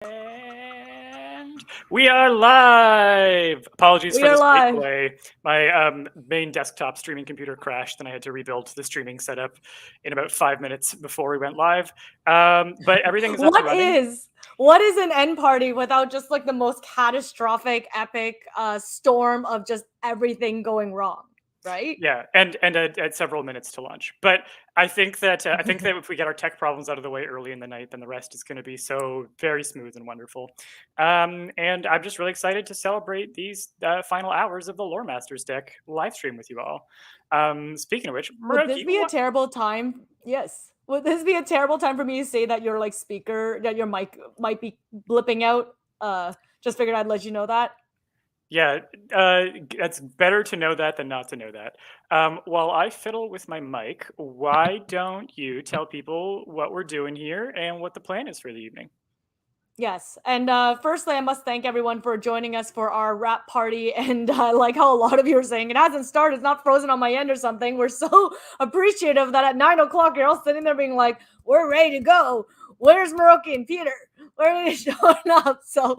And we are live. Apologies We for are the slight live. delay. My main desktop streaming computer crashed, and I had to rebuild the streaming setup in about 5 minutes before we went live. But everything is up and running. What is an end party without just like the most catastrophic, epic storm of just everything going wrong, right? Yeah, and at several minutes to launch. But I think that if we get our tech problems out of the way early in the night, then the rest is going to be so very smooth and wonderful. And I'm just really excited to celebrate these final hours of the Lore Masters deck live stream with you all. Speaking of which, Would this Maroki, be a terrible time? Yes. Would this be a terrible time for me to say that your speaker, that your mic might be blipping out? Just figured I'd let you know that. yeah, it's better to know that than not to know that. While I fiddle with my mic, why don't you tell people what we're doing here and what the plan is for the evening? Yes. And firstly, I must thank everyone for joining us for our wrap party. And I like how a lot of you are saying it hasn't started, it's not frozen on my end or something. We're so appreciative that at 9 o'clock, you're all sitting there being like, we're ready to go. Where's Maroki and Peter? Where are they showing up? So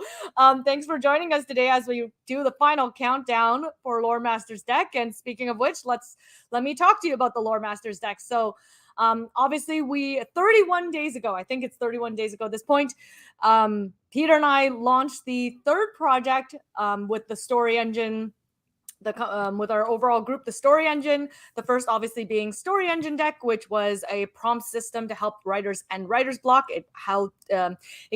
thanks for joining us today as we do the final countdown for Lore Masters deck. And speaking of which, let me talk to you about the Lore Masters deck. So obviously, we 31 days ago, I think it's 31 days ago at this point, Peter and I launched the third project with the story engine, with our overall group, the story engine. The first, obviously, being story engine deck, which was a prompt system to help writers end writer's block. It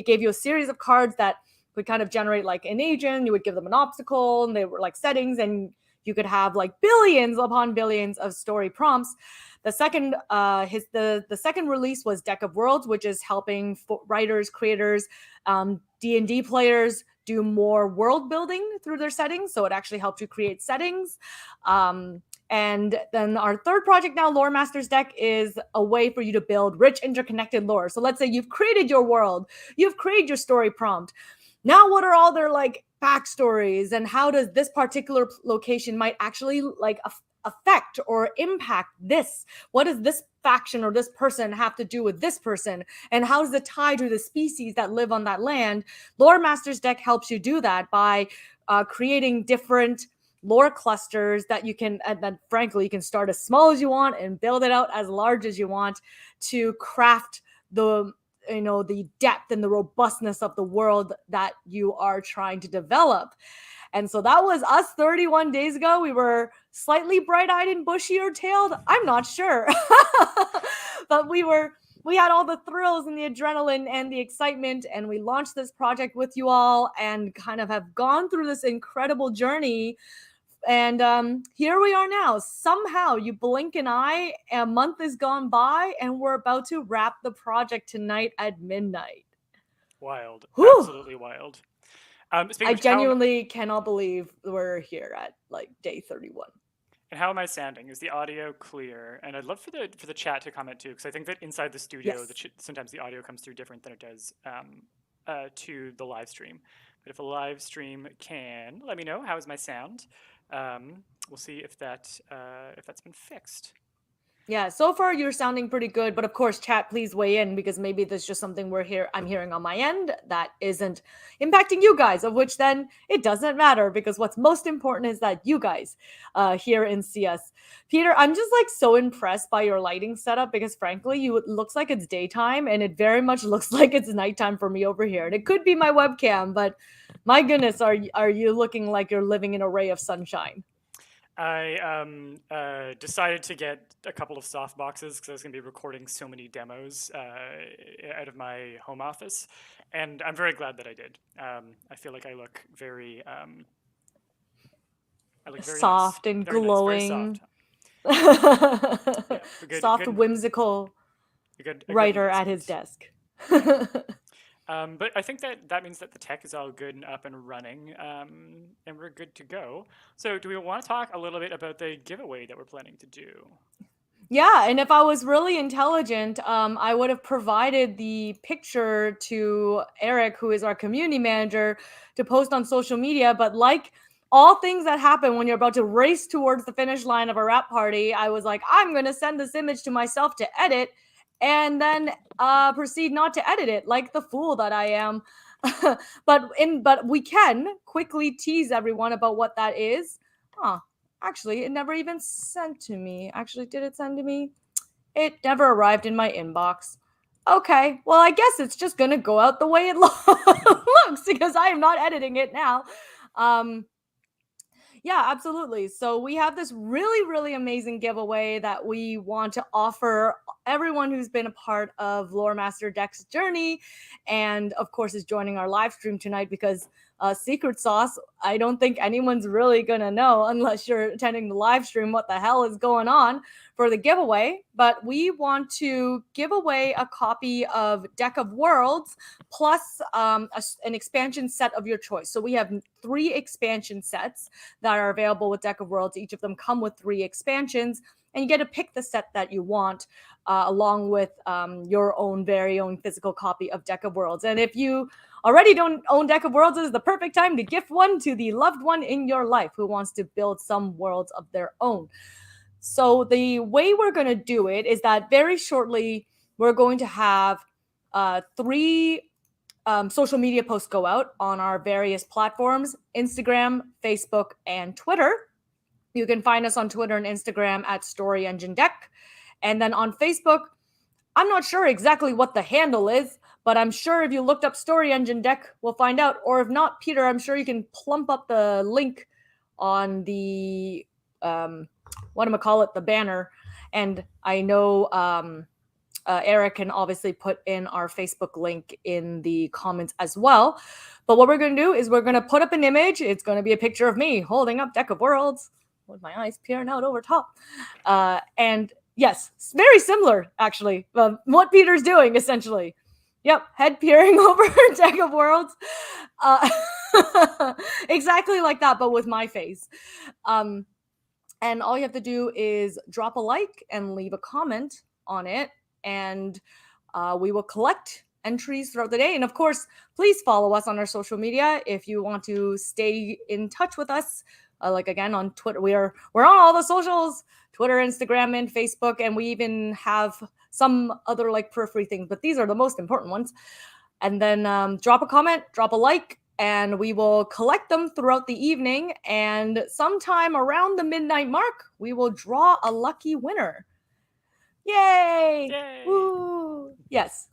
gave you a series of cards that would kind of generate like an agent. You would give them an obstacle, and they were like settings, and you could have like billions upon billions of story prompts. The second, the second release was Deck of Worlds, which is helping writers, creators, D&D players do more world building through their settings. So it actually helps you create settings. And then our third project now, Lore Masters deck, is a way for you to build rich, interconnected lore. So let's say you've created your world, you've created your story prompt. Now, what are all their like backstories, and how does this particular location might actually like affect or impact this? What does this faction or this person have to do with this person? And how does it tie to the species that live on that land? Lore Masters deck helps you do that by creating different lore clusters that you can, and then frankly, you can start as small as you want and build it out as large as you want to craft the depth and the robustness of the world that you are trying to develop. And so that was us 31 days ago. We were slightly bright-eyed and bushy-tailed. I'm not sure. But we had all the thrills and the adrenaline and the excitement, and we launched this project with you all and kind of have gone through this incredible journey. And here we are now. Somehow, you blink an eye, a month has gone by, and we're about to wrap the project tonight at midnight. Wild, Whew! absolutely wild. I genuinely cannot believe we're here at like day 31. And how am I sounding? Is the audio clear? And I'd love for the chat to comment too, because I think that inside the studio, Yes. sometimes the audio comes through different than it does to the live stream. But if a live stream can, let me know how is my sound. We'll see if that's been fixed. Yeah, so far you're sounding pretty good, but of course, chat, please weigh in, because maybe there's just something I'm hearing on my end that isn't impacting you guys, of which then it doesn't matter, because what's most important is that you guys hear and see us. Peter, I'm just like so impressed by your lighting setup, because frankly, it looks like it's daytime and it very much looks like it's nighttime for me over here. And it could be my webcam, but my goodness, are you looking like you're living in a ray of sunshine? I decided to get a couple of soft boxes because I was going to be recording so many demos out of my home office, and I'm very glad that I did. I feel like I look very, very soft nice, and very nice, very glowing. soft. Yeah, Soft, whimsical a good writer at his investment. desk. But I think that means that the tech is all good and up and running, and we're good to go. So do we want to talk a little bit about the giveaway that we're planning to do? Yeah, and if I was really intelligent, I would have provided the picture to Eric, who is our community manager, to post on social media. But like all things that happen when you're about to race towards the finish line of a wrap party, I was like, I'm going to send this image to myself to edit, and then proceed not to edit it, like the fool that I am. but we can quickly tease everyone about what that is. Huh. Actually, it never even sent to me. Actually, did it send to me? It never arrived in my inbox. Okay, well, I guess it's just gonna go out the way it looks because I am not editing it now. Um, yeah, absolutely. So we have this really, really amazing giveaway that we want to offer everyone who's been a part of Lore Master Deck's journey, and of course is joining our live stream tonight because secret sauce. I don't think anyone's really gonna know unless you're attending the live stream what the hell is going on for the giveaway. But we want to give away a copy of Deck of Worlds plus an expansion set of your choice. So we have 3 expansion sets that are available with Deck of Worlds. Each of them come with 3 expansions, and you get to pick the set that you want along with your own very own physical copy of Deck of Worlds. And if you already don't own Deck of Worlds, this is the perfect time to gift one to the loved one in your life who wants to build some worlds of their own. So the way we're going to do it is that very shortly we're going to have 3 social media posts go out on our various platforms: Instagram, Facebook, and Twitter. You can find us on Twitter and Instagram at Story Engine Deck. And then on Facebook, I'm not sure exactly what the handle is, but I'm sure if you looked up Story Engine Deck, we'll find out. Or if not, Peter, I'm sure you can plump up the link on the, the banner. And I know Eric can obviously put in our Facebook link in the comments as well. But what we're going to do is we're going to put up an image. It's going to be a picture of me holding up Deck of Worlds with my eyes peering out over top. And yes, it's very similar, actually, what Peter's doing, essentially. Yep, head peering over Deck of Worlds. Exactly like that, but with my face. And all you have to do is drop a like and leave a comment on it, and we will collect entries throughout the day. And of course, please follow us on our social media if you want to stay in touch with us. Like again on Twitter, we're on all the socials: Twitter, Instagram, and Facebook, and we even have some other like periphery things, but these are the most important ones. And then drop a comment, drop a like, and we will collect them throughout the evening. And sometime around the midnight mark, we will draw a lucky winner. Yay! Yay! Woo! Yes.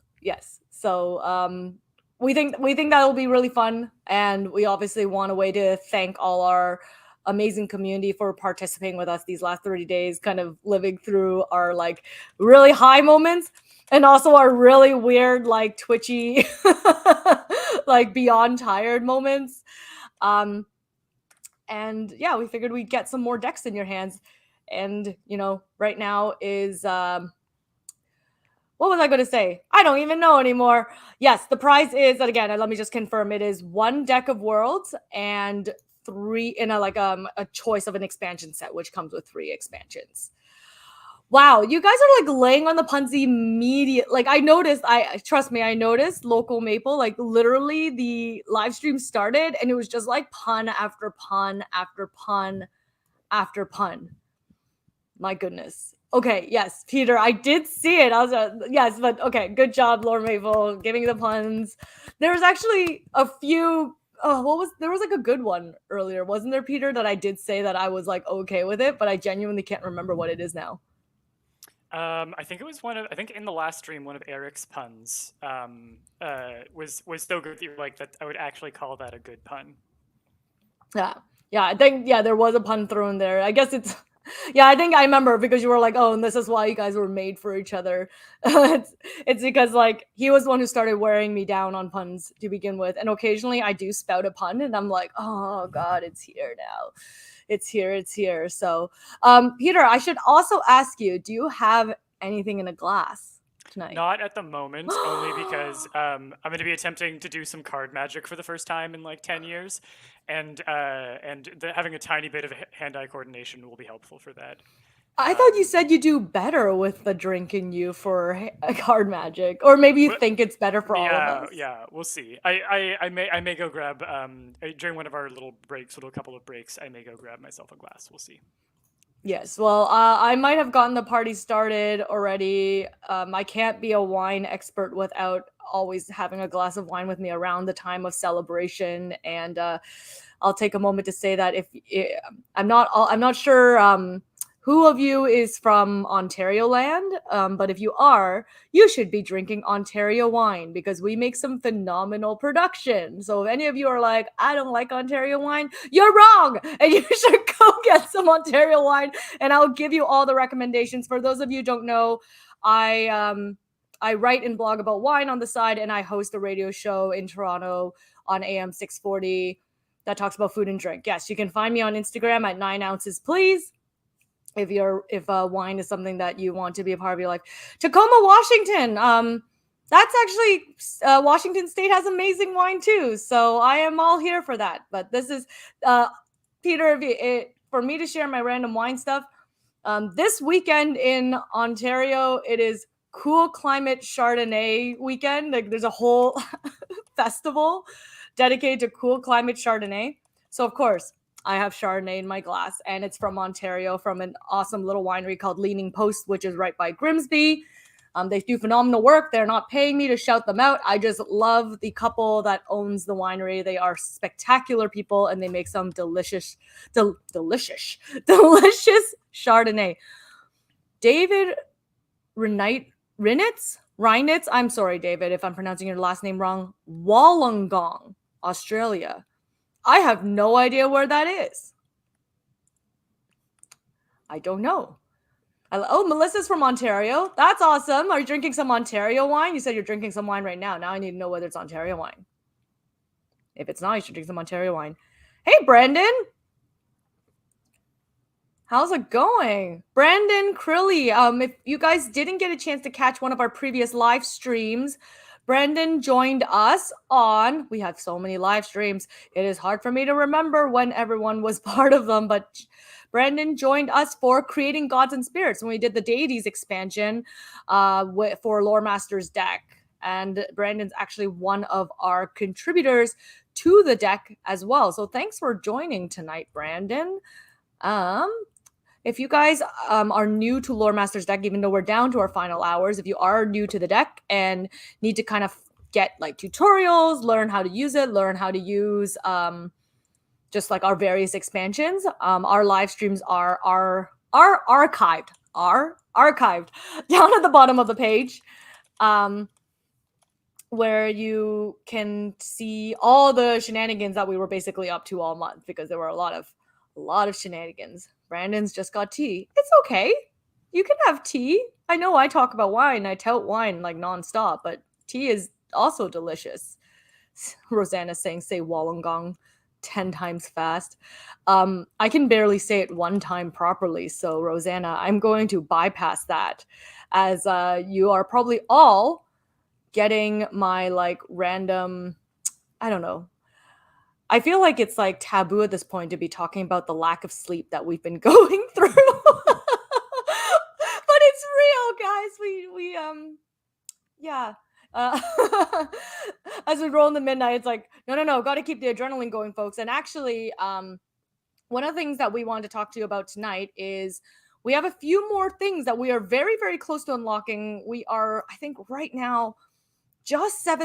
So we think that will be really fun, and we obviously want a way to thank all our amazing community for participating with us these last 30 days, kind of living through our like really high moments and also our really weird, like twitchy, like beyond tired moments. And yeah, we figured we'd get some more decks in your hands. And right now is what was I going to say? I don't even know anymore. Yes, the prize is, and again, let me just confirm, it is 1 Deck of Worlds and 3 in a choice of an expansion set, which comes with 3 expansions. Wow, you guys are like laying on the puns immediate. Like I noticed, trust me, I noticed Local Maple, like literally the live stream started and it was just like pun after pun after pun after pun. My goodness. Okay, yes, Peter, I did see it. I was yes, but okay, good job, Lord Maple, giving the puns. There was actually a few. Oh, there was like a good one earlier, wasn't there, Peter? That I did say that I was like okay with it, but I genuinely can't remember what it is now. I think it was I think in the last stream, one of Eric's puns was so good that you were like, that I would actually call that a good pun. Yeah, I think there was a pun thrown there. I guess it's. Yeah, I think I remember because you were like, oh, and this is why you guys were made for each other. It's because like he was the one who started wearing me down on puns to begin with. And occasionally I do spout a pun and I'm like, oh God, it's here now. It's here. So Peter, I should also ask you, do you have anything in a glass tonight? Not at the moment, only because I'm going to be attempting to do some card magic for the first time in like 10 years. And having a tiny bit of hand-eye coordination will be helpful for that. I thought you said you do better with the drink in you for card magic, or maybe you think it's better for all of us. Yeah, we'll see. I may go grab during one of our little couple of breaks. I may go grab myself a glass. We'll see. Yes, well, I might have gotten the party started already. I can't be a wine expert without always having a glass of wine with me around the time of celebration. And I'll take a moment to say that I'm not sure who of you is from Ontario land, but if you are, you should be drinking Ontario wine because we make some phenomenal production. So if any of you are like, I don't like Ontario wine, you're wrong, and you should go get some Ontario wine, and I'll give you all the recommendations. For those of you who don't know, I write and blog about wine on the side, and I host a radio show in Toronto on AM 640 that talks about food and drink. Yes, you can find me on Instagram at 9 ounces, please. If wine is something that you want to be a part of your life. Tacoma, Washington. That's actually Washington State has amazing wine too. So I am all here for that. But this is Peter, for me to share my random wine stuff. This weekend in Ontario, it is Cool Climate Chardonnay weekend. Like there's a whole festival dedicated to Cool Climate Chardonnay. So of course, I have Chardonnay in my glass, and it's from Ontario, from an awesome little winery called Leaning Post, which is right by Grimsby. They do phenomenal work. They're not paying me to shout them out. I just love the couple that owns the winery. They are spectacular people, and they make some delicious Chardonnay. David Reinitz. I'm sorry, David, if I'm pronouncing your last name wrong. Wollongong, Australia. I have no idea where that is. I don't know. Oh, Melissa's from Ontario. That's awesome. Are you drinking some Ontario wine? You said you're drinking some wine right now. Now I need to know whether it's Ontario wine. If it's not, you should drink some Ontario wine. Hey, Brandon. How's it going? Brandon Crilly. If you guys didn't get a chance to catch one of our previous live streams, Brandon joined us on, we have so many live streams. It is hard for me to remember when everyone was part of them, but Brandon joined us for Creating Gods and Spirits when we did the Deities expansion for Lore Master's deck. And Brandon's actually one of our contributors to the deck as well. So thanks for joining tonight, Brandon. If you guys are new to Lore Master's deck, even though we're down to our final hours, if you are new to the deck and need to kind of get like tutorials, learn how to use it, learn how to use just like our various expansions, our live streams are archived down at the bottom of the page, where you can see all the shenanigans that we were basically up to all month, because there were a lot of shenanigans. Brandon's just got tea. It's okay. You can have tea. I know I talk about wine. I tout wine like nonstop, but tea is also delicious. Rosanna's saying, say Wollongong 10 times fast. I can barely say it one time properly. So Rosanna, I'm going to bypass that, as you are probably all getting my like random, I don't know. I feel like it's like taboo at this point to be talking about the lack of sleep that we've been going through. But it's real, guys. Yeah. As we roll in the midnight, it's like, no, got to keep the adrenaline going, folks. And actually, one of the things that we wanted to talk to you about tonight is we have a few more things that we are very, very close to unlocking. We are, I think right now, just a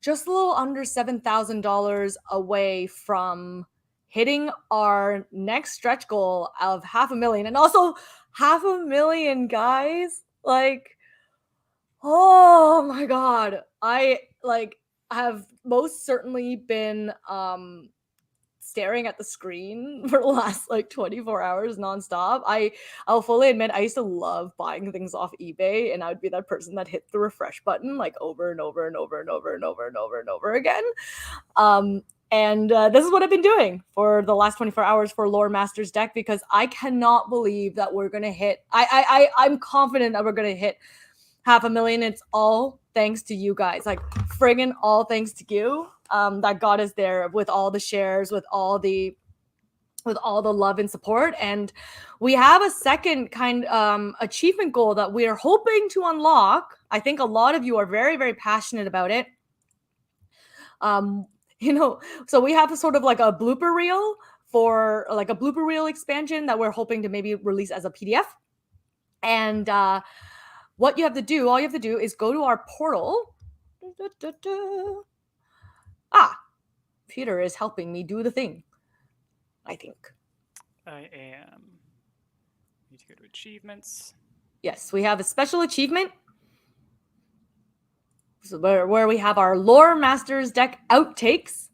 little under $7,000 away from hitting our next stretch goal of 500,000. And also 500,000, guys. Like, oh my God. I have most certainly been staring at the screen for the last like 24 hours nonstop. I'll fully admit I used to love buying things off eBay, and I would be that person that hit the refresh button like over and over and over and over and over and over and over again. And this is what I've been doing for the last 24 hours for Lore Master's deck, because I cannot believe that we're gonna hit. I'm confident that we're gonna hit 500,000. It's all thanks to you guys, like friggin' all thanks to you. That got us there with all the shares, with all the love and support. And we have a second kind achievement goal that we are hoping to unlock. I think a lot of you are very, very passionate about it. So we have a sort of like a blooper reel for like a blooper reel expansion that we're hoping to maybe release as a PDF. And what you have to do, all you have to do is go to our portal. Peter is helping me do the thing, I think. I am. Need to go to achievements. Yes, we have a special achievement where we have our Lore Masters deck outtakes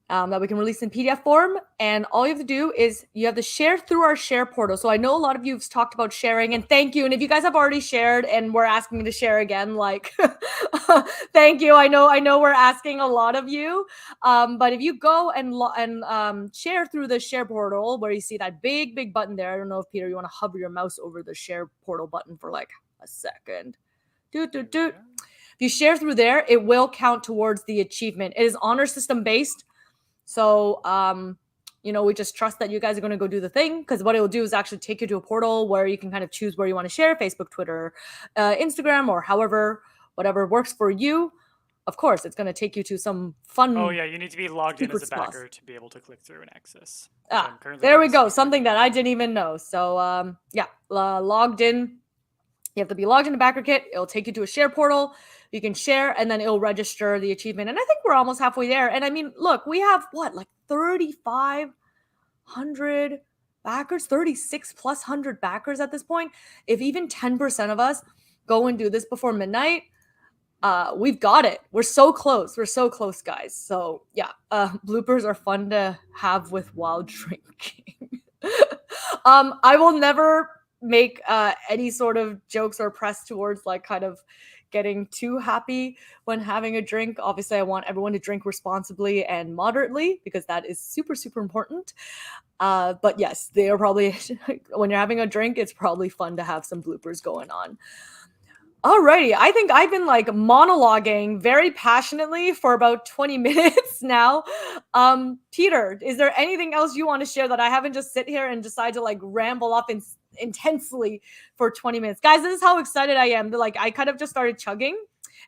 that we can release in PDF form. And all you have to do is you have to share through our share portal. So I know a lot of you have talked about sharing, and thank you. And if you guys have already shared and we're asking you to share again, like, thank you. I know we're asking a lot of you. But if you go and share through the share portal where you see that big button there, I don't know if Peter, you want to hover your mouse over the share portal button for like a second. If you share through there, it will count towards the achievement. It is honor system based. So, we just trust that you guys are going to go do the thing, because what it will do is actually take you to a portal where you can kind of choose where you want to share: Facebook, Twitter, Instagram, or whatever works for you. Of course, it's going to take you to some fun. Oh yeah, you need to be logged in as a backer to be able to click through and access. There we go. Something that I didn't even know. So, logged in. You have to be logged into BackerKit. It'll take you to a share portal. You can share, and then it'll register the achievement. And I think we're almost halfway there. And I mean, look, we have like 3,500 backers, 36,000+ backers at this point. If even 10% of us go and do this before midnight, we've got it. We're so close. We're so close, guys. So yeah, bloopers are fun to have with while drinking. I will never make any sort of jokes or press towards like kind of getting too happy when having a drink. Obviously, I want everyone to drink responsibly and moderately, because that is super important. But yes, they are probably when you're having a drink, it's probably fun to have some bloopers going on. Alrighty, I think I've been like monologuing very passionately for about 20 minutes now. Peter, is there anything else you want to share that I haven't just sit here and decide to like ramble off intensely for 20 minutes? Guys, this is how excited I am. Like, I kind of just started chugging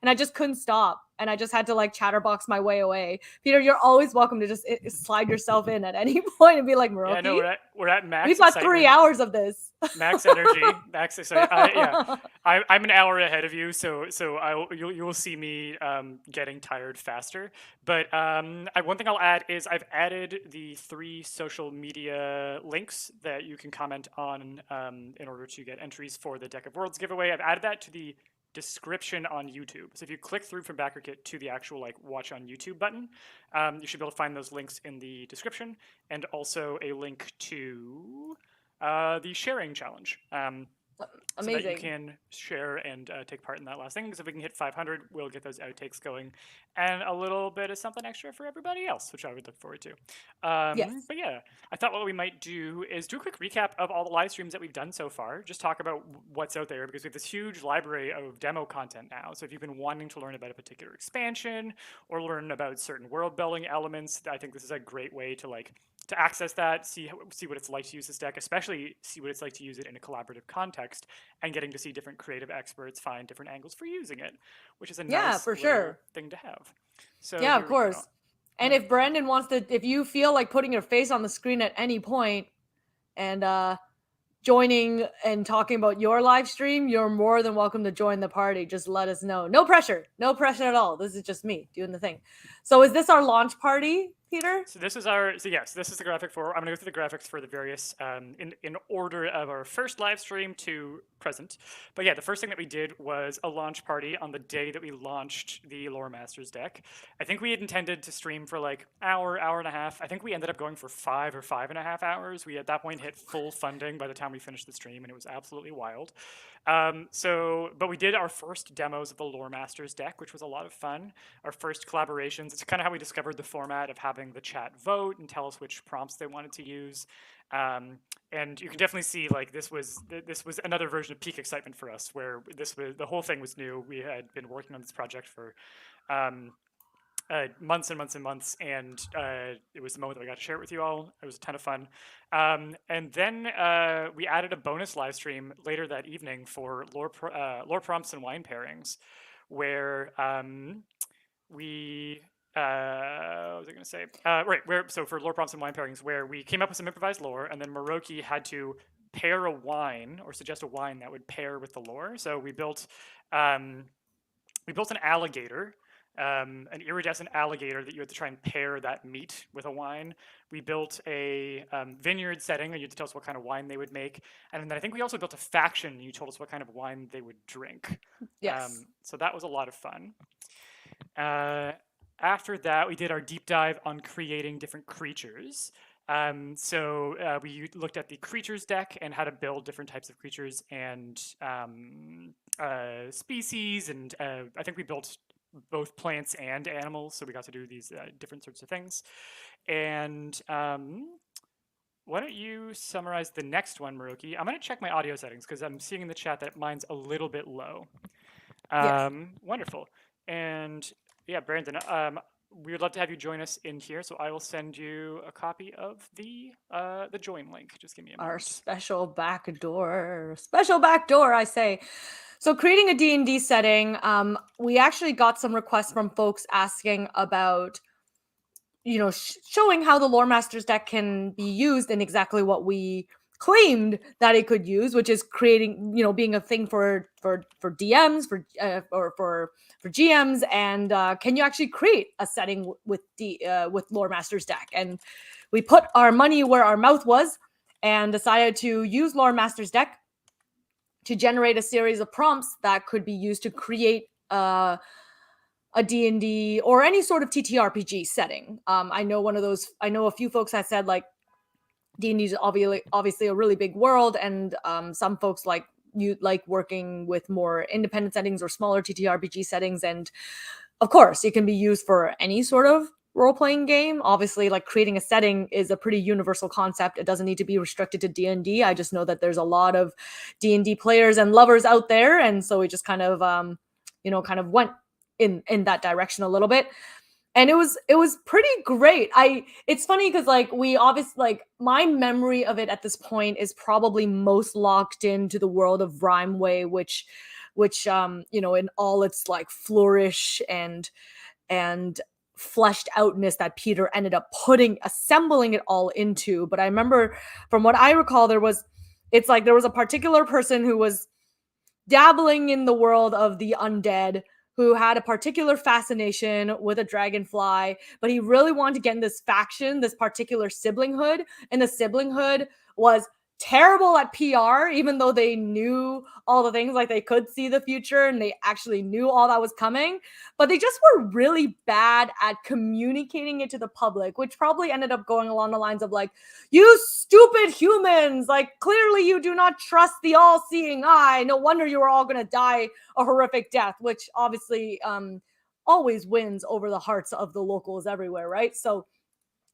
and I just couldn't stop. And I just had to like chatterbox my way away. Peter, you're always welcome to just slide yourself in at any point and be like, Maroki. Yeah, no, we're at max. We've got 3 hours of this. Max energy, max excitement. Yeah, I'm an hour ahead of you, so you will see me getting tired faster. But one thing I'll add is I've added the 3 social media links that you can comment on in order to get entries for the Deck of Worlds giveaway. I've added that to the description on YouTube. So if you click through from BackerKit to the actual like watch on YouTube button, you should be able to find those links in the description, and also a link to the sharing challenge. Amazing. So that you can share and take part in that last thing. Because if we can hit 500, we'll get those outtakes going, and a little bit of something extra for everybody else, which I would look forward to. Yes. But yeah, I thought what we might do is do a quick recap of all the live streams that we've done so far. Just talk about what's out there, because we have this huge library of demo content now. So if you've been wanting to learn about a particular expansion or learn about certain world building elements, I think this is a great way to access that, see what it's like to use this deck, especially see what it's like to use it in a collaborative context, and getting to see different creative experts find different angles for using it, which is a nice for sure thing to have. So yeah, of course. And if Brandon wants to, if you feel like putting your face on the screen at any point and joining and talking about your live stream, you're more than welcome to join the party. Just let us know. No pressure at all. This is just me doing the thing. So is this our launch party, Peter? So this is this is the graphic for, I'm gonna go through the graphics for the various, in order of our first live stream to present. But yeah, the first thing that we did was a launch party on the day that we launched the Lore Masters deck. I think we had intended to stream for like hour and a half. I think we ended up going for 5 or 5.5 hours. We at that point hit full funding by the time we finished the stream, and it was absolutely wild. But we did our first demos of the Lore Masters deck, which was a lot of fun. Our first collaborations. It's kind of how we discovered the format of having the chat vote and tell us which prompts they wanted to use. And you can definitely see like this was another version of peak excitement for us, where the whole thing was new. We had been working on this project for months and months and months, and it was the moment that I got to share it with you all. It was a ton of fun. And then we added a bonus live stream later that evening for lore prompts and wine pairings, where we what was I going to say? Right, so for lore prompts and wine pairings, where we came up with some improvised lore, and then Moroki had to pair a wine or suggest a wine that would pair with the lore. So um, we built an alligator, an iridescent alligator that you had to try and pair that meat with a wine. We built a vineyard setting, and you had to tell us what kind of wine they would make. And then I think we also built a faction, and you told us what kind of wine they would drink. Yes. So that was a lot of fun. After that, we did our deep dive on creating different creatures. We looked at the creatures deck and how to build different types of creatures and species, and I think we built both plants and animals, so we got to do these different sorts of things. And why don't you summarize the next one, Maruki? I'm going to check my audio settings because I'm seeing in the chat that mine's a little bit low. Yes. Wonderful. And yeah, Brandon, we would love to have you join us in here, so I will send you a copy of the join link. Just give me a moment. Our special backdoor, I say. So creating a D&D setting, we actually got some requests from folks asking about, showing how the Lore Masters deck can be used in exactly what we claimed that it could use, which is creating, being a thing for DMs, for GMs, and can you actually create a setting with Lore Masters deck? And we put our money where our mouth was and decided to use Lore Masters deck to generate a series of prompts that could be used to create a D&D or any sort of TTRPG setting. I know a few folks have said like D&D is obviously a really big world, and some folks like working with more independent settings or smaller TTRPG settings, and of course it can be used for any sort of role-playing game. Obviously, like creating a setting is a pretty universal concept. It doesn't need to be restricted to D&D. I just know that there's a lot of D&D players and lovers out there, and so we just kind of went in that direction a little bit. And it was pretty great. It's funny because like we obviously, like, my memory of it at this point is probably most locked into the world of Rhymeway, which in all its like flourish and fleshed outness that Peter ended up assembling it all into. But I remember, from what I recall, there was a particular person who was dabbling in the world of the undead, who had a particular fascination with a dragonfly, but he really wanted to get in this faction, this particular siblinghood, and the siblinghood was terrible at PR, even though they knew all the things, like they could see the future and they actually knew all that was coming, but they just were really bad at communicating it to the public, which probably ended up going along the lines of like, you stupid humans, like clearly you do not trust the all-seeing eye, no wonder you are all going to die a horrific death, which obviously always wins over the hearts of the locals everywhere, right? So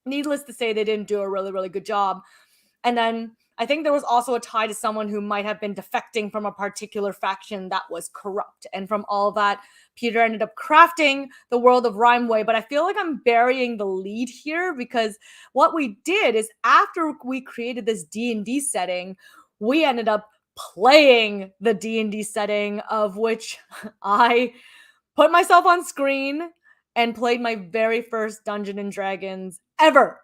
needless to say, they didn't do a really, really good job. And then I think there was also a tie to someone who might have been defecting from a particular faction that was corrupt. And from all that, Peter ended up crafting the world of Rhymeway. But I feel like I'm burying the lead here, because what we did is, after we created this D&D setting, we ended up playing the D&D setting, of which I put myself on screen and played my very first Dungeons and Dragons ever.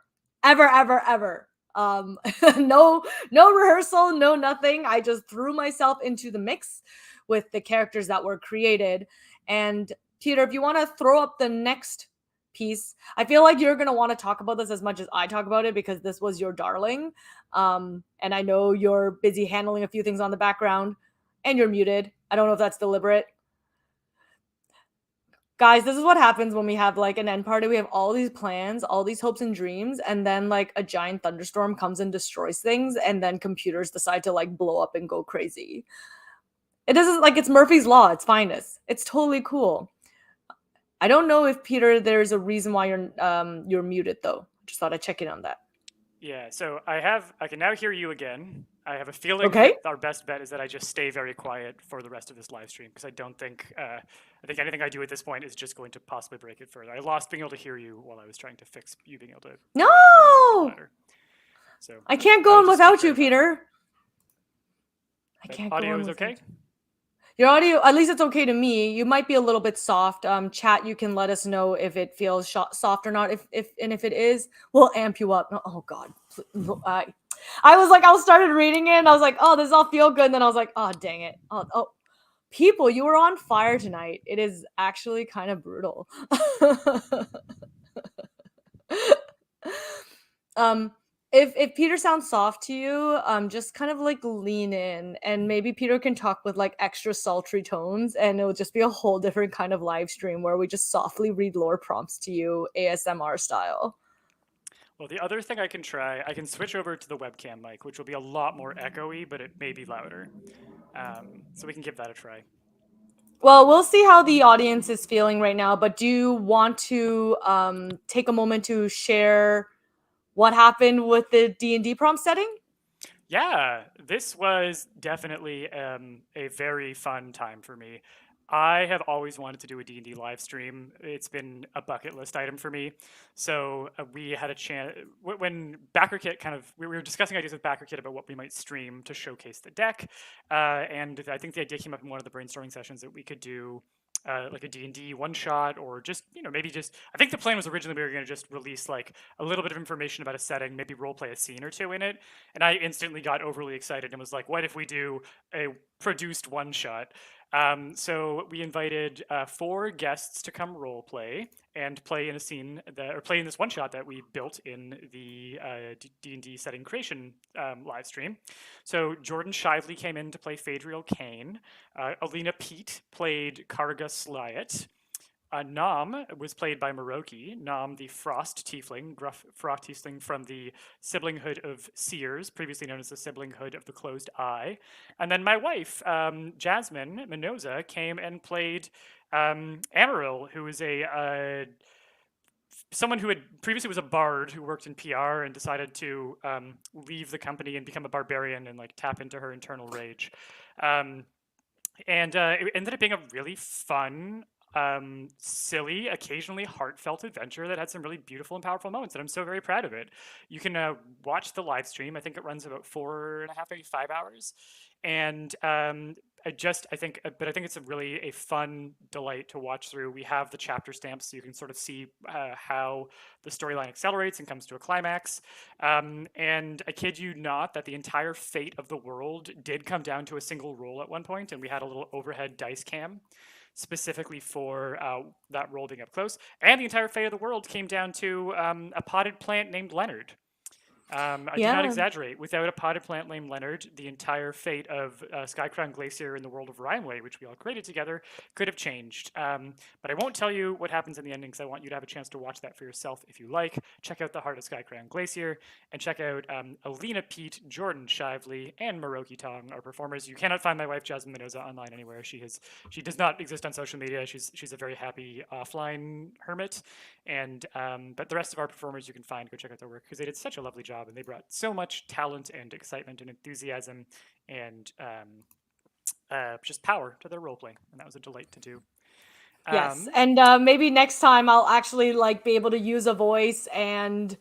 No rehearsal, no nothing. I just threw myself into the mix with the characters that were created. And Peter, if you want to throw up the next piece, I feel like you're going to want to talk about this as much as I talk about it, because this was your darling. And I know you're busy handling a few things on the background, and you're muted. I don't know if that's deliberate. Guys, this is what happens when we have like an end party. We have all these plans, all these hopes and dreams, and then like a giant thunderstorm comes and destroys things, and then computers decide to like blow up and go crazy. It isn't like it's Murphy's Law. It's finest. It's totally cool. I don't know if, Peter, there's a reason why you're muted though. Just thought I'd check in on that. Yeah, so I can now hear you again. I have a feeling Okay. that our best bet is that I just stay very quiet for the rest of this live stream, because I think anything I do at this point is just going to possibly break it further. I lost being able to hear you while I was trying to fix you being able to. No! So I can't go on without you, Peter. I can't go on audio is without okay? you. Your audio, at least it's okay to me. You might be a little bit soft. Chat, you can let us know if it feels soft or not. If it is, we'll amp you up. Oh God, I was like, I started reading it, and I was like, oh, this all feel good. And then I was like, oh, dang it. Oh, people, you were on fire tonight. It is actually kind of brutal. um, if Peter sounds soft to you, just kind of like lean in, and maybe Peter can talk with like extra sultry tones, and it'll just be a whole different kind of live stream where we just softly read lore prompts to you, ASMR style. Well, the other thing I can try, I can switch over to the webcam mic, which will be a lot more echoey, but it may be louder. So we can give that a try. Well, we'll see how the audience is feeling right now, but do you want to take a moment to share what happened with the D&D prompt setting? Yeah, this was definitely a very fun time for me. I have always wanted to do a D&D live stream. It's been a bucket list item for me. So we had a chance when BackerKit we were discussing ideas with BackerKit about what we might stream to showcase the deck, and I think the idea came up in one of the brainstorming sessions that we could do like a D&D one shot, or just, maybe just, I think the plan was originally we were going to just release like a little bit of information about a setting, maybe role play a scene or two in it. And I instantly got overly excited and was like, what if we do a produced one shot? So we invited 4 guests to come role play and play in a scene or play in this one shot that we built in the D&D setting creation live stream. So Jordan Shively came in to play Phaedriel Kane. Alina Pete played Karga Slyat. Nam was played by Maroki. Nam, the Frost Tiefling, gruff Frost Tiefling from the siblinghood of Seers, previously known as the siblinghood of the Closed Eye. And then my wife, Jasmine Mendoza, came and played Amaryl, who is someone who had previously was a bard who worked in PR and decided to leave the company and become a barbarian and like tap into her internal rage. And it ended up being a really fun, silly, occasionally heartfelt adventure that had some really beautiful and powerful moments, and I'm so very proud of it. You can watch the live stream. I think it runs about 4.5, maybe 5 hours, and I think it's really a fun delight to watch through. We have the chapter stamps, so you can sort of see how the storyline accelerates and comes to a climax. And I kid you not that the entire fate of the world did come down to a single roll at one point, and we had a little overhead dice cam specifically for that roll being up close. And the entire fate of the world came down to a potted plant named Leonard. I do not exaggerate. Without a potted plant named Leonard, the entire fate of Skycrown Glacier in the world of Rhymeway, which we all created together, could have changed. But I won't tell you what happens in the ending, because I want you to have a chance to watch that for yourself if you like. Check out The Heart of Skycrown Glacier, and check out Alina Pete, Jordan Shively, and Maroki Tong, our performers. You cannot find my wife, Jasmine Mendoza, online anywhere. She does not exist on social media. She's a very happy offline hermit. And but the rest of our performers you can find. Go check out their work, because they did such a lovely job, and they brought so much talent and excitement and enthusiasm and just power to their role play, and that was a delight to do. Yes, and maybe next time I'll actually like be able to use a voice and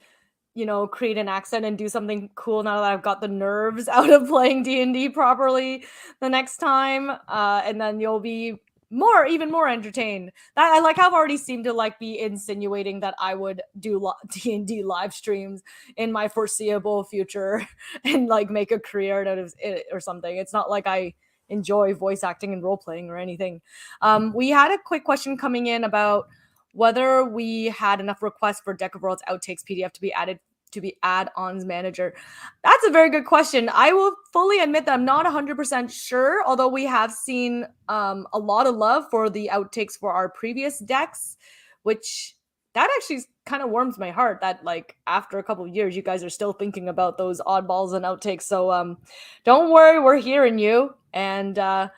create an accent and do something cool now that I've got the nerves out of playing D&D properly the next time, and then you'll be even more entertained. That I like how I've already seemed to like be insinuating that I would do D&D live streams in my foreseeable future and like make a career out of it or something. It's not like I enjoy voice acting and role playing or anything. We had a quick question coming in about whether we had enough requests for Deck of Worlds Outtakes PDF to be added to be add-ons manager. That's a very good question. I will fully admit that I'm not 100% sure, although we have seen a lot of love for the outtakes for our previous decks, which that actually kind of warms my heart that like after a couple of years, you guys are still thinking about those oddballs and outtakes. So don't worry, we're hearing you, and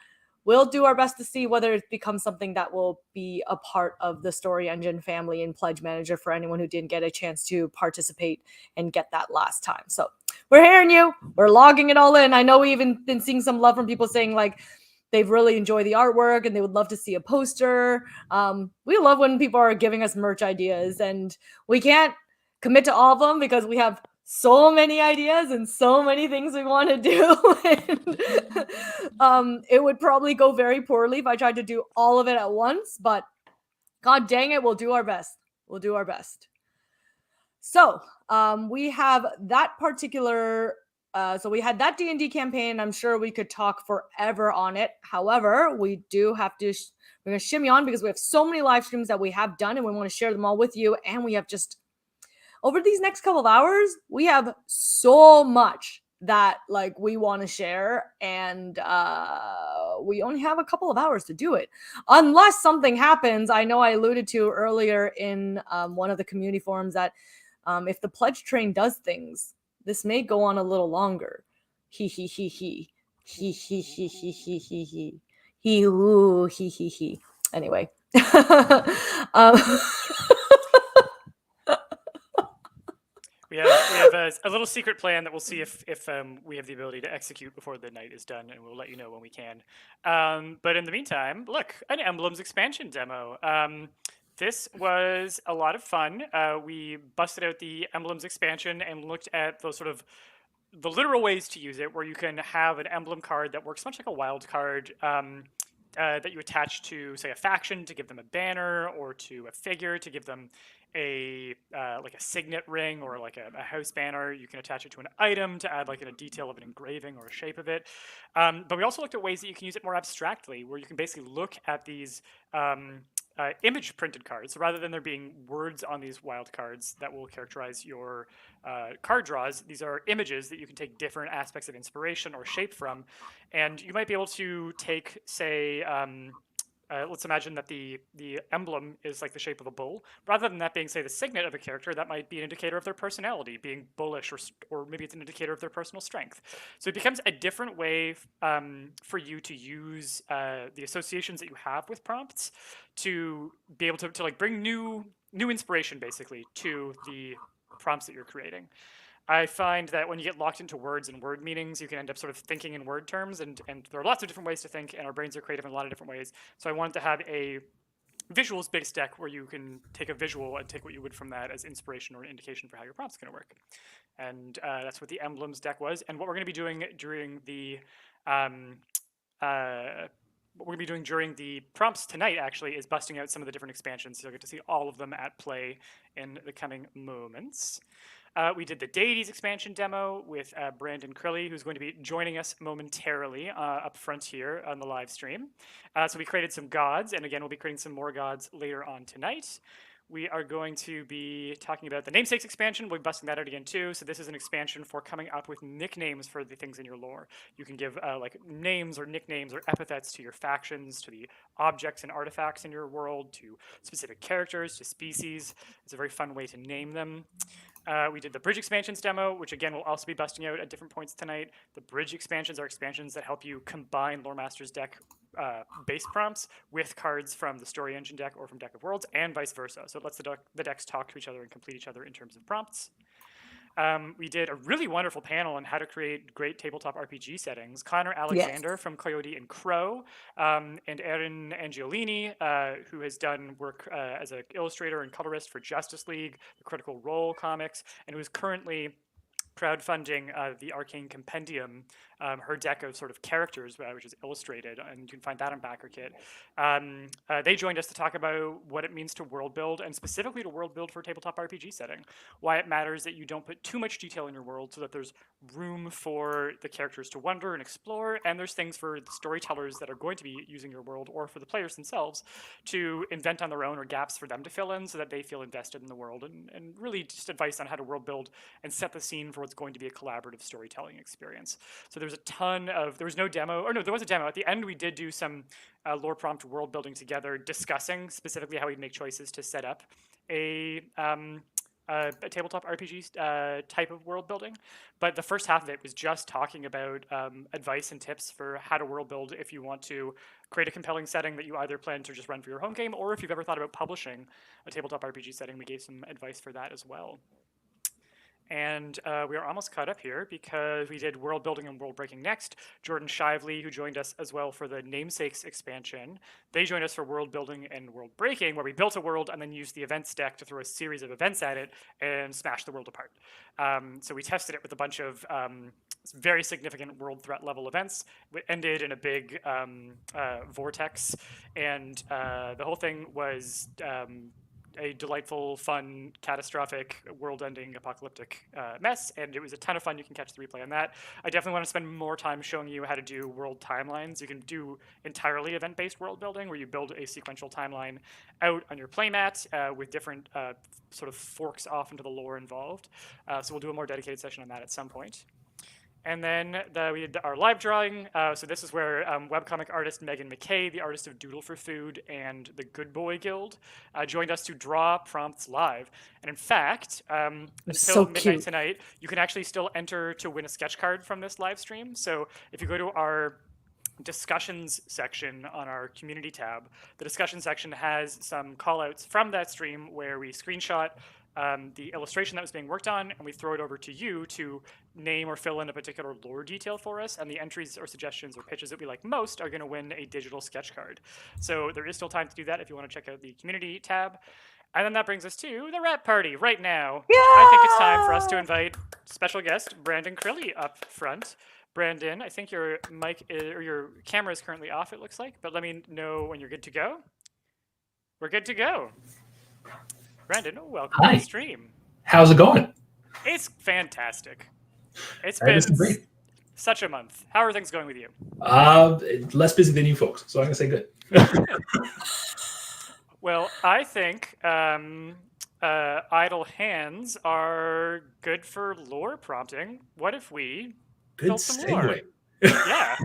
we'll do our best to see whether it becomes something that will be a part of the Story Engine family and Pledge Manager for anyone who didn't get a chance to participate and get that last time. So we're hearing you. We're logging it all in. I know we've even been seeing some love from people saying like they've really enjoyed the artwork and they would love to see a poster. We love when people are giving us merch ideas, and we can't commit to all of them because we have so many ideas and so many things we want to do. And, it would probably go very poorly if I tried to do all of it at once, but god dang it, we'll do our best. We'll do our best. So, we have that particular so we had that D&D campaign. I'm sure we could talk forever on it. However, we do have to we're going to shimmy on because we have so many live streams that we have done and we want to share them all with you, and we have just over these next couple of hours, we have so much that like we want to share, and we only have a couple of hours to do it unless something happens. I know I alluded to earlier in one of the community forums that if the pledge train does things, this may go on a little longer. He he he he he he he he he he he he ooh he he he. Anyway, um, We have a little secret plan that we'll see if we have the ability to execute before the night is done, and we'll let you know when we can. But in the meantime, look, an Emblems expansion demo. This was a lot of fun. We busted out the Emblems expansion and looked at those sort of the literal ways to use it, where you can have an emblem card that works much like a wild card that you attach to, say, a faction to give them a banner, or to a figure to give them a like a signet ring or like a house banner. You can attach it to an item to add like a detail of an engraving or a shape of it. But we also looked at ways that you can use it more abstractly, where you can basically look at these image printed cards. So rather than there being words on these wild cards that will characterize your card draws, these are images that you can take different aspects of inspiration or shape from. And you might be able to take, say, let's imagine that the emblem is like the shape of a bull. Rather than that being, say, the signet of a character, that might be an indicator of their personality, being bullish, or maybe it's an indicator of their personal strength. So it becomes a different way for you to use the associations that you have with prompts to be able to like bring new inspiration basically to the prompts that you're creating. I find that when you get locked into words and word meanings, you can end up sort of thinking in word terms, and there are lots of different ways to think, and our brains are creative in a lot of different ways. So I wanted to have a visuals-based deck where you can take a visual and take what you would from that as inspiration or an indication for how your prompt's going to work. And that's what the emblems deck was. And what we're going to be doing during the what we're going to be doing during the prompts tonight, actually, is busting out some of the different expansions. So you'll get to see all of them at play in the coming moments. We did the Deities expansion demo with Brandon Crilly, who's going to be joining us momentarily up front here on the live stream. So we created some gods, and again, we'll be creating some more gods later on tonight. We are going to be talking about the Namesakes expansion. We'll be busting that out again too. So this is an expansion for coming up with nicknames for the things in your lore. You can give like names or nicknames or epithets to your factions, to the objects and artifacts in your world, to specific characters, to species. It's a very fun way to name them. We did the Bridge expansions demo, which again will also be busting out at different points tonight. The Bridge expansions are expansions that help you combine Lore Master's deck base prompts with cards from the Story Engine deck or from Deck of Worlds, and vice versa. So it lets the decks talk to each other and complete each other in terms of prompts. We did a really wonderful panel on how to create great tabletop RPG settings. Connor Alexander from Coyote and Crow, and Erin Angiolini, who has done work as an illustrator and colorist for Justice League, the Critical Role comics, and who is currently crowdfunding the Arcane Compendium, her deck of sort of characters, which is illustrated, and you can find that on BackerKit. They joined us to talk about what it means to world build, and specifically to world build for a tabletop RPG setting. Why it matters that you don't put too much detail in your world so that there's room for the characters to wander and explore, and there's things for the storytellers that are going to be using your world, or for the players themselves, to invent on their own, or gaps for them to fill in so that they feel invested in the world, and really just advice on how to world build and set the scene for what's going to be a collaborative storytelling experience. So there's a ton of, there was no demo, or no, there was a demo. At the end, we did do some lore prompt world building together, discussing specifically how we'd make choices to set up a tabletop RPG type of world building. But the first half of it was just talking about advice and tips for how to world build if you want to create a compelling setting that you either plan to just run for your home game, or if you've ever thought about publishing a tabletop RPG setting, we gave some advice for that as well. And we are almost caught up here because we did world building and world breaking next. Jordan Shively, who joined us as well for the Namesakes expansion, they joined us for world building and world breaking, where we built a world and then used the events deck to throw a series of events at it and smash the world apart. So we tested it with a bunch of very significant world threat level events. It ended in a big vortex, and the whole thing was a delightful, fun, catastrophic, world-ending, apocalyptic mess, and it was a ton of fun. You can catch the replay on that. I definitely want to spend more time showing you how to do world timelines. You can do entirely event-based world building, where you build a sequential timeline out on your playmat with different sort of forks off into the lore involved. So we'll do a more dedicated session on that at some point. And then we did our live drawing. So this is where webcomic artist Megan McKay, the artist of Doodle for Food and the Good Boy Guild, joined us to draw prompts live. And in fact, until midnight tonight, you can actually still enter to win a sketch card from this live stream. So if you go to our discussions section on our community tab, the discussion section has some callouts from that stream where we screenshot the illustration that was being worked on, and we throw it over to you to name or fill in a particular lore detail for us, and the entries or suggestions or pitches that we like most are going to win a digital sketch card. So there is still time to do that if you want to check out the community tab. And then that brings us to the rap party right now. Yeah! I think it's time for us to invite special guest Brandon Crilly up front. Brandon, I think your mic or your camera is currently off, it looks like, but let me know when you're good to go. We're good to go. Brandon, welcome to the stream. How's it going? It's fantastic. It's been such a month. How are things going with you? Less busy than you folks, so I'm going to say good. Well, I think idle hands are good for lore prompting. What if we build some lore? Yeah.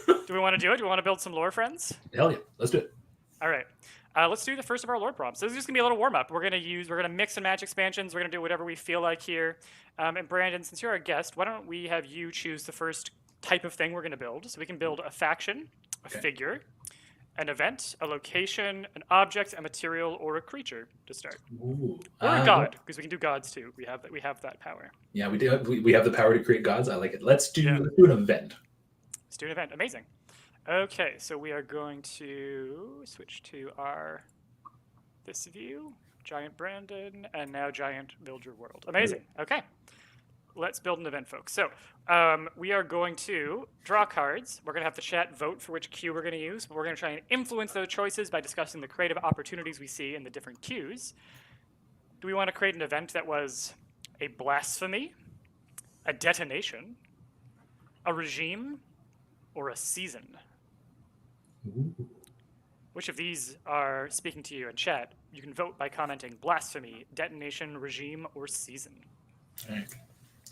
Do we want to do it? Do we want to build some lore, friends? Hell yeah. Let's do it. All right. Let's do the first of our lore prompts. So this is just gonna be a little warm up. We're gonna mix and match expansions. We're gonna do whatever we feel like here. And Brandon, since you're our guest, why don't we have you choose the first type of thing we're gonna build? So we can build a faction, a figure, an event, a location, an object, a material, or a creature to start. Ooh, or a god, because we can do gods too. We have that power. Yeah, we do. We have the power to create gods. I like it. Let's do an event. Let's do an event. Amazing. Okay, so we are going to switch to this view, Giant Brandon, and now Giant Build Your World. Amazing. Okay, let's build an event, folks. So we are going to draw cards. We're going to have the chat vote for which cue we're going to use, but we're going to try and influence those choices by discussing the creative opportunities we see in the different cues. Do we want to create an event that was a blasphemy, a detonation, a regime, or a season? Ooh. Which of these are speaking to you in chat? You can vote by commenting blasphemy, detonation, regime, or season. All right.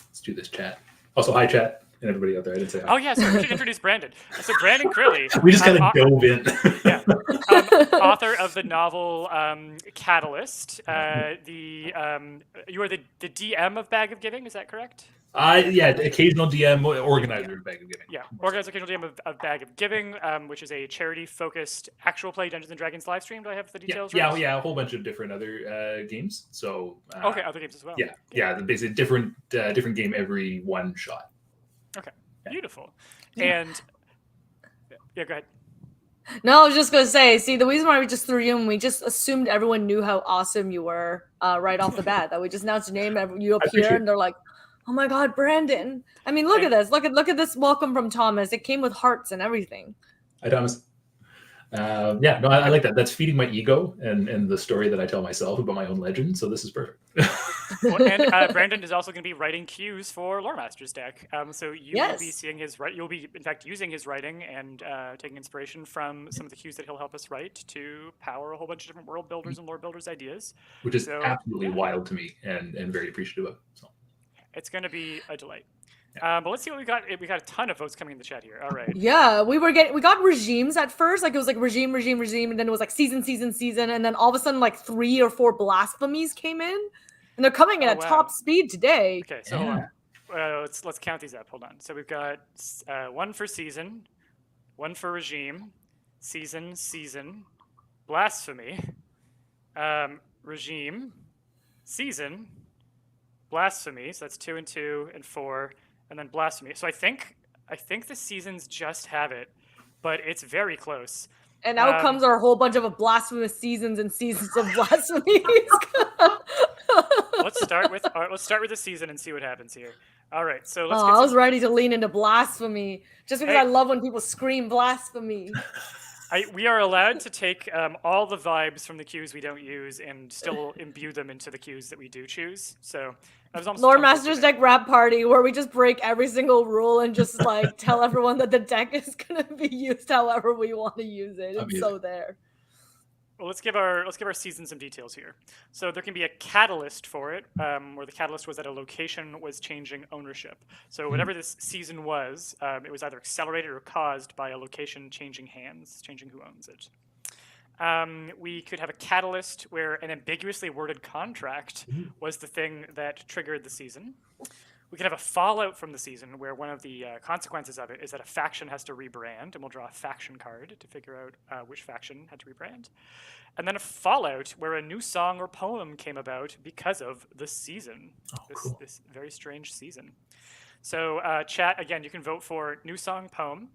Let's do this, chat. Also, hi, chat, and everybody out there. I didn't say hi. Oh, yeah, so we should introduce Brandon. So Brandon Crilly. We just kind of dove in. Yeah. Author of the novel Catalyst. You are the DM of Bag of Giving, is that correct? Yeah, occasional DM, organizer of Bag of Giving. Yeah, organizer, occasional DM of Bag of Giving, which is a charity-focused actual play Dungeons & Dragons live stream. Do I have the details right? Yeah, a whole bunch of different other games. So okay, other games as well. Yeah, basically different game every one shot. Okay, beautiful. Yeah. And yeah, go ahead. No, I was just going to say, see, the reason why we just threw you in, we just assumed everyone knew how awesome you were right off the bat. That we just announced your name, you appear, and they're like, oh my God, Brandon. I mean, look at this. Look at this welcome from Thomas. It came with hearts and everything. Hi, Thomas. I like that. That's feeding my ego and the story that I tell myself about my own legend. So this is perfect. Well, and Brandon is also going to be writing cues for Lore Master's deck. So you will be seeing you'll be, in fact, using his writing and taking inspiration from some of the cues that he'll help us write to power a whole bunch of different world builders and lore builders ideas. Which is absolutely wild to me and very appreciative of. So. It's going to be a delight. But let's see what we got. We got a ton of votes coming in the chat here. All right. Yeah, we got regimes at first. Like it was like regime, and then it was like season, and then all of a sudden like 3 or 4 blasphemies came in, and they're coming in at top speed today. Okay, so hold on. Let's count these up. Hold on. So we've got 1 for season, 1 for regime, season, blasphemy, regime, season, Blasphemy. So that's 2 and 2 and 4, and then Blasphemy. So I think the seasons just have it, but it's very close. And out comes our whole bunch of blasphemous seasons and seasons of blasphemies. Let's start with the season and see what happens here. All right, so let's. I was ready to lean into blasphemy just because I love when people scream blasphemy. We are allowed to take all the vibes from the cues we don't use and still imbue them into the cues that we do choose. So that was almost Lord Master's deck rap party where we just break every single rule and just like tell everyone that the deck is gonna be used however we want to use it. It's so there. Well, let's give our season some details here. So there can be a catalyst for it, where the catalyst was that a location was changing ownership. So whatever this season was, it was either accelerated or caused by a location changing hands, changing who owns it. We could have a catalyst where an ambiguously worded contract was the thing that triggered the season. We could have a fallout from the season where one of the consequences of it is that a faction has to rebrand, and we'll draw a faction card to figure out which faction had to rebrand. And then a fallout where a new song or poem came about because of the season, this very strange season. So chat, again, you can vote for new song, poem,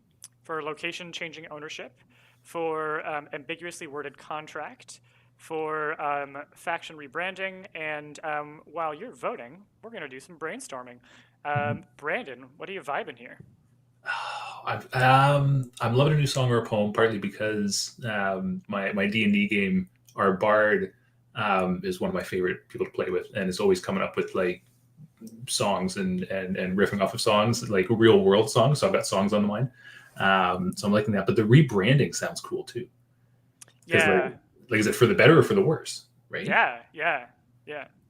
for location changing ownership, for ambiguously worded contract, for faction rebranding, and while you're voting, we're going to do some brainstorming. Brandon, what are you vibing here? I'm loving a new song or a poem, partly because my D&D game, our bard is one of my favorite people to play with, and is always coming up with like songs and riffing off of songs, like real world songs. So I've got songs on the mind. So I'm liking that, but the rebranding sounds cool too. Yeah. Like, is it for the better or for the worse? Right? Yeah.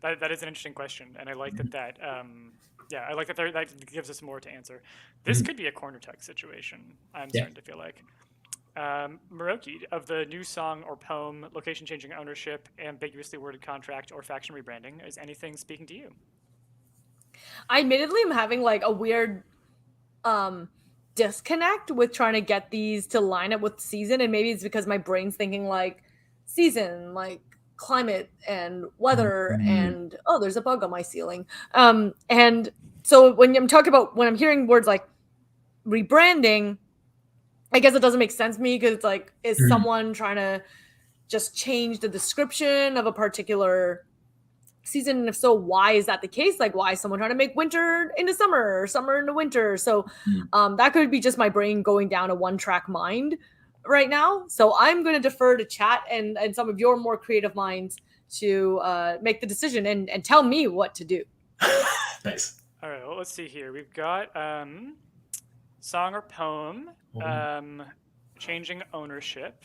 That is an interesting question, and I like that. I like that. That gives us more to answer. This could be a corner tug situation. I'm starting to feel like. Maroki, of the new song or poem, location changing ownership, ambiguously worded contract, or faction rebranding, is anything speaking to you? I admittedly am having like a weird disconnect with trying to get these to line up with season, and maybe it's because my brain's thinking like season, like climate and weather, and there's a bug on my ceiling. And so when I'm hearing words like rebranding, I guess it doesn't make sense to me because it's like, is someone trying to just change the description of a particular season? And if so, why is that the case? Like, why is someone trying to make winter into summer or summer into winter? So that could be just my brain going down a one-track mind right now. So I'm going to defer to chat and some of your more creative minds to make the decision and tell me what to do. Nice. All right, well, let's see here. We've got song or poem, changing ownership,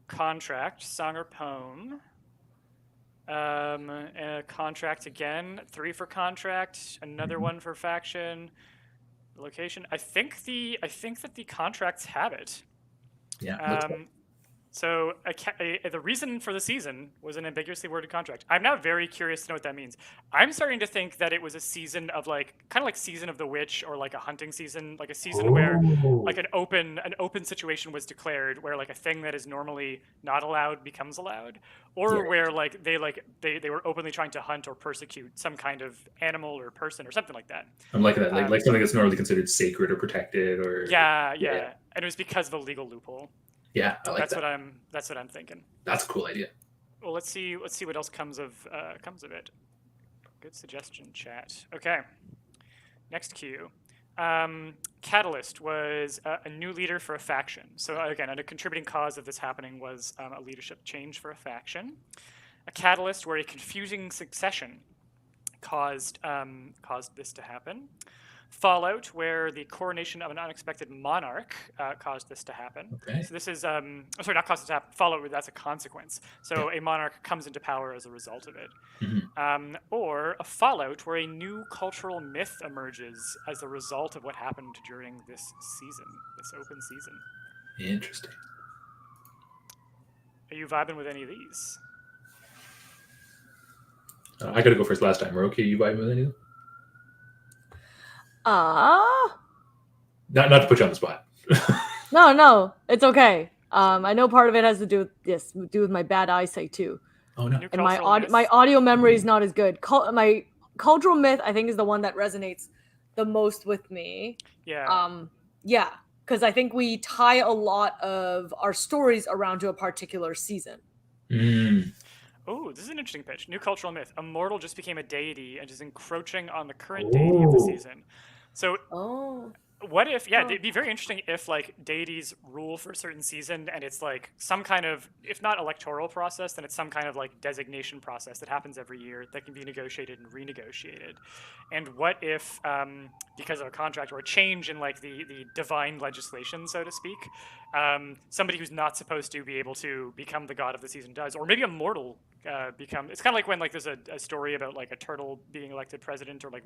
contract, song or poem, contract again, 3 for contract, another 1 for faction, location. I think that the contracts have it. Yeah. So the reason for the season was an ambiguously worded contract. I'm now very curious to know what that means. I'm starting to think that it was a season of like, kind of like Season of the Witch, or like a hunting season, like a season where like an open situation was declared, where like a thing that is normally not allowed becomes allowed, or where like they were openly trying to hunt or persecute some kind of animal or person or something like that. I'm liking that, like something that's normally considered sacred or protected, or and it was because of a legal loophole. Yeah, I like that's what I'm thinking. That's a cool idea. Well, let's see what else comes of it. Good suggestion, chat. Okay, next cue. Catalyst was a new leader for a faction. So again, a contributing cause of this happening was a leadership change for a faction. A catalyst where a confusing succession caused this to happen. Fallout, where the coronation of an unexpected monarch caused this to happen. Okay. So this is, sorry, not caused it to happen. Fallout, that's a consequence. So a monarch comes into power as a result of it. Or a fallout where a new cultural myth emerges as a result of what happened during this season, this open season. Interesting. Are you vibing with any of these? I got to go first last time. Okay, you vibing with any of them? Not to put you on the spot. No, it's okay. I know part of it has to do with my bad eyesight too. Oh no! And my audio memory is not as good. cultural myth, I think, is the one that resonates the most with me. Yeah. Yeah, because I think we tie a lot of our stories around to a particular season. Mm. Oh, this is an interesting pitch. New cultural myth. A mortal just became a deity and is encroaching on the current deity of the season. So Oh. what if, Huh. it'd be very interesting if like deities rule for a certain season and it's like some kind of, if not electoral process, then it's some kind of like designation process that happens every year that can be negotiated and renegotiated. And what if, because of a contract or a change in like the divine legislation, so to speak, somebody who's not supposed to be able to become the god of the season does, or maybe a mortal become. It's kind of like when like there's a story about like a turtle being elected president or like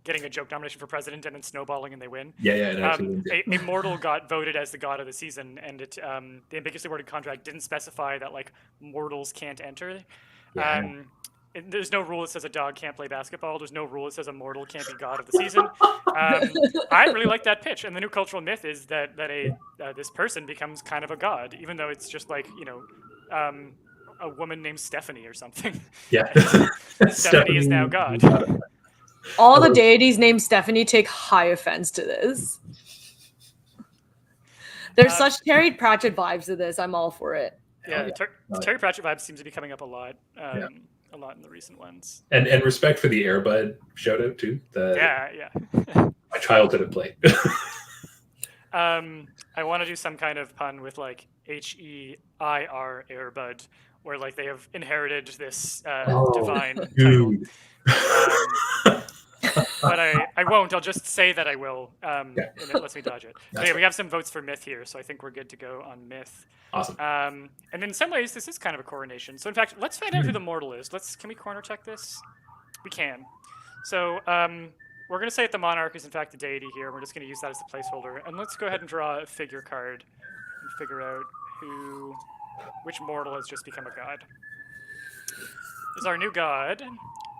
getting a joke nomination for president and then snowballing and they win. Yeah, it actually wins. A mortal got voted as the god of the season, and it the ambiguously worded contract didn't specify that like mortals can't enter. Yeah. There's no rule that says a dog can't play basketball. There's no rule that says a mortal can't be god of the season. I really like that pitch, and the new cultural myth is that this person becomes kind of a god, even though it's just like a woman named Stephanie or something. Yeah. Stephanie is now god. All the deities named Stephanie take high offense to this. There's such Terry Pratchett vibes to this. I'm all for it. Yeah, Terry Pratchett vibes seems to be coming up a lot. A lot in the recent ones. And respect for the Airbud shout out too. Yeah. My childhood had played. I want to do some kind of pun with like HEIR Airbud, where like they have inherited this divine title. But I won't. I'll just say that I will, and it lets me dodge it. Okay, we have some votes for myth here, so I think we're good to go on myth. Awesome. And in some ways, this is kind of a coronation. So in fact, let's find out who the mortal is. Can we corner check this? We can. So we're going to say that the monarch is in fact the deity here. We're just going to use that as the placeholder. And let's go ahead and draw a figure card and figure out which mortal has just become a god. Is our new god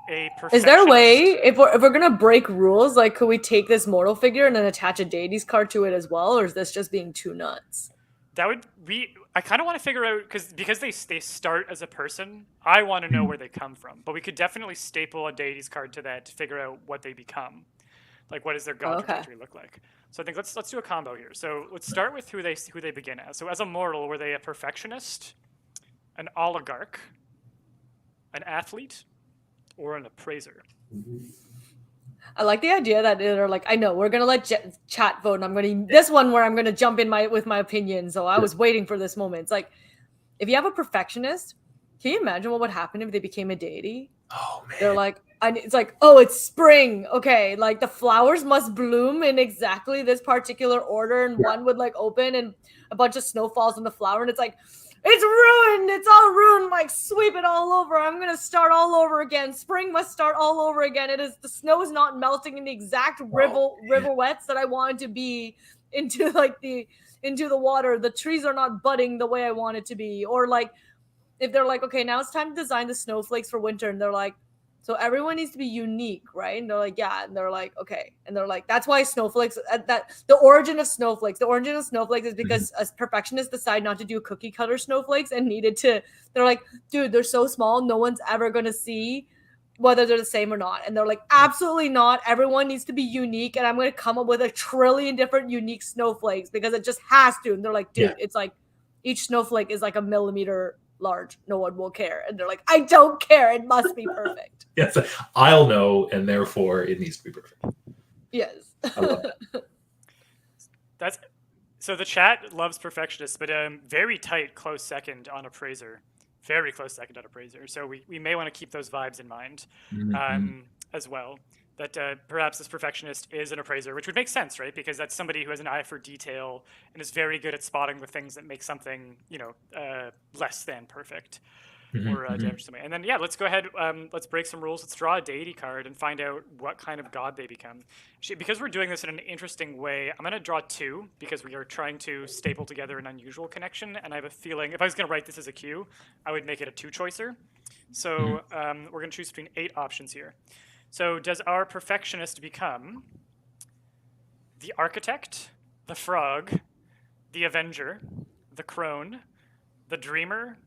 a perfectionist? Is there a way, if we're gonna break rules, like could we take this mortal figure and then attach a deities card to it as well, or is this just being too nuts? That would be. I kind of want to figure out because they start as a person. I want to know where they come from, but we could definitely staple a deities card to that to figure out what they become. Like what does their god trajectory look like? So I think let's do a combo here. So let's start with who they begin as. So as a mortal, were they a perfectionist, an oligarch, an athlete, or an appraiser? I like the idea that they're like, I know we're gonna let chat vote, and I'm gonna this one where I'm gonna jump in with my opinion. So I was waiting for this moment. It's like, if you have a perfectionist, can you imagine what would happen if they became a deity? Oh man. They're like, it's like, oh, it's spring. Okay, like the flowers must bloom in exactly this particular order, and one would like open, and a bunch of snow falls on the flower, and it's like, it's ruined. It's all ruined. Like, sweep it all over. I'm going to start all over again. Spring must start all over again. The snow is not melting in the exact riverwets that I want it to be into the water. The trees are not budding the way I want it to be. Or like, if they're like, okay, now it's time to design the snowflakes for winter. And they're like, so everyone needs to be unique, right? And they're like, yeah. And they're like, okay. And they're like, that's why snowflakes, the origin of snowflakes is because as perfectionists decide not to do cookie cutter snowflakes and they're like, dude, they're so small. No one's ever going to see whether they're the same or not. And they're like, absolutely not. Everyone needs to be unique. And I'm going to come up with 1 trillion different unique snowflakes because it just has to. And they're like, dude, it's like each snowflake is like a millimeter large. No one will care. And they're like, I don't care. It must be perfect. Yes, I'll know, and therefore it needs to be perfect. Yes. I love that. So the chat loves perfectionists, but very tight, close second on appraiser. Very close second on appraiser. So we may want to keep those vibes in mind as well. That perhaps this perfectionist is an appraiser, which would make sense, right? Because that's somebody who has an eye for detail and is very good at spotting the things that make something, less than perfect or damage something. And then, let's go ahead. Let's break some rules. Let's draw a deity card and find out what kind of god they become. Because we're doing this in an interesting way, I'm going to draw 2 because we are trying to staple together an unusual connection. And I have a feeling if I was going to write this as a Q, I would make it a 2-choicer. So we're going to choose between 8 options here. So does our perfectionist become the architect, the frog, the avenger, the crone, the dreamer,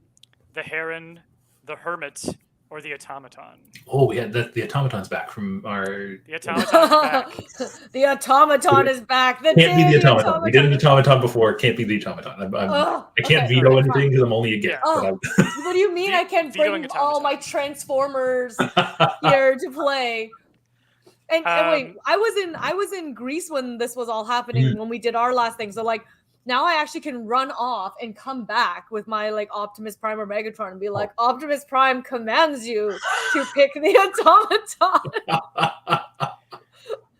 the heron, the hermit, or the automaton? Oh, we had the automaton's back from our. The automaton's back. The automaton is back. The Can't be the dandy automaton. We did an automaton before. Can't be the automaton. I can't okay, veto okay, anything because I'm only a guest. Yeah. Oh, what do you mean I can't Vetoing bring all my automaton. Transformers here to play? And wait, I was in Greece when this was all happening when we did our last thing. So like now I actually can run off and come back with my like Optimus Prime or Megatron and be like, Optimus Prime commands you to pick the automaton.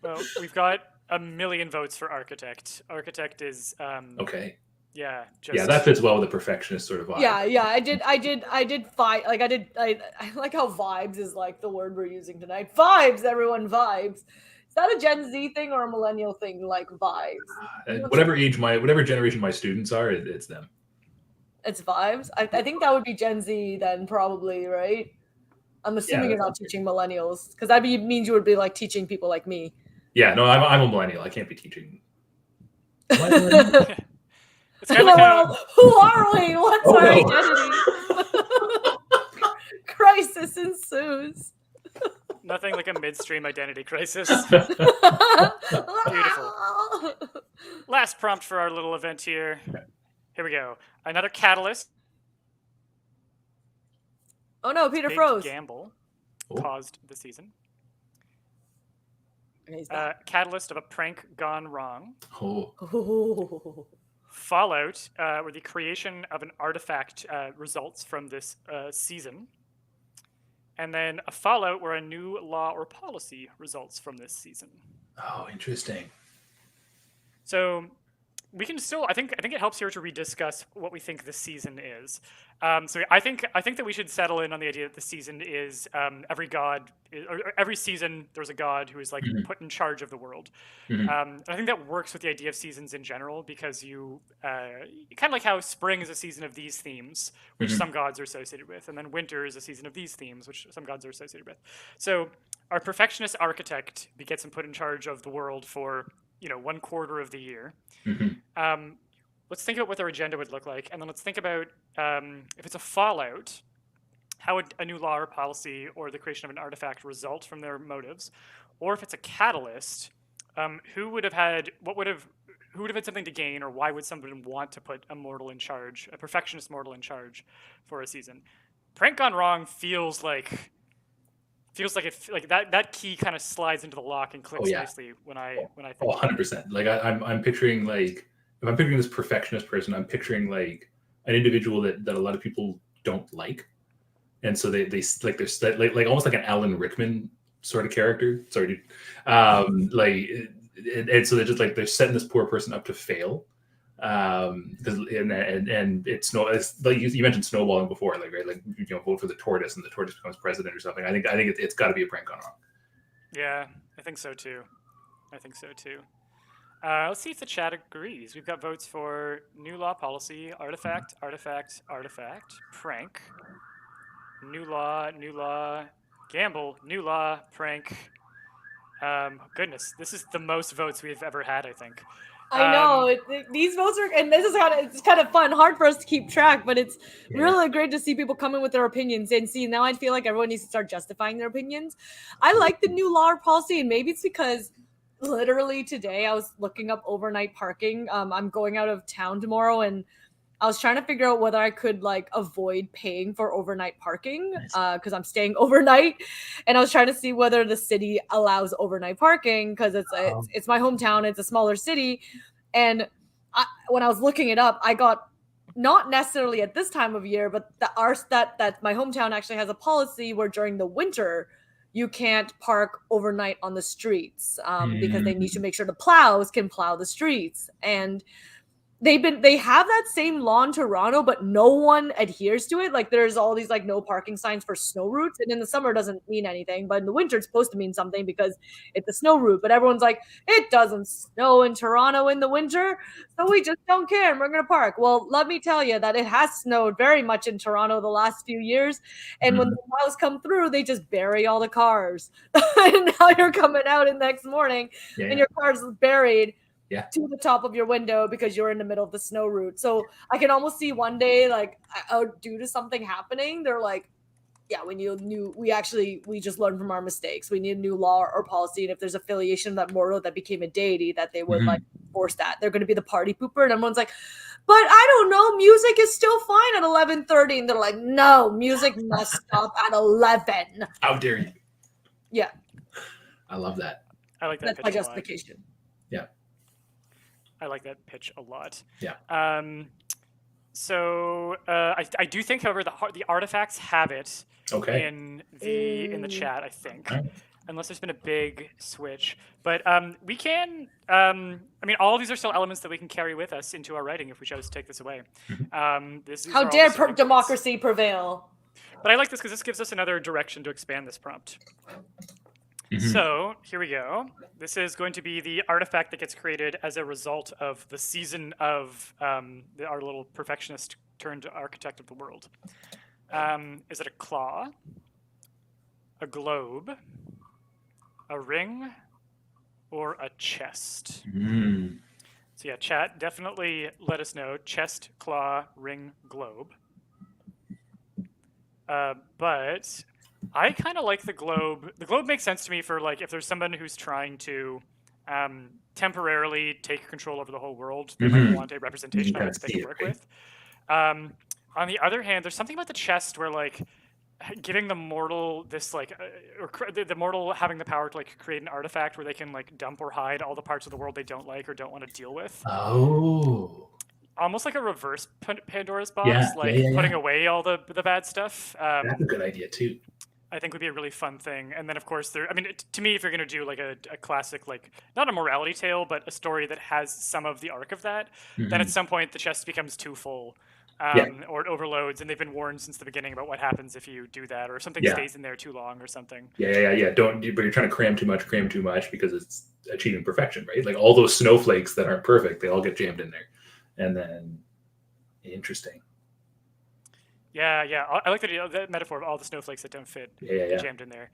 Well, we've got 1 million votes for Architect. Architect is Okay. yeah, Yeah, that fits well with the perfectionist sort of vibe. Yeah, I did fight. Like I like how vibes is like the word we're using tonight. Vibes, everyone vibes. Is that a Gen Z thing or a millennial thing? Like vibes. Whatever generation my students are, it's them. It's vibes. I think that would be Gen Z then, probably, right? I'm assuming you're not teaching millennials because that means you would be like teaching people like me. Yeah, no, I'm a millennial. I can't be teaching. It's kind of like who are we? What's our identity? Crisis ensues. nothing like a midstream identity crisis. Beautiful. Last prompt for our little event here. Here we go. Another catalyst. Oh no, Peter Big froze. Gamble caused the season. Catalyst of a prank gone wrong. Oh. Fallout, where the creation of an artifact results from this season. And then a Fallout where a new law or policy results from this season. Oh, interesting. So we can still, I think it helps here to rediscuss what we think this season is. So I think that we should settle in on the idea that the season is every season there's a god who is like put in charge of the world. And I think that works with the idea of seasons in general because you kind of like how spring is a season of these themes, which some gods are associated with, and then winter is a season of these themes, which some gods are associated with. So our perfectionist architect gets him put in charge of the world for 1/4 of the year. Let's think about what their agenda would look like, and then let's think about if it's a Fallout, how would a new law or policy or the creation of an artifact result from their motives, or if it's a catalyst, who would have had something to gain, or why would someone want to put a perfectionist mortal in charge for a season? Prank gone wrong feels like that key kind of slides into the lock and clicks nicely when I think. 100%. Like I'm picturing like if I'm picturing this perfectionist person, I'm picturing like an individual that a lot of people don't like, and so they're like almost like an Alan Rickman sort of character. Sorry, dude. And so they're setting this poor person up to fail. Because it's like you mentioned snowballing before, like right, like vote for the tortoise and the tortoise becomes president or something. I think it's got to be a prank gone wrong. Yeah, I think so too. Let's see if the chat agrees. We've got votes for new law policy, artifact, prank, new law, gamble, new law, prank. Goodness, this is the most votes we've ever had, I think. I know these votes are, and this is kind of fun, hard for us to keep track, but it's really great to see people come in with their opinions and see. Now I feel like everyone needs to start justifying their opinions. I like the new law or policy, and maybe it's because literally today I was looking up overnight parking. I'm going out of town tomorrow, and I was trying to figure out whether I could like avoid paying for overnight parking because I'm staying overnight, and I was trying to see whether the city allows overnight parking because it's my hometown. It's a smaller city, and when I was looking it up, I got not necessarily at this time of year, but that my hometown actually has a policy where during the winter you can't park overnight on the streets because they need to make sure the plows can plow the streets. And they have that same law in Toronto, but no one adheres to it. Like there's all these like no parking signs for snow routes, and in the summer it doesn't mean anything, but in the winter it's supposed to mean something because it's a snow route. But everyone's like, it doesn't snow in Toronto in the winter, so we just don't care and we're gonna park. Well, let me tell you that it has snowed very much in Toronto the last few years, and when the plows come through, they just bury all the cars. And now you're coming out in the next morning and your car's buried to the top of your window because you're in the middle of the snow route. So I can almost see one day, like, due to something happening, they're like, yeah, we need a new. We just learned from our mistakes. We need a new law or policy, and if there's affiliation of that mortal that became a deity, that they would like force that. They're going to be the party pooper, and everyone's like, but I don't know. Music is still fine at 11:30, and they're like, no, music must stop at 11. How dare you? Yeah, I love that. I like that that's pitch my a lot. justification. Yeah. I like that pitch a lot. Yeah. So I do think, however, the artifacts have it Okay. in the chat, I think, Alright. unless there's been a big switch. But we can. I mean, all of these are still elements that we can carry with us into our writing if we chose to take this away. These How are all dare the starting points. democracy prevail? But I like this because this gives us another direction to expand this prompt. So here we go. This is going to be the artifact that gets created as a result of the season of our little perfectionist turned architect of the world. Is it a claw, a globe, a ring, or a chest? So yeah, chat, definitely let us know. Chest, claw, ring, globe. But I kind of like the globe. The globe makes sense to me for like if there's someone who's trying to temporarily take control over the whole world, they might want a representation of it that they can work with. On the other hand, there's something about the chest where like giving the mortal this like the mortal having the power to like create an artifact where they can like dump or hide all the parts of the world they don't like or don't want to deal with. Oh. Almost like a reverse Pandora's box, putting away all the bad stuff. That's a good idea too. I think would be a really fun thing. And then of course I mean, to me, if you're going to do like a classic, like not a morality tale, but a story that has some of the arc of that, then at some point the chest becomes too full. Or it overloads, and they've been warned since the beginning about what happens if you do that, or something stays in there too long, or something. Yeah. But you're trying to cram too much because it's achieving perfection, right? Like all those snowflakes that aren't perfect, they all get jammed in there, and then interesting. Yeah. I like the metaphor of all the snowflakes that don't fit jammed in there.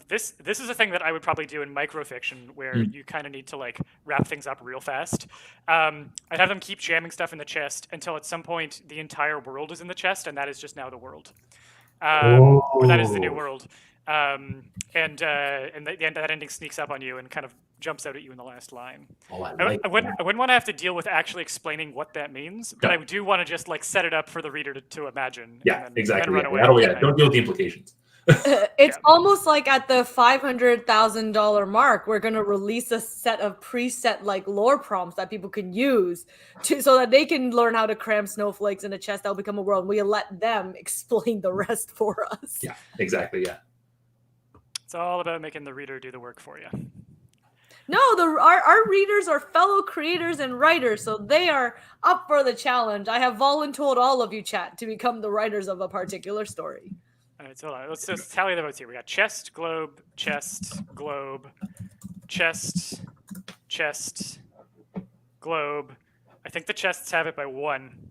This is a thing that I would probably do in microfiction where you kind of need to like wrap things up real fast. I'd have them keep jamming stuff in the chest until at some point the entire world is in the chest, and that is just now the world. Or that is the new world. And that ending sneaks up on you and kind of jumps out at you in the last line. I wouldn't want to have to deal with actually explaining what that means, but I do want to just like set it up for the reader to imagine. Yeah, exactly. Then run away. Don't deal with the implications. It's almost like at the $500,000 mark, we're going to release a set of preset like lore prompts that people can use so that they can learn how to cram snowflakes in a chest that'll become a world. We let them explain the rest for us. Yeah, exactly. Yeah. It's all about making the reader do the work for you. No, our readers are fellow creators and writers, so they are up for the challenge. I have volunteered all of you, chat, to become the writers of a particular story. All right, so hold on. Let's just tally the votes here. We got chest, globe, chest, globe, chest, chest, globe. I think the chests have it by 1.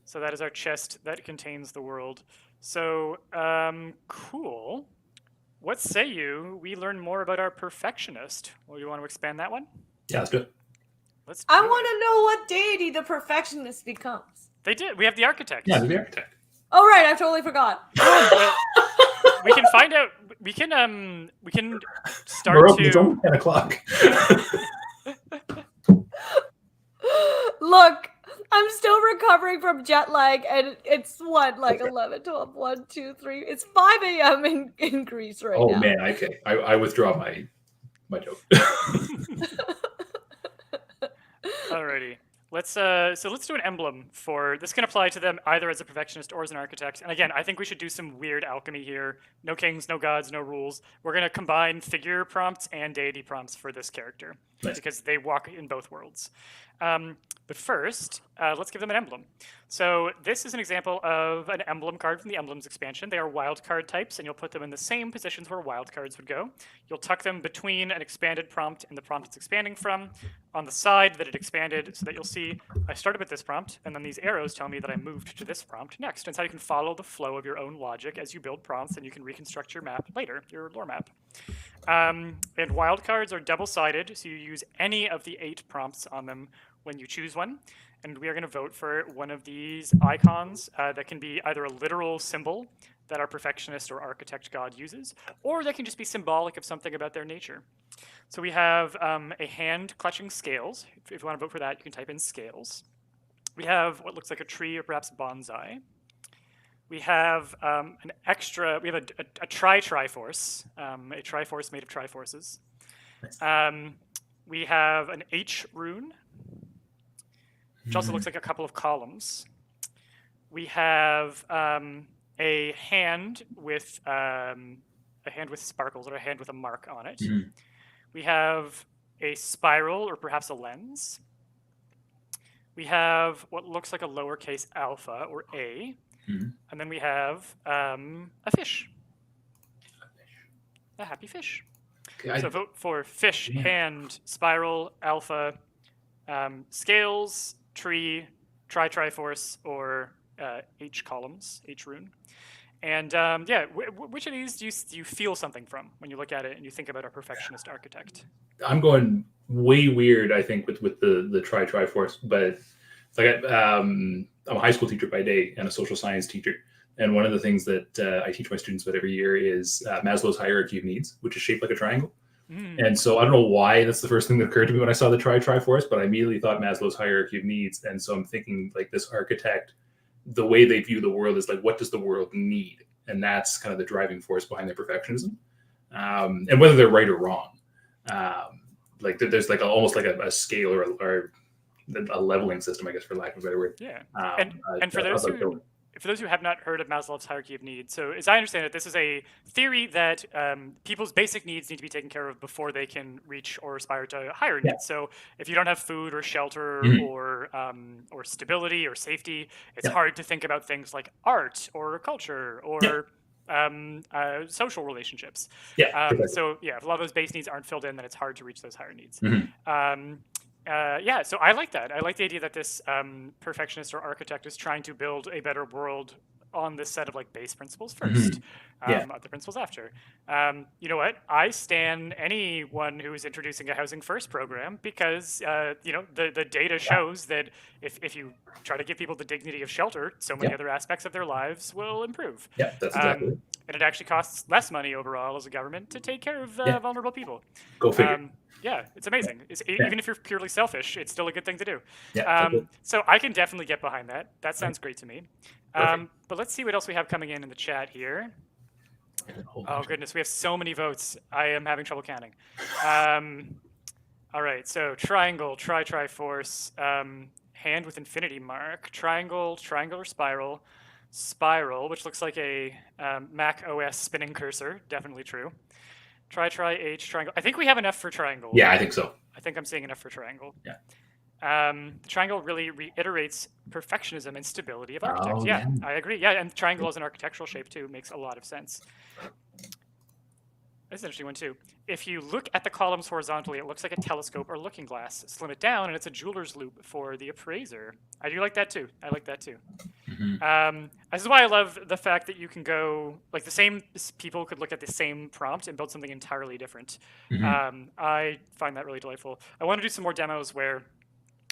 So that is our chest that contains the world. So, cool. What say you? We learn more about our perfectionist. Well, you want to expand that one? Yeah, let's do it. I want to know what deity the perfectionist becomes. They did. We have the architect. Yeah, the architect. Oh right, I totally forgot. We can find out. We can start We're to. It's only 10 o'clock. Look, I'm still recovering from jet lag, and it's what, like 11, 12, 1, 2, 3. It's 5 a.m. in Greece right now. Oh man, okay. I withdraw my joke. Alrighty. Let's do an emblem for this. Can apply to them either as a perfectionist or as an architect. And again, I think we should do some weird alchemy here. No kings, no gods, no rules. We're gonna combine figure prompts and deity prompts for this character because they walk in both worlds. But first, let's give them an emblem. So this is an example of an emblem card from the Emblems expansion. They are wildcard types, and you'll put them in the same positions where wildcards would go. You'll tuck them between an expanded prompt and the prompt it's expanding from, on the side that it expanded, so that you'll see I started with this prompt, and then these arrows tell me that I moved to this prompt next. And so you can follow the flow of your own logic as you build prompts, and you can reconstruct your map later, your lore map. And wildcards are double-sided, so you use any of the 8 prompts on them when you choose one, and we are going to vote for one of these icons that can be either a literal symbol that our perfectionist or architect god uses, or they can just be symbolic of something about their nature. So we have a hand clutching scales. If you want to vote for that, you can type in scales. We have what looks like a tree or perhaps bonsai. We have we have a triforce, a triforce made of triforces. We have an H rune, which also looks like a couple of columns. We have a hand with sparkles, or a hand with a mark on it. We have a spiral, or perhaps a lens. We have what looks like a lowercase alpha, or A. And then we have a fish. A happy fish. Okay, so vote for fish, hand, spiral, alpha, scales, tree, triforce, or H columns, H rune. And which of these do you feel something from when you look at it and you think about a perfectionist architect? I'm going way weird, I think, with the triforce, but it's like I'm a high school teacher by day and a social science teacher. And one of the things that I teach my students about every year is Maslow's hierarchy of needs, which is shaped like a triangle. And so I don't know why that's the first thing that occurred to me when I saw the triforce, but I immediately thought Maslow's hierarchy of needs. And so I'm thinking, like, this architect, the way they view the world is like, what does the world need? And that's kind of the driving force behind their perfectionism. And whether they're right or wrong, like there's like almost like a scale or a leveling system, I guess, for lack of a better word. Yeah. And for those who have not heard of Maslow's hierarchy of needs, so as I understand it, this is a theory that people's basic needs need to be taken care of before they can reach or aspire to higher needs. So if you don't have food or shelter or stability or safety, it's hard to think about things like art or culture or social relationships. So if a lot of those base needs aren't filled in, then it's hard to reach those higher needs. So I like that. I like the idea that this perfectionist or architect is trying to build a better world on this set of like base principles first, other principles after. You know what? I stan anyone who is introducing a housing first program because the data shows that if you try to give people the dignity of shelter, so many other aspects of their lives will improve. Yeah, that's exactly it. And it actually costs less money overall as a government to take care of vulnerable people. Go figure. It's amazing. Even if you're purely selfish, it's still a good thing to do. Yeah, so I can definitely get behind that. That sounds great to me. But let's see what else we have coming in the chat here. Oh, goodness. We have so many votes. I am having trouble counting. All right. So triangle, triforce, hand with infinity mark, triangle or spiral, which looks like a Mac OS spinning cursor. Definitely true. H, triangle. I think we have enough for triangle. Yeah, I think so. I think I'm seeing enough for triangle. Yeah. The triangle really reiterates perfectionism and stability of architects. I agree. Yeah, and triangle as an architectural shape too makes a lot of sense. That's an interesting one too. If you look at the columns horizontally, it looks like a telescope or looking glass. Slim it down, and it's a jeweler's loop for the appraiser. I do like that too. This is why I love the fact that you can go, like, the same people could look at the same prompt and build something entirely different. I find that really delightful. I want to do some more demos where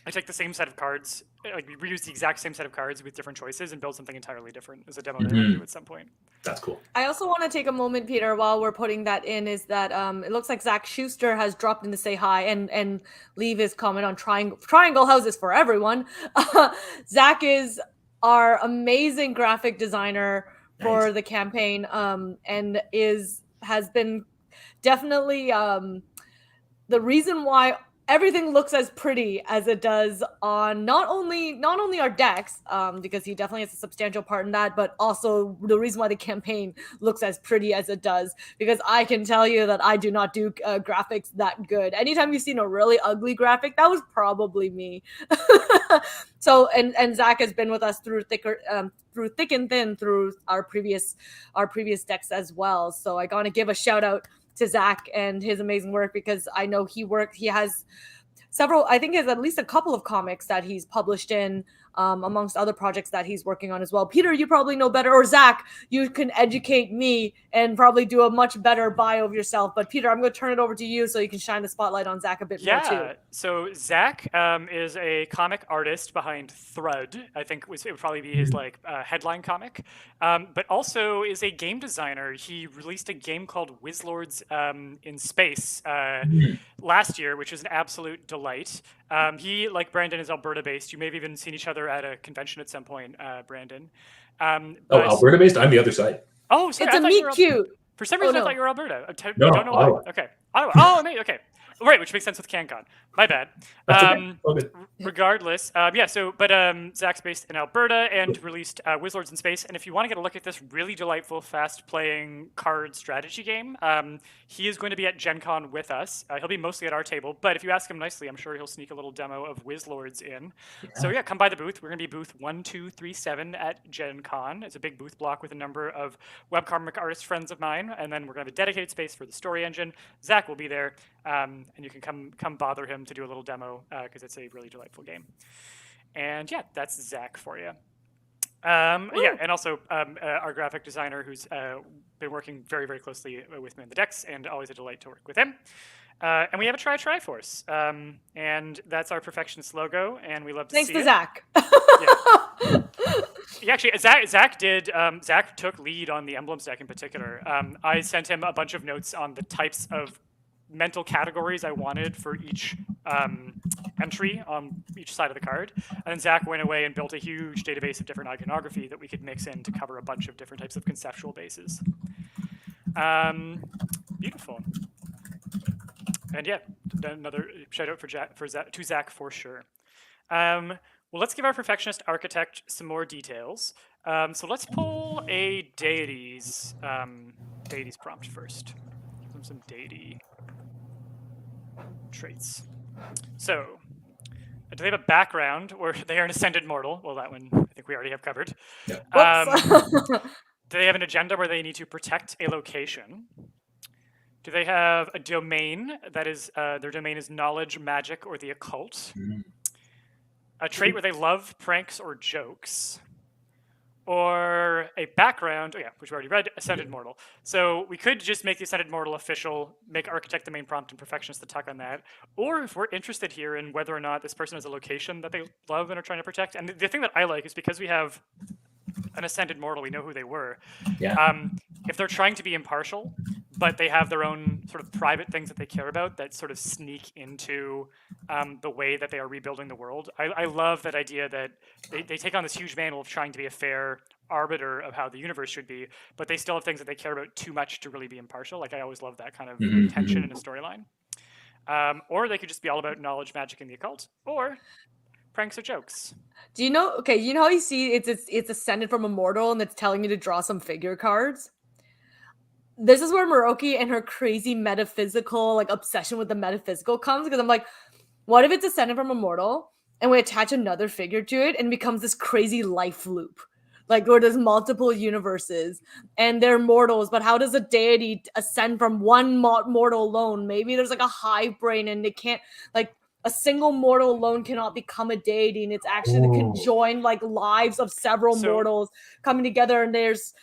I take the same set of cards, like we reuse the exact same set of cards with different choices and build something entirely different as a demo that I'll do at some point. That's cool. I also want to take a moment, Peter, while we're putting that in, is that it looks like Zach Schuster has dropped in to say hi and leave his comment on triangle houses for everyone. Zach is our amazing graphic designer for the campaign, and has been definitely the reason why everything looks as pretty as it does on not only our decks, because he definitely has a substantial part in that, but also the reason why the campaign looks as pretty as it does, because I can tell you that I do not do graphics that good. Anytime you've seen a really ugly graphic, that was probably me. So and Zach has been with us through thick and thin through our previous decks as well. So I gotta give a shout out to Zach and his amazing work, because I know he has several, I think he has at least a couple of comics that he's published in, amongst other projects that he's working on as well. Peter, you probably know better, or Zach, you can educate me and probably do a much better bio of yourself. But Peter, I'm going to turn it over to you so you can shine the spotlight on Zach a bit more too. So Zach is a comic artist behind Thrud. I think it would probably be his headline comic, but also is a game designer. He released a game called Wizlords in Space last year, which was an absolute delight. He, like Brandon, is Alberta-based. You may have even seen each other at a convention at some point, Brandon. Alberta-based? I'm the other side. Oh, sorry, it's a meet cute. For some reason, I thought you were Alberta. No, don't know Ottawa. why. Okay, Ottawa. Oh, amazing. Okay. Right, which makes sense with CanCon. My bad. Okay. Regardless, Zach's based in Alberta and released Wizlords in Space. And if you want to get a look at this really delightful, fast-playing card strategy game, he is going to be at Gen Con with us. He'll be mostly at our table, but if you ask him nicely, I'm sure he'll sneak a little demo of Wizlords in. Yeah. So yeah, come by the booth. We're going to be booth 1237 at Gen Con. It's a big booth block with a number of webcomic artist friends of mine, and then we're going to have a dedicated space for the story engine. Zach will be there. And you can come bother him to do a little demo because it's a really delightful game. And yeah, that's Zach for you. Yeah, and also our graphic designer who's been working very, very closely with me on the decks, and always a delight to work with him. And we have a Triforce, and that's our Perfectionist logo, and we love to Thanks see to it. Zach. Yeah, actually, Zach took lead on the emblems deck in particular. I sent him a bunch of notes on the types of mental categories I wanted for each entry on each side of the card. And then Zach went away and built a huge database of different iconography that we could mix in to cover a bunch of different types of conceptual bases. Beautiful. And yeah, another shout out to Zach for sure. Well, let's give our Perfectionist Architect some more details. So let's pull a deities prompt first. Some deity traits. So, do they have a background or they are an ascended mortal? Well, that one I think we already have covered. Yeah. Do they have an agenda where they need to protect a location? Do they have a domain that is their domain is knowledge, magic, or the occult? A trait where they love pranks or jokes? Or a background, which we already read, Ascended Mortal. So we could just make the Ascended Mortal official, make Architect the main prompt and Perfectionist the tuck on that. Or if we're interested here in whether or not this person has a location that they love and are trying to protect. And the thing that I like is because we have an Ascended Mortal, we know who they were. Yeah. If they're trying to be impartial, but they have their own sort of private things that they care about that sort of sneak into the way that they are rebuilding the world. I love that idea that they take on this huge mantle of trying to be a fair arbiter of how the universe should be, but they still have things that they care about too much to really be impartial. Like I always love that kind of tension in a storyline. Or they could just be all about knowledge, magic, and the occult, or pranks or jokes. Do you know? Okay, you know how you see it's ascended from Immortal and it's telling you to draw some figure cards. This is where Maroki and her crazy metaphysical obsession with the metaphysical comes, because I'm like, what if it's ascended from Immortal and we attach another figure to it and it becomes this crazy life loop, where there's multiple universes and they're mortals, but how does a deity ascend from one mortal alone? Maybe there's a hive brain and it can't a single mortal alone cannot become a deity, and it's actually the conjoined lives of several mortals coming together, and there's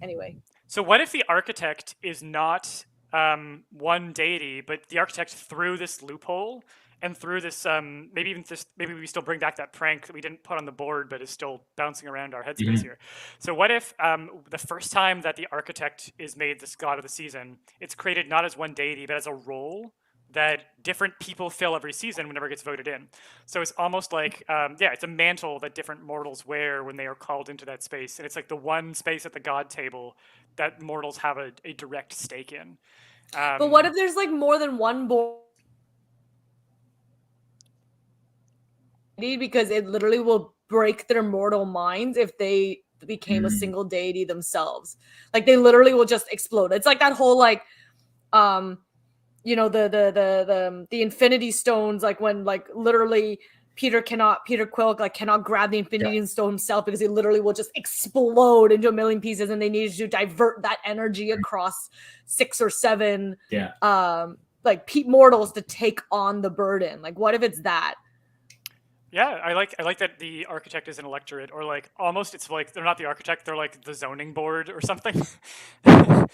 anyway. So what if the architect is not one deity, but the architect through this loophole and through this maybe we still bring back that prank that we didn't put on the board but is still bouncing around our headspace here. So what if the first time that the architect is made this god of the season, it's created not as one deity but as a role that different people fill every season whenever it gets voted in. So it's almost like, it's a mantle that different mortals wear when they are called into that space. And it's like the one space at the god table that mortals have a direct stake in. But what if there's more than one board? Because it literally will break their mortal minds if they became a single deity themselves. They literally will just explode. It's like that whole the Infinity Stones, when literally Peter Quill cannot grab the Infinity Stone himself because he literally will just explode into a million pieces, and they needed to divert that energy across 6 or 7 mortals to take on the burden. What if it's that? Yeah, I like that the architect is an electorate, or like almost it's like they're not the architect, they're like the zoning board or something. Or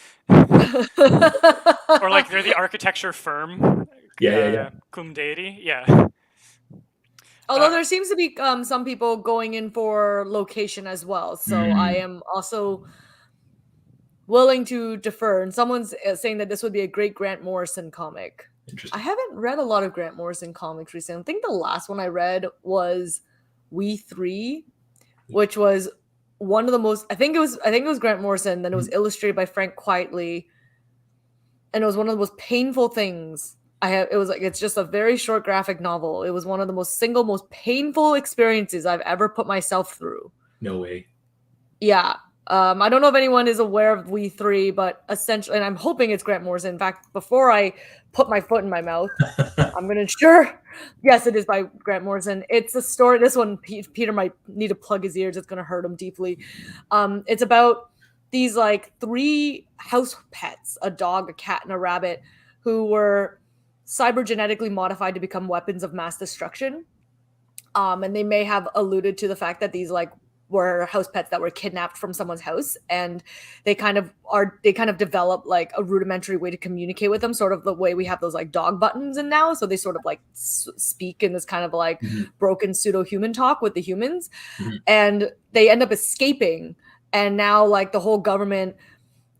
like they're the architecture firm, Yeah. cum deity. Yeah. Although there seems to be some people going in for location as well, so I am also willing to defer. And someone's saying that this would be a great Grant Morrison comic. I Interesting. haven't read a lot of Grant Morrison comics recently. I think the last one I read was We Three, which was one of the most. I think it was Grant Morrison. Then it was illustrated by Frank Quietly, and it was one of the most painful things I have. It was like it's just a very short graphic novel. It was one of the most painful experiences I've ever put myself through. No way. Yeah. I don't know if anyone is aware of We Three, but essentially, and I'm hoping it's Grant Morrison. In fact, before I put my foot in my mouth, I'm going to ensure, yes, it is by Grant Morrison. It's a story. This one, Peter might need to plug his ears. It's going to hurt him deeply. It's about these like 3 house pets, a dog, a cat, and a rabbit, who were cybergenetically modified to become weapons of mass destruction. And they may have alluded to the fact that these like were house pets that were kidnapped from someone's house, and they kind of develop like a rudimentary way to communicate with them, sort of the way we have those like dog buttons and now. So they sort of like speak in this kind of like broken pseudo human talk with the humans, and they end up escaping. And now like the whole government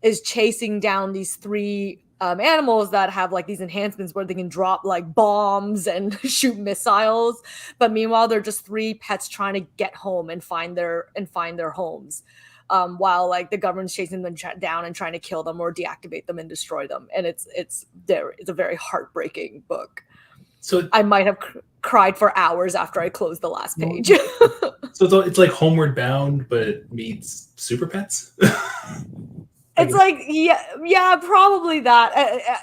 is chasing down these 3 animals that have like these enhancements where they can drop like bombs and shoot missiles, but meanwhile they're just 3 pets trying to get home and find their homes, while like the government's chasing them down and trying to kill them or deactivate them and destroy them. And it's a very heartbreaking book. So I might have cried for hours after I closed the last page. So it's like Homeward Bound, but meets Super Pets. It's like, yeah, probably that.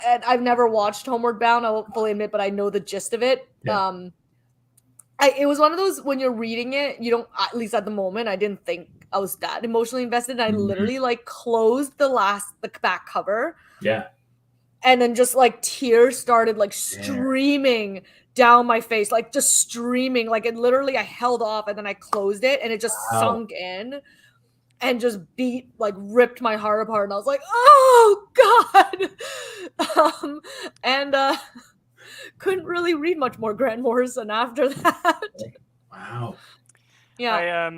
And I've never watched Homeward Bound, I won't fully admit, but I know the gist of it. Yeah. It was one of those, when you're reading it, you don't, at least at the moment, I didn't think I was that emotionally invested. I literally like closed the back cover. Yeah. And then just like tears started like streaming down my face, like just streaming. Like it literally, I held off and then I closed it and it just sunk in. And just ripped my heart apart, and I was like, "Oh God!" And couldn't really read much more Grant Morrison after that. Wow. Yeah.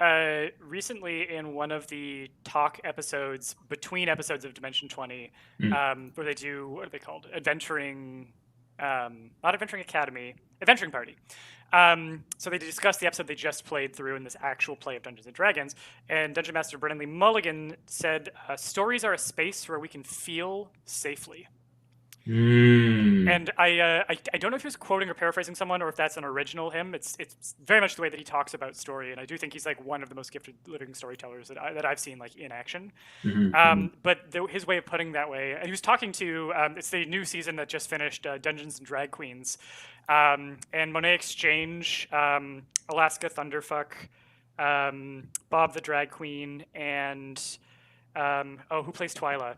I recently in one of the talk episodes between episodes of Dimension 20, where they do, what are they called? Adventuring, not Adventuring Academy, Adventuring Party. So they discussed the episode they just played through in this actual play of Dungeons & Dragons, and Dungeon Master Brennan Lee Mulligan said, stories are a space where we can feel safely. And I don't know if he was quoting or paraphrasing someone, or if that's an original him. It's very much the way that he talks about story, and I do think he's like one of the most gifted living storytellers that I've seen like in action. But his way of putting that way, and he was talking to it's the new season that just finished, Dungeons and Drag Queens, and Monet Exchange, Alaska Thunderfuck, Bob the Drag Queen, and who plays Twyla?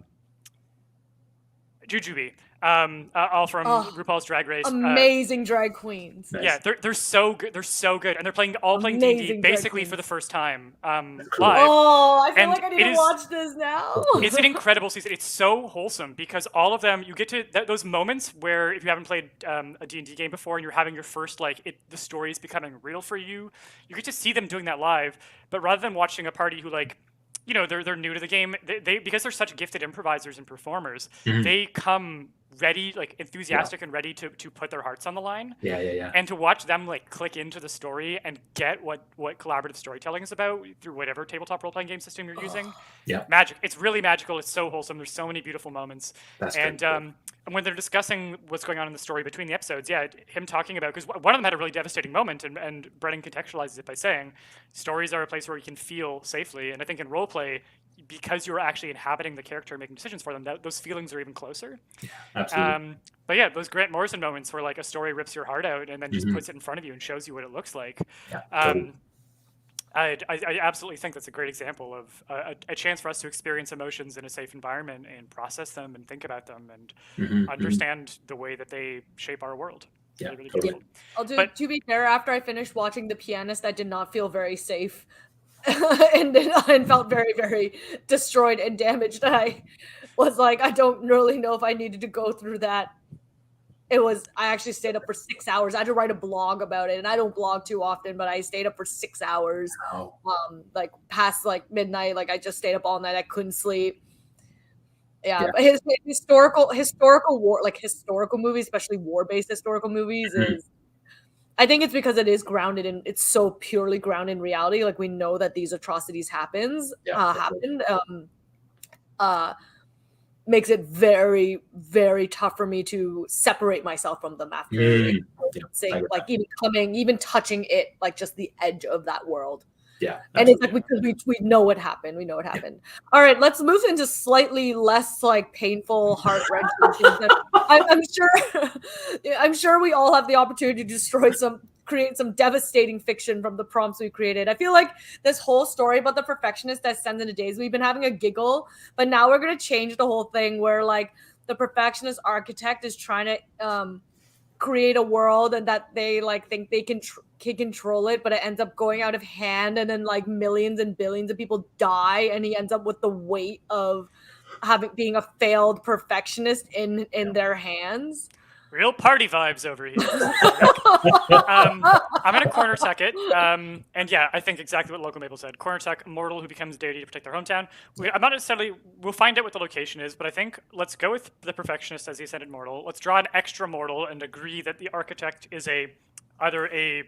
Jujubee. All from RuPaul's Drag Race. Amazing drag queens. Nice. Yeah, they're so good. They're so good, and they're playing D&D basically for the first time live. Oh, I feel And like I need to watch this now. It's an incredible season. It's so wholesome because all of them, you get to those moments where if you haven't played a D&D game before and you're having your first the story is becoming real for you, you get to see them doing that live. But rather than watching a party who they're new to the game, they because they're such gifted improvisers and performers, they come ready, enthusiastic and ready to put their hearts on the line. Yeah. And to watch them click into the story and get what collaborative storytelling is about through whatever tabletop role-playing game system you're using. Yeah. Magic. It's really magical. It's so wholesome. There's so many beautiful moments. That's and when they're discussing what's going on in the story between the episodes, him talking about, because one of them had a really devastating moment, and Brennan contextualizes it by saying, stories are a place where you can feel safely. And I think in roleplay, because you're actually inhabiting the character and making decisions for them, those feelings are even closer. Yeah, absolutely. But yeah, those Grant Morrison moments where a story rips your heart out and then just puts it in front of you and shows you what it looks like. Yeah, totally. I absolutely think that's a great example of a chance for us to experience emotions in a safe environment and process them and think about them and understand the way that they shape our world. Yeah, really, really totally. beautiful. Although, to be fair, after I finished watching The Pianist, I did not feel very safe. and felt very, very destroyed and damaged. And I was like, I don't really know if I needed to go through that. I actually stayed up for 6 hours. I had to write a blog about it, and I don't blog too often, but I stayed up for 6 hours. Wow. Like past like midnight. Like I just stayed up all night. I couldn't sleep. Yeah. Yeah. But his historical war, like historical movies, especially war-based historical movies, is I think it's because it is grounded in, it's so purely grounded in reality. Like we know that these atrocities happened. Makes it very, very tough for me to separate myself from them after even touching it, like just the edge of that world. Yeah. And it's like we know what happened. We know what happened. All right, let's move into slightly less like painful, heart-wrenching things. I'm sure we all have the opportunity to create some devastating fiction from the prompts we created. I feel like this whole story about the perfectionist that sends into days, we've been having a giggle, but now we're gonna change the whole thing where like the perfectionist architect is trying to create a world and that they like think they can control it, but it ends up going out of hand, and then like millions and billions of people die, and he ends up with the weight of being a failed perfectionist in their hands. Real party vibes over here. I'm going to corner tech it. And yeah, I think exactly what Local Maple said. Corner tech, mortal who becomes deity to protect their hometown. I'm not necessarily, we'll find out what the location is, but I think let's go with the perfectionist as the ascended mortal. Let's draw an extra mortal and agree that the architect is either a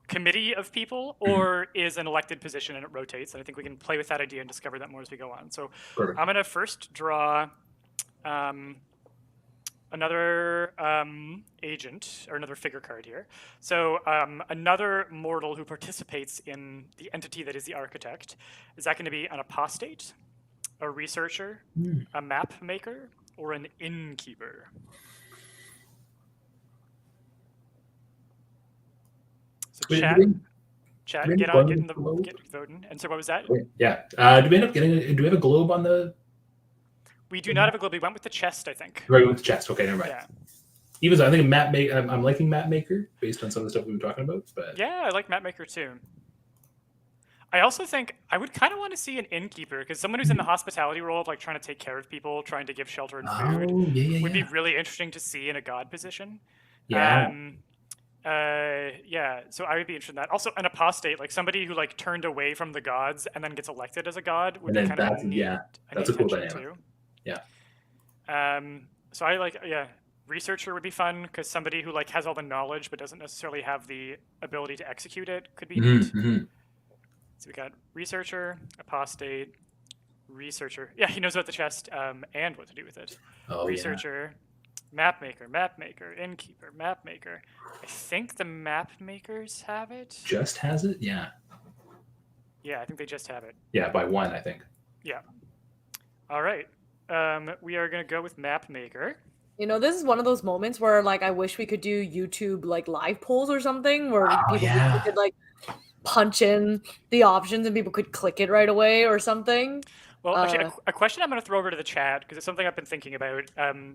committee of people or is an elected position and it rotates. And I think we can play with that idea and discover that more as we go on. So I'm going to first draw another agent or another figure card here. So another mortal who participates in the entity that is the architect. Is that going to be an apostate, a researcher, a map maker, or an innkeeper? So chat, get voting. And so what was that? Yeah. Do we end up do we have a globe on the? We do not have a globe. We went with the chest, I think. Right, with the chest. Okay, never mind. Yeah. Even though I think I'm liking Map Maker based on some of the stuff we've been talking about. But yeah, I like Map Maker too. I also think I would kind of want to see an innkeeper, because someone who's in the hospitality role of like trying to take care of people, trying to give shelter and food would be really interesting to see in a god position. Yeah. Yeah, so I would be interested in that. Also, an apostate, like somebody who like turned away from the gods and then gets elected as a god, would be kind of neat. That's a cool dynamic too. Yeah. So I like, researcher would be fun, because somebody who like has all the knowledge but doesn't necessarily have the ability to execute it could be neat. So we got researcher, apostate, researcher. Yeah, he knows about the chest and what to do with it. Researcher, map maker, innkeeper, map maker. I think the map makers have it. Just has it? Yeah. Yeah, I think they just have it. Yeah, by one, I think. Yeah. All right. We are going to go with map maker. You know, this is one of those moments where like I wish we could do YouTube like live polls or something where people could like punch in the options and people could click it right away or something. Well, actually, a question I'm going to throw over to the chat, because it's something I've been thinking about.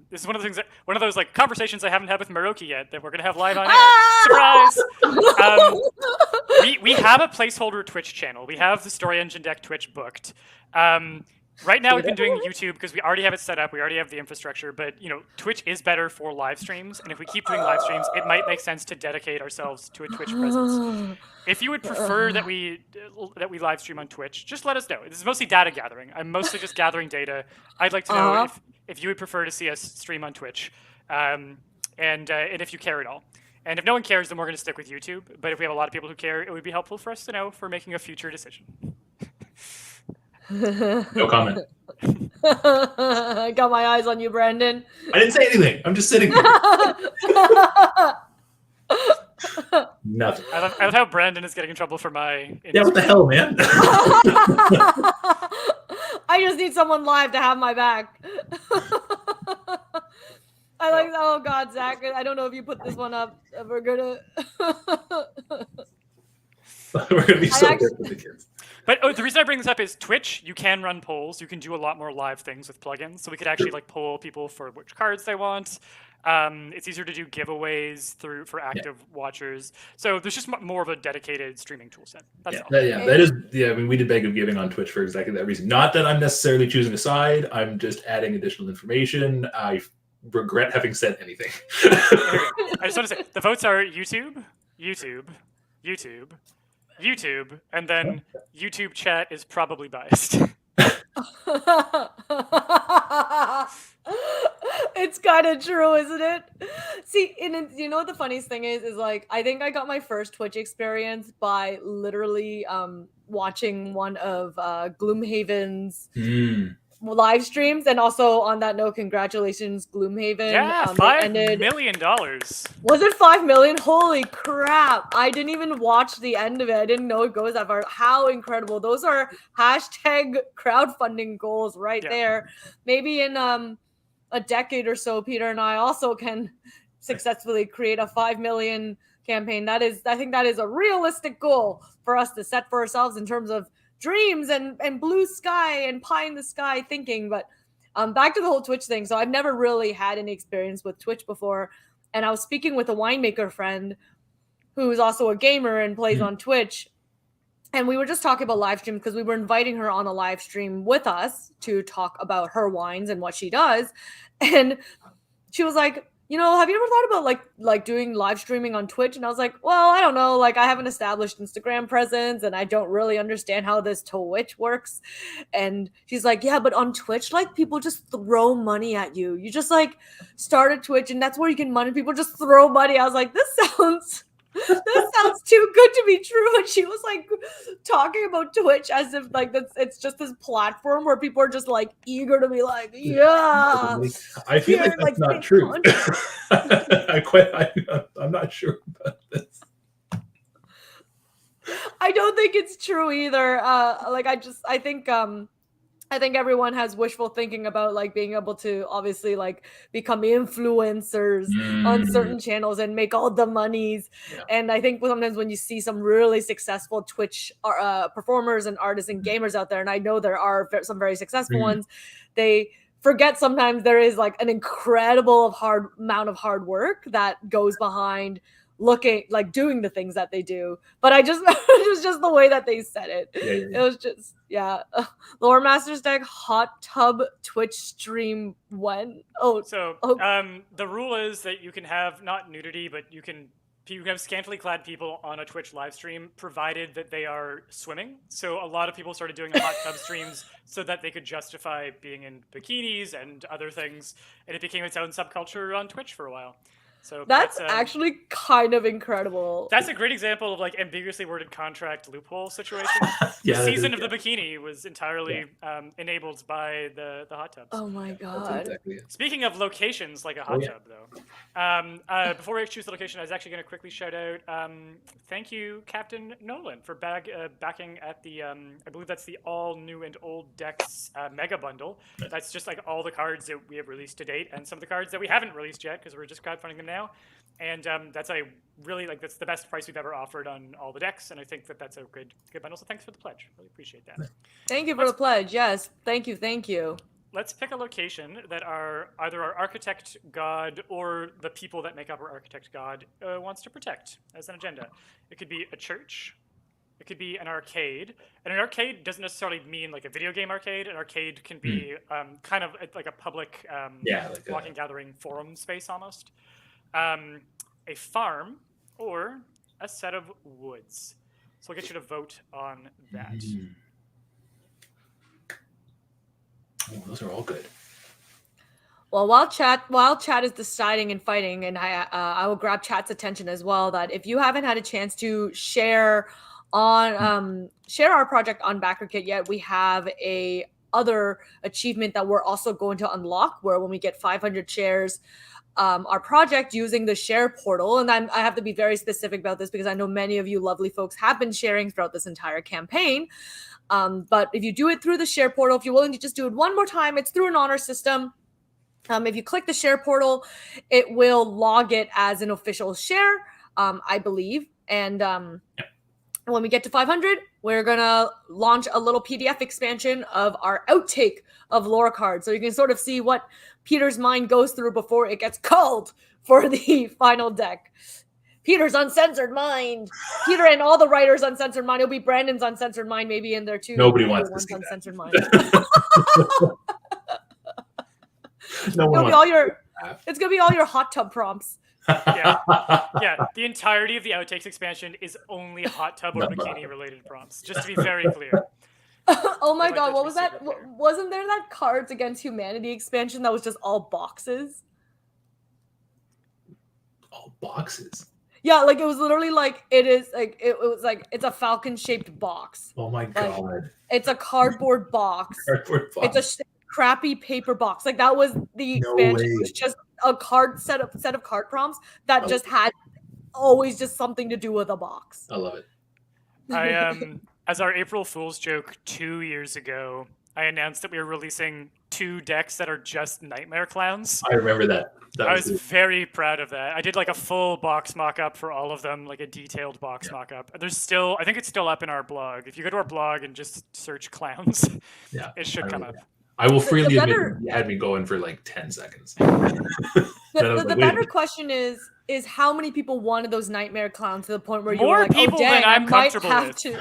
This is one of the things one of those like conversations I haven't had with Maroki yet that we're going to have live on air. Surprise! We have a placeholder Twitch channel. We have the Story Engine Deck Twitch booked. Right now we've been doing YouTube because we already have it set up. We already have the infrastructure, but you know, Twitch is better for live streams. And if we keep doing live streams, it might make sense to dedicate ourselves to a Twitch presence. If you would prefer that we live stream on Twitch, just let us know. This is mostly data gathering. I'm mostly just gathering data. I'd like to know if you would prefer to see us stream on Twitch, and if you care at all. And if no one cares, then we're going to stick with YouTube. But if we have a lot of people who care, it would be helpful for us to know for making a future decision. No comment. I got my eyes on you, Brandon. I didn't say anything. I'm just sitting here. Nothing. I love how Brandon is getting in trouble for my... Yeah, what the hell, man? I just need someone live to have my back. I like, oh God, Zach, I don't know if you put this one up. We're gonna... We're gonna be so good with the kids. But the reason I bring this up is Twitch, you can run polls. You can do a lot more live things with plugins. So we could actually like poll people for which cards they want. It's easier to do giveaways for active watchers. So there's just more of a dedicated streaming tool set. That's all. That is. Yeah, I mean, we did Bag of Giving on Twitch for exactly that reason. Not that I'm necessarily choosing a side. I'm just adding additional information. I regret having said anything. I just want to say the votes are YouTube, YouTube, YouTube, YouTube, and then YouTube chat is probably biased. It's kind of true, isn't it? See, and you know what the funniest thing is like I think I got my first Twitch experience by literally watching one of Gloomhaven's live streams, and also on that note, congratulations, Gloomhaven. Yeah, $5 million. Was it 5 million? Holy crap! I didn't even watch the end of it. I didn't know it goes that far. How incredible! Those are hashtag crowdfunding goals right there. Maybe in a decade or so, Peter and I also can successfully create a 5 million campaign. I think that is a realistic goal for us to set for ourselves in terms of dreams and blue sky and pie in the sky thinking. But back to the whole Twitch thing. So I've never really had any experience with Twitch before. And I was speaking with a winemaker friend who's also a gamer and plays on Twitch. And we were just talking about live streams because we were inviting her on a live stream with us to talk about her wines and what she does. And she was like, you know, have you ever thought about like doing live streaming on Twitch? And I was like, well, I don't know. Like, I haven't established Instagram presence and I don't really understand how this Twitch works. And she's like, yeah, but on Twitch, like, people just throw money at you. You just like start a Twitch and that's where you can money. People just throw money. I was like, this sounds too good to be true. And she was like talking about Twitch as if like it's just this platform where people are just like eager to be like, yeah. I feel like that's not true. I'm not sure about this. I don't think it's true either. I think everyone has wishful thinking about like being able to obviously like become influencers on certain channels and make all the monies. Yeah. And I think sometimes when you see some really successful Twitch performers and artists and gamers out there, and I know there are some very successful ones, they forget sometimes there is like an incredible amount of hard work that goes behind doing the things that they do. But it was just the way that they said it. It was just Lore Master's deck hot tub Twitch stream when the rule is that you can have not nudity, but you can have scantily clad people on a Twitch live stream, provided that they are swimming. So a lot of people started doing hot tub streams so that they could justify being in bikinis and other things, and it became its own subculture on Twitch for a while. So that's actually kind of incredible. That's a great example of like ambiguously worded contract loophole situation. The season of the bikini was entirely enabled by the hot tubs. Oh my god! Exactly it. Speaking of locations, like a hot tub, though, before I choose the location, I was actually going to quickly shout out. Thank you, Captain Nolan, for backing at the. I believe that's the all new and old decks mega bundle. That's just like all the cards that we have released to date, and some of the cards that we haven't released yet because we're just crowdfunding them now. And that's that's the best price we've ever offered on all the decks, and I think that's a good bundle. So thanks for the pledge. Really appreciate that. Thank you for the pledge. Yes, thank you. Let's pick a location that either our architect god or the people that make up our architect god wants to protect as an agenda. It could be a church. It could be an arcade. And an arcade doesn't necessarily mean like a video game arcade. An arcade can be kind of like a public walking, gathering forum space almost. A farm, or a set of woods. So I'll get you to vote on that. Oh, those are all good. Well, while chat is deciding and fighting, and I will grab chat's attention as well, that if you haven't had a chance to share our project on BackerKit yet, we have a other achievement that we're also going to unlock, where when we get 500 shares, our project using the share portal, and I have to be very specific about this because I know many of you lovely folks have been sharing throughout this entire campaign. But if you do it through the share portal, if you're willing to just do it one more time, it's through an honor system. If you click the share portal, it will log it as an official share, I believe. And when we get to 500, we're gonna launch a little PDF expansion of our outtake of lore cards, so you can sort of see what Peter's mind goes through before it gets called for the final deck. Peter's uncensored mind. Peter and all the writers' uncensored mind. It'll be Brandon's uncensored mind maybe in there too. Nobody wants to see uncensored that. mind. No one It's gonna be all your hot tub prompts. Yeah, the entirety of the outtakes expansion is only hot tub or bikini related prompts, just to be very clear. Oh my god, what was that? Wasn't there that Cards Against Humanity expansion that was just all boxes? All boxes? Yeah, like it was literally like it was like it's a falcon shaped box. Oh my god. It's a cardboard box. It's a crappy paper box. Like that was the expansion. It was just a set of card prompts that just had always just something to do with a box. I love it. I as our April Fool's joke 2 years ago, I announced that we were releasing 2 decks that are just Nightmare Clowns. I remember that. I was very proud of that. I did like a full box mock-up for all of them, like a detailed box mock-up. There's still, I think it's still up in our blog. If you go to our blog and just search clowns, it should come up. I will freely admit you had me going for like 10 seconds. The better question is how many people wanted those Nightmare Clowns to the point where you were like, people oh, dang, than I'm I might comfortable have with. to.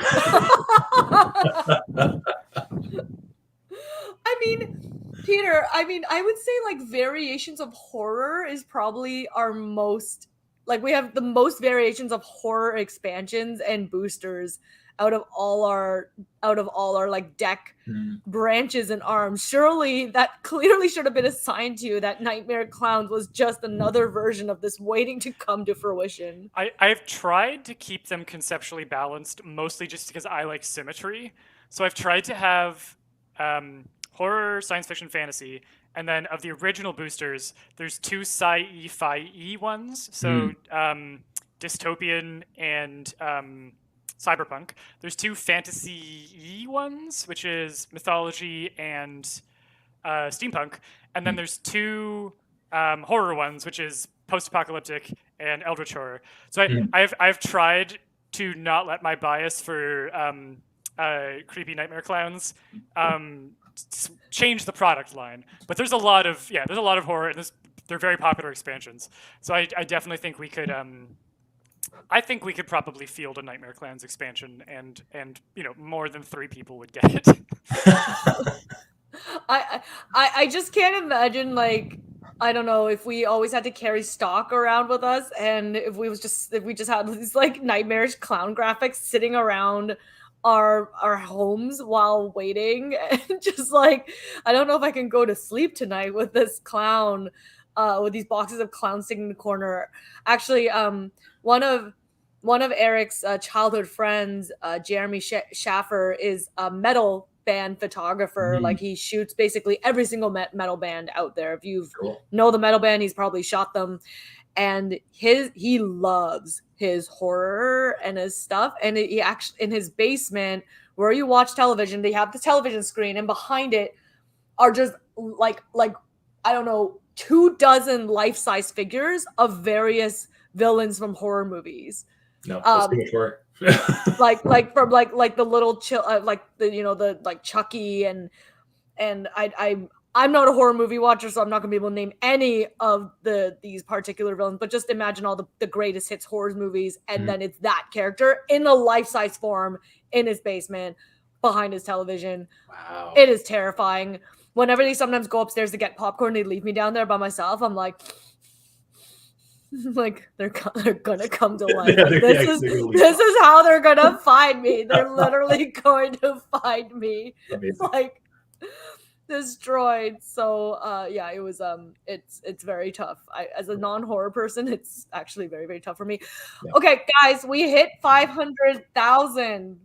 I mean, Peter, I would say like variations of horror is probably our most, like we have the most variations of horror expansions and boosters out of all our like deck branches and arms. Surely that clearly should have been assigned to you, that Nightmare Clowns was just another version of this waiting to come to fruition. I've tried to keep them conceptually balanced, mostly just because I like symmetry. So I've tried to have horror, science fiction, fantasy, and then of the original boosters, there's 2 sci-e, fi-e ones. So dystopian and cyberpunk. There's 2 fantasy-y ones, which is mythology and steampunk. And then there's 2 horror ones, which is post-apocalyptic and eldritch horror. So I've tried to not let my bias for creepy Nightmare Clowns change the product line. But there's a lot of horror, and they're very popular expansions. So I definitely think we could I think we could probably field a Nightmare Clowns expansion, and more than 3 people would get it. I just can't imagine, like, I don't know, if we always had to carry stock around with us, and if we just had these like nightmarish clown graphics sitting around our homes while waiting, and just like, I don't know if I can go to sleep tonight with this clown, with these boxes of clowns sitting in the corner. Actually, one of Eric's childhood friends, Jeremy Schaffer, is a metal band photographer. Like, he shoots basically every single metal band out there. If you know the metal band, he's probably shot them. And he loves his horror and his stuff. And he actually, in his basement where you watch television, they have the television screen, and behind it are just like I don't know, 24 life-size figures of various villains from horror movies. No, that's too much horror. like from like the little like the the like Chucky, and I'm not a horror movie watcher, so I'm not gonna be able to name any of these particular villains, but just imagine all the greatest hits horror movies, and then it's that character in a life-size form in his basement behind his television. Wow. It is terrifying. Whenever they sometimes go upstairs to get popcorn, they leave me down there by myself. I'm like they're gonna come to life. This is how they're gonna find me. They're literally going to find me. Amazing. Like, destroyed. So it was it's very tough. As a non-horror person, it's actually very, very tough for me. Yeah. Okay, guys, we hit 500,000.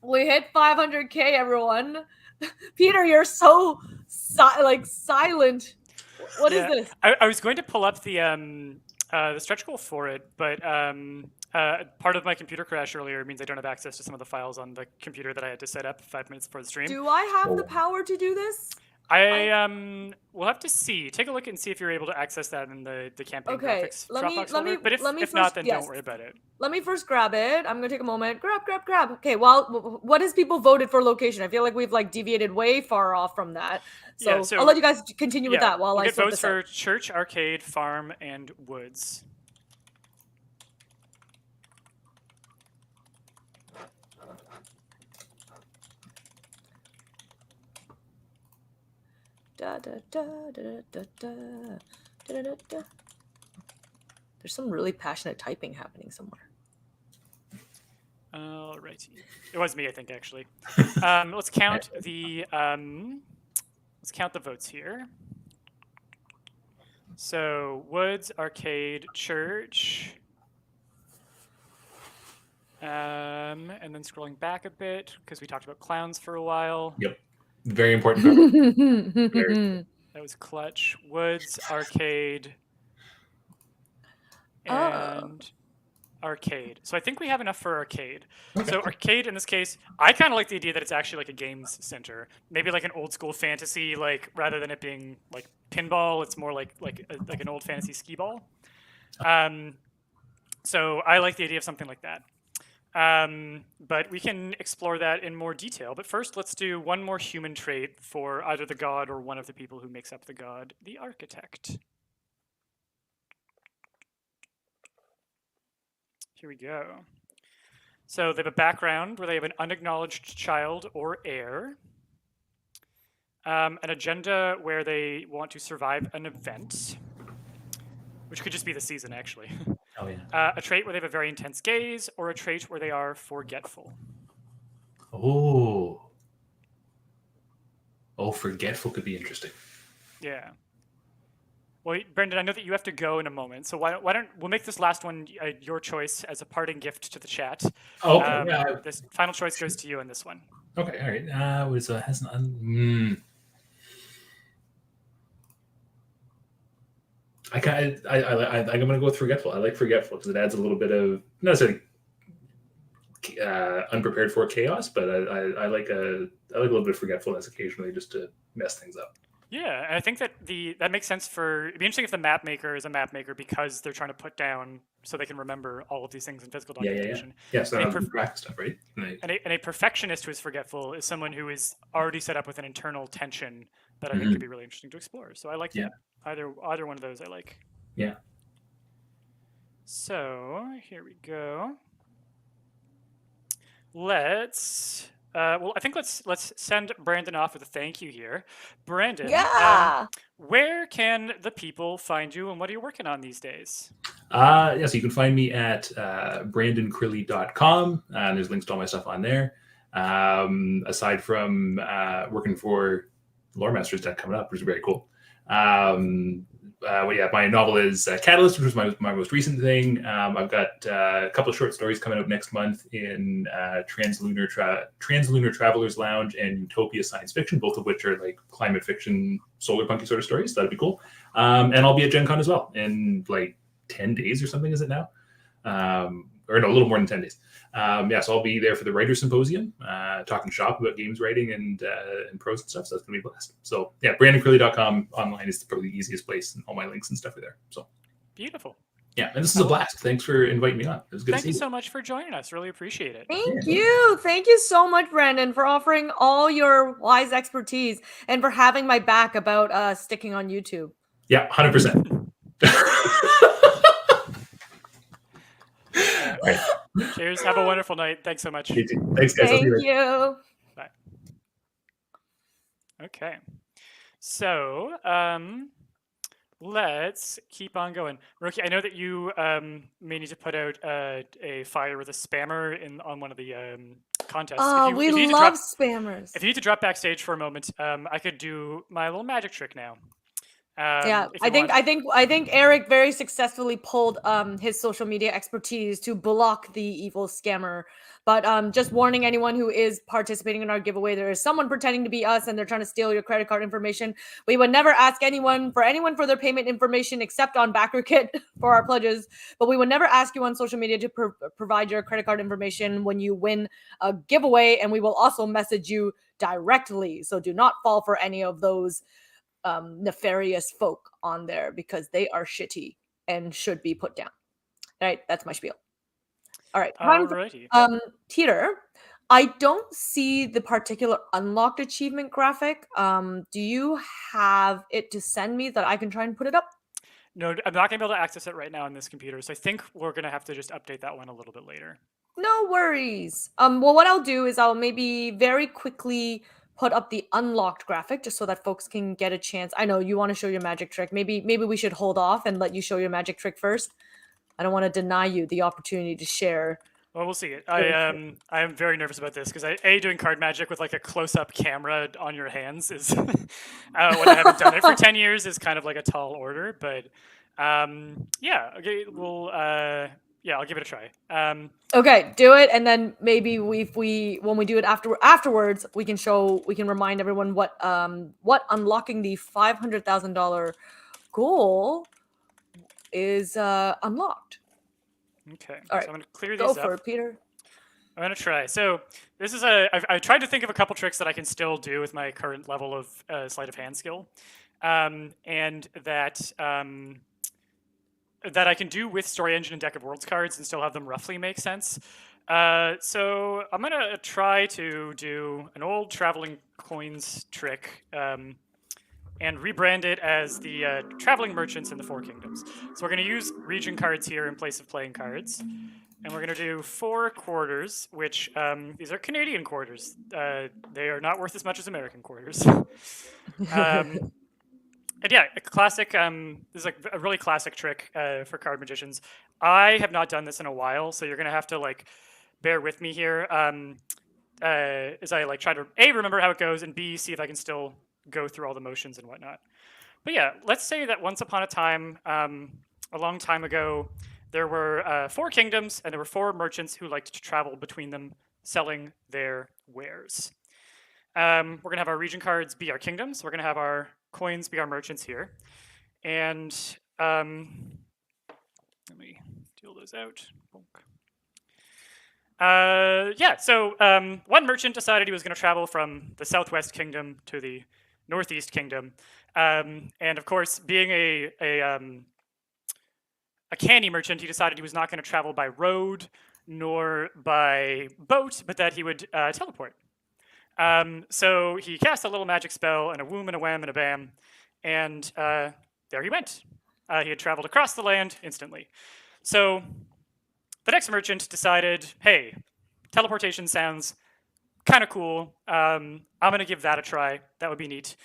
We hit 500K, everyone. Peter, you're so silent. What is this? I was going to pull up the stretch goal for it, but part of my computer crash earlier means I don't have access to some of the files on the computer that I had to set up 5 minutes before the stream. Do I have the power to do this? We'll have to see. Take a look and see if you're able to access that in the campaign Okay, graphics Dropbox folder. But if first, not, then yes. don't worry about it. Let me first grab it. I'm gonna take a moment. Grab. Okay. Well, what has people voted for location? I feel like we've like deviated way far off from that. So, Yeah, so I'll let you guys continue with yeah, that while we'll I get sort votes this out. for church, arcade, farm, and woods. Da, da, da, da, da, da, da, da, da. There's some really passionate typing happening somewhere. Alrighty. It was me, I think, actually. Let's count the votes here. So woods, arcade, church. And then scrolling back a bit because we talked about clowns for a while. Yep. Very important. That was clutch. Woods, arcade, and arcade. So I think we have enough for arcade. Okay. So arcade in this case, I kind of like the idea that it's actually like a games center, maybe like an old school fantasy, like rather than it being like pinball, it's more like an old fantasy skee ball. So I like the idea of something like that. But we can explore that in more detail. But first, let's do one more human trait for either the god or one of the people who makes up the god, the architect. Here we go. So they have a background where they have an unacknowledged child or heir, an agenda where they want to survive an event, which could just be the season, actually. Oh, yeah. A trait where they have a very intense gaze, or a trait where they are forgetful. Oh, forgetful could be interesting. Yeah. Well, Brendan, I know that you have to go in a moment, so why don't we'll make this last one your choice as a parting gift to the chat. Oh, okay. This final choice goes to you in this one. Okay, all right. I'm gonna go with forgetful. I like forgetful because it adds a little bit of not necessarily unprepared for chaos, but I like a little bit of forgetfulness occasionally just to mess things up. Yeah, and I think that that makes sense for. It'd be interesting if the map maker is a map maker because they're trying to put down so they can remember all of these things in physical documentation. Yeah. So practice stuff, right? And a perfectionist who is forgetful is someone who is already set up with an internal tension that I think could be really interesting to explore. So I like that. Either one of those I like. Yeah. So here we go. Let's. Well, I think let's send Brandon off with a thank you here. Brandon, where can the people find you and what are you working on these days? So you can find me at brandoncrilly.com. There's links to all my stuff on there. Aside from working for Lore Masters Deck coming up, which is very cool. My novel is Catalyst, which was my most recent thing. I've got a couple of short stories coming out next month in Translunar Traveler's Lounge and Utopia Science Fiction, both of which are like climate fiction, solar punky sort of stories. So that'd be cool. And I'll be at Gen Con as well in like 10 days or something, is it now? Or no, a little more than 10 days. So I'll be there for the Writer Symposium, talking shop about games writing and prose and stuff. So that's going to be a blast. So yeah, brandoncrilly.com online is probably the easiest place, and all my links and stuff are there. So beautiful. Yeah, and this is a blast. Thanks for inviting me on. It was good to see you. Thank you so much for joining us. Really appreciate it. Thank you. Thank you so much, Brandon, for offering all your wise expertise and for having my back about sticking on YouTube. Yeah, 100%. All right. Cheers. Have a wonderful night. Thanks so much. You too. Thanks, guys. Thank you. Bye. Okay. So let's keep on going. Rookie, I know that you may need to put out a fire with a spammer on one of the contests. We love spammers. If you need to drop backstage for a moment, I could do my little magic trick now. Yeah, If I you think want. I think Eric very successfully pulled his social media expertise to block the evil scammer. But just warning anyone who is participating in our giveaway, there is someone pretending to be us and they're trying to steal your credit card information. We would never ask anyone for their payment information except on BackerKit for our pledges, but we would never ask you on social media to provide your credit card information when you win a giveaway, and we will also message you directly. So do not fall for any of those nefarious folk on there because they are shitty and should be put down. All right, that's my spiel. All right, Alrighty. Teeter, I don't see the particular unlocked achievement graphic. Do you have it to send me that I can try and put it up? No, I'm not gonna be able to access it right now on this computer, so I think we're gonna have to just update that one a little bit later. No worries. Well, what I'll do is I'll maybe very quickly put up the unlocked graphic just so that folks can get a chance. I know you want to show your magic trick. Maybe we should hold off and let you show your magic trick first. I don't want to deny you the opportunity to share. Well, we'll see. I am very nervous about this because doing card magic with like a close-up camera on your hands is when I haven't done it for 10 years is kind of like a tall order. But yeah, okay, I'll give it a try. Okay, do it, and then maybe when we do it afterwards, we can remind everyone what unlocking the $500,000 goal is unlocked. Okay, All right, so I'm gonna clear these go up. for it, Peter. I'm gonna try. So this is I tried to think of a couple tricks that I can still do with my current level of sleight of hand skill, and that that I can do with Story Engine and Deck of Worlds cards and still have them roughly make sense. So I'm gonna try to do an old traveling coins trick. And rebrand it as the Traveling Merchants in the Four Kingdoms. So we're going to use region cards here in place of playing cards. And we're going to do 4 quarters, which these are Canadian quarters. They are not worth as much as American quarters. And yeah, a classic, this is like a really classic trick for card magicians. I have not done this in a while, so you're going to have to like bear with me here as I like try to A, remember how it goes, and B, see if I can still go through all the motions and whatnot. But yeah, let's say that once upon a time, a long time ago, there were 4 kingdoms and there were 4 merchants who liked to travel between them selling their wares. We're going to have our region cards be our kingdoms. We're going to have our coins be our merchants here. And let me deal those out. Yeah, so one merchant decided he was going to travel from the Southwest Kingdom to the Northeast Kingdom, and of course, being a canny merchant, he decided he was not going to travel by road nor by boat, but that he would teleport. So he cast a little magic spell, and a whoom and a wham and a bam, and there he went. He had traveled across the land instantly. So the next merchant decided, hey, teleportation sounds kind of cool. I'm going to give that a try. That would be neat.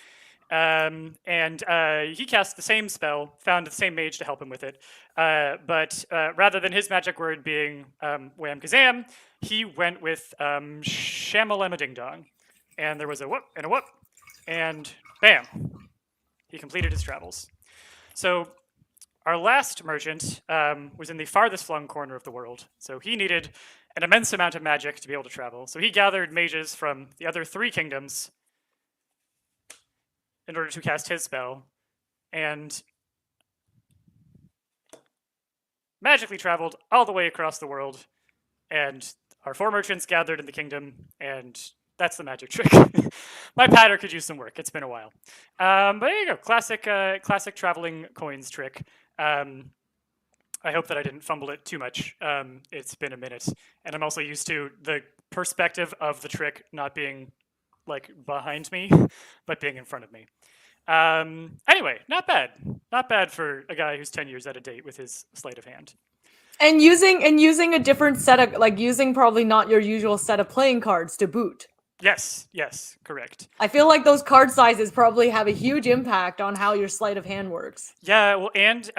And he cast the same spell, found the same mage to help him with it. But rather than his magic word being wham kazam, he went with shamalama ding dong. And there was a whoop and a whoop, and bam, he completed his travels. So our last merchant was in the farthest flung corner of the world. So he needed an immense amount of magic to be able to travel. So he gathered mages from the other 3 kingdoms in order to cast his spell, and magically traveled all the way across the world. And our 4 merchants gathered in the kingdom, and that's the magic trick. My patter could use some work. It's been a while. But there you go. Classic traveling coins trick. I hope that I didn't fumble it too much. It's been a minute. And I'm also used to the perspective of the trick not being like behind me, but being in front of me. Anyway, not bad. Not bad for a guy who's 10 years out of date with his sleight of hand. And using a different set of, like, using probably not your usual set of playing cards to boot. Yes, correct. I feel like those card sizes probably have a huge impact on how your sleight of hand works. Yeah, well, and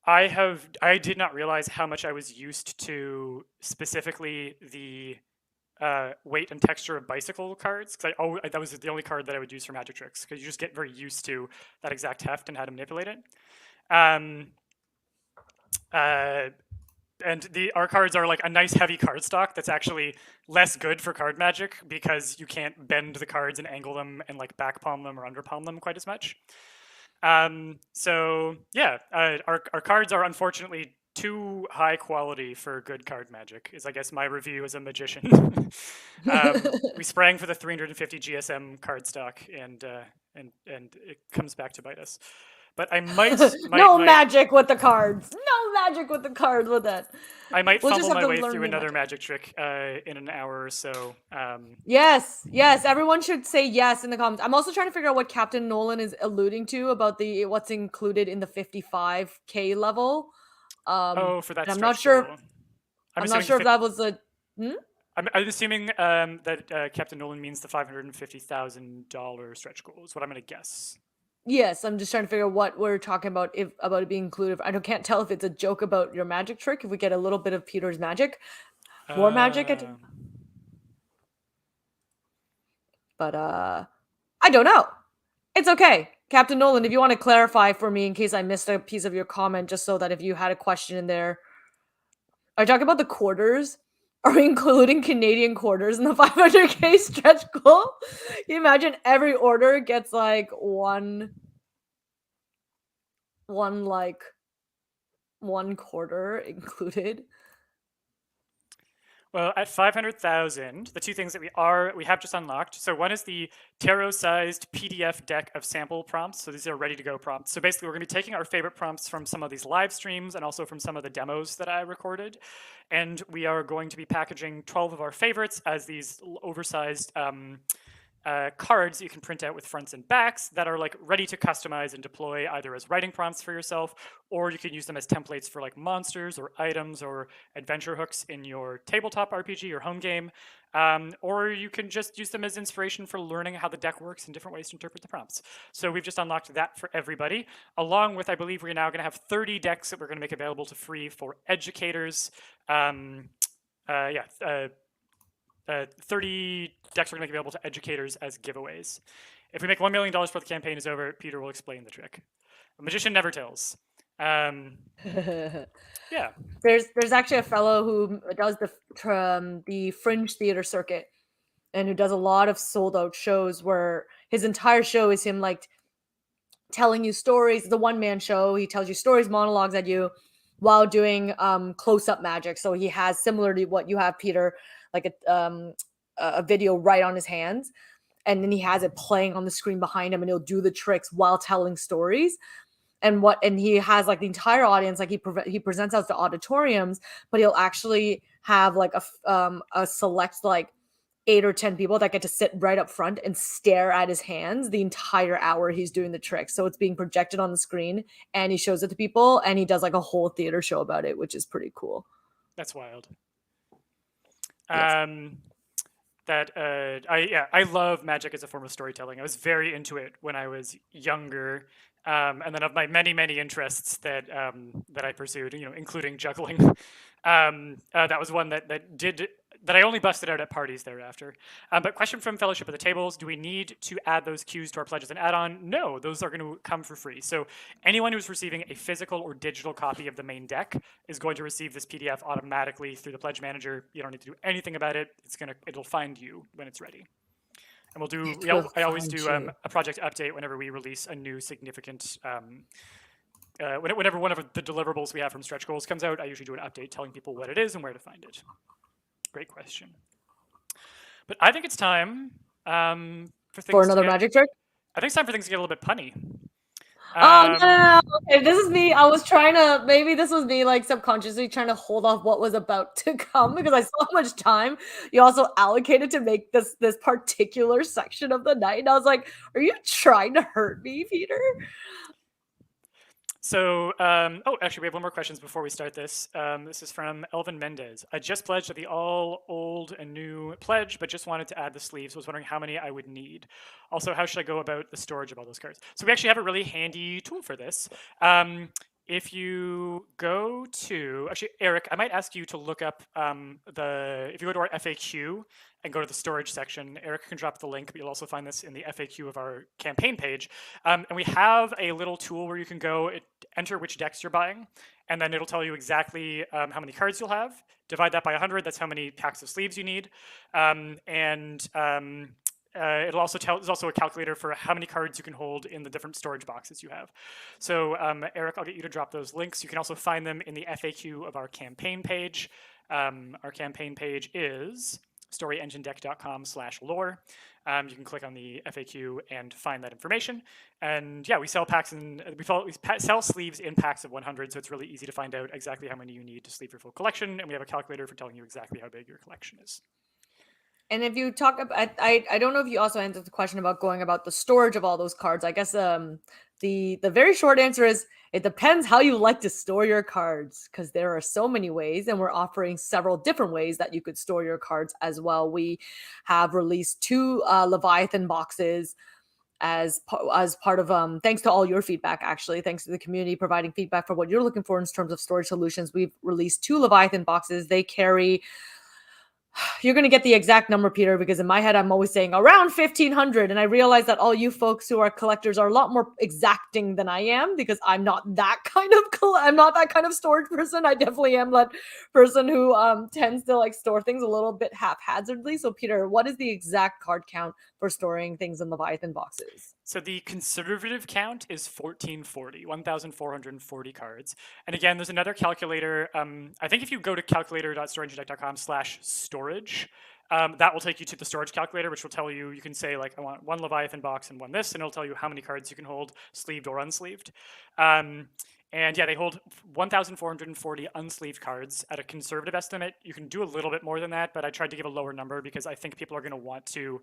I did not realize how much I was used to specifically the weight and texture of bicycle cards, because that was the only card that I would use for magic tricks, because you just get very used to that exact heft and how to manipulate it. And our cards are like a nice heavy card stock that's actually less good for card magic because you can't bend the cards and angle them and like back palm them or under palm them quite as much. So yeah, our cards are unfortunately too high quality for good card magic, is I guess my review as a magician. We sprang for the 350 GSM card stock, and it comes back to bite us. But I might magic with the cards. No magic with the cards with it. I might fumble my way through another magic trick in an hour or so. Yes, everyone should say yes in the comments. I'm also trying to figure out what Captain Nolan is alluding to about what's included in the 55K level. For that. I'm not sure. I'm not sure if that was a. I'm assuming that Captain Nolan means the $550,000 stretch goal is what I'm going to guess. Yes, I'm just trying to figure out what we're talking about about it being included. I can't tell if it's a joke about your magic trick. If we get a little bit of Peter's magic, more magic. But I don't know. It's okay, Captain Nolan. If you want to clarify for me in case I missed a piece of your comment, just so that if you had a question in there, are you talking about the quarters? Are we including Canadian quarters in the 500K stretch goal? Can you imagine every order gets like one quarter included? Well, at 500,000, the two things that we have just unlocked. So one is the tarot-sized PDF deck of sample prompts. So these are ready-to-go prompts. So basically, we're going to be taking our favorite prompts from some of these live streams and also from some of the demos that I recorded, and we are going to be packaging 12 of our favorites as these oversized cards that you can print out with fronts and backs that are like ready to customize and deploy either as writing prompts for yourself, or you can use them as templates for like monsters or items or adventure hooks in your tabletop RPG or home game, or you can just use them as inspiration for learning how the deck works and different ways to interpret the prompts. So we've just unlocked that for everybody, along with, I believe we're now going to have 30 decks that we're going to make available to free for educators. 30 decks we're going to make available to educators as giveaways. If we make $1 million before the campaign is over, Peter will explain the trick. A magician never tells. Yeah. There's actually a fellow who does the fringe theater circuit and who does a lot of sold out shows where his entire show is him like telling you stories. It's a one-man show. He tells you stories, monologues at you while doing close-up magic. So he has, similar to what you have, Peter, like a video right on his hands, and then he has it playing on the screen behind him, and he'll do the tricks while telling stories. And he has like the entire audience, like he presents out to auditoriums, but he'll actually have like a select like 8 or 10 people that get to sit right up front and stare at his hands the entire hour he's doing the trick. So it's being projected on the screen, and he shows it to people, and he does like a whole theater show about it, which is pretty cool. That's wild. Yes. I love magic as a form of storytelling. I was very into it when I was younger, and then of my many interests that I pursued, including juggling. That was one that I only busted out at parties thereafter. But question from Fellowship of the Tables: do we need to add those cues to our pledges and add-on? No, those are going to come for free. So anyone who's receiving a physical or digital copy of the main deck is going to receive this PDF automatically through the Pledge Manager. You don't need to do anything about it. It'll find you when it's ready. And I always do a project update whenever we release a new significant. Whenever one of the deliverables we have from stretch goals comes out, I usually do an update telling people what it is and where to find it. Great question. But I think it's time for another magic trick. I think it's time for things to get a little bit punny. No. Okay, this is me. I was trying to, maybe this was me like subconsciously trying to hold off what was about to come because I saw how much time you also allocated to make this particular section of the night. And I was like, are you trying to hurt me, Peter? So, actually, we have one more question before we start this. This is from Elvin Mendez. I just pledged at the all old and new pledge, but just wanted to add the sleeves. Was wondering how many I would need. Also, how should I go about the storage of all those cards? So we actually have a really handy tool for this. if you go to, actually, Eric, I might ask you to look up if you go to our FAQ and go to the storage section, Eric can drop the link, but you'll also find this in the FAQ of our campaign page. And we have a little tool where you can go enter which decks you're buying, and then it'll tell you exactly how many cards you'll have. Divide that by 100, that's how many packs of sleeves you need. It'll also there's also a calculator for how many cards you can hold in the different storage boxes you have. So Eric, I'll get you to drop those links. You can also find them in the FAQ of our campaign page. Our campaign page is storyenginedeck.com/lore. You can click on the FAQ and find that information. And yeah, we sell packs we sell sleeves in packs of 100, so it's really easy to find out exactly how many you need to sleeve your full collection. And we have a calculator for telling you exactly how big your collection is. And if you talk about, I don't know if you also answered the question about going about the storage of all those cards. I guess the very short answer is it depends how you like to store your cards, because there are so many ways, and we're offering several different ways that you could store your cards as well. We have released 2 Leviathan boxes as part of thanks to all your feedback, actually, thanks to the community providing feedback for what you're looking for in terms of storage solutions. We've released 2 Leviathan boxes. They carry, you're going to get the exact number, Peter, because in my head, I'm always saying around 1,500. And I realize that all you folks who are collectors are a lot more exacting than I am, because I'm not that kind of storage person. I definitely am that person who tends to like store things a little bit haphazardly. So Peter, what is the exact card count for storing things in Leviathan boxes? So the conservative count is 1,440 cards. And again, there's another calculator. I think if you go to calculator.storyenginedeck.com/storage, that will take you to the storage calculator, which will tell you, you can say like, I want 1 Leviathan box and 1 this, and it'll tell you how many cards you can hold, sleeved or unsleeved. And yeah, they hold 1,440 unsleeved cards at a conservative estimate. You can do a little bit more than that, but I tried to give a lower number because I think people are going to want to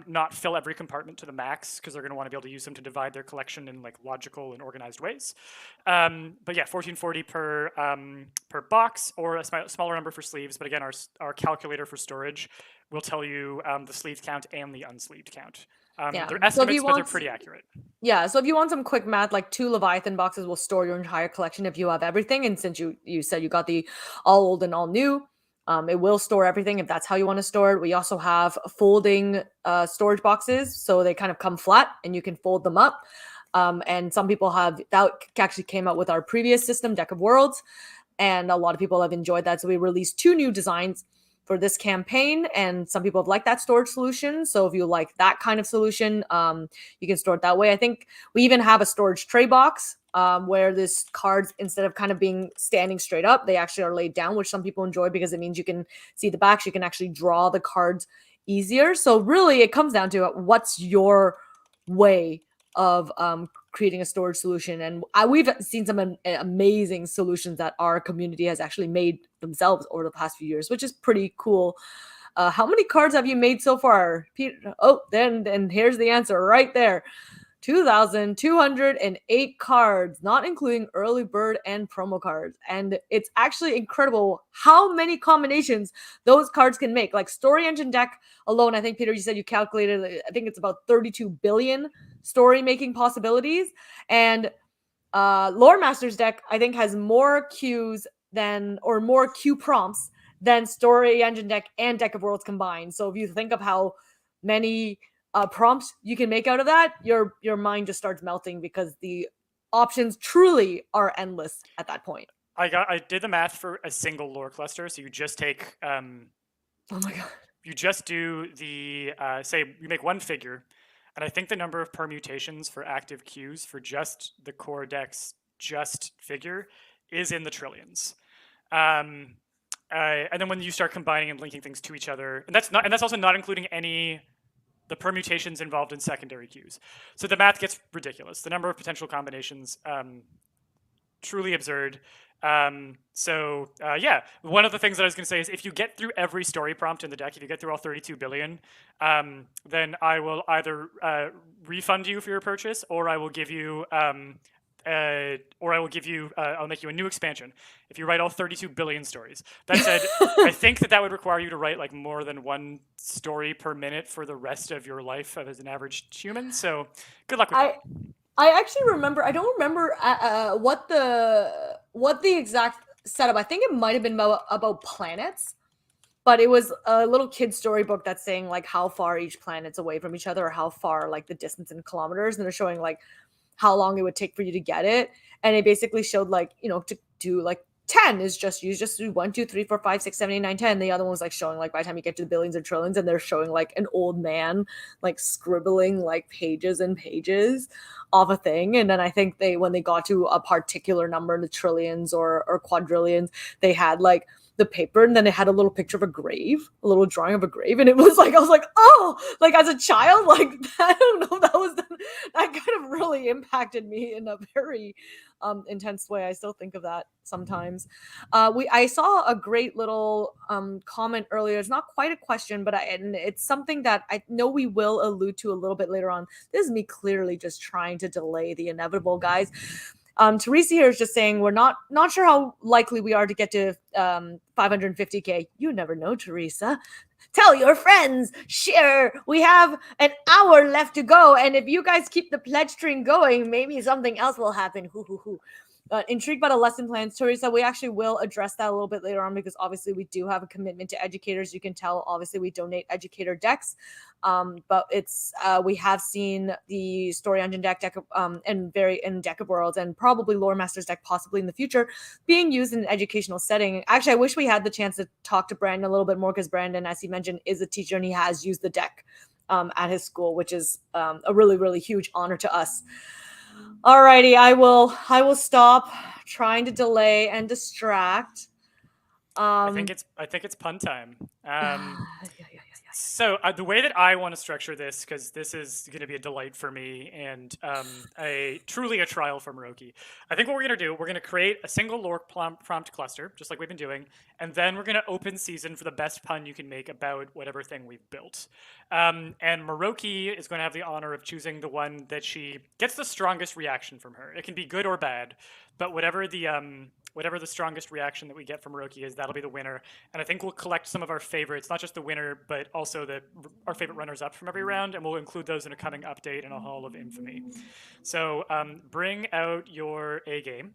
not fill every compartment to the max, because they're going to want to be able to use them to divide their collection in like logical and organized ways. But yeah, 1,440 per box, or a smaller number for sleeves. But again, our calculator for storage will tell you the sleeve count and the unsleeved count. They're estimates, but they're pretty accurate. Yeah, so if you want some quick math, like 2 Leviathan boxes will store your entire collection if you have everything. And since you said you got the all old and all new, it will store everything if that's how you want to store it. We also have folding storage boxes, so they kind of come flat and you can fold them up. And some people have, that actually came out with our previous system, Deck of Worlds, and a lot of people have enjoyed that. So we released 2 new designs for this campaign, and some people have liked that storage solution. So if you like that kind of solution, you can store it that way. I think we even have a storage tray box where this cards, instead of kind of being standing straight up, they actually are laid down, which some people enjoy because it means you can see the backs. You can actually draw the cards easier. So really it comes down to what's your way of creating a storage solution. And we've seen some amazing solutions that our community has actually made themselves over the past few years, which is pretty cool. How many cards have you made so far, Peter? Oh, then here's the answer right there. 2,208 cards, not including early bird and promo cards. And it's actually incredible how many combinations those cards can make. Like Story Engine Deck alone, I think, Peter, you said you calculated, I think it's about 32 billion story making possibilities. And Lore Masters Deck, I think, has more cues or more cue prompts than Story Engine Deck and Deck of Worlds combined. So if you think of how many prompts you can make out of that, your mind just starts melting, because the options truly are endless at that point. I did the math for a single lore cluster. So you just take oh my god, you just do the say you make 1 figure, and I think the number of permutations for active cues for just the core deck's just figure is in the trillions. And then when you start combining and linking things to each other, and that's also not including the permutations involved in secondary cues. So the math gets ridiculous. The number of potential combinations, truly absurd. Yeah, one of the things that I was going to say is, if you get through every story prompt in the deck, if you get through all 32 billion, then I will either refund you for your purchase, or I will give you I'll make you a new expansion if you write all 32 billion stories. That said, I think that would require you to write like more than 1 story per minute for the rest of your life as an average human. So good luck with that. I actually remember. I don't remember what the exact setup. I think it might have been about planets, but it was a little kid storybook that's saying like how far each planet's away from each other, or how far like the distance in kilometers, and they're showing like how long it would take for you to get it. And it basically showed like, to do like 10 is just do 1, 2, 3, 4, 5, 6, 7, 8, 9, 10. The other one was like showing like by the time you get to the billions or trillions, and they're showing like an old man like scribbling like pages and pages of a thing. And then I think when they got to a particular number in the trillions or quadrillions, they had like the paper, and then it had a little picture of a grave, a little drawing of a grave, and it was like, I was like, oh, like as a child, like I don't know, that kind of really impacted me in a very intense way. I still think of that sometimes. I saw a great little comment earlier. It's not quite a question, but and it's something that I know we will allude to a little bit later on. This is me clearly just trying to delay the inevitable, guys. Teresa here is just saying we're not sure how likely we are to get to 550K. You never know, Teresa. Tell your friends, share. We have an hour left to go, and if you guys keep the pledge string going, maybe something else will happen. Hoo hoo hoo. Intrigued by the lesson plans, Teresa. We actually will address that a little bit later on, because obviously we do have a commitment to educators. You can tell, obviously, we donate educator decks, but it's we have seen the Story Engine deck, and Deck of Worlds, and probably Lore Masters deck, possibly in the future, being used in an educational setting. Actually, I wish we had the chance to talk to Brandon a little bit more, because Brandon, as he mentioned, is a teacher and he has used the deck at his school, which is a really, really huge honor to us. Alrighty, I will stop trying to delay and distract. I think it's pun time. So the way that I want to structure this, because this is going to be a delight for me and truly a trial for Moroki. I think what we're going to do, we're going to create a single lore prompt cluster, just like we've been doing, and then we're going to open season for the best pun you can make about whatever thing we've built. And Moroki is going to have the honor of choosing the one that she gets the strongest reaction from her. It can be good or bad, but whatever the strongest reaction that we get from Moroki is, that'll be the winner. And I think we'll collect some of our favorites, not just the winner, but also our favorite runners-up from every round, and we'll include those in a coming update in a Hall of Infamy. So bring out your A game,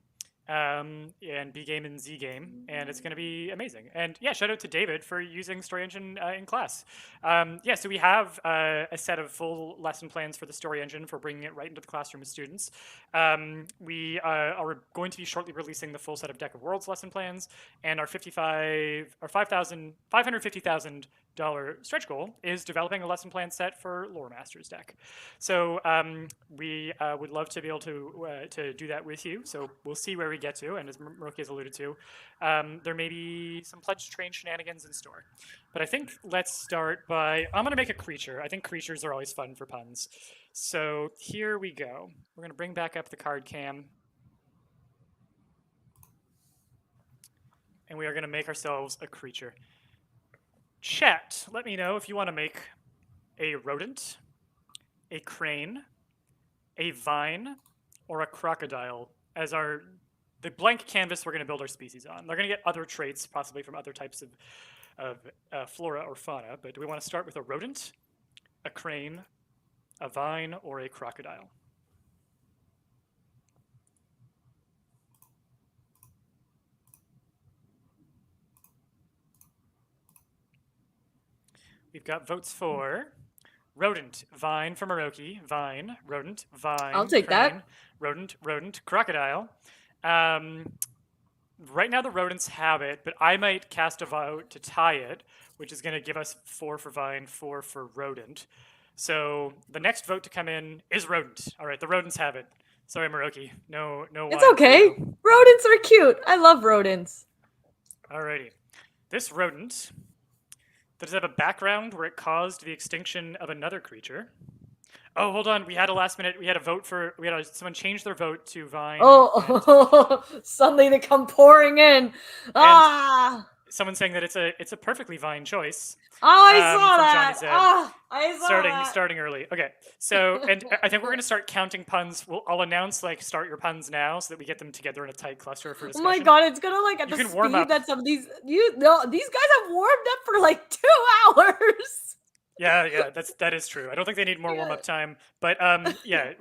and B game and Z game, and it's going to be amazing. And yeah, shout out to David for using Story Engine in class. So we have a set of full lesson plans for the Story Engine for bringing it right into the classroom with students. We are going to be shortly releasing the full set of Deck of Worlds lesson plans, and our $550,000 stretch goal is developing a lesson plan set for Lore Masters deck. So we would love to be able to do that with you. So we'll see where we get to, and as Moroki has alluded to, there may be some pledge train shenanigans in store. But I think let's start by, I'm going to make a creature. I think creatures are always fun for puns. So here we go. We're going to bring back up the card cam. And we are going to make ourselves a creature. Chat, let me know if you want to make a rodent, a crane, a vine, or a crocodile as the blank canvas we're going to build our species on. They're going to get other traits, possibly from other types of flora or fauna, but do we want to start with a rodent, a crane, a vine, or a crocodile? We've got votes for rodent, vine for Moroki, vine, rodent, vine. I'll take crane, that. Rodent, crocodile. Right now the rodents have it, but I might cast a vote to tie it, which is going to give us 4 for vine, 4 for rodent. So the next vote to come in is rodent. All right, the rodents have it. Sorry, Moroki. No. It's okay. Rodents are cute. I love rodents. Alrighty. This rodent, does it have a background where it caused the extinction of another creature? Oh, hold on. We had a last minute. We had a vote for. Someone changed their vote to vine. Oh, suddenly they come pouring in. Someone saying that it's a perfectly vine choice. Oh, I saw that. I saw that. Starting early. Okay. So, and I think we're going to start counting puns. I'll announce start your puns now so that we get them together in a tight cluster for discussion. Oh my god, it's gonna at the speed that some of these guys have warmed up for 2 hours. Yeah, that is true. I don't think they need more warm up time, but yeah,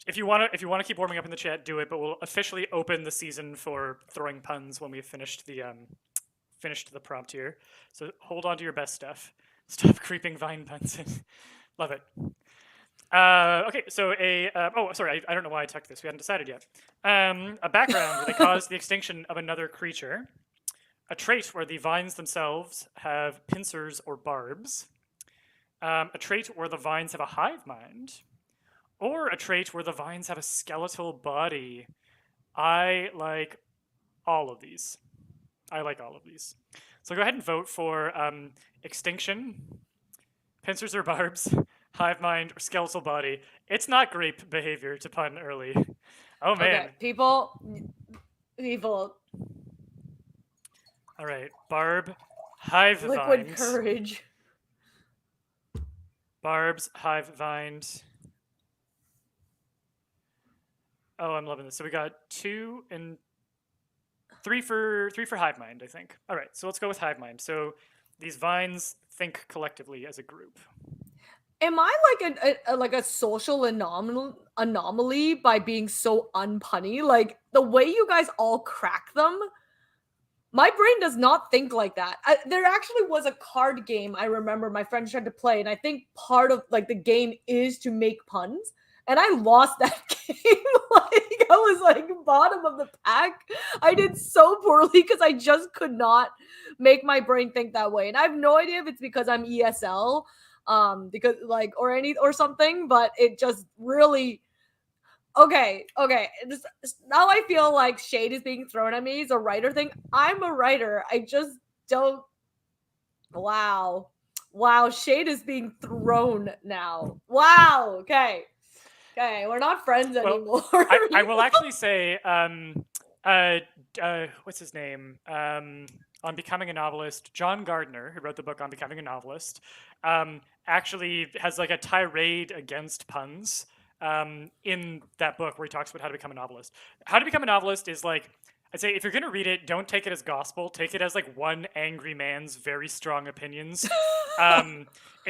if you want to keep warming up in the chat, do it. But we'll officially open the season for throwing puns when we've finished the prompt here. So hold on to your best stuff. Stop creeping vine puns in. Love it. Okay, so sorry, I don't know why I tucked this. We hadn't decided yet. A background where they cause the extinction of another creature. A trait where the vines themselves have pincers or barbs. A trait where the vines have a hive mind. Or a trait where the vines have a skeletal body. I like all of these. So go ahead and vote for extinction, pincers or barbs, hive mind, or skeletal body. It's not great behavior to pun early. Oh man. Okay, people. All right, barb, hive Liquid vines. courage. Barbs, hive vines. Oh, I'm loving this. So we got 2 and 3 for hive mind, I think. All right, so let's go with hive mind. So these vines think collectively as a group. Am I like a social anomaly by being so unpunny? Like the way you guys all crack them, my brain does not think like that. There actually was a card game I remember my friends tried to play, and I think part of like the game is to make puns. And I lost that game. Like I was like bottom of the pack. I did so poorly because I just could not make my brain think that way. And I have no idea if it's because I'm ESL, because like or something, but it just really okay. Now I feel like shade is being thrown at me. It's a writer thing. I'm a writer. I just don't. Wow, shade is being thrown now. Wow. Okay, we're not friends anymore. I will actually say, what's his name? On Becoming a Novelist, John Gardner, who wrote the book On Becoming a Novelist, actually has like a tirade against puns in that book where he talks about how to become a novelist. How to become a novelist is like, I'd say if you're going to read it, don't take it as gospel. Take it as like one angry man's very strong opinions.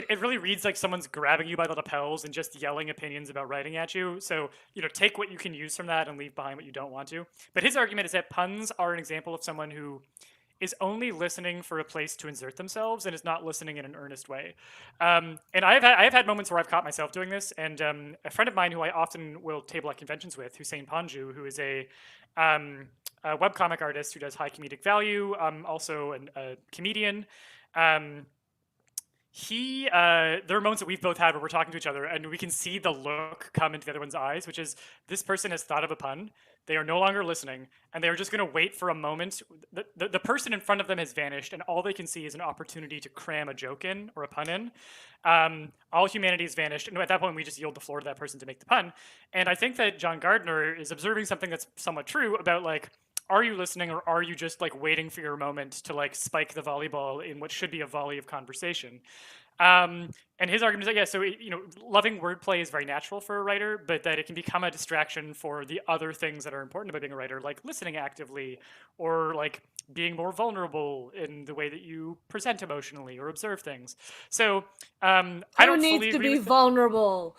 It really reads like someone's grabbing you by the lapels and just yelling opinions about writing at you. So, take what you can use from that and leave behind what you don't want to. But his argument is that puns are an example of someone who is only listening for a place to insert themselves and is not listening in an earnest way. And I've had moments where I've caught myself doing this. And a friend of mine who I often will table at conventions with, Hussein Panju, who is a webcomic artist who does high comedic value, also a comedian. There are moments that we've both had where we're talking to each other and we can see the look come into the other one's eyes, which is this person has thought of a pun. They are no longer listening, and they are just going to wait for a moment. The person in front of them has vanished, and all they can see is an opportunity to cram a joke in or a pun in. All humanity has vanished, and at that point, we just yield the floor to that person to make the pun. And I think that John Gardner is observing something that's somewhat true about like, are you listening or are you just like waiting for your moment to like spike the volleyball in what should be a volley of conversation? And his argument is that, yeah, so, loving wordplay is very natural for a writer, but that it can become a distraction for the other things that are important about being a writer, like listening actively or like being more vulnerable in the way that you present emotionally or observe things. So I don't Who fully needs to agree be with vulnerable?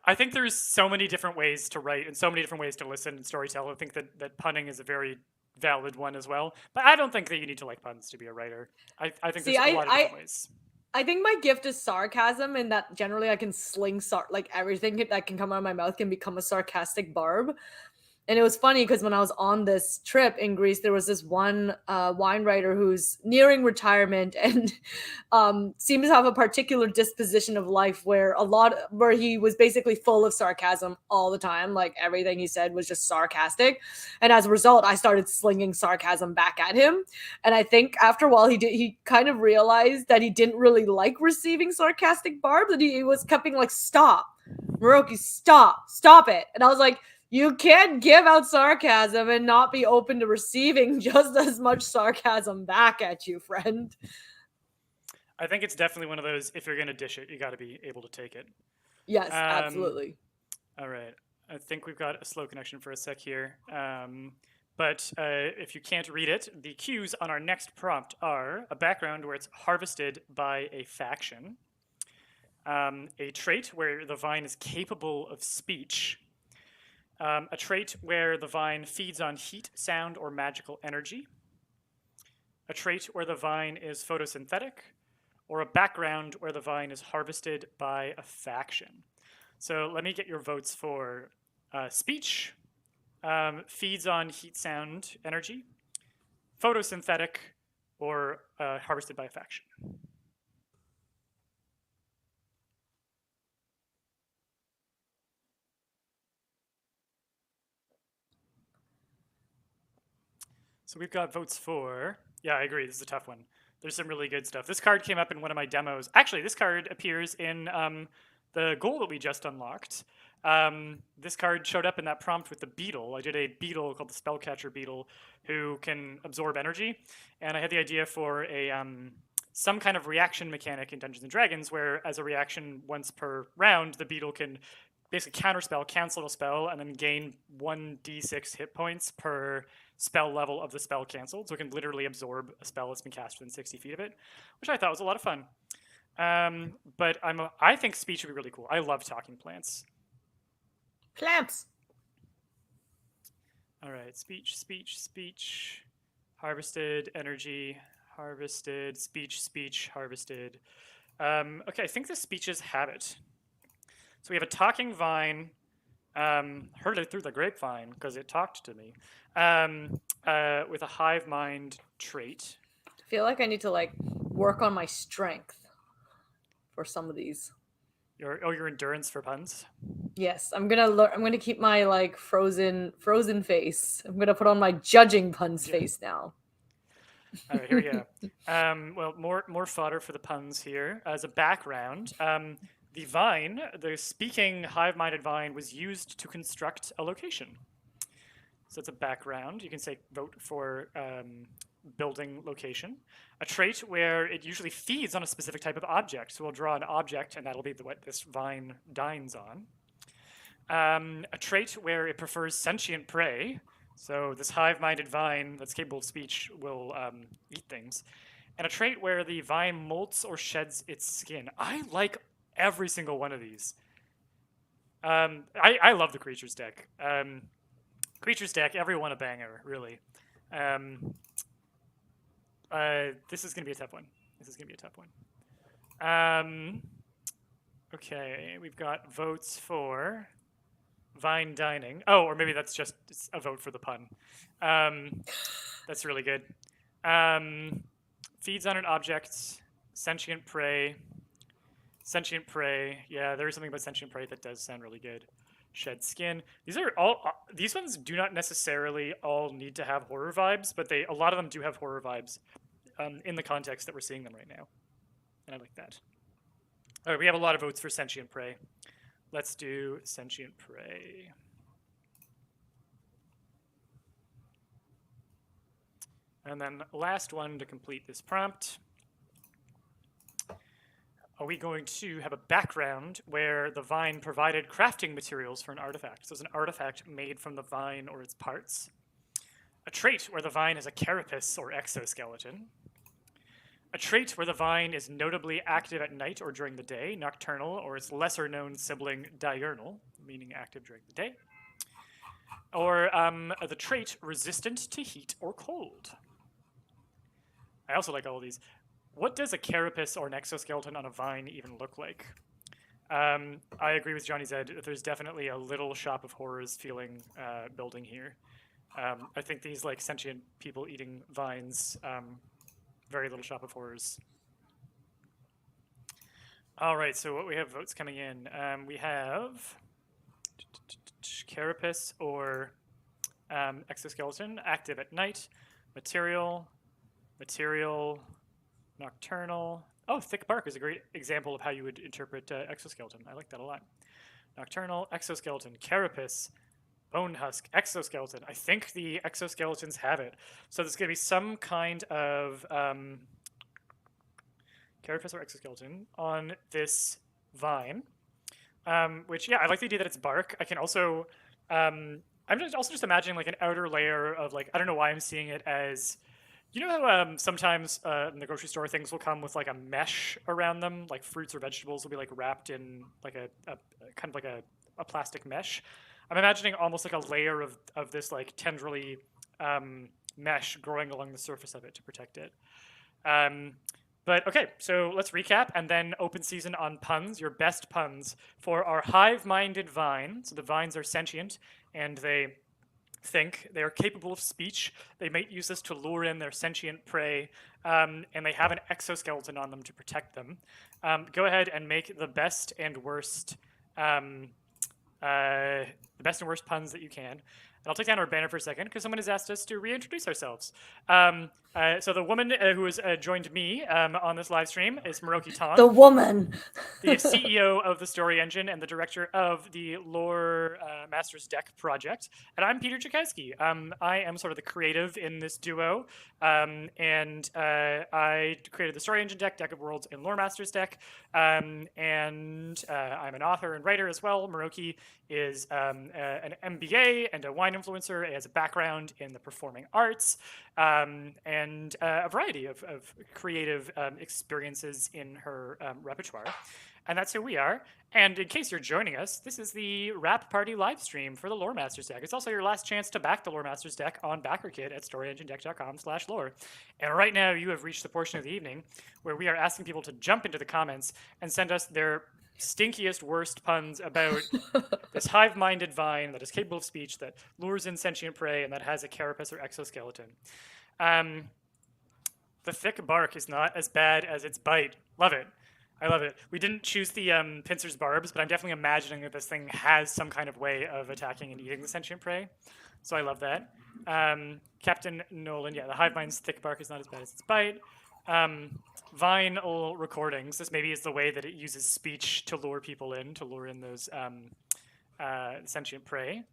I think there's so many different ways to write and so many different ways to listen and storytell. I think that punning is a very valid one as well. But I don't think that you need to like puns to be a writer. I think there's a lot of different ways. I think my gift is sarcasm, and that generally I can sling like everything that can come out of my mouth can become a sarcastic barb. And it was funny because when I was on this trip in Greece, there was this one wine writer who's nearing retirement and seems to have a particular disposition of life where he was basically full of sarcasm all the time. Like everything he said was just sarcastic. And as a result, I started slinging sarcasm back at him. And I think after a while, he kind of realized that he didn't really like receiving sarcastic barbs. And he was kept being like, stop, Moroki, stop it. And I was like, you can't give out sarcasm and not be open to receiving just as much sarcasm back at you, friend. I think it's definitely one of those, if you're going to dish it, you got to be able to take it. Yes, absolutely. All right. I think we've got a slow connection for a sec here. But if you can't read it, the cues on our next prompt are a background where it's harvested by a faction, a trait where the vine is capable of speech, a trait where the vine feeds on heat, sound, or magical energy, a trait where the vine is photosynthetic, or a background where the vine is harvested by a faction. So let me get your votes for speech, feeds on heat, sound, energy, photosynthetic, or harvested by a faction. So we've got votes for, yeah, I agree, this is a tough one. There's some really good stuff. This card came up in one of my demos. Actually, this card appears in the goal that we just unlocked. This card showed up in that prompt with the beetle. I did a beetle called the Spellcatcher Beetle who can absorb energy, and I had the idea for a some kind of reaction mechanic in Dungeons and Dragons where, as a reaction once per round, the beetle can basically counterspell, cancel a spell, and then gain 1d6 hit points per spell level of the spell canceled. So it can literally absorb a spell that's been cast within 60 feet of it, which I thought was a lot of fun. But I think speech would be really cool. I love talking plants. Plants. All right, speech, speech, speech, harvested, energy, harvested, speech, speech, harvested. Okay, I think the speeches have it. So we have a talking vine, heard it through the grapevine because it talked to me, with a hive mind trait. I feel like I need to like work on my strength for some of these. Your endurance for puns. Yes, I'm gonna keep my like frozen face. I'm gonna put on my judging puns face now. All right, here we go. Well, more fodder for the puns here. As a background, the vine, the speaking hive-minded vine, was used to construct a location. So it's a background. You can say vote for building location. A trait where it usually feeds on a specific type of object. So we'll draw an object, and that'll be what this vine dines on. A trait where it prefers sentient prey. So this hive-minded vine that's capable of speech will eat things. And a trait where the vine molts or sheds its skin. I like every single one of these. I love the creatures deck. Creatures deck, every one a banger, really. This is going to be a tough one. Okay, we've got votes for vine dining. Oh, or maybe that's just a vote for the pun. That's really good. Feeds on an object, sentient prey. Sentient prey. Yeah, there is something about sentient prey that does sound really good. Shed skin. These ones do not necessarily all need to have horror vibes, but a lot of them do have horror vibes in the context that we're seeing them right now. And I like that. All right, we have a lot of votes for sentient prey. Let's do sentient prey. And then last one to complete this prompt. Are we going to have a background where the vine provided crafting materials for an artifact? So it's an artifact made from the vine or its parts. A trait where the vine has a carapace or exoskeleton. A trait where the vine is notably active at night or during the day, nocturnal, or its lesser-known sibling, diurnal, meaning active during the day. Or the trait resistant to heat or cold. I also like all of these. What does a carapace or an exoskeleton on a vine even look like? I agree with Johnny Zed. There's definitely a little shop of horrors feeling building here. I think these like sentient people eating vines, very little shop of horrors. All right, so what we have votes coming in. We have carapace or exoskeleton, active at night, material, nocturnal. Oh, thick bark is a great example of how you would interpret exoskeleton. I like that a lot. Nocturnal, exoskeleton, carapace, bone husk, exoskeleton. I think the exoskeletons have it. So there's going to be some kind of carapace or exoskeleton on this vine, which, yeah, I like the idea that it's bark. I can also I'm just imagining like an outer layer of like, I don't know why I'm seeing it as, you know how sometimes in the grocery store things will come with like a mesh around them, like fruits or vegetables will be like wrapped in like a kind of like a plastic mesh. I'm imagining almost like a layer of this like tendrily mesh growing along the surface of it to protect it. Um, but okay, so let's recap and then open season on puns, your best puns for our hive-minded vine. So the vines are sentient and they think. They are capable of speech. They might use this to lure in their sentient prey, and they have an exoskeleton on them to protect them. Go ahead and make the best and worst, puns that you can. And I'll take down our banner for a second because someone has asked us to reintroduce ourselves. So the woman who has joined me on this live stream is Miroki Tan, The woman. the CEO of the Story Engine and the director of the Lore Masters Deck project. And I'm Peter Czajkowski. I am sort of the creative in this duo. And I created the Story Engine deck, Deck of Worlds, and Lore Masters deck. And I'm an author and writer as well. Miroki is an MBA and a wine influencer. He has a background in the performing arts and a variety of creative experiences in her repertoire. And that's who we are. And in case you're joining us, this is the Wrap Party live stream for the Lore Masters deck. It's also your last chance to back the Lore Masters deck on BackerKit at storyenginedeck.com/lore. And right now, you have reached the portion of the evening where we are asking people to jump into the comments and send us their stinkiest, worst puns about this hive-minded vine that is capable of speech, that lures in sentient prey, and that has a carapace or exoskeleton. The thick bark is not as bad as its bite. Love it. I love it. We didn't choose the pincer's barbs, but I'm definitely imagining that this thing has some kind of way of attacking and eating the sentient prey. So I love that. Captain Nolan, yeah, the hive mind's thick bark is not as bad as its bite. Vinyl recordings. This maybe is the way that it uses speech to lure people in, to lure in those sentient prey.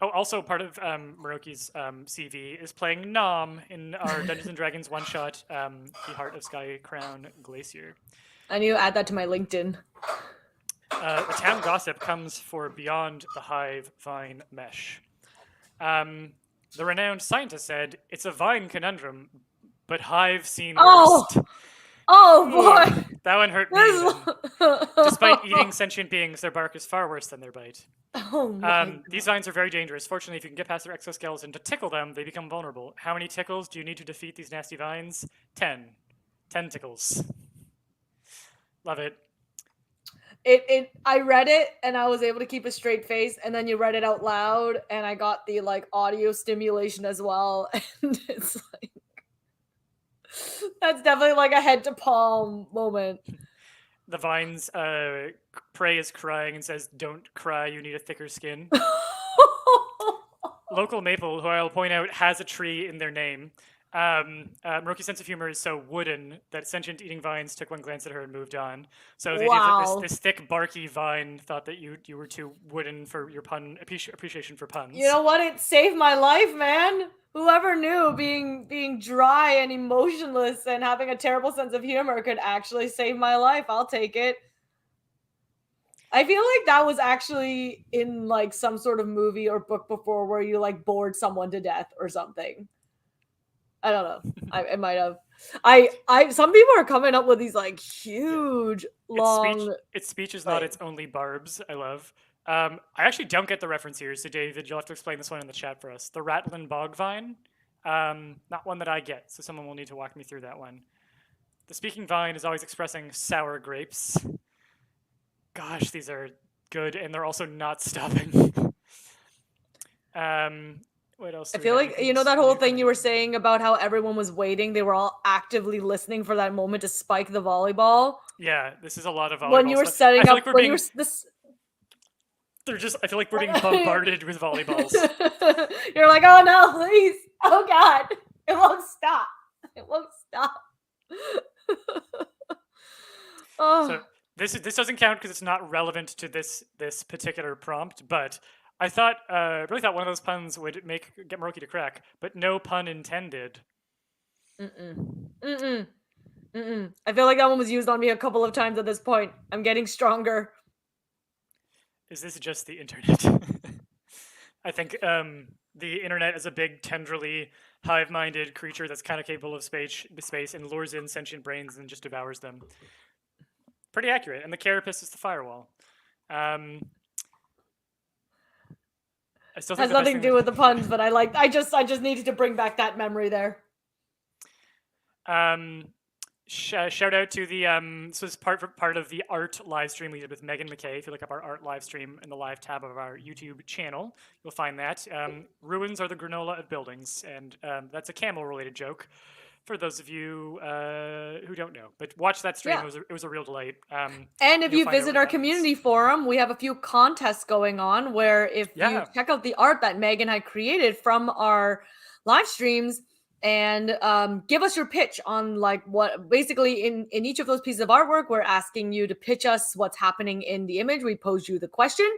Also part of Miroki's CV is playing Nom in our Dungeons and Dragons one-shot, The Heart of Sky Crown Glacier. I need to add that to my LinkedIn. The town gossip comes for Beyond the Hive Vine Mesh. The renowned scientist said, it's a vine conundrum, but hive seen worst. Oh boy! Ooh, that one hurt me. Despite eating sentient beings, their bark is far worse than their bite. Oh my These vines are very dangerous. Fortunately, if you can get past their exoskeleton to tickle them, they become vulnerable. How many tickles do you need to defeat these nasty vines? 10. 10 tickles. Love it. I read it and I was able to keep a straight face, and then you read it out loud and I got the like audio stimulation as well, and it's like that's definitely like a head to palm moment. The vine's prey is crying and says, don't cry, you need a thicker skin. Local Maple, who I'll point out, has a tree in their name. Miroki's sense of humor is so wooden that sentient eating vines took one glance at her and moved on. So this thick, barky vine thought that you were too wooden for your pun appreciation for puns. You know what? It saved my life, man. Whoever knew being dry and emotionless and having a terrible sense of humor could actually save my life. I'll take it. I feel like that was actually in like some sort of movie or book before where you like bored someone to death or something. I don't know. I might have. Some people are coming up with these like huge, long. Its speech is not its only barbs. I love. I actually don't get the reference here, so David, you'll have to explain this one in the chat for us. The Ratlin Bog Vine, not one that I get, so someone will need to walk me through that one. The speaking vine is always expressing sour grapes. Gosh, these are good, and they're also not stopping. What else? I feel like, you know, that whole thing you were saying about how everyone was waiting, they were all actively listening for that moment to spike the volleyball. Yeah, this is a lot of volleyball. When you were setting up, when you were this. I feel like we're being bombarded with volleyballs. You're like, oh no, please. Oh God. It won't stop. It won't stop. Oh. So this doesn't count because it's not relevant to this particular prompt, but I really thought one of those puns would get Miroki to crack, but no pun intended. I feel like that one was used on me a couple of times at this point. I'm getting stronger. Is this just the internet? I think the internet is a big, tenderly hive-minded creature that's kind of capable of space and lures in sentient brains and just devours them. Pretty accurate. And the carapace is the firewall. I still think Has nothing to do with the puns, but I just needed to bring back that memory there. Shout out to the so this part of the art live stream we did with Megan McKay. If you look up our art live stream in the live tab of our YouTube channel, you'll find that ruins are the granola of buildings, and that's a camel related joke for those of you who don't know. But watch that stream; Yeah. it was a real delight. And if you visit our community forum, we have a few contests going on where if you check out the art that Megan had created from our live streams and give us your pitch on like what basically in each of those pieces of artwork, we're asking you to pitch us what's happening in the image. We pose you the question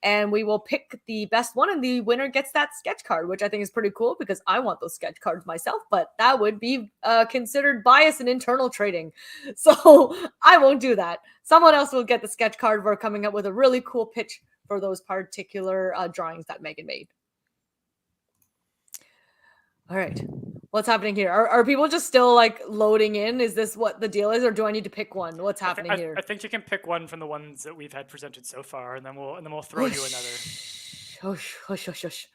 and we will pick the best one and the winner gets that sketch card, which I think is pretty cool because I want those sketch cards myself, but that would be considered bias and internal trading. So I won't do that. Someone else will get the sketch card for coming up with a really cool pitch for those particular drawings that Megan made. All right. What's happening here? Are people just still like loading in? Is this what the deal is, or do I need to pick one? What's happening here? I think you can pick one from the ones that we've had presented so far, and then we'll throw you another. Hush, hush, hush, hush.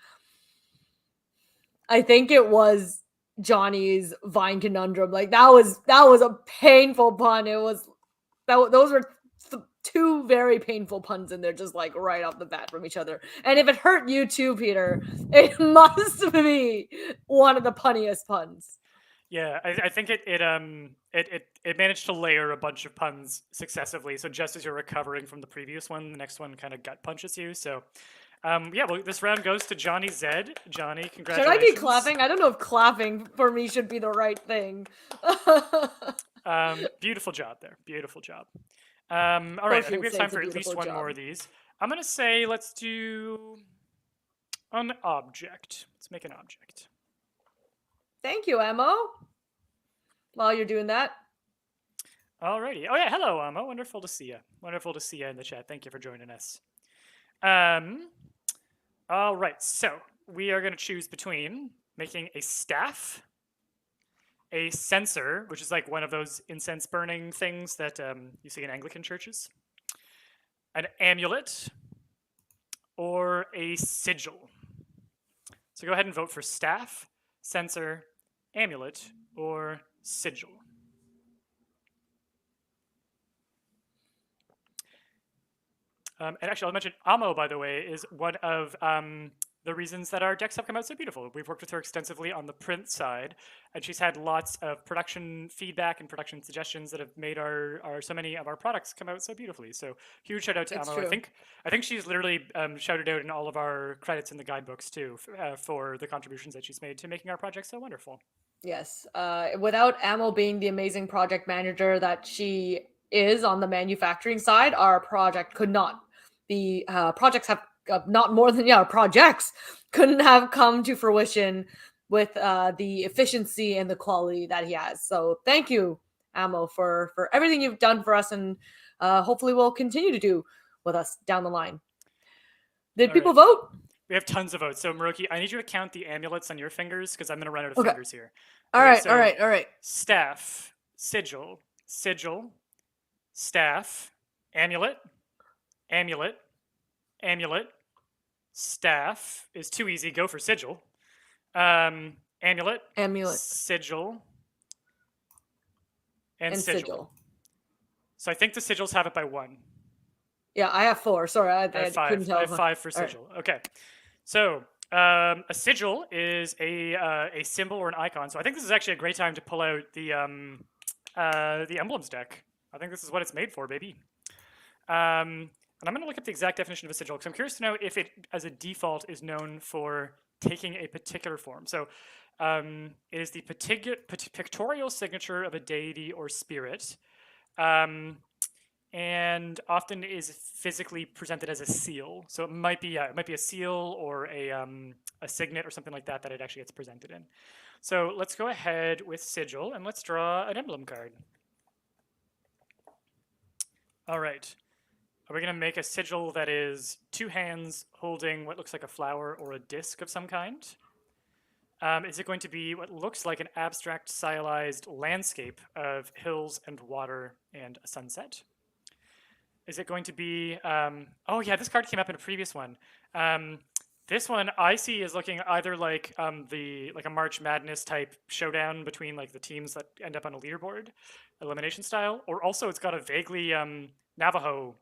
I think it was Johnny's Vine Conundrum. Like that was a painful pun. It was those were two very painful puns in there, just like right off the bat from each other. And if it hurt you too, Peter, it must be one of the punniest puns. Yeah, I think it managed to layer a bunch of puns successively. So just as you're recovering from the previous one, the next one kind of gut punches you. So yeah, well, this round goes to Johnny Zed. Johnny, congratulations. Should I be clapping? I don't know if clapping for me should be the right thing. Beautiful job there. Beautiful job. All right, I think we have time for at least one more of these. I'm going to say let's do an object. Let's make an object. Thank you, Emo. While you're doing that. Alrighty. Oh yeah, hello, Emo. Wonderful to see you. Wonderful to see you in the chat. Thank you for joining us. All right, so we are going to choose between making a staff, a censer, which is like one of those incense burning things that you see in Anglican churches, an amulet, or a sigil. So go ahead and vote for staff, censer, amulet, or sigil. And actually, I'll mention Amo, by the way, is one of the reasons that our decks have come out so beautiful. We've worked with her extensively on the print side, and she's had lots of production feedback and production suggestions that have made so many of our products come out so beautifully. So huge shout out to Amo. True. I think she's literally shouted out in all of our credits in the guidebooks too for the contributions that she's made to making our project so wonderful. Yes. Without Amo being the amazing project manager that she is on the manufacturing side, our project could not be. Projects couldn't have come to fruition with the efficiency and the quality that he has. So thank you, Amo, for everything you've done for us, and hopefully will continue to do with us down the line. Did people vote? We have tons of votes. So Maroki, I need you to count the amulets on your fingers because I'm going to run out of fingers here. All right. Staff, sigil, staff, amulet, staff is too easy. Go for sigil. Amulet, sigil, and sigil. So I think the sigils have it by 1. Yeah, I have 4. Sorry, I couldn't tell. I have 5 for sigil. Right. Okay. So a sigil is a symbol or an icon. So I think this is actually a great time to pull out the emblems deck. I think this is what it's made for, baby. And I'm going to look up the exact definition of a sigil because I'm curious to know if it, as a default, is known for taking a particular form. So it is the pictorial signature of a deity or spirit, and often is physically presented as a seal. So it might be a seal or a signet or something like that it actually gets presented in. So let's go ahead with sigil and let's draw an emblem card. All right. Are we going to make a sigil that is 2 hands holding what looks like a flower or a disc of some kind? Is it going to be what looks like an abstract stylized landscape of hills and water and a sunset? Is it going to be, oh yeah, this card came up in a previous one. This one I see is looking either like like a March Madness type showdown between like the teams that end up on a leaderboard, elimination style, or also it's got a vaguely Navajo,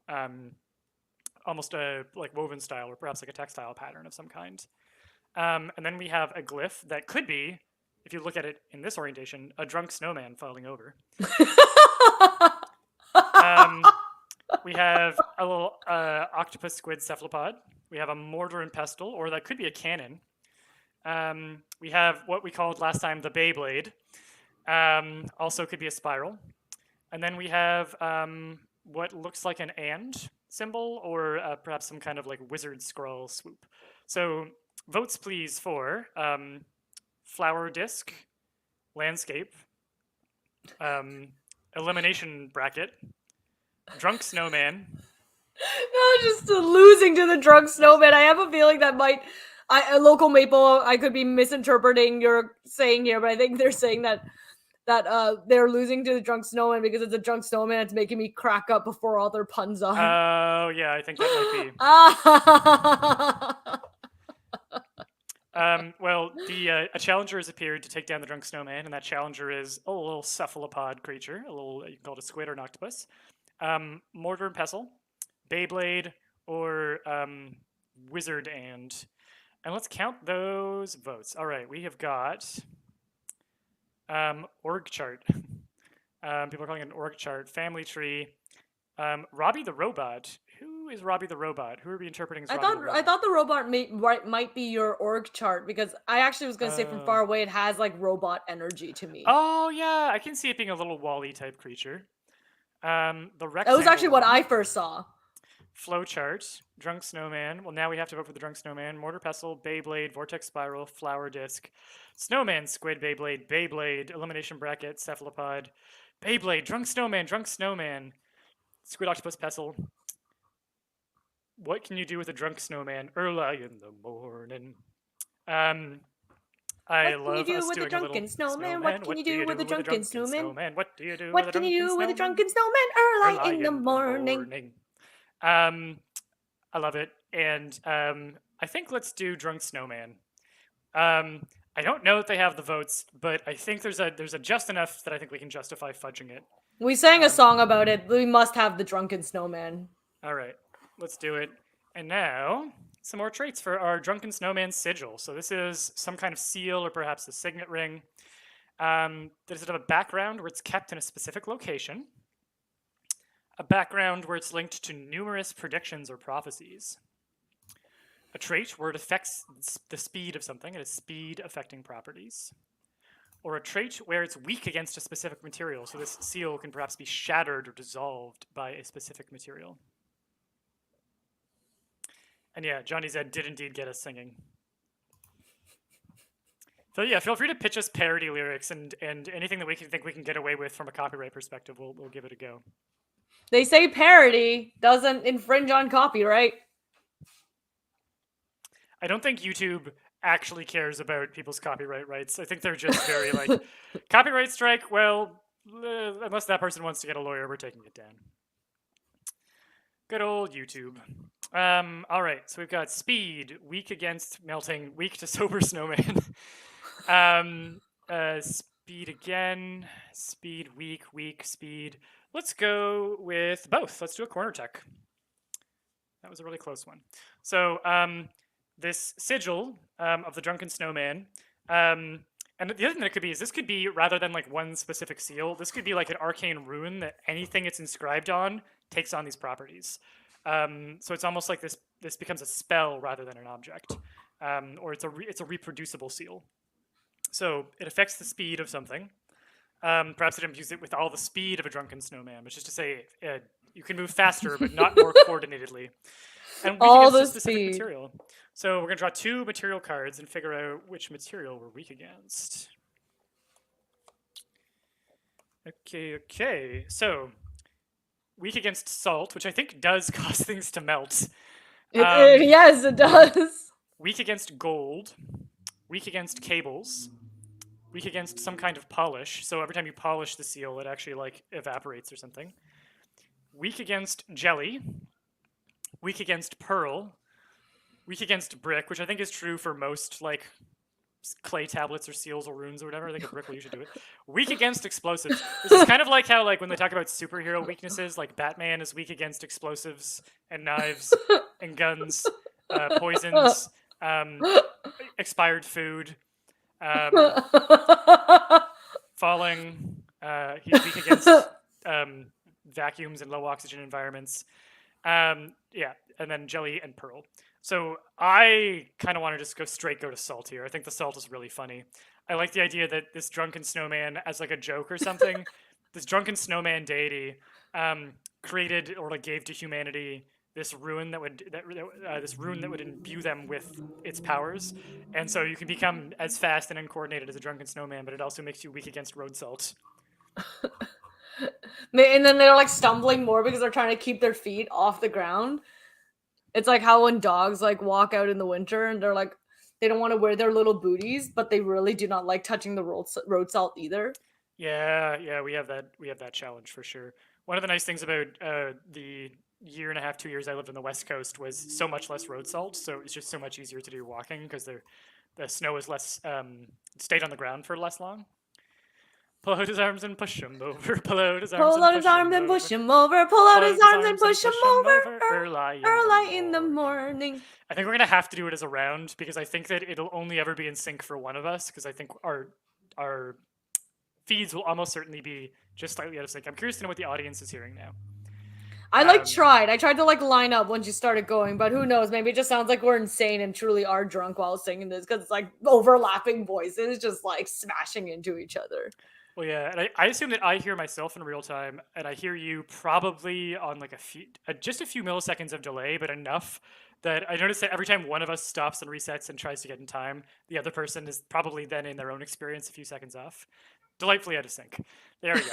almost a like woven style, or perhaps like a textile pattern of some kind. And then we have a glyph that could be, if you look at it in this orientation, a drunk snowman falling over. We have a little octopus squid cephalopod. We have a mortar and pestle, or that could be a cannon. We have what we called last time the Beyblade. Also could be a spiral. And then we have what looks like an and symbol, or perhaps some kind of like wizard scroll swoop. So votes please for flower disc, landscape, elimination bracket, drunk snowman. No, just losing to the drunk snowman. I have a feeling that a local maple. I could be misinterpreting your saying here, but I think they're saying that they're losing to the drunk snowman because it's a drunk snowman. It's making me crack up before all their puns are. Oh yeah, I think that might be. Well, a challenger has appeared to take down the drunk snowman, and that challenger is a little cephalopod creature, you can call it a squid or an octopus. Mortar and pestle, Beyblade, or wizard and let's count those votes. All right, we have got org chart. People are calling it an org chart. Family tree. Robbie the robot. Who is Robbie the robot? Who are we interpreting as Robbie the robot? I thought the robot might be your org chart, because I actually was going to say from far away it has like robot energy to me. Oh yeah, I can see it being a little Wall-E type creature. The rectangle. That was actually what I first saw. Flowchart, drunk snowman. Well, now we have to vote for the drunk snowman. Mortar pestle, Beyblade, vortex spiral, flower disc, snowman, squid, Beyblade, elimination bracket, cephalopod, Beyblade, drunk snowman, squid, octopus, pestle. What can you do with a drunk snowman early in the morning? I love us doing a little snowman. What can you do with a drunken snowman? What do you do What can you do with a drunken snowman early in the morning? I love it, and I think let's do drunk snowman. I don't know if they have the votes, but I think there's a just enough that I think we can justify fudging it. We sang a song about it. We must have the drunken snowman. All right, let's do it. And now some more traits for our drunken snowman sigil. So this is some kind of seal, or perhaps a signet ring. Does it have a background where it's kept in a specific location? A background where it's linked to numerous predictions or prophecies. A trait where it affects the speed of something, it has speed affecting properties. Or a trait where it's weak against a specific material, so this seal can perhaps be shattered or dissolved by a specific material. And yeah, Johnny Zed did indeed get us singing. So yeah, feel free to pitch us parody lyrics and anything that we think we can get away with from a copyright perspective, we'll give it a go. They say parody doesn't infringe on copyright. I don't think YouTube actually cares about people's copyright rights. I think they're just very like, copyright strike, well, unless that person wants to get a lawyer, we're taking it down. Good old YouTube. All right, so we've got speed, weak against melting, weak to sober snowman. Speed again, speed, weak, speed. Let's go with both. Let's do a corner tech. That was a really close one. So this sigil of the drunken snowman, and the other thing that it could be is this could be, rather than like one specific seal, this could be like an arcane rune that anything it's inscribed on takes on these properties. So it's almost like this becomes a spell rather than an object, or it's a reproducible seal. So it affects the speed of something. Perhaps it imbues it with all the speed of a drunken snowman, which is to say you can move faster but not more coordinately. And weak all against the a specific speed. material. So we're going to draw 2 material cards and figure out which material we're weak against. Okay. So Weak against salt, which I think does cause things to melt. Yes, it does. Weak against gold. Weak against cables. Weak against some kind of polish. So every time you polish the seal, it actually like evaporates or something. Weak against jelly. Weak against pearl. Weak against brick, which I think is true for most like clay tablets or seals or runes or whatever. I think a brick will usually do it. Weak against explosives. This is kind of like how like when they talk about superhero weaknesses, like Batman is weak against explosives and knives and guns, poisons, expired food, falling. He's weak against vacuums and low oxygen environments. Yeah, and then jelly and pearl. So I kind of want to just go to salt here. I think the salt is really funny. I like the idea that this drunken snowman, as like a joke or something, this drunken snowman deity created or like gave to humanity this rune that would imbue them with its powers, and so you can become as fast and uncoordinated as a drunken snowman, but it also makes you weak against road salt. And then they're like stumbling more because they're trying to keep their feet off the ground. It's like how when dogs like walk out in the winter and they're like, they don't want to wear their little booties, but they really do not like touching the road salt either. Yeah, we have that challenge for sure. One of the nice things about the year and a half, 2 years I lived on the West Coast was so much less road salt, so it's just so much easier to do walking because the snow is less stayed on the ground for less long. Pull out his arms and push him over. Pull out his arms and push him over. Pull out his arms and push him over. Early in the morning. I think we're gonna have to do it as a round because I think that it'll only ever be in sync for one of us because I think our feeds will almost certainly be just slightly out of sync. I'm curious to know what the audience is hearing now. I tried to like line up once you started going, but who knows? Maybe it just sounds like we're insane and truly are drunk while singing this because it's like overlapping voices just like smashing into each other. Well, yeah, and I assume that I hear myself in real time, and I hear you probably on like just a few milliseconds of delay, but enough that I notice that every time one of us stops and resets and tries to get in time, the other person is probably then in their own experience a few seconds off. Delightfully out of sync. There we go.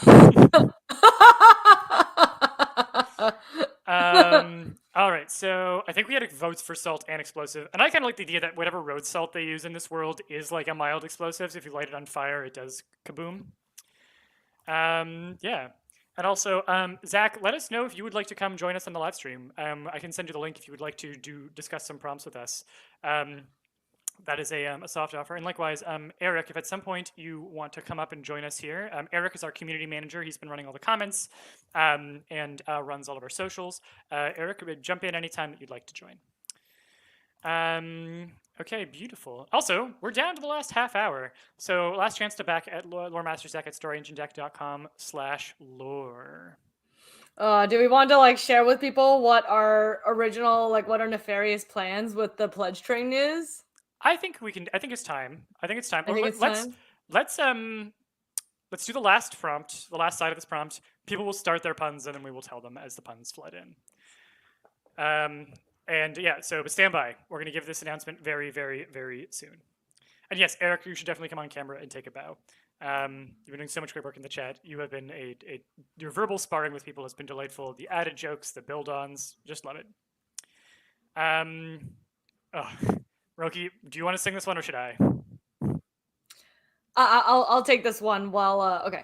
All right, so I think we had votes for salt and explosive, and I kind of like the idea that whatever road salt they use in this world is like a mild explosive. So if you light it on fire, it does kaboom. Yeah. And also, Zach, let us know if you would like to come join us on the live stream. I can send you the link if you would like to discuss some prompts with us. That is a soft offer. And likewise, Eric, if at some point you want to come up and join us here, Eric is our community manager. He's been running all the comments and runs all of our socials. Eric, jump in anytime that you'd like to join. Okay, beautiful. Also, we're down to the last half hour. So last chance to back at LoreMasterZach at storyenginedeck.com/lore. Do we want to like share with people what our original, like what our nefarious plans with the pledge train is? I think we can. I think it's time. Let's do the last prompt, the last side of this prompt. People will start their puns, and then we will tell them as the puns flood in. And yeah, but stand by. We're going to give this announcement very, very, very soon. And yes, Eric, you should definitely come on camera and take a bow. You've been doing so much great work in the chat. You have been your verbal sparring with people has been delightful. The added jokes, the build-ons, just love it. Roki, do you want to sing this one or should I? I'll take this one while okay.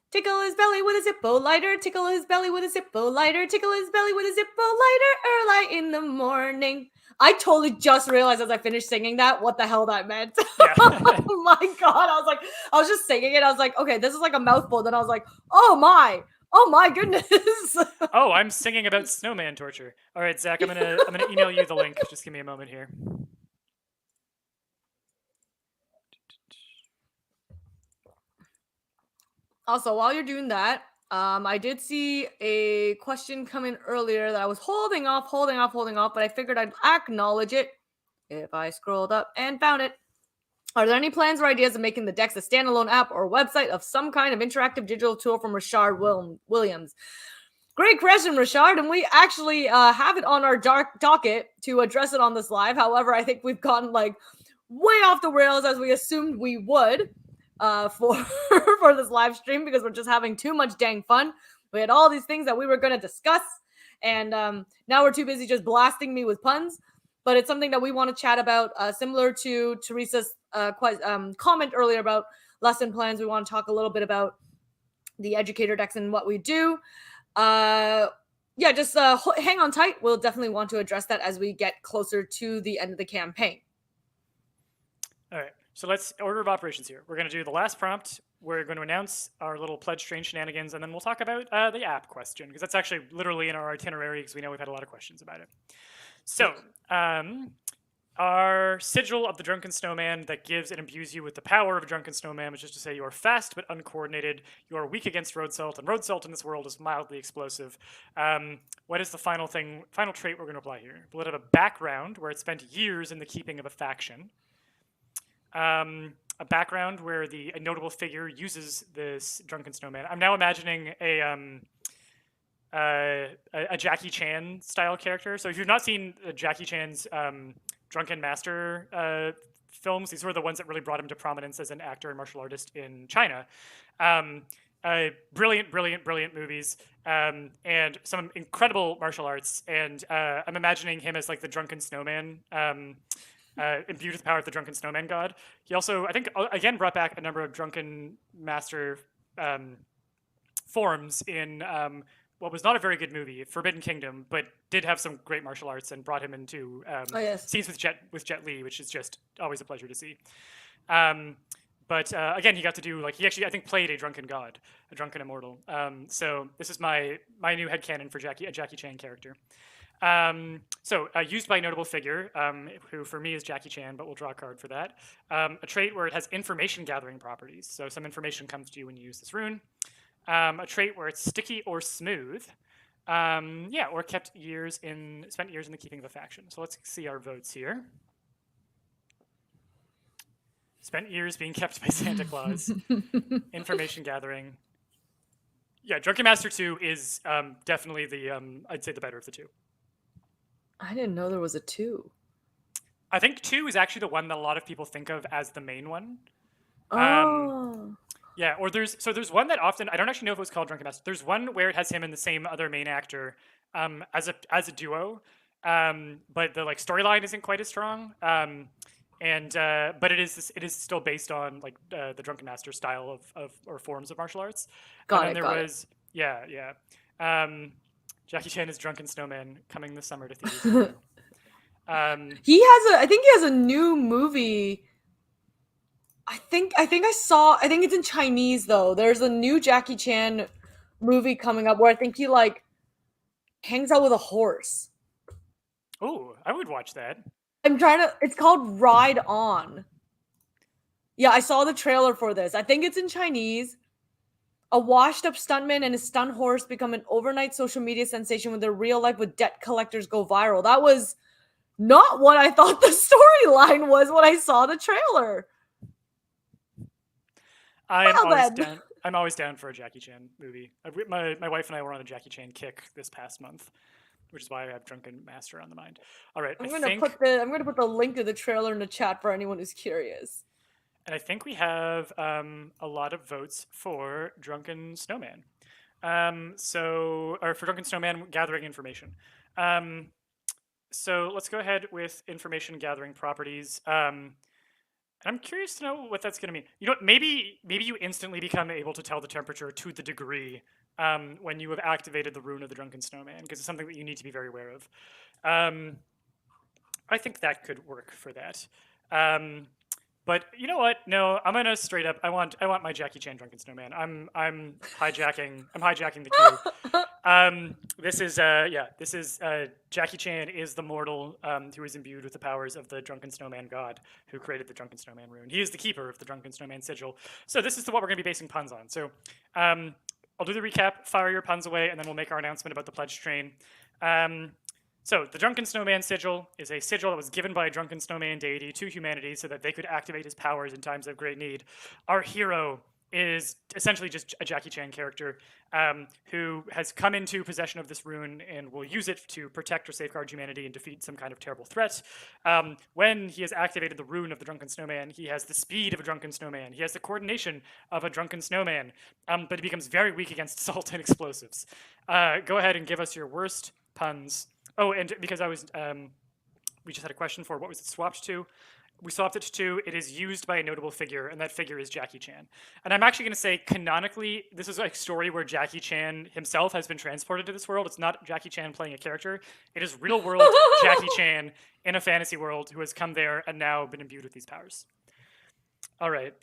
Tickle his belly with a Zippo lighter, tickle his belly with a Zippo lighter, tickle his belly with a Zippo lighter, early in the morning. I totally just realized as I finished singing that what the hell that meant. Yeah. Oh my god. I was just singing it. I was like, okay, this is like a mouthful. Then I was like, oh my goodness. Oh, I'm singing about snowman torture. All right, Zach, I'm gonna email you the link. Just give me a moment here. Also, while you're doing that, I did see a question come in earlier that I was holding off, but I figured I'd acknowledge it if I scrolled up and found it. Are there any plans or ideas of making the Dex a standalone app or website of some kind of interactive digital tool from Richard Williams? Great question, Richard, and we actually have it on our docket to address it on this live. However, I think we've gotten like way off the rails as we assumed we would. for for this live stream because we're just having too much dang fun. We had all these things that we were going to discuss, and now we're too busy just blasting me with puns. But it's something that we want to chat about, similar to Teresa's comment earlier about lesson plans. We want to talk a little bit about the educator decks and what we do. Yeah, just hang on tight. We'll definitely want to address that as we get closer to the end of the campaign. All right, so let's order of operations here. We're going to do the last prompt. We're going to announce our little pledge train shenanigans, and then we'll talk about the app question, because that's actually literally in our itinerary, because we know we've had a lot of questions about it. So, our sigil of the Drunken Snowman that gives and imbues you with the power of a Drunken Snowman, which is to say you are fast but uncoordinated, you are weak against road salt, and road salt in this world is mildly explosive. What is the final trait we're going to apply here? We'll have a background where it spent years in the keeping of a faction. A background where a notable figure uses this Drunken Snowman. I'm now imagining a Jackie Chan style character. So if you've not seen Jackie Chan's Drunken Master films, these were the ones that really brought him to prominence as an actor and martial artist in China. Brilliant movies, and some incredible martial arts. And I'm imagining him as like the Drunken Snowman, imbued with the power of the Drunken Snowman god. He also, I think, again brought back a number of Drunken Master forms in what was not a very good movie, Forbidden Kingdom, but did have some great martial arts and brought him into scenes with Jet Li, which is just always a pleasure to see. But again, he got to do, like, he actually, I think, played a drunken god, a drunken immortal. So this is my new headcanon for a Jackie Chan character. Used by a notable figure, who for me is Jackie Chan, but we'll draw a card for that. A trait where it has information gathering properties. So some information comes to you when you use this rune. A trait where it's sticky or smooth. Or spent years in the keeping of a faction. So let's see our votes here. Spent years being kept by Santa Claus. Information gathering. Yeah, Drunken Master 2 is definitely I'd say the better of the two. I didn't know there was a 2. I think 2 is actually the one that a lot of people think of as the main one. Yeah, or there's one that often, I don't actually know if it was called Drunken Master. There's one where it has him and the same other main actor as a duo, but the storyline isn't quite as strong. But it is still based on the Drunken Master style of or forms of martial arts. Jackie Chan is Drunken Snowman coming this summer to theaters. I think he has a new movie. I think it's in Chinese though. There's a new Jackie Chan movie coming up where I think he hangs out with a horse. Oh, I would watch that. It's called Ride On. Yeah, I saw the trailer for this. I think it's in Chinese. A washed-up stuntman and his stunt horse become an overnight social media sensation when their real life with debt collectors go viral. That was not what I thought the storyline was when I saw the trailer. I'm always down for a Jackie Chan movie. My wife and I were on a Jackie Chan kick this past month, which is why I have Drunken Master on the mind. All right, I'm gonna put the link to the trailer in the chat for anyone who's curious. And I think we have a lot of votes for Drunken Snowman. For Drunken Snowman gathering information. So let's go ahead with information gathering properties. I'm curious to know what that's going to mean. You know what? Maybe you instantly become able to tell the temperature to the degree when you have activated the rune of the Drunken Snowman, because it's something that you need to be very aware of. I think that could work for that. But you know what? No, I'm gonna straight up. I want my Jackie Chan Drunken Snowman. I'm hijacking the queue. This is Jackie Chan is the mortal who is imbued with the powers of the Drunken Snowman god who created the Drunken Snowman rune. He is the keeper of the Drunken Snowman sigil. So this is what we're gonna be basing puns on. So I'll do the recap, fire your puns away, and then we'll make our announcement about the pledge train. So the Drunken Snowman sigil is a sigil that was given by a Drunken Snowman deity to humanity so that they could activate his powers in times of great need. Our hero is essentially just a Jackie Chan character who has come into possession of this rune and will use it to protect or safeguard humanity and defeat some kind of terrible threat. When he has activated the rune of the Drunken Snowman, he has the speed of a Drunken Snowman. He has the coordination of a Drunken Snowman, but he becomes very weak against salt and explosives. Go ahead and give us your worst puns. Oh, and because we just had a question for what was it swapped to? We swapped it to it is used by a notable figure, and that figure is Jackie Chan. And I'm actually going to say, canonically, this is a story where Jackie Chan himself has been transported to this world. It's not Jackie Chan playing a character. It is real world Jackie Chan in a fantasy world who has come there and now been imbued with these powers. All right.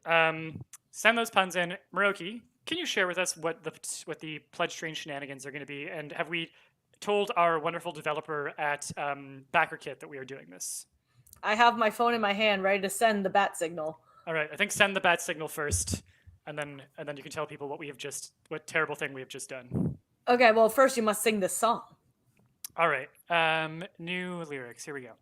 Send those puns in. Moroki, can you share with us what the pledge train shenanigans are going to be? And have we told our wonderful developer at BackerKit that we are doing this? I have my phone in my hand, ready to send the bat signal. All right, I think send the bat signal first, and then you can tell people what terrible thing we have just done. Okay, well, first you must sing this song. All right, new lyrics. Here we go.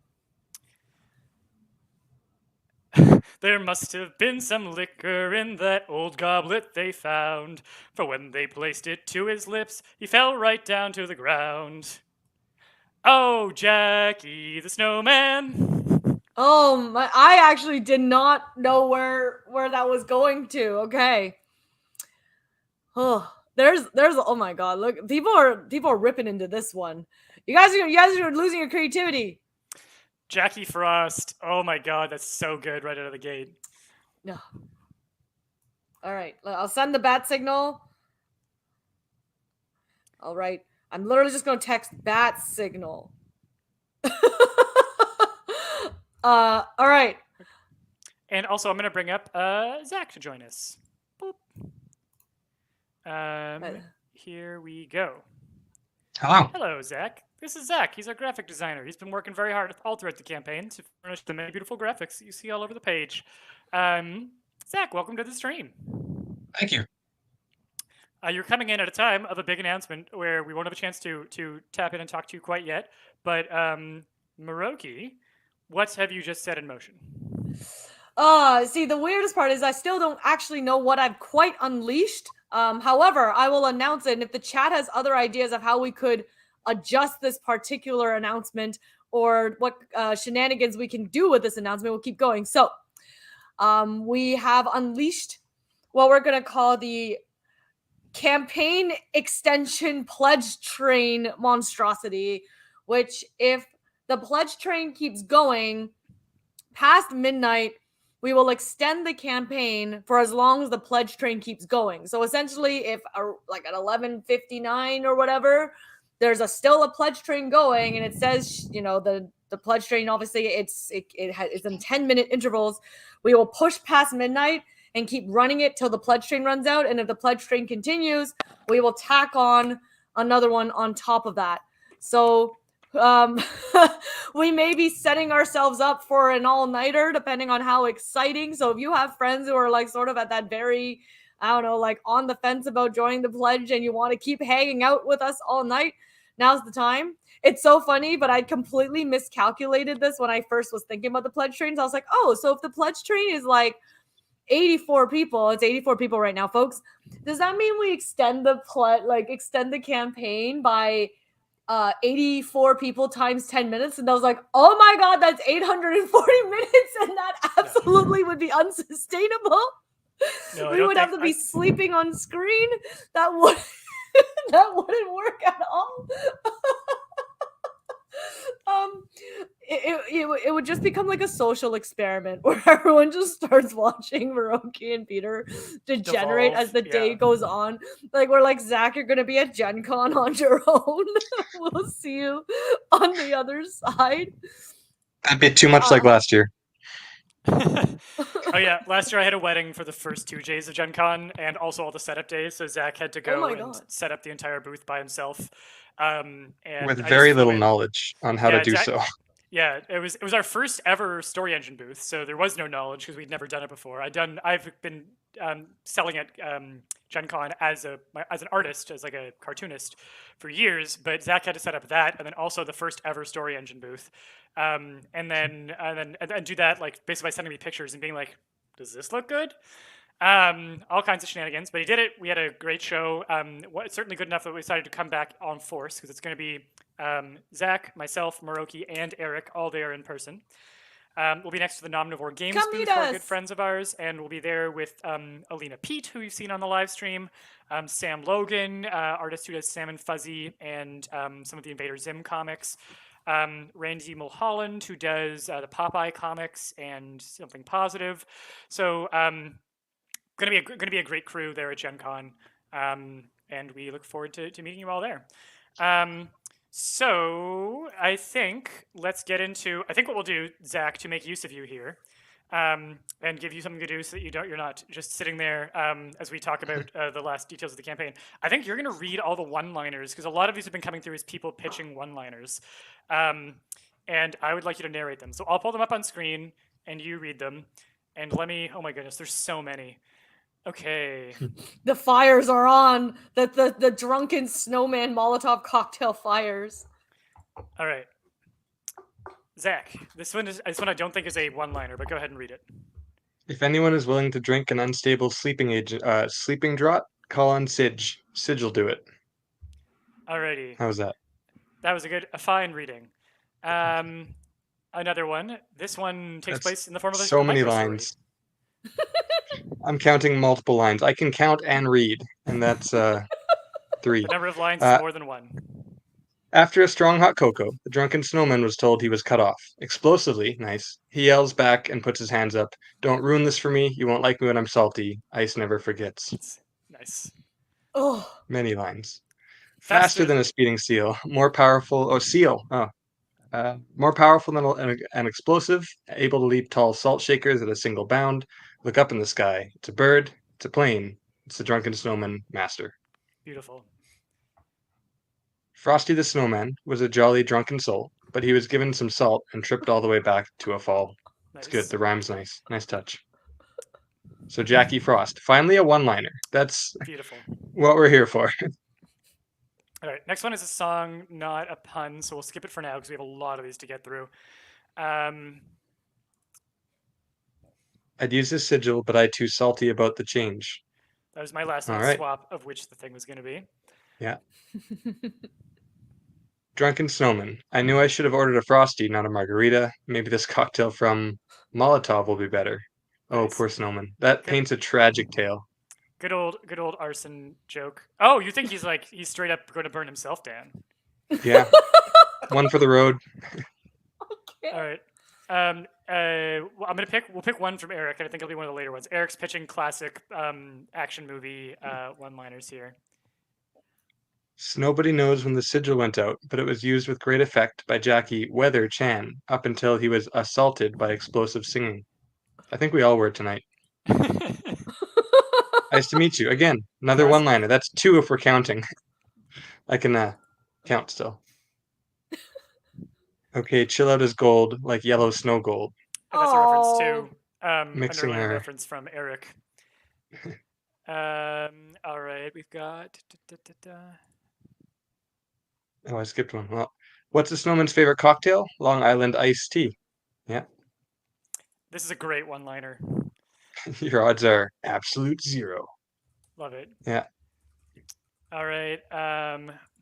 There must have been some liquor in that old goblet they found, for when they placed it to his lips, he fell right down to the ground. Oh, Jackie the Snowman. Oh, I actually did not know where that was going to. Okay. Oh, there's oh my god, look, people are ripping into this one. You guys are losing your creativity. Jackie Frost. Oh my god, that's so good right out of the gate. No. All right, I'll send the bat signal. All right. I'm literally just going to text bat signal. All right. And also, I'm going to bring up Zach to join us. Boop. Here we go. Hello. Hello, Zach. This is Zach. He's our graphic designer. He's been working very hard all throughout the campaign to furnish the many beautiful graphics that you see all over the page. Zach, welcome to the stream. Thank you. You're coming in at a time of a big announcement where we won't have a chance to tap in and talk to you quite yet. But Moroki, what have you just set in motion? See, the weirdest part is I still don't actually know what I've quite unleashed. However, I will announce it, and if the chat has other ideas of how we could adjust this particular announcement or what shenanigans we can do with this announcement, we'll keep going. So, we have unleashed what we're going to call the campaign extension pledge train monstrosity, which if the pledge train keeps going past midnight, we will extend the campaign for as long as the pledge train keeps going. So essentially, if like at 11:59 or whatever, there's still a pledge train going, and it says, the pledge train, obviously it's in 10-minute intervals. We will push past midnight and keep running it till the pledge train runs out. And if the pledge train continues, we will tack on another one on top of that. So we may be setting ourselves up for an all-nighter depending on how exciting. So if you have friends who are like sort of at that very, I don't know, like on the fence about joining the pledge and you want to keep hanging out with us all night, now's the time. It's so funny, but I completely miscalculated this when I first was thinking about the pledge trains. I was like, oh, so if the pledge train is like 84 people, it's 84 people right now, folks. Does that mean we extend the campaign by 84 people times 10 minutes? And I was like, oh my god, that's 840 minutes, and that absolutely would be unsustainable. No, we would have to be sleeping on screen. That wouldn't work at all. It would just become like a social experiment where everyone just starts watching Moroki and Peter degenerate as the day goes on. Like, we're like, Zach, you're gonna be at Gen Con on your own. We'll see you on the other side. A bit too much like last year. Oh yeah, last year I had a wedding for the first 2 days of Gen Con and also all the setup days, so Zach had to go and set up the entire booth by himself. And with very little knowledge on how to do so. Yeah, it was our first ever story engine booth, so there was no knowledge because we'd never done it before. I've been selling at Gen Con as an artist, as like a cartoonist for years, but Zach had to set up that, and then also the first ever story engine booth, and then do that like basically by sending me pictures and being like, does this look good? All kinds of shenanigans, but he did it. We had a great show. Certainly good enough that we decided to come back on force because it's going to be Zach, myself, Maroki, and Eric all there in person. We'll be next to the Nomnivore Games Come booth, meet who are good us. friends of ours, and we'll be there with Alina Pete, who you've seen on the live stream, Sam Logan, artist who does Sam and Fuzzy and some of the Invader Zim comics, Randy Mulholland, who does the Popeye comics and Something Positive. So gonna be a great crew there at Gen Con, and we look forward to meeting you all there. So I think let's get into. I think what we'll do, Zach, to make use of you here, and give you something to do so that you're not just sitting there as we talk about the last details of the campaign. I think you're going to read all the one-liners because a lot of these have been coming through as people pitching one-liners, and I would like you to narrate them. So I'll pull them up on screen and you read them, and let me. Oh my goodness, there's so many. Okay. The fires are on. The drunken snowman Molotov cocktail fires. All right. Zach, this one I don't think is a one-liner, but go ahead and read it. If anyone is willing to drink an unstable sleeping draught, call on Sidge. Sidge will do it. Alrighty. How was that? That was a fine reading. Another one. This one takes place in the form of so a many microstory. lines. I'm counting multiple lines. I can count and read, and that's 3. The number of lines is more than one. After a strong hot cocoa, the drunken snowman was told he was cut off. Explosively, nice, he yells back and puts his hands up. Don't ruin this for me. You won't like me when I'm salty. Ice never forgets. Nice. Oh. Many lines. Faster than a speeding seal. More powerful. Oh, seal. More powerful than an explosive. Able to leap tall salt shakers at a single bound. Look up in the sky. It's a bird. It's a plane. It's the drunken snowman master. Beautiful. Frosty the Snowman was a jolly drunken soul, but he was given some salt and tripped all the way back to a fall. Nice. It's good. The rhyme's nice. Nice touch. So Jackie Frost. Finally a one-liner. That's beautiful. What we're here for. All right. Next one is a song, not a pun, so we'll skip it for now because we have a lot of these to get through. I'd use this sigil, but I'm too salty about the change. That was my last swap of which the thing was going to be. Yeah. Drunken Snowman. I knew I should have ordered a Frosty, not a margarita. Maybe this cocktail from Molotov will be better. Oh, poor Snowman. That paints a tragic tale. Good old arson joke. Oh, you think he's straight up going to burn himself down? Yeah. One for the road. Okay. All right. We'll pick one from Eric, and I think it'll be one of the later ones. Eric's pitching classic action movie one-liners here. Nobody knows when the sigil went out, but it was used with great effect by Jackie Weather Chan up until he was assaulted by explosive singing. I think we all were tonight. Nice to meet you. Again, another one-liner. That's 2 if we're counting. I can count still. Okay, chill out as gold, like yellow snow gold. And that's a reference to Mixing underlying her. reference from Eric. All right, we've got. Oh, I skipped one. Well, what's the snowman's favorite cocktail? Long Island iced tea. Yeah. This is a great one-liner. Your odds are absolute 0. Love it. Yeah. All right.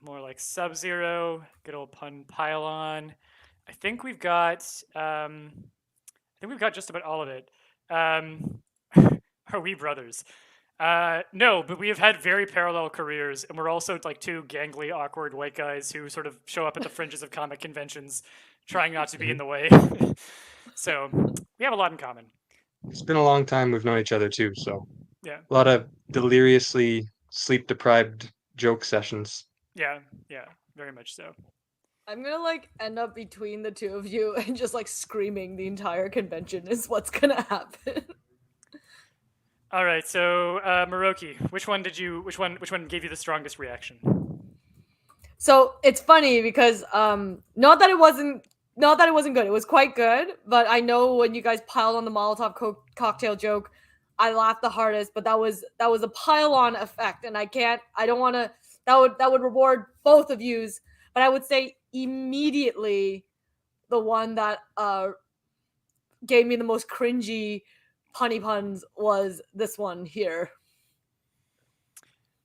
More like Sub-Zero. Good old pun pile-on. I think we've got just about all of it. Are we brothers? No, but we have had very parallel careers, and we're also like 2 gangly, awkward white guys who sort of show up at the fringes of comic conventions, trying not to be in the way. So we have a lot in common. It's been a long time we've known each other too, so Yeah. a lot of deliriously sleep-deprived joke sessions. Yeah, very much so. I'm gonna end up between the 2 of you and just screaming the entire convention is what's gonna happen. All right, so Maroki, which one gave you the strongest reaction? So it's funny because not that it wasn't good. It was quite good, but I know when you guys piled on the Molotov cocktail joke, I laughed the hardest. But that was a pile-on effect, and I don't want to. That would reward both of yous. But I would say immediately the one that gave me the most cringy punny puns was this one here.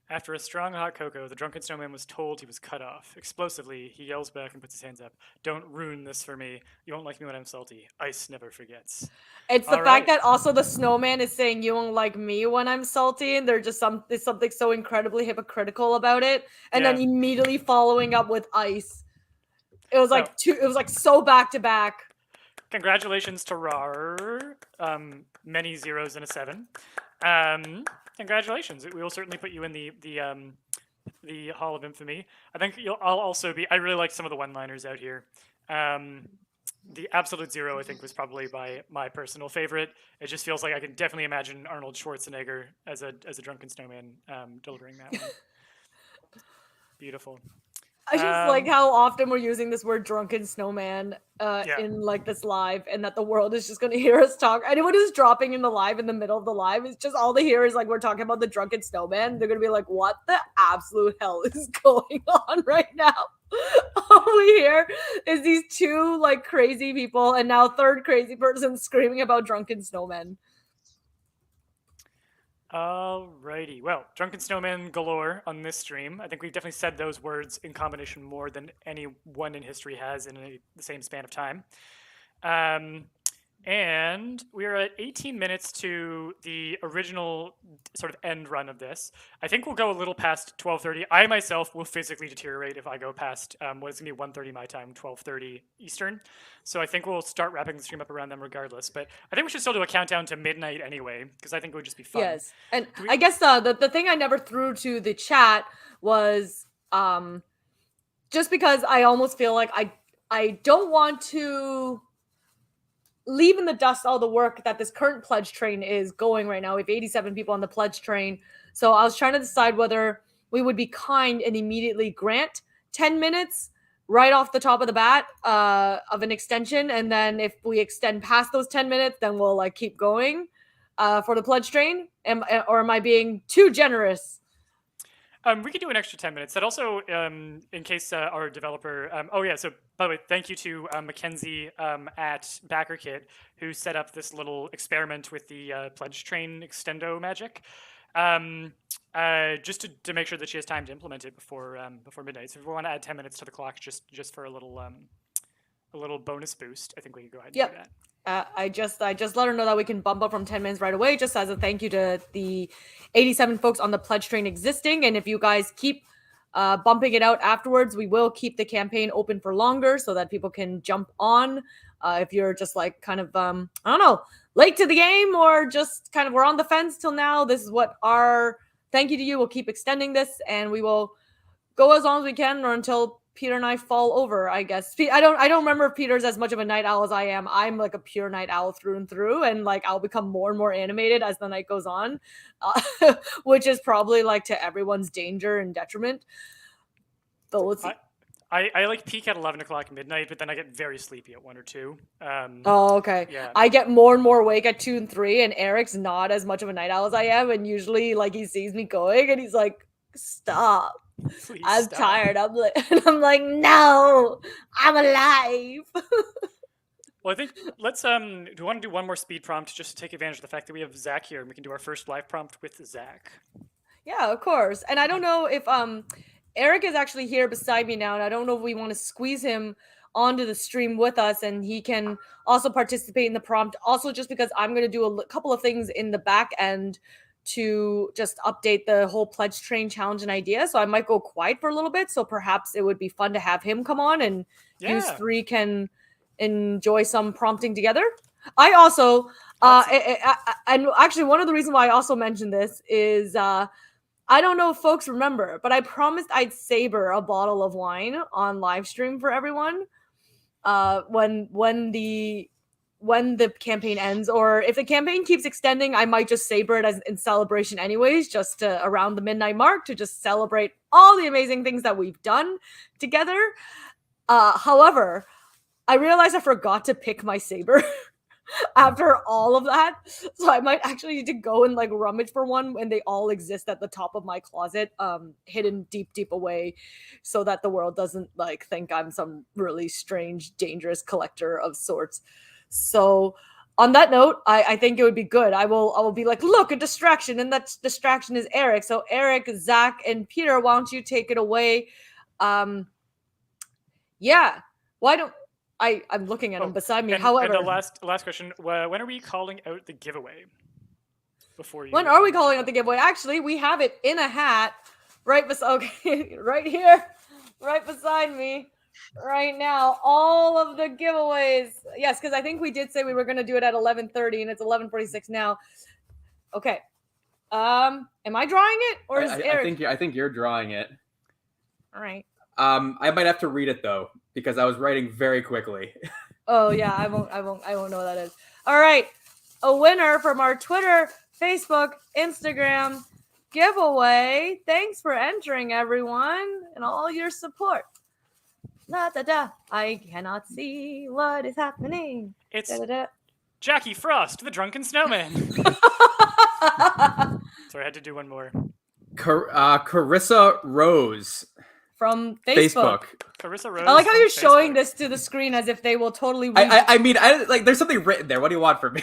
After a strong hot cocoa, the drunken snowman was told he was cut off. Explosively, he yells back and puts his hands up. Don't ruin this for me. You won't like me when I'm salty. Ice never forgets. It's the All fact right. that also the snowman is saying you won't like me when I'm salty, and there's something so incredibly hypocritical about it, and then Yeah. immediately following up with ice. It was like No. it was like so back to back. Congratulations to Rar. Many zeros and a 7. Congratulations. We will certainly put you in the Hall of Infamy. I think I'll also be. I really like some of the one-liners out here. The absolute zero, I think, was probably my personal favorite. It just feels like I can definitely imagine Arnold Schwarzenegger as a drunken snowman delivering that one. Beautiful. I just like how often we're using this word drunken snowman Yeah. in like this live, and that the world is just going to hear us talk. Anyone who's dropping in the live in the middle of the live is just all they hear is like we're talking about the drunken snowman. They're going to be like, what the absolute hell is going on right now? All we hear is these two like crazy people and now third crazy person screaming about drunken snowmen. Alrighty. Well, drunken snowman galore on this stream. I think we've definitely said those words in combination more than anyone in history has in the same span of time. And we are at 18 minutes to the original sort of end run of this. I think we'll go a little past 12:30. I myself will physically deteriorate if I go past what is going to be 1:30 my time, 12:30 Eastern. So I think we'll start wrapping the stream up around them regardless. But I think we should still do a countdown to midnight anyway, because I think it would just be fun. Yes. And I guess the thing I never threw to the chat was just because I almost feel like I don't want to leave in the dust all the work that this current pledge train is going right now. We have 87 people on the pledge train. So I was trying to decide whether we would be kind and immediately grant 10 minutes right off the top of the bat of an extension. And then if we extend past those 10 minutes, then we'll like keep going for the pledge train. Or am I being too generous? We could do an extra 10 minutes. That also, in case our developer. So by the way, thank you to Mackenzie at BackerKit who set up this little experiment with the pledge train extendo magic, just to make sure that she has time to implement it before midnight. So if we want to add 10 minutes to the clock, just for a little bonus boost, I think we can go ahead and do that. I just let her know that we can bump up from 10 minutes right away, just as a thank you to the 87 folks on the pledge train existing. And if you guys keep bumping it out afterwards, we will keep the campaign open for longer so that people can jump on. If you're just like kind of, I don't know, late to the game or just kind of we're on the fence till now, this is what our thank you to you. We'll keep extending this and we will go as long as we can or until Peter and I fall over, I guess. I don't remember if Peter's as much of a night owl as I am. I'm like a pure night owl through and through, and like I'll become more and more animated as the night goes on, which is probably like to everyone's danger and detriment. But let's see. I like peak at 11 o'clock midnight, but then I get very sleepy at 1 or 2. Okay. Yeah. I get more and more awake at 2 and 3, and Eric's not as much of a night owl as I am, and usually like he sees me going and he's like, stop. Please I'm stop. tired. I'm like, no, I'm alive. Well, I think let's do you want to do one more speed prompt just to take advantage of the fact that we have Zach here and we can do our first live prompt with Zach. Yeah, of course. And I don't know if Eric is actually here beside me now, and I don't know if we want to squeeze him onto the stream with us and he can also participate in the prompt. Also, just because I'm going to do a couple of things in the back end to just update the whole pledge train challenge and idea. So I might go quiet for a little bit. So perhaps it would be fun to have him come on and you three can enjoy some prompting together. I also, and actually one of the reasons why I also mentioned this is, I don't know if folks remember, but I promised I'd saber a bottle of wine on live stream for everyone when the campaign ends, or if the campaign keeps extending, I might just saber it as in celebration anyways, just to, around the midnight mark to just celebrate all the amazing things that we've done together. However, I realized I forgot to pick my saber after all of that. So I might actually need to go and like rummage for one, and they all exist at the top of my closet, hidden deep away, so that the world doesn't like think I'm some really strange, dangerous collector of sorts. So on that note, I think it would be good. I will be like, look, a distraction, and that distraction is Eric. So Eric, Zach, and Peter, why don't you take it away? Yeah. Why don't I'm looking at him beside me. However, and the last question: when are we calling out the giveaway? Before you. When are we calling out the giveaway? Actually, we have it in a hat right right here, right beside me. Right now, all of the giveaways. Yes, because I think we did say we were going to do it at 11:30, and it's 11:46 now. Okay. Am I drawing it, or is Eric? I think you're drawing it. All right. I might have to read it though because I was writing very quickly. Oh yeah, I won't know what that is. All right. A winner from our Twitter, Facebook, Instagram giveaway. Thanks for entering, everyone, and all your support. Da, da, da. I cannot see what is happening. It's da, da, da. Jackie Frost, the drunken snowman. Sorry, I had to do one more. Carissa Rose from Facebook. Carissa Rose. I like how you're Facebook. showing this to the screen as if they will totally read. I mean, like there's something written there. What do you want from me?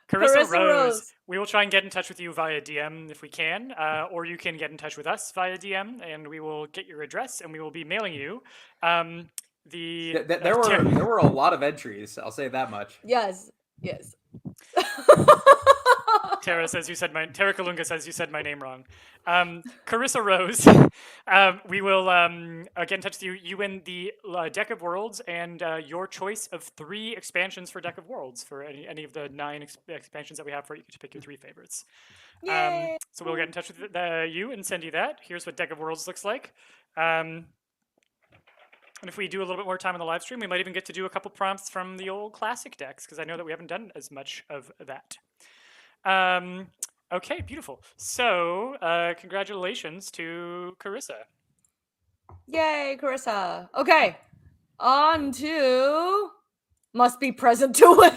Carissa Rose. We will try and get in touch with you via DM if we can, or you can get in touch with us via DM, and we will get your address, and we will be mailing you. There were a lot of entries. I'll say that much. Yes. Tara Kalunga says you said my name wrong. Carissa Rose, we will get in touch with you. You win the Deck of Worlds and your choice of 3 expansions for Deck of Worlds for any of the 9 expansions that we have for you to pick your 3 favorites. So we'll get in touch with you and send you that. Here's what Deck of Worlds looks like. And if we do a little bit more time on the live stream, we might even get to do a couple prompts from the old classic decks, because I know that we haven't done as much of that. Okay, beautiful. So, congratulations to Carissa. Yay, Carissa. Okay, on to must be present to win.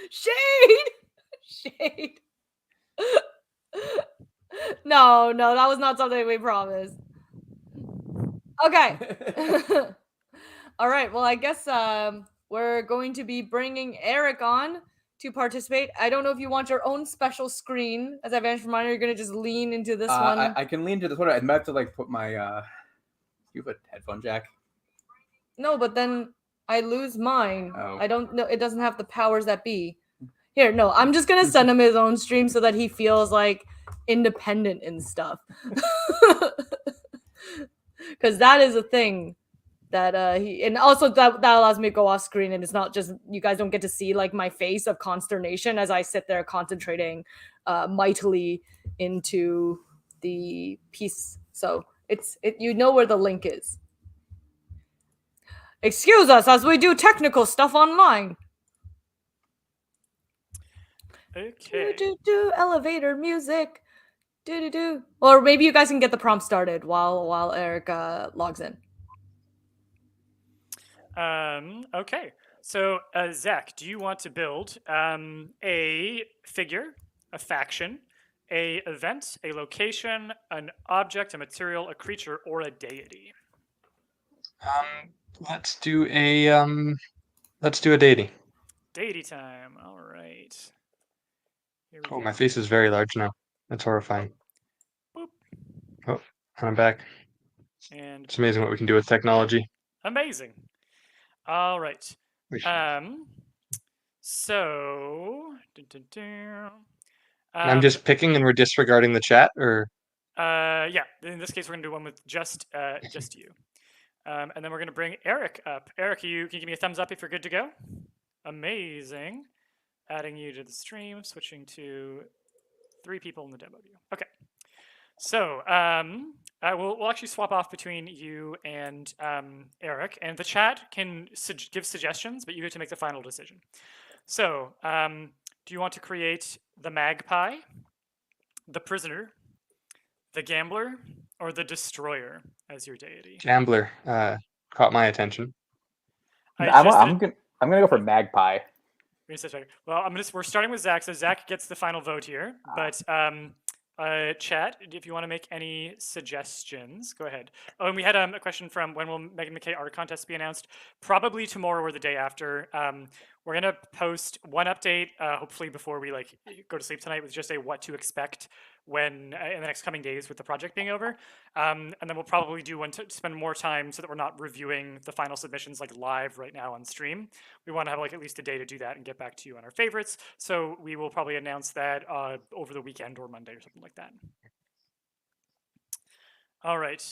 Shade. No, that was not something we promised. Okay. All right. Well, I guess we're going to be bringing Eric on to participate. I don't know if you want your own special screen. As I vanished from mine, you're going to just lean into this one. I can lean to this one. I might have to put my. You have a headphone jack? No, but then I lose mine. Oh. I don't know. It doesn't have the powers that be. Here, no. I'm just going to send him his own stream so that he feels independent and stuff. Because that is a thing that and also that allows me to go off screen, and it's not just you guys don't get to see my face of consternation as I sit there concentrating mightily into the piece. So you know where the link is. Excuse us as we do technical stuff online. Okay. Do elevator music. Do. Or maybe you guys can get the prompt started while Eric logs in. Okay. So, Zach, do you want to build a figure, a faction, a event, a location, an object, a material, a creature, or a deity? Let's do a deity. Deity time. All right. Here we Oh, go. my face is very large now. That's horrifying. Boop. Oh, and I'm back. And It's amazing what we can do with technology. amazing. All right. We should- So. I'm just picking and we're disregarding the chat, or Yeah. In this case, we're gonna do one with just you, and then we're gonna bring Eric up. Eric, can you give me a thumbs up if you're good to go? Amazing. Adding you to the stream, switching to 3 people in the demo view. Okay. So we'll actually swap off between you and Eric, and the chat can give suggestions, but you get to make the final decision. So do you want to create the magpie, the prisoner, the gambler, or the destroyer as your deity? Gambler caught my attention. I'm gonna go for magpie. Well, we're starting with Zach, so Zach gets the final vote here. But Chat, if you want to make any suggestions, go ahead. Oh, and we had a question from when will Megan McKay art contest be announced? Probably tomorrow or the day after. We're gonna post one update, hopefully before we like go to sleep tonight, with just a what to expect when in the next coming days with the project being over. And then we'll probably do one to spend more time so that we're not reviewing the final submissions like live right now on stream. We want to have like at least a day to do that and get back to you on our favorites. So we will probably announce that over the weekend or Monday or something like that. All right.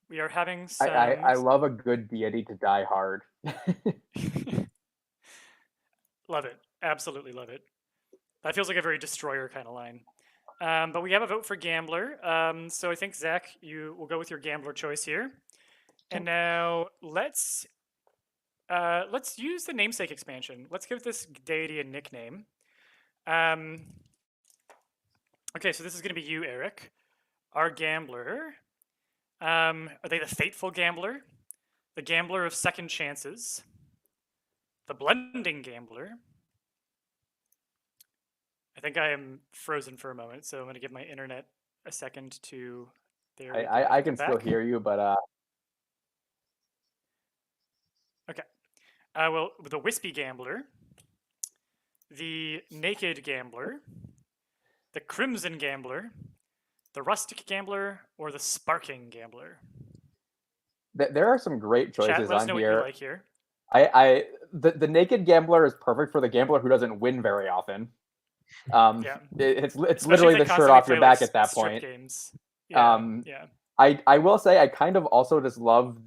We are having some. I love a good deity to die hard. Love it. Absolutely love it. That feels like a very destroyer kind of line. But we have a vote for Gambler. So I think, Zach, you will go with your Gambler choice here. And now let's use the namesake expansion. Let's give this deity a nickname. Okay, so this is going to be you, Eric. Our Gambler. Are they the Fateful Gambler? The Gambler of Second Chances? The Blending Gambler? I think I am frozen for a moment, so I'm going to give my internet a second to... There we go. I can Back. still hear you, but Okay. Well, the Wispy Gambler, the Naked Gambler, the Crimson Gambler, the Rustic Gambler, or the Sparking Gambler? there are some great choices Chat, let us on know what here. you like here. The Naked Gambler is perfect for the gambler who doesn't win very often. Yeah. It's Especially literally if they the shirt constantly off your play, like, back at that strip point. Games. Yeah, yeah. I will say I kind of also just love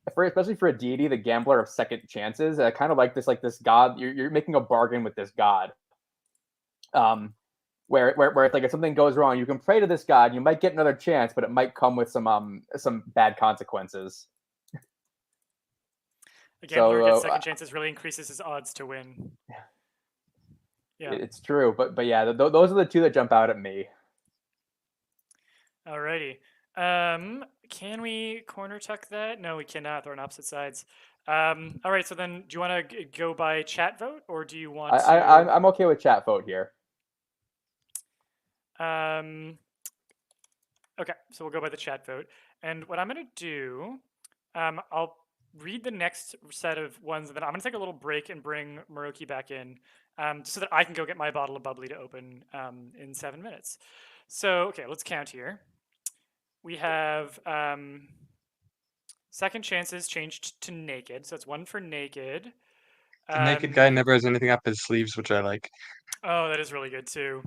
especially for a deity, the Gambler of Second Chances. I kind of like this god. You're making a bargain with this god. Where it's like if something goes wrong, you can pray to this god. You might get another chance, but it might come with some bad consequences. A gambler who gets second chances really increases his odds to win. Yeah, it's true. But yeah, those are the two that jump out at me. Alrighty. Can we corner tuck that? No, we cannot. They're on opposite sides. All right. So then, do you want to go by chat vote, or do you want to? I'm okay with chat vote here. Okay, so we'll go by the chat vote. And what I'm going to do, I'll read the next set of ones, and then I'm going to take a little break and bring Moroki back in so that I can go get my bottle of bubbly to open in 7 minutes. So, okay, let's count here. We have second chances changed to naked, so that's one for naked. The naked guy never has anything up his sleeves, which I like. Oh, that is really good too.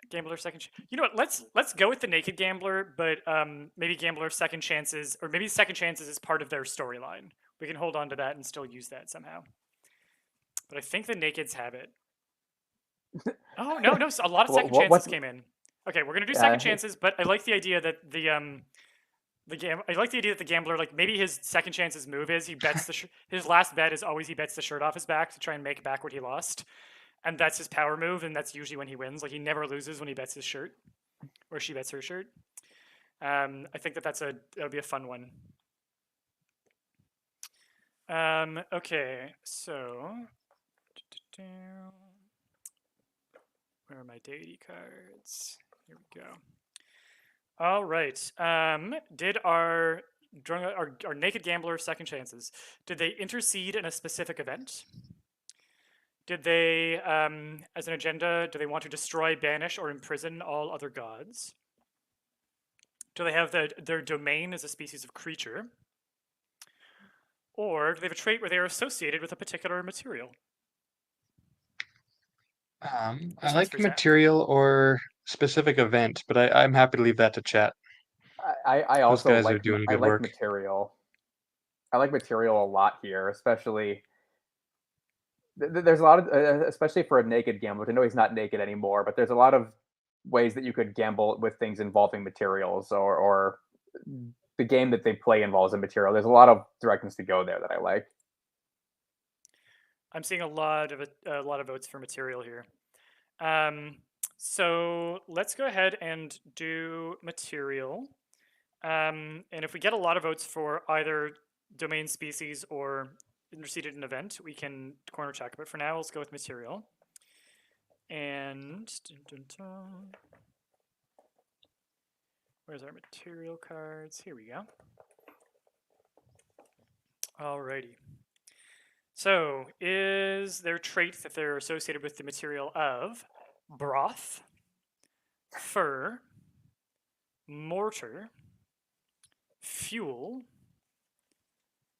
Gambler second. You know what? Let's go with the naked gambler, but maybe gambler second chances, or maybe second chances is part of their storyline. We can hold on to that and still use that somehow. But I think the nakeds have it. Oh no, a lot of second chances came in. Okay, we're gonna do second chances, but I like the idea that I like the idea that the gambler, like, maybe his second chances move is he bets his last bet is always he bets the shirt off his back to try and make back what he lost. And that's his power move, and that's usually when he wins. Like, he never loses when he bets his shirt, or she bets her shirt. I think that'll be a fun one. Okay, so where are my deity cards? Here we go. All right. Did our naked gambler second chances? Did they intercede in a specific event? Did they, as an agenda, do they want to destroy, banish, or imprison all other gods? Do they have their domain as a species of creature? Or do they have a trait where they are associated with a particular material? I like material or specific event, but I'm happy to leave that to chat. I also Those guys are doing good work. Material. I like material a lot here, especially... There's a lot of, especially for a naked gambler. I know he's not naked anymore, but there's a lot of ways that you could gamble with things involving materials, or the game that they play involves a material. There's a lot of directions to go there that I like. I'm seeing a lot of votes for material here. So let's go ahead and do material. And if we get a lot of votes for either domain, species, or interceded an event, we can corner check, but for now let's go with material. And Where's our material cards? Here we go. Alrighty. So, is there traits that they're associated with the material of broth, fur, mortar, fuel,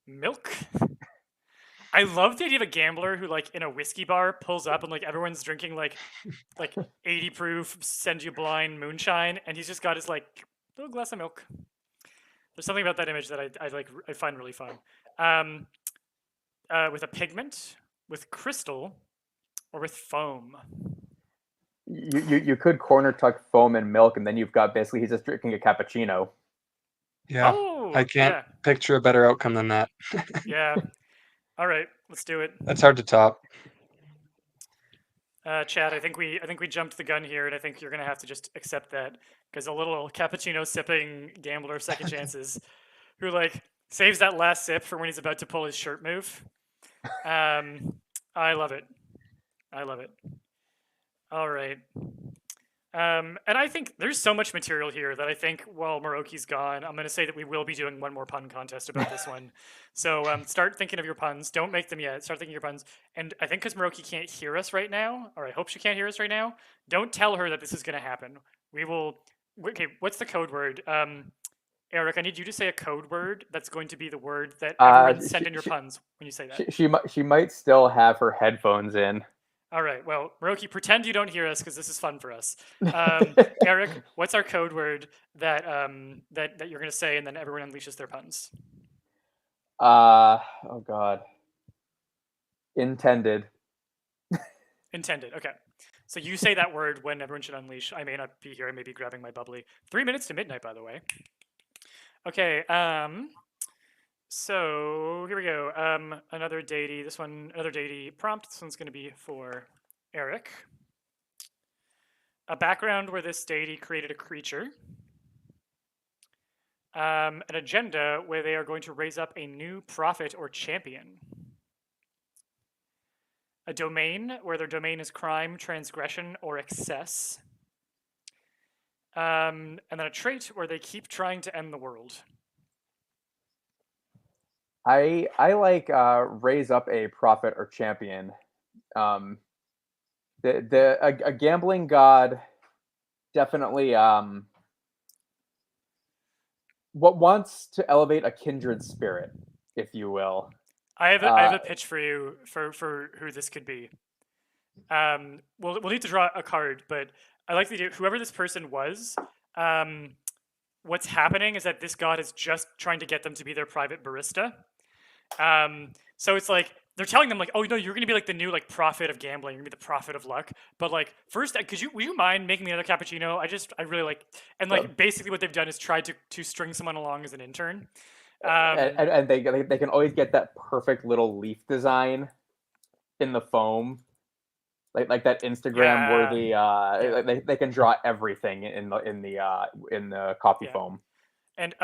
milk? I love the idea of a gambler who, like, in a whiskey bar pulls up and like everyone's drinking like 80 proof, send you blind moonshine, and he's just got his like little glass of milk. There's something about that image that I find really fun. With a pigment, with crystal, or with foam. You could corner tuck foam and milk, and then you've got basically he's just drinking a cappuccino. Yeah, Oh, I can't yeah, picture a better outcome than that. yeah. All right, let's do it. That's hard to top. Chad, I think we jumped the gun here, and I think you're gonna have to just accept that because a little cappuccino sipping gambler, second chances, who like saves that last sip for when he's about to pull his shirt move. I love it. I love it. All right. And I think there's so much material here that I think while Moroki's gone, I'm going to say that we will be doing one more pun contest about this one. So start thinking of your puns. Don't make them yet. Start thinking of your puns. And I think because Moroki can't hear us right now, or I hope she can't hear us right now, don't tell her that this is going to happen. We will. Okay, what's the code word? Eric, I need you to say a code word that's going to be the word that everyone send in your puns when you say that. She might still have her headphones in. All right. Well, Moroki, pretend you don't hear us because this is fun for us. Eric, what's our code word that that you're going to say, and then everyone unleashes their puns? Oh God. Intended. Intended. Okay. So you say that word when everyone should unleash. I may not be here. I may be grabbing my bubbly. 3 minutes to midnight, by the way. Okay. So here we go. Another deity. This one, another deity prompt. This one's going to be for Eric. A background where this deity created a creature. An agenda where they are going to raise up a new prophet or champion. A domain where their domain is crime, transgression, or excess. And then a trait where they keep trying to end the world. I like raise up a prophet or champion. A gambling god definitely what wants to elevate a kindred spirit, if you will. I have a pitch for you for who this could be. We'll need to draw a card, but I like the idea. Whoever this person was, what's happening is that this god is just trying to get them to be their private barista. So it's like they're telling them like, oh no, you're gonna be like the new like prophet of gambling. You're gonna be the prophet of luck. But like first, would you mind making me another cappuccino? I really like, and like basically what they've done is tried to string someone along as an intern. And they can always get that perfect little leaf design in the foam, like that Instagram worthy. They can draw everything in the coffee foam. And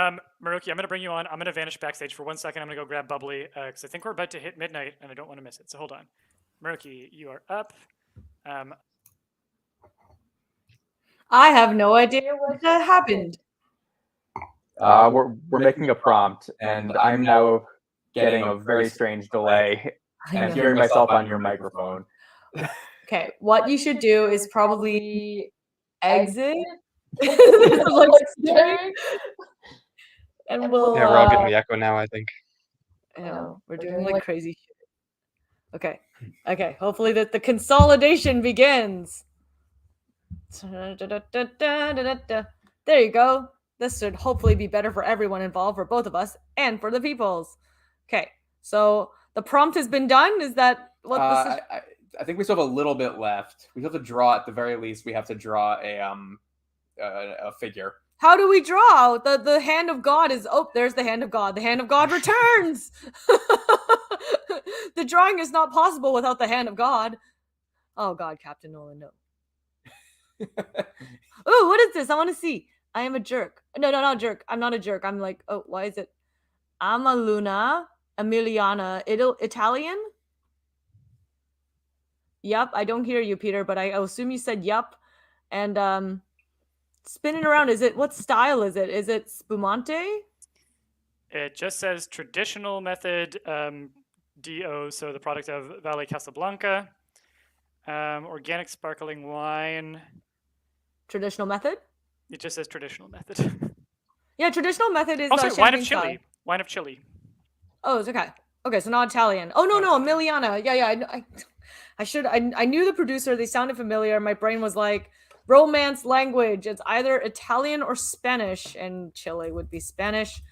Moroki, I'm gonna bring you on. I'm gonna vanish backstage for 1 second. I'm gonna go grab bubbly because I think we're about to hit midnight and I don't want to miss it. So hold on, Moroki, you are up. I have no idea what happened. We're making a prompt, and I'm now getting a very strange delay and hearing myself on your microphone. Okay, what you should do is probably exit. And we'll. Yeah, we're all getting the echo now, I think. I know, we're doing like crazy shit. Okay. Hopefully that the consolidation begins. There you go. This should hopefully be better for everyone involved, for both of us and for the peoples. Okay, so the prompt has been done. Is that what this is? I think we still have a little bit left. We have to draw, at the very least, we have to draw a figure. How do we draw? The hand of God is... Oh, there's the hand of God. The hand of God returns! The drawing is not possible without the hand of God. Oh, God, Captain Nolan, no. Oh, what is this? I want to see. I am a jerk. No, not jerk. I'm not a jerk. I'm like... Oh, why is it? I'm a Luna. Emiliana. Italian? Yup, I don't hear you, Peter, but I assume you said yup. And, spinning around. What style is it? Is it spumante? It just says traditional method, DO, so the product of Valle Casablanca. Organic sparkling wine. Traditional method? It just says traditional method. Yeah, traditional method is Also, the wine of champagne Chile. style. Wine of Chile. Oh, it's okay. Okay, so not Italian. Oh no, Not no, Emiliana. Yeah. I knew the producer. They sounded familiar. My brain was like, romance language. It's either Italian or Spanish, and Chile would be Spanish.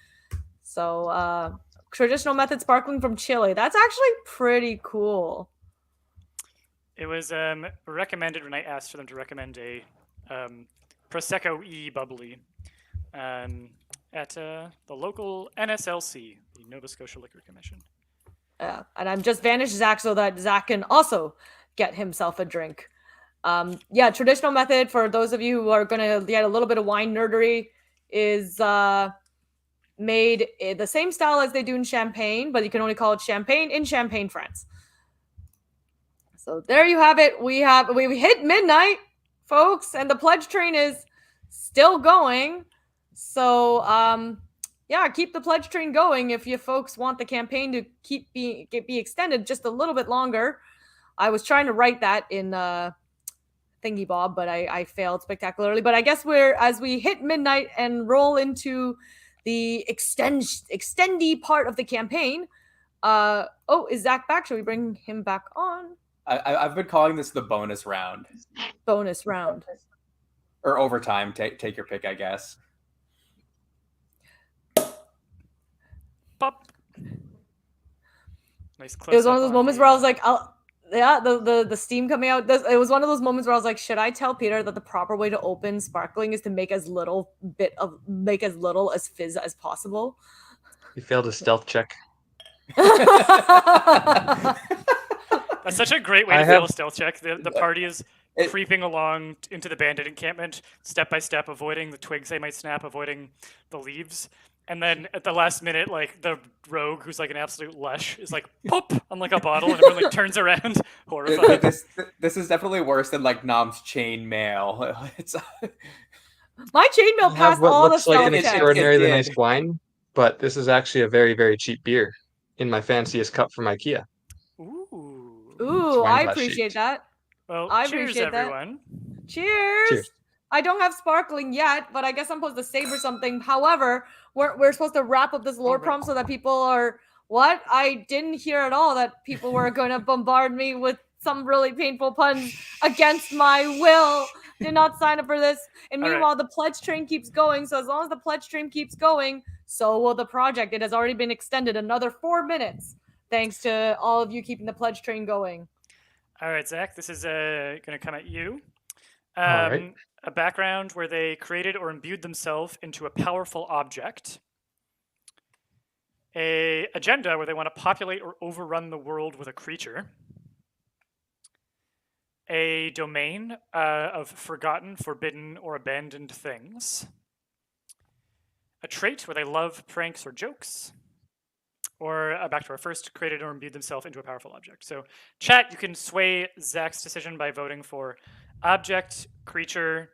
So traditional method sparkling from Chile. That's actually pretty cool. It was recommended when I asked for them to recommend a Prosecco E bubbly at the local NSLC, the Nova Scotia Liquor Commission. And I'm just vanished Zach so that Zach can also get himself a drink. Yeah, traditional method, for those of you who are going to get a little bit of wine nerdery, is made the same style as they do in Champagne, but you can only call it Champagne in Champagne, France. So there you have it. We hit midnight, folks, and the pledge train is still going. So yeah, keep the pledge train going if you folks want the campaign to be extended just a little bit longer. I was trying to write that in Thingy Bob, but I failed spectacularly. But I guess as we hit midnight and roll into the extendee part of the campaign. Is Zach back? Should we bring him back on? I've been calling this the bonus round. Bonus round. Or overtime. Take your pick, I guess. Pop. Nice close. It was one of those moments where I was like, the steam coming out. It was one of those moments where I was like, should I tell Peter that the proper way to open sparkling is to make as little as fizz as possible? You failed a stealth check. That's such a great way to fail a stealth check. The party is creeping along into the bandit encampment, step by step, avoiding the twigs they might snap, avoiding the leaves. And then at the last minute, like, the rogue, who's like an absolute lush, is like, pop, on like a bottle, and everyone like turns around, horrified. This is definitely worse than like Nom's chain mail. It's my chain mail passed what all the looks like an checks. extraordinarily nice wine, but this is actually a very, very cheap beer in my fanciest cup from IKEA. Ooh, I appreciate that. Well, I cheers, appreciate everyone. That. Cheers. I don't have sparkling yet, but I guess I'm supposed to savor something. However, we're supposed to wrap up this lore prompt so that people are... What? I didn't hear at all that people were going to bombard me with some really painful puns against my will. Did not sign up for this. And meanwhile, the pledge train keeps going. So as long as the pledge train keeps going, so will the project. It has already been extended another 4 minutes. Thanks to all of you keeping the pledge train going. All right, Zach, this is going to come at you. All right. A background where they created or imbued themselves into a powerful object. A agenda where they want to populate or overrun the world with a creature. A domain of forgotten, forbidden, or abandoned things. A trait where they love pranks or jokes. Or back to our first, created or imbued themselves into a powerful object. So chat, you can sway Zach's decision by voting for object, creature,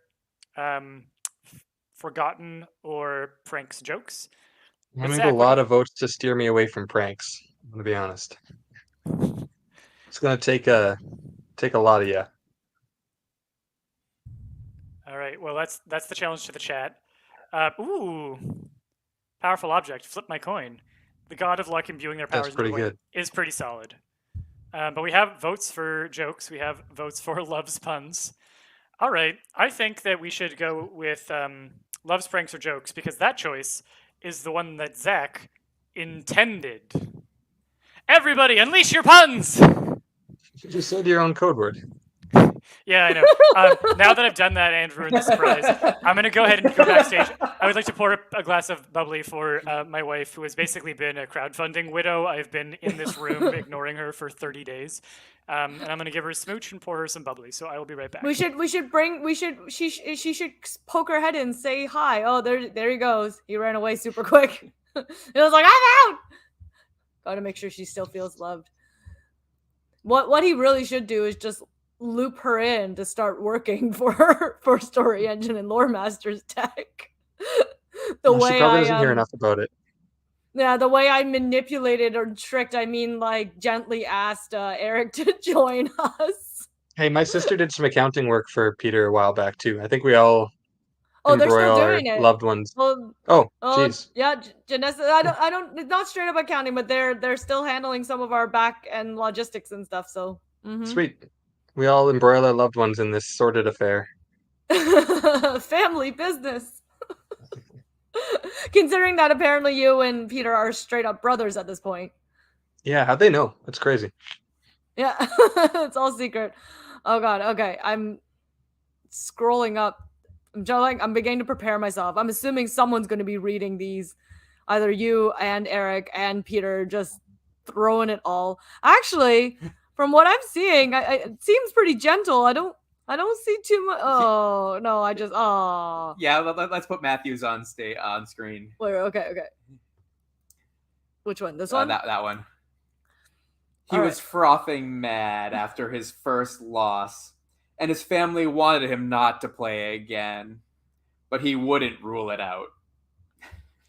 forgotten, or pranks, jokes. I need a lot of votes to steer me away from pranks. I'm gonna be honest. It's gonna take a lot of you. All right. Well, that's the challenge to the chat. Powerful object. Flip my coin. The god of luck imbuing their powers. That's pretty good. Is pretty solid. But we have votes for jokes. We have votes for loves puns. All right. I think that we should go with loves, pranks, or jokes, because that choice is the one that Zach intended. Everybody, unleash your puns! You just said your own code word. Yeah, I know. Now that I've done that and ruined the surprise, I'm going to go ahead and go backstage. I would like to pour a glass of bubbly for my wife, who has basically been a crowdfunding widow. I've been in this room ignoring her for 30 days. And I'm going to give her a smooch and pour her some bubbly. So I will be right back. She should poke her head in and say hi. Oh, there he goes. He ran away super quick. It was like, I'm out. Got to make sure she still feels loved. What he really should do is just loop her in to start working for Story Engine and Lore Master's tech. The She way probably I doesn't hear enough about it. Yeah, the way I manipulated or tricked, I mean, like, gently asked Eric to join us. Hey, my sister did some accounting work for Peter a while back too. I think we all Oh, they're still embroil our doing it. loved ones. Well, Oh, jeez. yeah, Janessa. I don't. It's not straight up accounting, but they're still handling some of our back end logistics and stuff. So, Sweet. We all embroil our loved ones in this sordid affair. family business. Considering that apparently you and Peter are straight up brothers at this point. Yeah, how'd they know? That's crazy. Yeah, it's all secret. Oh god. Okay, I'm scrolling up. I'm beginning to prepare myself. I'm assuming someone's going to be reading these, either you and Eric and Peter, just throwing it all. Actually, from what I'm seeing, it seems pretty gentle. I don't see too much. Oh no, Yeah, let's put Matthews on screen. Wait, okay. Which one? This one? That one. He All was frothing mad after his first loss, and his family wanted him not to play again, but he wouldn't rule it out.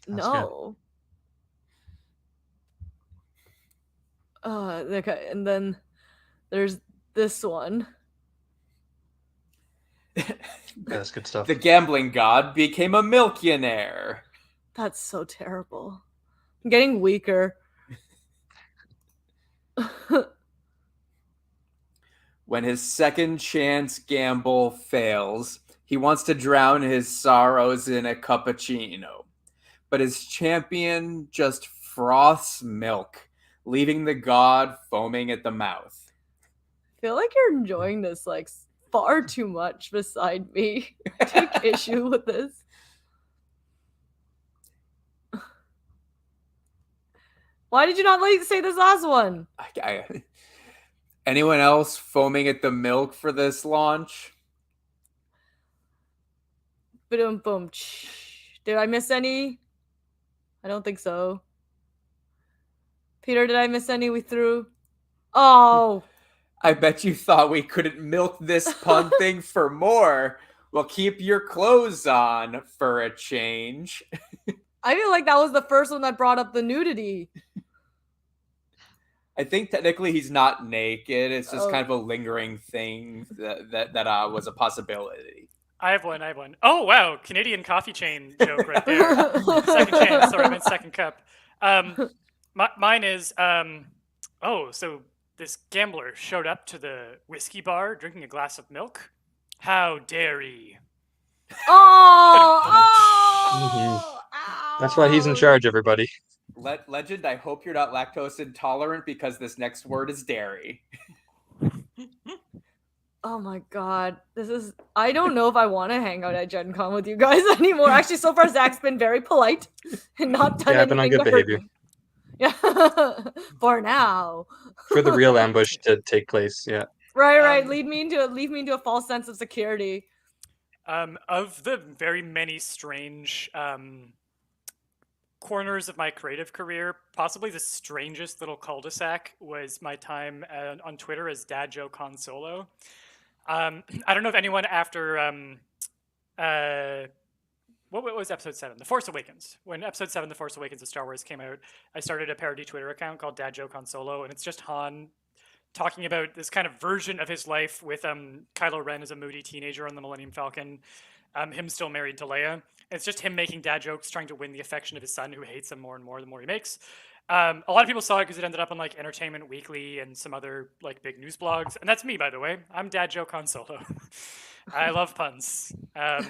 No. Okay, and then there's this one. That's good stuff. The gambling god became a millionaire. That's so terrible. I'm getting weaker. When his second chance gamble fails, he wants to drown his sorrows in a cappuccino. But his champion just froths milk, leaving the god foaming at the mouth. I feel like you're enjoying this like far too much beside me. Take issue with this. Why did you not say this last one? Anyone else foaming at the milk for this launch? Boom, boom. Did I miss any? I don't think so. Peter, did I miss any we threw? Oh. I bet you thought we couldn't milk this pun thing for more. Well, keep your clothes on for a change. I feel like that was the first one that brought up the nudity. I think technically he's not naked. It's just kind of a lingering thing that was a possibility. I have one. Oh, wow. Canadian coffee chain joke right there. Second chance. Sorry, I meant second cup. Mine is, so this gambler showed up to the whiskey bar drinking a glass of milk. How dare he? Oh! That's why he's in charge, everybody. Legend, I hope you're not lactose intolerant because this next word is dairy. Oh my god. I don't know if I want to hang out at Gen Con with you guys anymore. Actually, so far Zach's been very polite and not done I've been on anything good to hurt behavior. me. Yeah. For now. For the real ambush to take place, yeah. Right. Leave me into a false sense of security. Of the very many strange corners of my creative career, possibly the strangest little cul-de-sac was my time on Twitter as Dad Joe Consolo. I don't know if anyone after what was episode 7? The Force Awakens. When episode 7, The Force Awakens of Star Wars came out, I started a parody Twitter account called Dad Joe Consolo, and it's just Han talking about this kind of version of his life with Kylo Ren as a moody teenager on the Millennium Falcon, him still married to Leia. It's just him making dad jokes, trying to win the affection of his son, who hates him more and more the more he makes. A lot of people saw it because it ended up on like Entertainment Weekly and some other like big news blogs. And that's me, by the way. I'm Dad Joe Consolo. I love puns. At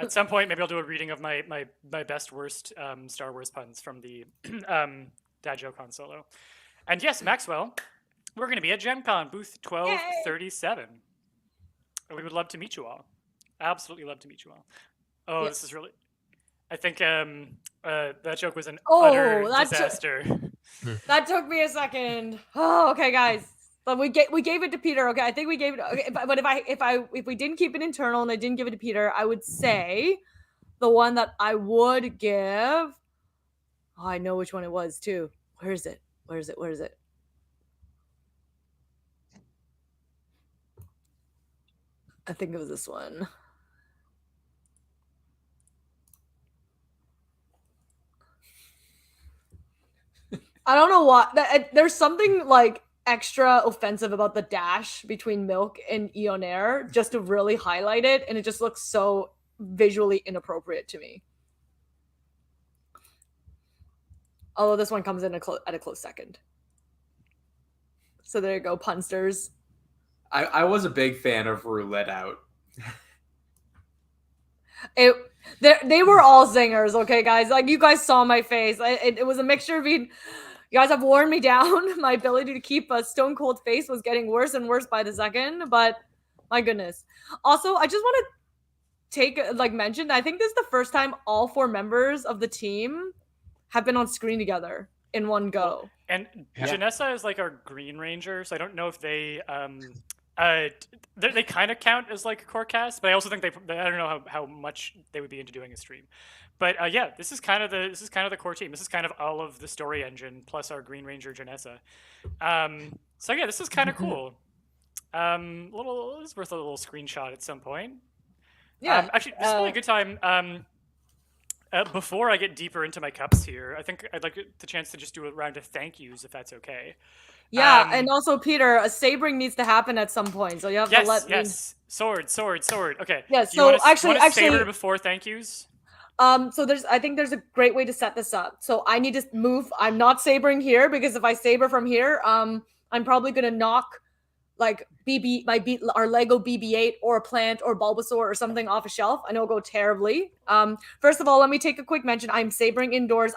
some point, maybe I'll do a reading of my best worst Star Wars puns from the Dad Joe Consolo. And yes, Maxwell, we're going to be at Gen Con booth 1237. We would love to meet you all. Absolutely love to meet you all. Oh, This is really... I think that joke was an utter disaster. That took me a second. Oh, okay, guys. But we gave it to Peter. Okay, I think we gave it. Okay, but if we didn't keep it internal and I didn't give it to Peter, I would say the one that I would give. Oh, I know which one it was too. Where is it? I think it was this one. I don't know why. There's something like extra offensive about the dash between Milk and Ionair just to really highlight it, and it just looks so visually inappropriate to me. Although this one comes in at a close second. So there you go, punsters. I was a big fan of Roulette Out. They were all zingers, okay, guys? Like, you guys saw my face. It was a mixture of being... You guys have worn me down. My ability to keep a stone cold face was getting worse and worse by the second, but my goodness. Also, I just want to mention, I think this is the first time all 4 members of the team have been on screen together in one go. And Janessa is like our Green Ranger, so I don't know if they they kind of count as like a core cast, but I also think I don't know how much they would be into doing a stream. But yeah, this is kind of the core team. This is kind of all of the story engine plus our Green Ranger Janessa. So yeah, this is kind of cool. It's worth a little screenshot at some point. Yeah. Actually, this is really a good time. Before I get deeper into my cups here, I think I'd like the chance to just do a round of thank yous, if that's okay. Yeah, and also, Peter, a sabering needs to happen at some point, so you have to let me... Yes, sword. Okay. Yeah, so actually, saber before thank yous? So I think there's a great way to set this up. So I need to move. I'm not sabering here because if I saber from here, I'm probably gonna knock like our Lego BB-8 or a plant or Bulbasaur or something off a shelf. I know it'll go terribly. First of all, let me take a quick mention. I'm sabering indoors.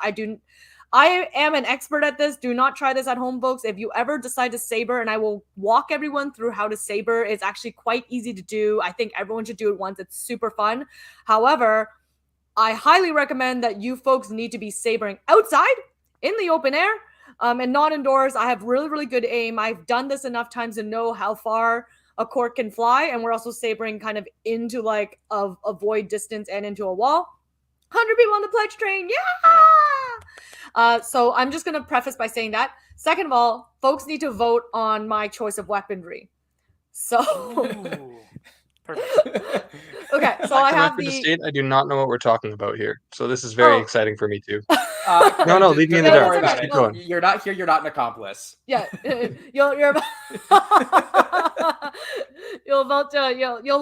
I am an expert at this. Do not try this at home, folks. If you ever decide to saber, and I will walk everyone through how to saber. It's actually quite easy to do. I think everyone should do it once. It's super fun. However, I highly recommend that you folks need to be sabering outside in the open air and not indoors. I have really, really good aim. I've done this enough times to know how far a cork can fly. And we're also sabering kind of into like a void distance and into a wall. 100 people on the pledge train. Yeah! So I'm just going to preface by saying that. Second of all, folks need to vote on my choice of weaponry. So... Perfect. Okay, so I have I do not know what we're talking about here, so this is very exciting for me too. No, leave me in the dark. Worry about Keep it. going. You're not here. You're not an accomplice. Yeah, you'll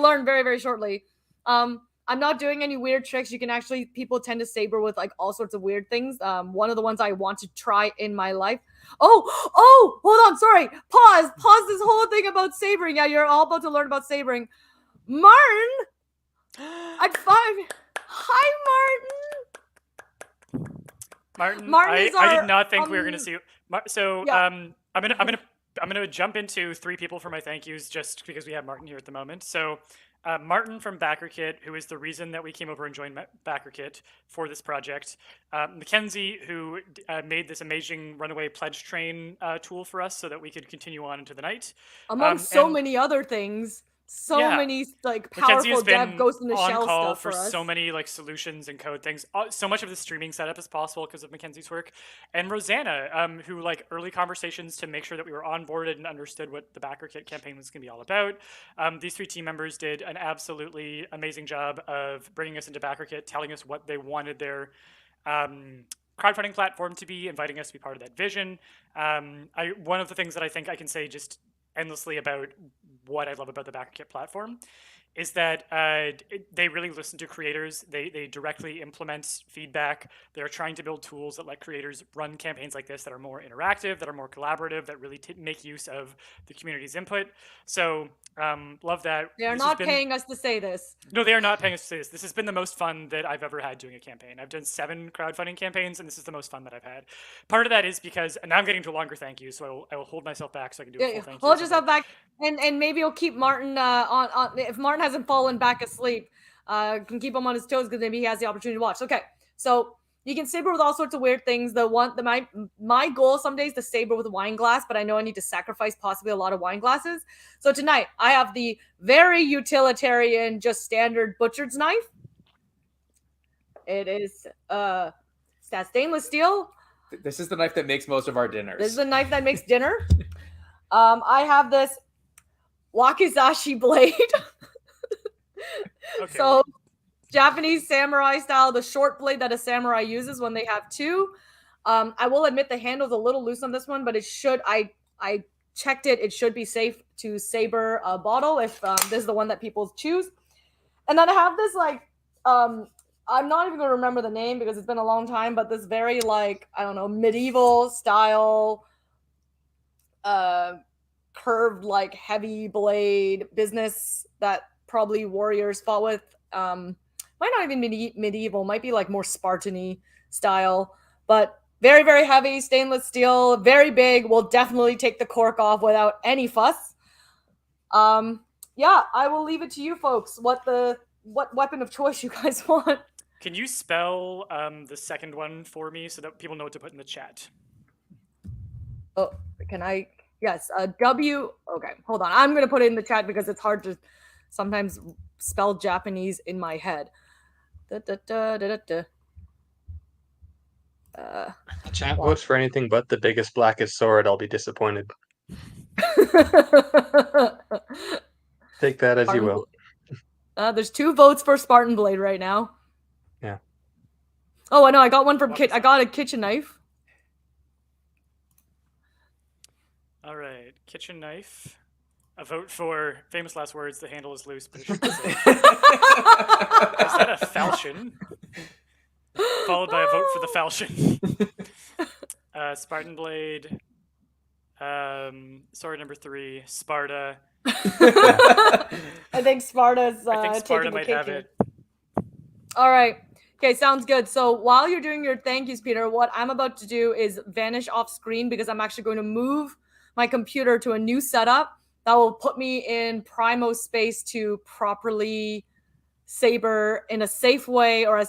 learn very, very shortly. I'm not doing any weird tricks. People tend to saber with like all sorts of weird things. One of the ones I want to try in my life. Oh, hold on. Sorry. Pause this whole thing about sabering. Yeah, you're all about to learn about sabering. Martin at 5. Hi, Martin. Martin I did not think we were going to see you. So yeah. I'm gonna jump into 3 people for my thank yous just because we have Martin here at the moment. So Martin from BackerKit, who is the reason that we came over and joined BackerKit for this project. Mackenzie, who made this amazing runaway pledge train tool for us so that we could continue on into the night. Among so many other things. Many like powerful dev Ghost in the Shell stuff for us. So many like solutions and code things. So much of the streaming setup is possible because of Mackenzie's work. And Rosanna, who like early conversations to make sure that we were onboarded and understood what the BackerKit campaign was going to be all about. These 3 team members did an absolutely amazing job of bringing us into BackerKit, telling us what they wanted their crowdfunding platform to be, inviting us to be part of that vision. One of the things that I think I can say just endlessly about what I love about the BackerKit platform is that they really listen to creators. They directly implement feedback. They're trying to build tools that let creators run campaigns like this that are more interactive, that are more collaborative, that really make use of the community's input. So love that. They are not paying us to say this. No, they are not paying us to say this. This has been the most fun that I've ever had doing a campaign. I've done 7 crowdfunding campaigns, and this is the most fun that I've had. Part of that is because, and now I'm getting to a longer thank you, so I will hold myself back so I can do a full thank you. Hold yourself back, and maybe you'll keep Martin on if Martin hasn't fallen back asleep, can keep him on his toes because maybe he has the opportunity to watch. Okay, so you can saber with all sorts of weird things. My goal someday is to saber with a wine glass, but I know I need to sacrifice possibly a lot of wine glasses. So tonight I have the very utilitarian, just standard butcher's knife. It is stainless steel. This is the knife that makes most of our dinners. This is the knife that makes dinner. I have this wakizashi blade. Okay. So Japanese samurai style, the short blade that a samurai uses when they have two. I will admit the handle's a little loose on this one, but it should. I checked it. It should be safe to saber a bottle if this is the one that people choose. And then I have this I'm not even gonna remember the name because it's been a long time, but this very like I don't know medieval style, curved like heavy blade business that probably warriors fought with. Might not even be medieval, might be like more Spartan-y style, but very, very heavy stainless steel, very big. Will definitely take the cork off without any fuss. Yeah, I will leave it to you folks. What weapon of choice you guys want? Can you spell the second one for me so that people know what to put in the chat? Oh, can I? Yes, W. Okay, hold on. I'm gonna put it in the chat because it's hard to sometimes spell Japanese in my head. The chat votes for anything but the biggest, blackest sword. I'll be disappointed. Take that as you will. There's 2 votes for Spartan Blade right now. Yeah. Oh, I know. I got one from Kit. I got a kitchen knife. All right, kitchen knife. A vote for famous last words. The handle is loose, but it should be safe. Is that a falchion? Followed by a vote for the falchion. Spartan Blade. Sword number 3, Sparta. I think Sparta's I think Sparta taking the might cake have here. it. All right. Okay, sounds good. So while you're doing your thank yous, Peter, what I'm about to do is vanish off screen because I'm actually going to move my computer to a new setup that will put me in primo space to properly saber in a safe way or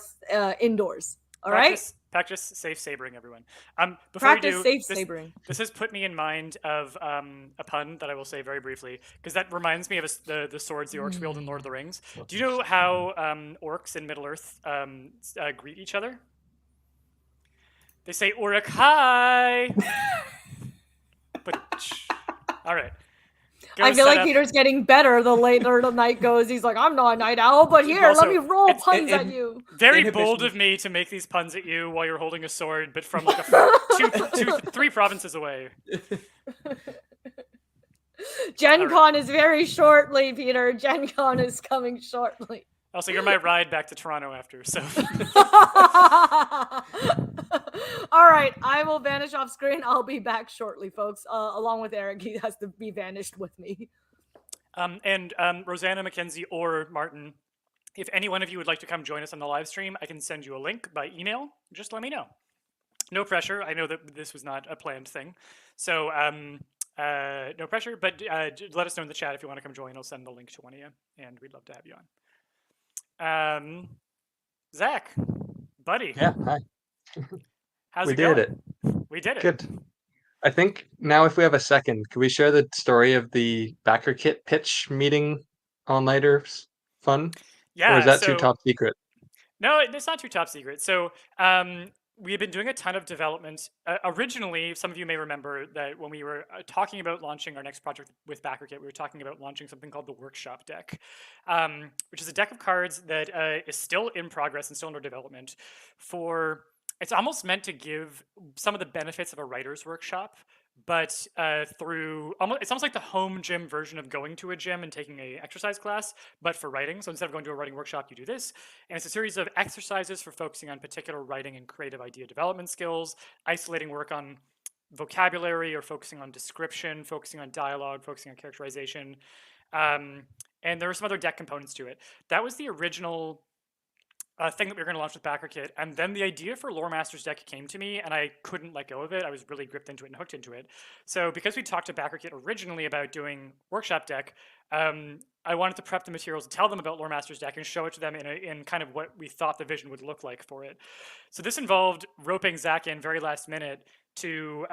indoors. All right. Practice safe sabering, everyone. Before Practice we do, safe sabering. This has put me in mind of a pun that I will say very briefly, because that reminds me of the swords the orcs wield in Lord of the Rings. Do you know how orcs in Middle-earth greet each other? They say "Orc hi." But all right. I feel like Peter's getting better the later the night goes. He's like, I'm not a night owl, but here, Also, let me roll puns at you. Very bold of me to make these puns at you while you're holding a sword, but from like 3 provinces away. Gen Con is very shortly, Peter. Gen Con is coming shortly. Also, you're my ride back to Toronto after, so. All right, I will vanish off screen. I'll be back shortly, folks. Along with Eric, he has to be vanished with me. And Rosanna, Mackenzie, or Martin, if any one of you would like to come join us on the live stream, I can send you a link by email. Just let me know. No pressure. I know that this was not a planned thing, so no pressure. But let us know in the chat if you want to come join. I'll send the link to one of you, and we'd love to have you on. Zach, buddy. Yeah, hi. How's We it going? did it. We did it. Good. I think now if we have a second, could we share the story of the BackerKit pitch meeting all-nighters fun? Yeah. Or is that so, too top secret? No, it's not too top secret. So we've been doing a ton of development. Originally, some of you may remember that when we were talking about launching our next project with BackerKit, we were talking about launching something called the Workshop deck, which is a deck of cards that is still in progress and still under development. It's almost meant to give some of the benefits of a writer's workshop, but it's almost like the home gym version of going to a gym and taking an exercise class, but for writing. So instead of going to a writing workshop, you do this. And it's a series of exercises for focusing on particular writing and creative idea development skills, isolating work on vocabulary or focusing on description, focusing on dialogue, focusing on characterization. And there were some other deck components to it. That was the original thing that we were going to launch with BackerKit, and then the idea for Lore Masters deck came to me, and I couldn't let go of it. I was really gripped into it and hooked into it. So because we talked to BackerKit originally about doing Workshop deck, I wanted to prep the materials and tell them about Lore Masters deck and show it to them in kind of what we thought the vision would look like for it. So this involved roping Zach in very last minute to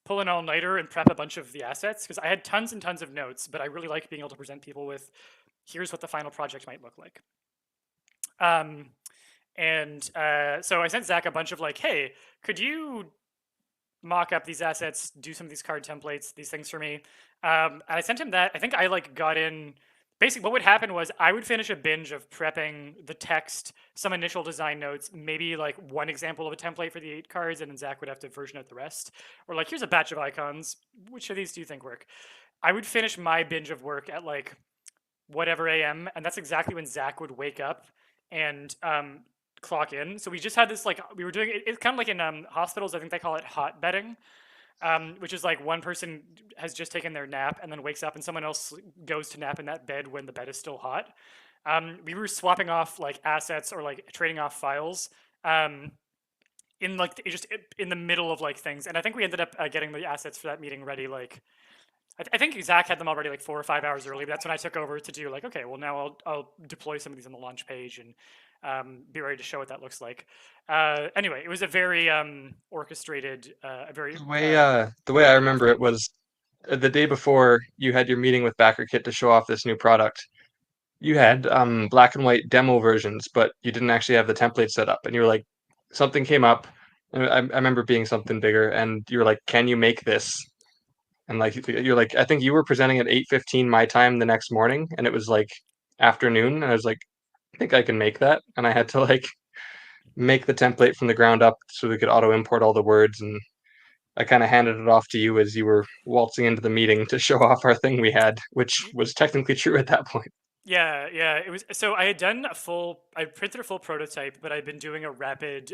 pull an all-nighter and prep a bunch of the assets, because I had tons and tons of notes, but I really like being able to present people with, here's what the final project might look like. So I sent Zach a bunch of like, hey, could you mock up these assets, do some of these card templates, these things for me? And I sent him that. I think I like got in basically what would happen was I would finish a binge of prepping the text, some initial design notes, maybe like one example of a template for the 8 cards, and then Zach would have to version out the rest. Or like, here's a batch of icons. Which of these do you think work? I would finish my binge of work at like whatever AM, and that's exactly when Zach would wake up and clock in. So we just had this, like, we were doing it, it's kind of like in hospitals, I think they call it hot bedding. Which is like one person has just taken their nap and then wakes up and someone else goes to nap in that bed when the bed is still hot. We were swapping off like assets or like trading off files in like just in the middle of like things. And I think we ended up getting the assets for that meeting ready. Like I think Zach had them already like 4 or 5 hours early. But that's when I took over to do like, okay, well now I'll deploy some of these on the launch page and be ready to show what that looks like. Anyway, it was a very orchestrated, a very The way I remember it was the day before you had your meeting with BackerKit to show off this new product. You had black and white demo versions, but you didn't actually have the template set up. And you were like, something came up. And I remember being something bigger, and you were like, "Can you make this?" And like you're like, I think you were presenting at 8:15 my time the next morning, and it was like afternoon, and I was like, I think I can make that. And I had to like make the template from the ground up so we could auto import all the words, and I kind of handed it off to you as you were waltzing into the meeting to show off our thing we had, which was technically true at that point. Yeah, it was. So I had done I printed a full prototype, but I'd been doing a rapid,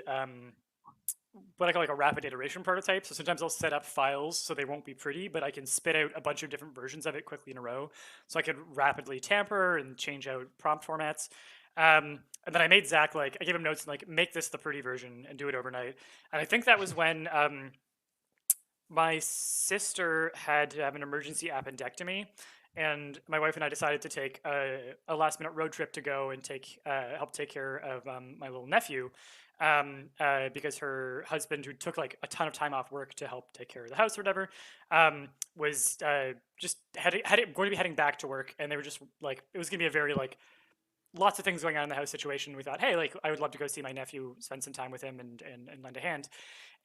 what I call like a rapid iteration prototype. So sometimes I'll set up files so they won't be pretty, but I can spit out a bunch of different versions of it quickly in a row. So I could rapidly tamper and change out prompt formats. And then I made Zach, like, I gave him notes and like, make this the pretty version and do it overnight. And I think that was when my sister had to have an emergency appendectomy. And my wife and I decided to take a last minute road trip to go and help take care of my little nephew. Because her husband, who took like a ton of time off work to help take care of the house or whatever, was just going to be heading back to work, and they were just like, it was going to be a very like lots of things going on in the house situation. We thought, hey, like I would love to go see my nephew, spend some time with him, and lend a hand.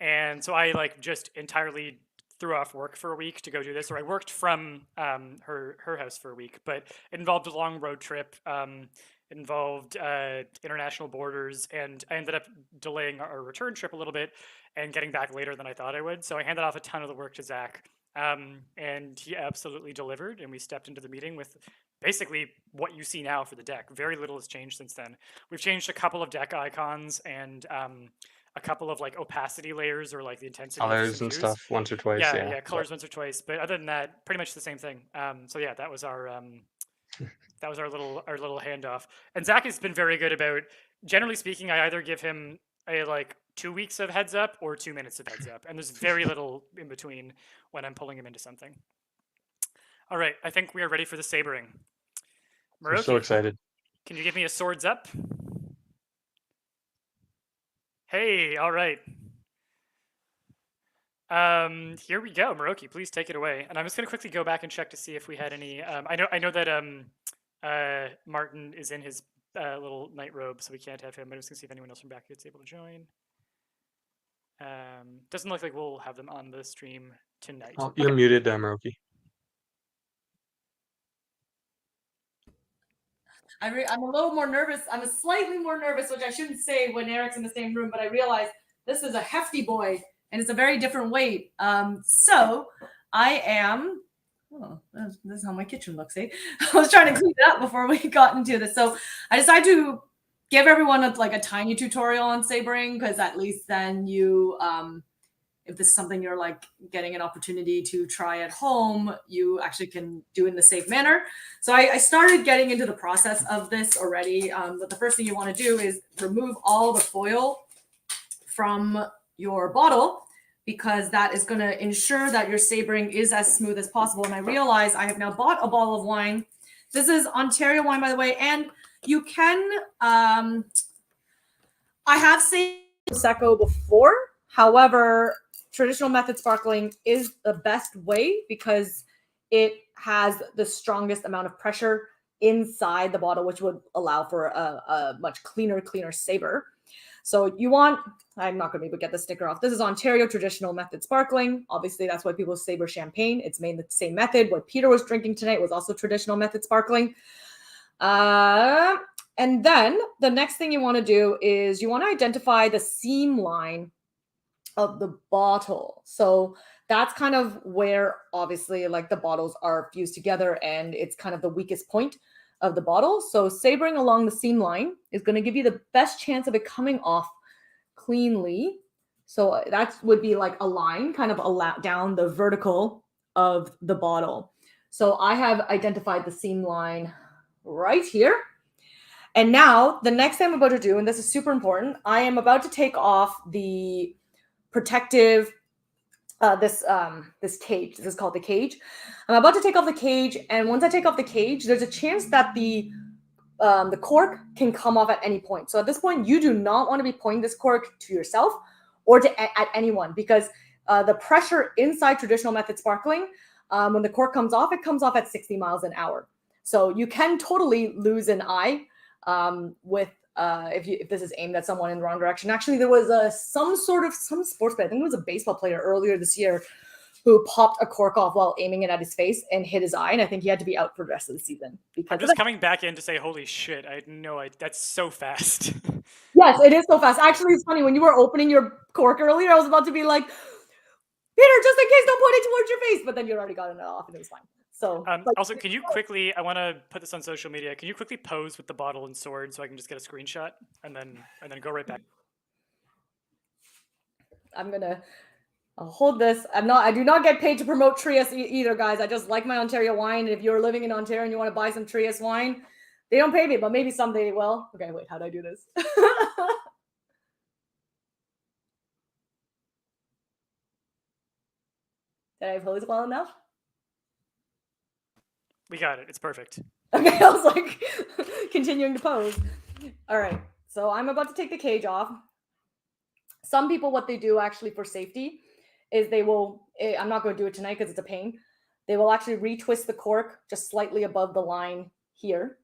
And so I like just entirely threw off work for a week to go do this, or I worked from her house for a week, but it involved a long road trip. It involved international borders, and I ended up delaying our return trip a little bit and getting back later than I thought I would. So I handed off a ton of the work to Zach, and he absolutely delivered. And we stepped into the meeting with basically what you see now for the deck. Very little has changed since then. We've changed a couple of deck icons and a couple of like opacity layers or like the intensity Colors and stuff once or twice. Yeah, colors once or twice. But other than that, pretty much the same thing. So yeah, that was our little handoff. And Zach has been very good about, generally speaking, I either give him a like 2 weeks of heads up or 2 minutes of heads up, and there's very little in between when I'm pulling him into something. All right, I think we are ready for the sabering. I'm so excited. Can you give me a swords up? Hey, all right. Here we go, Moroki. Please take it away. And I'm just going to quickly go back and check to see if we had any. I know that Martin is in his little night robe, so we can't have him. I'm just going to see if anyone else from BackerKit's able to join. Doesn't look like we'll have them on the stream tonight. Oh, you're muted, Moroki. I'm a little more nervous. I'm slightly more nervous, which I shouldn't say when Eric's in the same room, but I realize this is a hefty boy and it's a very different weight. So I am, this is how my kitchen looks, eh? I was trying to clean it up before we got into this. So I decided to give everyone a tiny tutorial on sabering, because at least then you, if this is something you're like getting an opportunity to try at home, you actually can do it in a safe manner. So I started getting into the process of this already. But the first thing you want to do is remove all the foil from your bottle, because that is going to ensure that your sabering is as smooth as possible. And I realize I have now bought a bottle of wine. This is Ontario wine, by the way. And you can, I have sabered Prosecco before. However, traditional method sparkling is the best way because it has the strongest amount of pressure inside the bottle, which would allow for a much cleaner saber. So you want, I'm not going to be able to get the sticker off. This is Ontario traditional method sparkling. Obviously, that's why people saber champagne. It's made the same method. What Peter was drinking tonight was also traditional method sparkling. And then the next thing you want to do is you want to identify the seam line of the bottle. So that's kind of where obviously like the bottles are fused together and it's kind of the weakest point of the bottle. So sabering along the seam line is going to give you the best chance of it coming off cleanly. So that would be like a line kind of down the vertical of the bottle. So I have identified the seam line right here. And now the next thing I'm about to do, and this is super important, I am about to take off the protective, this cage. This is called the cage. I'm about to take off the cage. And once I take off the cage, there's a chance that the cork can come off at any point. So at this point, you do not want to be pointing this cork to yourself or at anyone, because the pressure inside traditional method sparkling, when the cork comes off, it comes off at 60 miles an hour. So you can totally lose an eye with if this is aimed at someone in the wrong direction. Actually, there was some sports player, I think it was a baseball player earlier this year, who popped a cork off while aiming it at his face and hit his eye, and I think he had to be out for the rest of the season. I'm just coming back in to say, holy shit, I had no idea. That's so fast. Yes, it is so fast. Actually, it's funny, when you were opening your cork earlier, I was about to be like, Peter, just in case, don't point it towards your face, but then you already got it off and it was fine. So also, can you quickly, I want to put this on social media, can you quickly pose with the bottle and sword so I can just get a screenshot and then go right back? I'll hold this. I do not get paid to promote Trius either, guys. I just like my Ontario wine. If you're living in Ontario and you want to buy some Trius wine, they don't pay me, but maybe someday they will. Okay, wait, how do I do this? Did I pose well enough? We got it. It's perfect. Okay, I was like continuing to pose. All right, so I'm about to take the cage off. Some people, what they do actually for safety is they will, I'm not going to do it tonight because it's a pain. They will actually retwist the cork just slightly above the line here.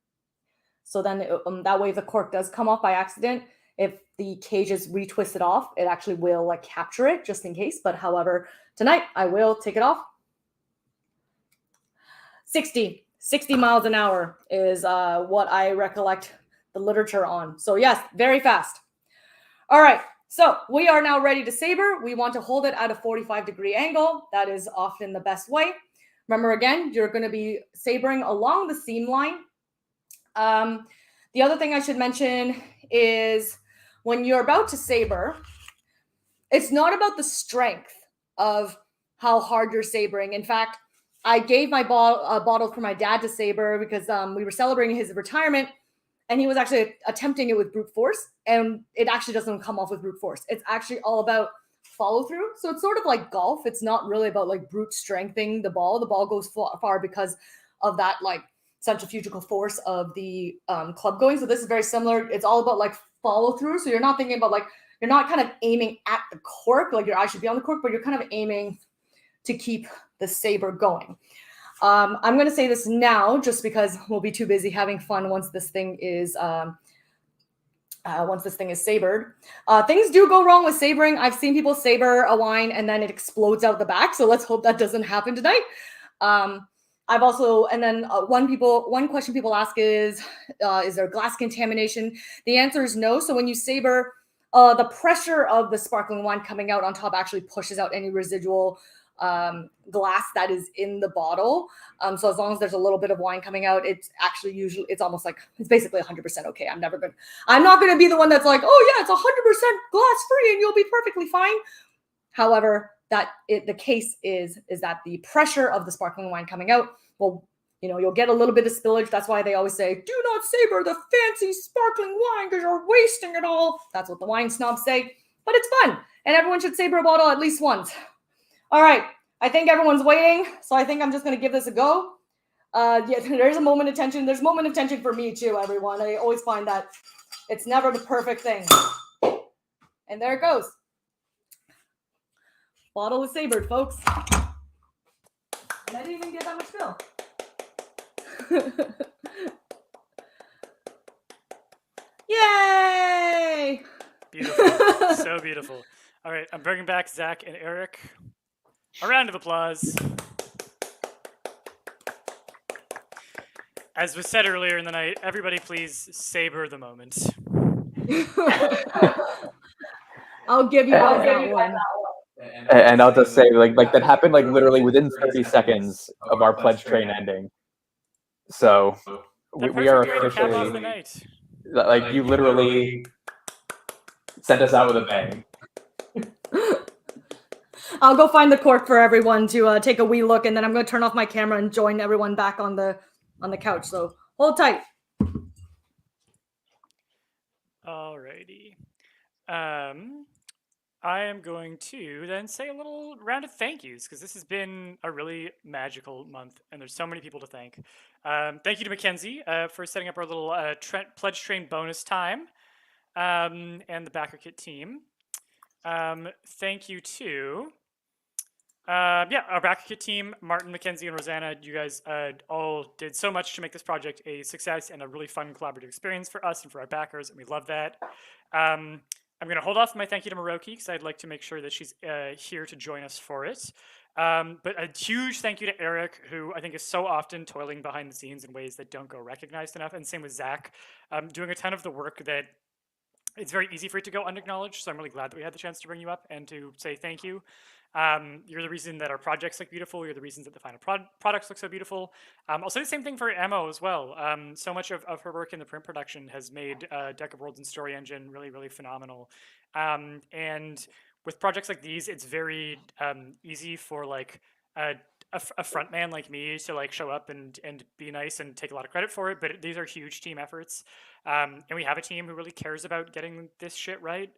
So then that way if the cork does come off by accident, if the cage is retwisted off, it actually will like capture it just in case. But however, tonight I will take it off. 60 miles an hour is what I recollect the literature on. So yes, very fast. All right, so we are now ready to saber. We want to hold it at a 45-degree angle. That is often the best way. Remember, again, you're going to be sabering along the seam line. The other thing I should mention is when you're about to saber, it's not about the strength of how hard you're sabering. In fact, I gave my bottle for my dad to saber because we were celebrating his retirement, and he was actually attempting it with brute force, and it actually doesn't come off with brute force. It's actually all about follow through. So it's sort of like golf. It's not really about like brute strengthening the ball. The ball goes far because of that like centrifugal force of the club going. So this is very similar. It's all about like follow through. So you're not thinking about like, you're not kind of aiming at the cork, like your eye should be on the cork, but you're kind of aiming to keep the saber going. I'm going to say this now just because we'll be too busy having fun once this thing is sabered. Things do go wrong with sabering. I've seen people saber a wine and then it explodes out the back. So let's hope that doesn't happen tonight. I've also, and then one question people ask is there glass contamination? The answer is no. So when you saber, the pressure of the sparkling wine coming out on top actually pushes out any residual glass that is in the bottle. So as long as there's a little bit of wine coming out, it's actually usually, it's almost like, it's basically 100% okay. I'm not going to be the one that's like, oh yeah, it's 100% glass free and you'll be perfectly fine. However, the case is that the pressure of the sparkling wine coming out will, you'll get a little bit of spillage. That's why they always say, do not saber the fancy sparkling wine because you're wasting it all. That's what the wine snobs say, but it's fun. And everyone should saber a bottle at least once. All right, I think everyone's waiting, so I think I'm just going to give this a go. Yeah, there's a moment of tension. There's a moment of tension for me too, everyone. I always find that it's never the perfect thing. And there it goes. Bottle is sabered, folks. And I didn't even get that much fill. Yay! Beautiful. So beautiful. All right, I'm bringing back Zach and Eric. A round of applause. As was said earlier in the night, everybody please savor the moment. I'll give you guys that one. And I'll just say, like that happened like literally within 30 seconds of our pledge train ending. So The we are perfect way to cap off the officially, night. like, you literally sent us out with a bang. I'll go find the cork for everyone to take a wee look, and then I'm going to turn off my camera and join everyone back on the couch. So hold tight. Alrighty. I am going to then say a little round of thank yous because this has been a really magical month and there's so many people to thank. Thank you to Mackenzie for setting up our little pledge train bonus time and the BackerKit team. Thank you to our BackerKit team, Martin, Mackenzie, and Rosanna. You guys all did so much to make this project a success and a really fun collaborative experience for us and for our backers, and we love that. I'm going to hold off my thank you to Maroki because I'd like to make sure that she's here to join us for it. But a huge thank you to Eric, who I think is so often toiling behind the scenes in ways that don't go recognized enough. And same with Zach, doing a ton of the work that it's very easy for it to go unacknowledged. So I'm really glad that we had the chance to bring you up and to say thank you. You're the reason that our projects look beautiful. You're the reasons that the final products look so beautiful. I'll say the same thing for Emmo as well. So much of her work in the print production has made Deck of Worlds and Story Engine really, really phenomenal. And with projects like these, it's very easy for like a front man like me to like show up and be nice and take a lot of credit for it. But these are huge team efforts. And we have a team who really cares about getting this shit right.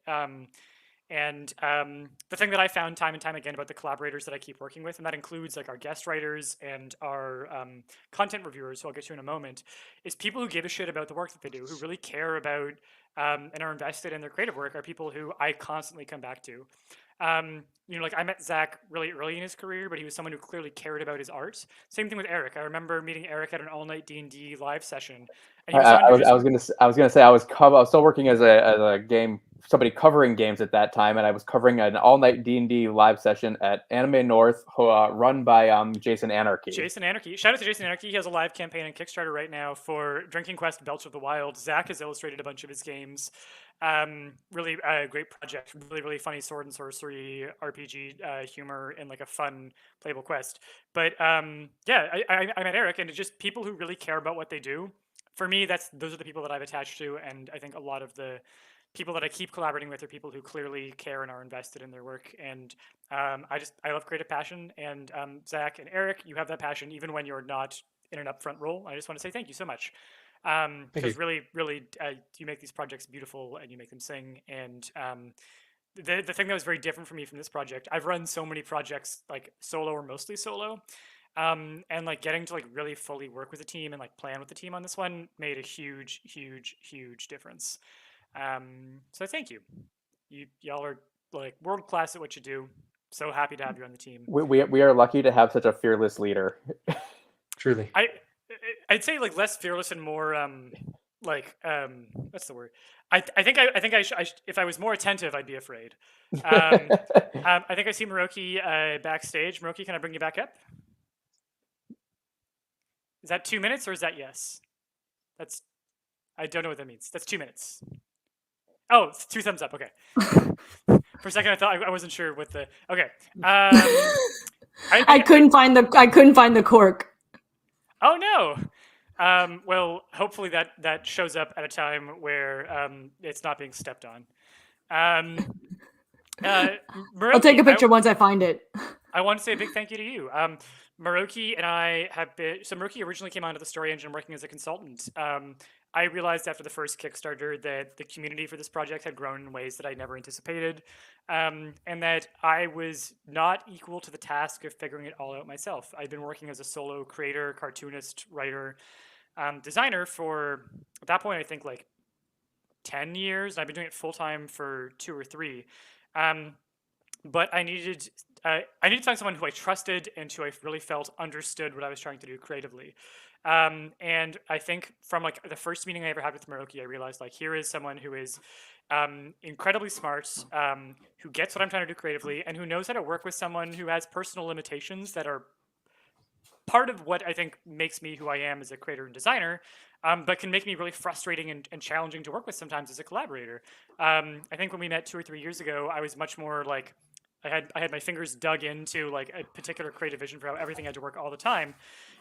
And the thing that I found time and time again about the collaborators that I keep working with, and that includes like our guest writers and our content reviewers, who I'll get to in a moment, is people who give a shit about the work that they do, who really care about and are invested in their creative work, are people who I constantly come back to. Like I met Zach really early in his career, but he was someone who clearly cared about his art. Same thing with Eric. I remember meeting Eric at an all-night D&D live session. And he was I was gonna say I was still working as a game somebody covering games at that time, and I was covering an all-night D&D live session at Anime North, run by Jason Anarchy. Jason Anarchy. Shout out to Jason Anarchy. He has a live campaign on Kickstarter right now for Drinking Quest: Belch of the Wild. Zach has illustrated a bunch of his games. Really great project. Really, really funny sword and sorcery RPG humor and like a fun playable quest. But I met Eric, and it's just people who really care about what they do. For me, those are the people that I've attached to, and I think a lot of the people that I keep collaborating with are people who clearly care and are invested in their work. And I love creative passion. And Zach and Eric, you have that passion even when you're not in an upfront role. I just want to say thank you so much. Because really, really, you make these projects beautiful and you make them sing. And the thing that was very different for me from this project, I've run so many projects like solo or mostly solo. And like getting to like really fully work with a team and like plan with the team on this one made a huge, huge, huge difference. So thank you. Y'all are like world class at what you do. So happy to have you on the team. We are lucky to have such a fearless leader. Truly. I'd say like less fearless and more what's the word? I think if I was more attentive, I'd be afraid. I think I see Maroki backstage. Maroki, can I bring you back up? Is that 2 minutes or is that yes? I don't know what that means. That's 2 minutes. Oh, it's 2 thumbs up. Okay. For a second, I thought I wasn't sure what the. Okay. I couldn't find the cork. Oh no. Well, hopefully that shows up at a time where it's not being stepped on. Maroki, I'll take a picture once I find it. I want to say a big thank you to you. Maroki and I have been. So Maroki originally came onto the Story Engine working as a consultant. I realized after the first Kickstarter that the community for this project had grown in ways that I never anticipated, and that I was not equal to the task of figuring it all out myself. I'd been working as a solo creator, cartoonist, writer, designer for, at that point, I think like 10 years. I've been doing it full time for 2 or 3. But I needed to find someone who I trusted and who I really felt understood what I was trying to do creatively. And I think from like the first meeting I ever had with Maroki, I realized like here is someone who is incredibly smart, who gets what I'm trying to do creatively, and who knows how to work with someone who has personal limitations that are part of what I think makes me who I am as a creator and designer, but can make me really frustrating and challenging to work with sometimes as a collaborator. I think when we met 2 or 3 years ago, I was much more like I had my fingers dug into like a particular creative vision for how everything had to work all the time.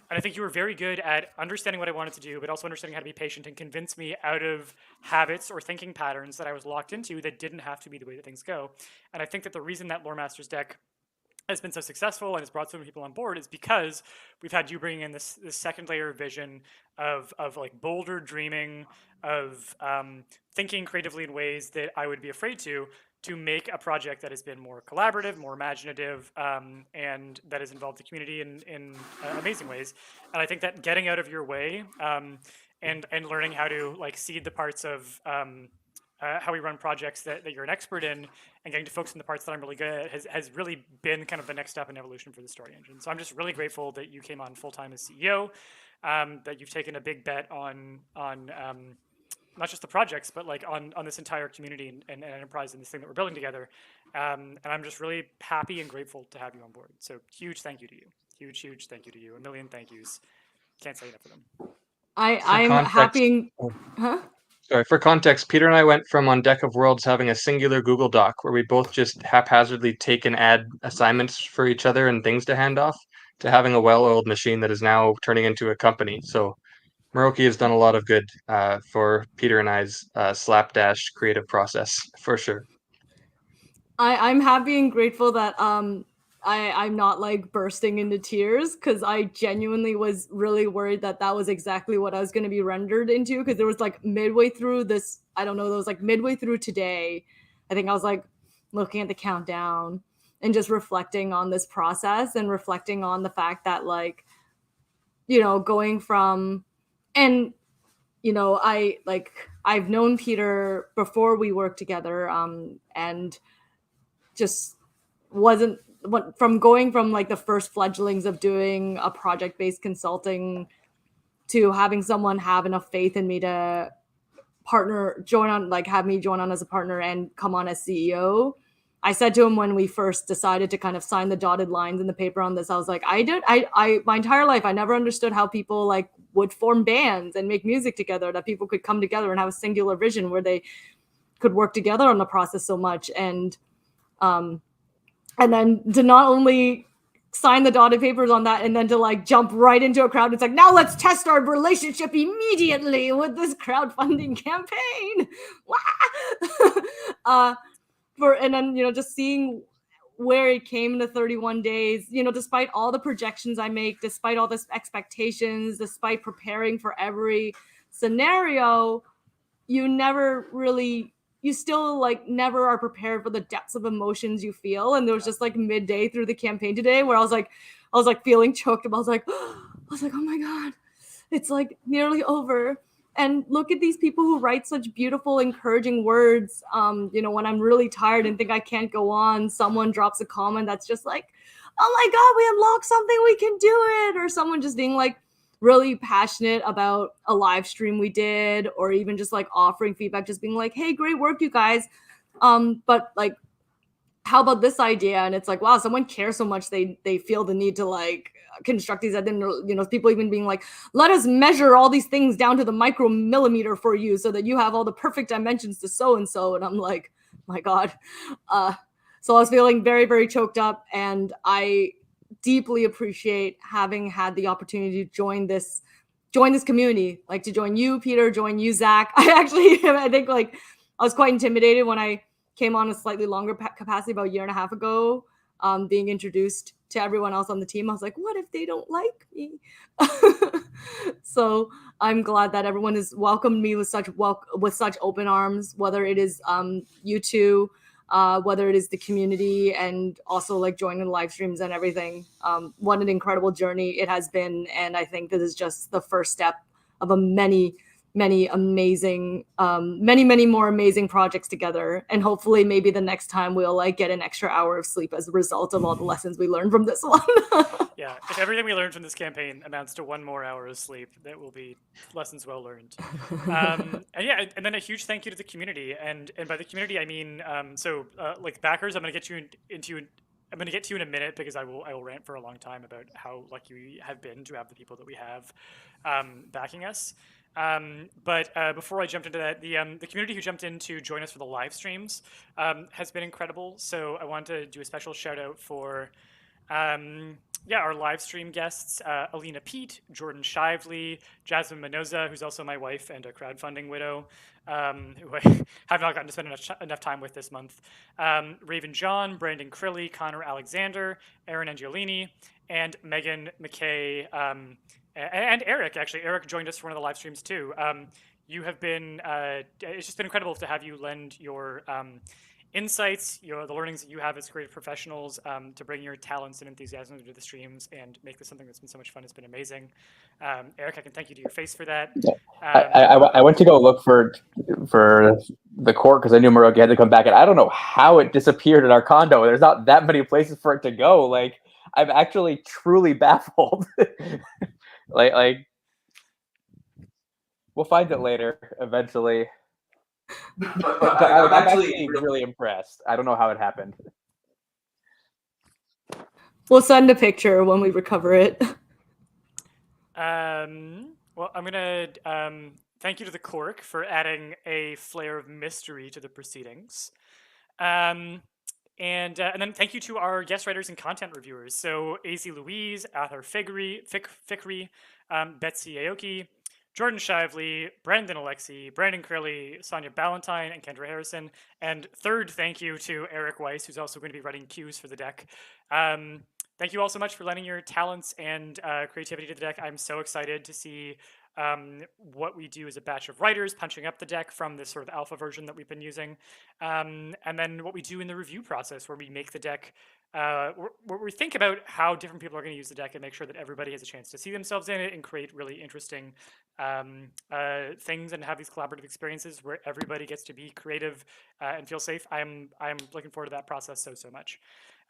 And I think you were very good at understanding what I wanted to do, but also understanding how to be patient and convince me out of habits or thinking patterns that I was locked into that didn't have to be the way that things go. And I think that the reason that Lore Masters deck has been so successful and has brought so many people on board is because we've had you bringing in this second layer of vision of like bolder dreaming, of thinking creatively in ways that I would be afraid to make a project that has been more collaborative, more imaginative, and that has involved the community in amazing ways. And I think that getting out of your way and learning how to like seed the parts of how we run projects that you're an expert in and getting to focus on the parts that I'm really good at has really been kind of the next step in evolution for the story engine. So I'm just really grateful that you came on full-time as CEO, that you've taken a big bet on not just the projects, but like on this entire community and enterprise and this thing that we're building together. And I'm just really happy and grateful to have you on board. So huge thank you to you. Huge thank you to you. A million thank yous. Can't say enough of them. I'm context- happy. Huh? Sorry, for context, Peter and I went from on Deck of Worlds having a singular Google Doc where we both just haphazardly take and add assignments for each other and things to hand off to having a well-oiled machine that is now turning into a company. So Meroki has done a lot of good for Peter and I's slapdash creative process, for sure. I'm happy and grateful that I'm not like bursting into tears, because I genuinely was really worried that was exactly what I was going to be rendered into, because there was like midway through this, I don't know, there was like midway through today, I think I was like looking at the countdown and just reflecting on this process and reflecting on the fact that like, you know, going from, and you know, I've known Peter before we worked together, and just wasn't from going from like the first fledglings of doing a project-based consulting to having someone have enough faith in me to have me join on as a partner and come on as CEO. I said to him when we first decided to kind of sign the dotted lines in the paper on this, I was like, I my entire life, I never understood how people like would form bands and make music together, that people could come together and have a singular vision where they could work together on the process so much. And then to not only sign the dotted papers on that and then to like jump right into a crowd, it's like, now let's test our relationship immediately with this crowdfunding campaign. And then, you know, just seeing where it came to 31 days, you know, despite all the projections I make, despite all this expectations, despite preparing for every scenario, you still like never are prepared for the depths of emotions you feel. And there was just like midday through the campaign today where I was like feeling choked up. I was like, oh my God, it's like nearly over. And look at these people who write such beautiful, encouraging words. You know, when I'm really tired and think I can't go on, someone drops a comment that's just like, oh my God, we unlocked something, we can do it. Or someone just being like really passionate about a live stream we did, or even just like offering feedback, just being like, hey, great work, you guys. But like, how about this idea? And it's like, wow, someone cares so much they feel the need to like construct these. I didn't, you know, people even being like, let us measure all these things down to the micromillimeter for you so that you have all the perfect dimensions to so and so. And I'm like, my God. So I was feeling very, very choked up, and I deeply appreciate having had the opportunity to join this community, like to join you, Peter, join you, Zach. I think like I was quite intimidated when I came on a slightly longer capacity about a year and a half ago, being introduced to everyone else on the team. I was like, what if they don't like me? So I'm glad that everyone has welcomed me with such open arms, whether it is you two, whether it is the community, and also like joining the live streams and everything. What an incredible journey it has been. And I think this is just the first step of a many amazing, many more amazing projects together. And hopefully maybe the next time we'll like get an extra hour of sleep as a result of all the lessons we learned from this one. Yeah, if everything we learned from this campaign amounts to 1 more hour of sleep, that will be lessons well learned. And then a huge thank you to the community. And by the community, I mean, like backers, I'm going to get you into I'm going to get to in a minute because I will rant for a long time about how lucky we have been to have the people that we have backing us. But before I jumped into that, the community who jumped in to join us for the live streams has been incredible. So I want to do a special shout out for our live stream guests, Alina Pete, Jordan Shively, Jasmine Menoza, who's also my wife and a crowdfunding widow, who I have not gotten to spend enough time with this month, Raven John, Brandon Crilly, Connor Alexander, Aaron Angiolini, and Megan McKay, and Eric, actually. Eric joined us for one of the live streams too. You have been, it's just been incredible to have you lend your insights, the learnings that you have as creative professionals, to bring your talents and enthusiasm to the streams and make this something that's been so much fun. It's been amazing. Eric, I can thank you to your face for that. I went to go look for the court because I knew Moroki had to come back, and I don't know how it disappeared in our condo. There's not that many places for it to go. Like, I'm actually truly baffled. like we'll find it later eventually. But I'm actually really impressed. I don't know how it happened. We'll send a picture when we recover it. Well, I'm gonna thank you to the Cork for adding a flair of mystery to the proceedings, and then thank you to our guest writers and content reviewers. So AZ Louise, Arthur Fikri, Betsy Aoki, Jordan Shively, Brandon Alexi, Brandon Crilly, Sonia Ballantyne, and Kendra Harrison. And third, thank you to Eric Weiss, who's also going to be writing cues for the deck. Thank you all so much for lending your talents and creativity to the deck. I'm so excited to see what we do as a batch of writers punching up the deck from this sort of alpha version that we've been using. And then what we do in the review process where we make the deck, where we think about how different people are going to use the deck and make sure that everybody has a chance to see themselves in it and create really interesting things and have these collaborative experiences where everybody gets to be creative and feel safe. I'm looking forward to that process so much.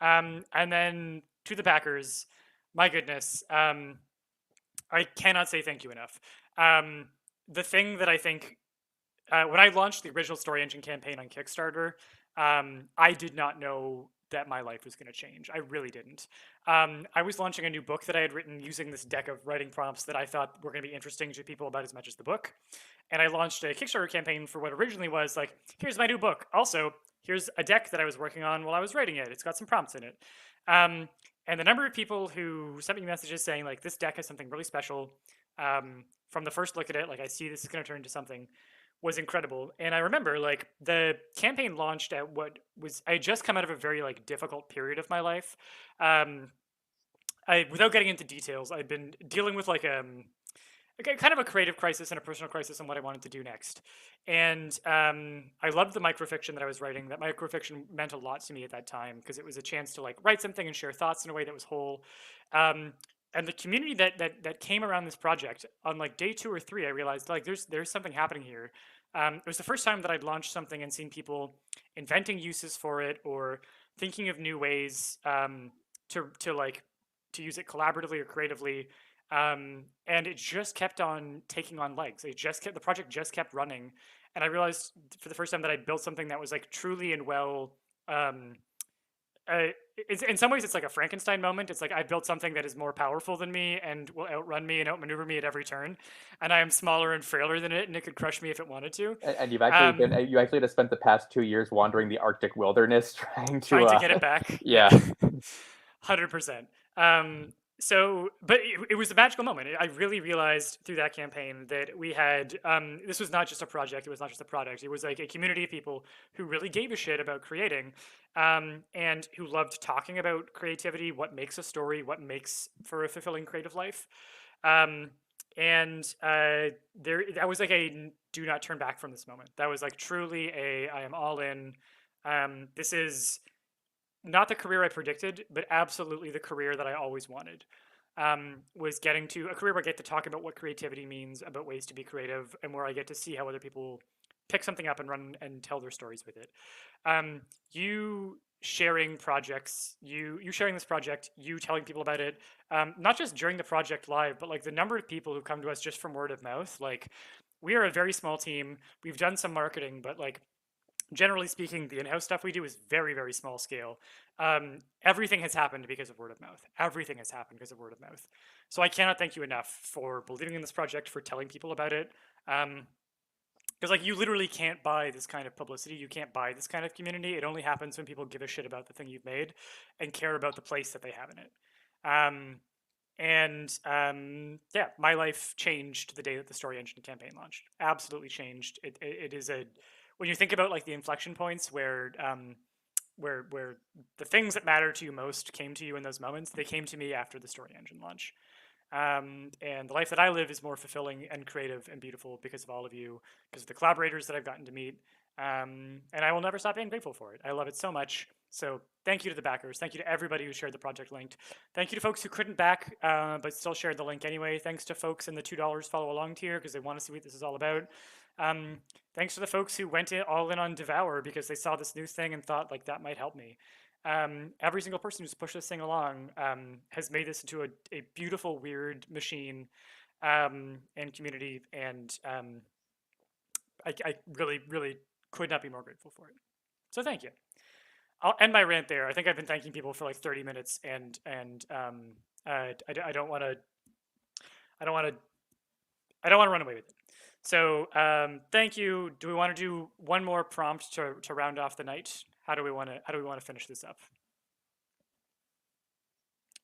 And then to the backers, my goodness, I cannot say thank you enough. The thing that I think, when I launched the original Story Engine campaign on Kickstarter, I did not know that my life was going to change. I really didn't. I was launching a new book that I had written using this deck of writing prompts that I thought were going to be interesting to people about as much as the book. And I launched a Kickstarter campaign for what originally was like, here's my new book. Also, here's a deck that I was working on while I was writing it. It's got some prompts in it. And the number of people who sent me messages saying like, this deck has something really special. From the first look at it, like I see this is going to turn into something, was incredible. And I remember like the campaign launched at what was, I had just come out of a very like difficult period of my life. Without getting into details, I'd been dealing with like kind of a creative crisis and a personal crisis on what I wanted to do next. And I loved the microfiction that I was writing. That microfiction meant a lot to me at that time because it was a chance to like write something and share thoughts in a way that was whole. And the community that came around this project on like day 2 or 3, I realized like there's something happening here. It was the first time that I'd launched something and seen people inventing uses for it or thinking of new ways to use it collaboratively or creatively. And it just kept on taking on legs. The project just kept running. And I realized for the first time that I built something that was like truly and well, in some ways it's like a Frankenstein moment. It's like I built something that is more powerful than me and will outrun me and outmaneuver me at every turn. And I am smaller and frailer than it, and it could crush me if it wanted to. And you've actually you actually just spent the past 2 years wandering the Arctic wilderness trying to get it back. Yeah. 100%. But it was a magical moment. I really realized through that campaign that we had, this was not just a project, it was not just a product. It was like a community of people who really gave a shit about creating, and who loved talking about creativity, what makes a story, what makes for a fulfilling creative life. That was like a do not turn back from this moment. That was like truly I am all in. This is not the career I predicted, but absolutely the career that I always wanted. Was getting to a career where I get to talk about what creativity means, about ways to be creative, and where I get to see how other people pick something up and run and tell their stories with it. You sharing projects, you sharing this project, you telling people about it, not just during the project live, but like the number of people who come to us just from word of mouth. Like, we are a very small team. We've done some marketing, but like generally speaking, the in-house stuff we do is very, very small scale. Everything has happened because of word of mouth. Everything has happened because of word of mouth. So I cannot thank you enough for believing in this project, for telling people about it. Because like you literally can't buy this kind of publicity. You can't buy this kind of community. It only happens when people give a shit about the thing you've made and care about the place that they have in it. Yeah, my life changed the day that the Story Engine campaign launched. Absolutely changed. It is a, when you think about like the inflection points where the things that matter to you most came to you in those moments, they came to me after the Story Engine launch. And the life that I live is more fulfilling and creative and beautiful because of all of you, because of the collaborators that I've gotten to meet. And I will never stop being grateful for it. I love it so much. So thank you to the backers. Thank you to everybody who shared the project link. Thank you to folks who couldn't back, but still shared the link anyway. Thanks to folks in the $2 follow along tier because they want to see what this is all about. Thanks to the folks who went all in on Devour because they saw this new thing and thought like that might help me. Every single person who's pushed this thing along has made this into a beautiful, weird machine and community, and I really, really could not be more grateful for it. So thank you. I'll end my rant there. I think I've been thanking people for like 30 minutes, and I don't want to run away with it. So thank you. Do we want to do one more prompt to round off the night? How do we want to finish this up?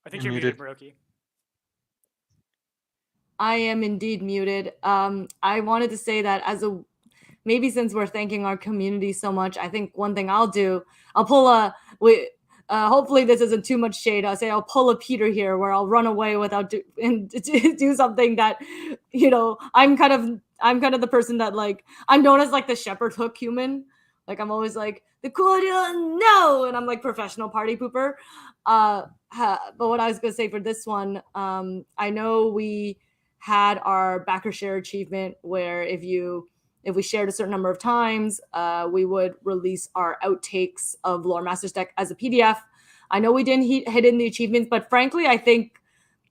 I think you're muted, Maroki. I am indeed muted. I wanted to say that maybe since we're thanking our community so much, I think one thing I'll pull hopefully this isn't too much shade. I'll pull a Peter here where I'll run away without do something that, I'm kind of the person that like, I'm known as like the shepherd hook human. Like I'm always like the cool no, and I'm like professional party pooper. But what I was gonna say for this one, I know we had our backer share achievement where if we shared a certain number of times, we would release our outtakes of Lore Masters deck as a PDF. I know we didn't hit in the achievements, but frankly, I think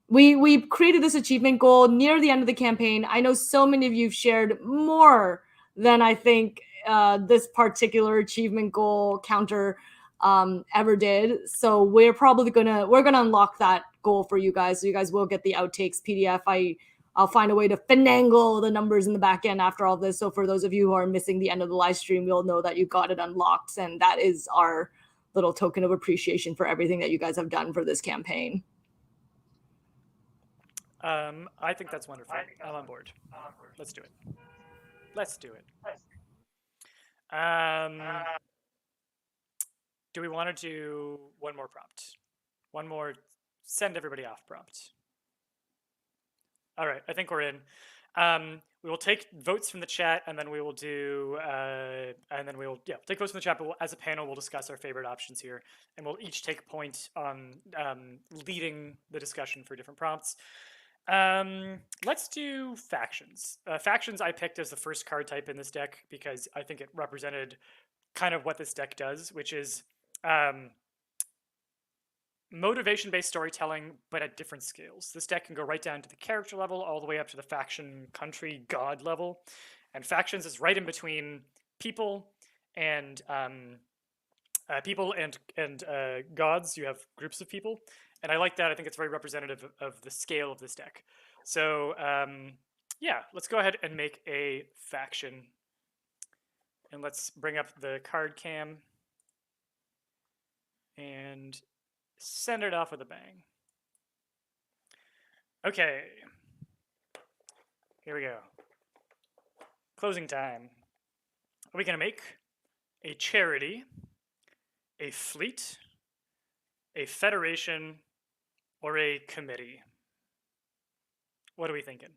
we created this achievement goal near the end of the campaign. I know so many of you have shared more than I think this particular achievement goal counter ever did. So we're gonna unlock that goal for you guys. So you guys will get the outtakes PDF. I'll find a way to finagle the numbers in the back end after all this. So for those of you who are missing the end of the live stream, you'll know that you got it unlocked. And that is our little token of appreciation for everything that you guys have done for this campaign. I think that's wonderful. I'm on board. Let's do it. Do we want to do one more prompt? One more send everybody off prompt. All right, I think we're in. We will take votes from the chat, and then we will do, take votes from the chat. But as a panel, we'll discuss our favorite options here, and we'll each take point on leading the discussion for different prompts. Let's do factions. Factions I picked as the first card type in this deck because I think it represented kind of what this deck does, which is motivation-based storytelling, but at different scales. This deck can go right down to the character level, all the way up to the faction, country, god level. And factions is right in between people and gods. You have groups of people, and I like that. I think it's very representative of the scale of this deck. So yeah, let's go ahead and make a faction, and let's bring up the card cam and send it off with a bang. Okay, here we go. Closing time. Are we gonna make a charity, a fleet, a federation, or a committee? What are we thinking?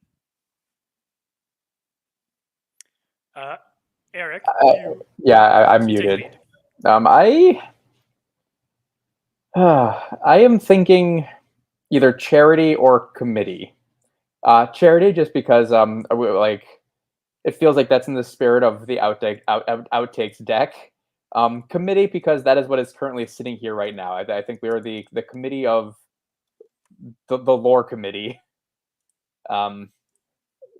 Eric? I'm muted. I am thinking either charity or committee. Charity, just because it feels like that's in the spirit of the outtakes deck. Committee, because that is what is currently sitting here right now. I think we are the committee of the lore committee,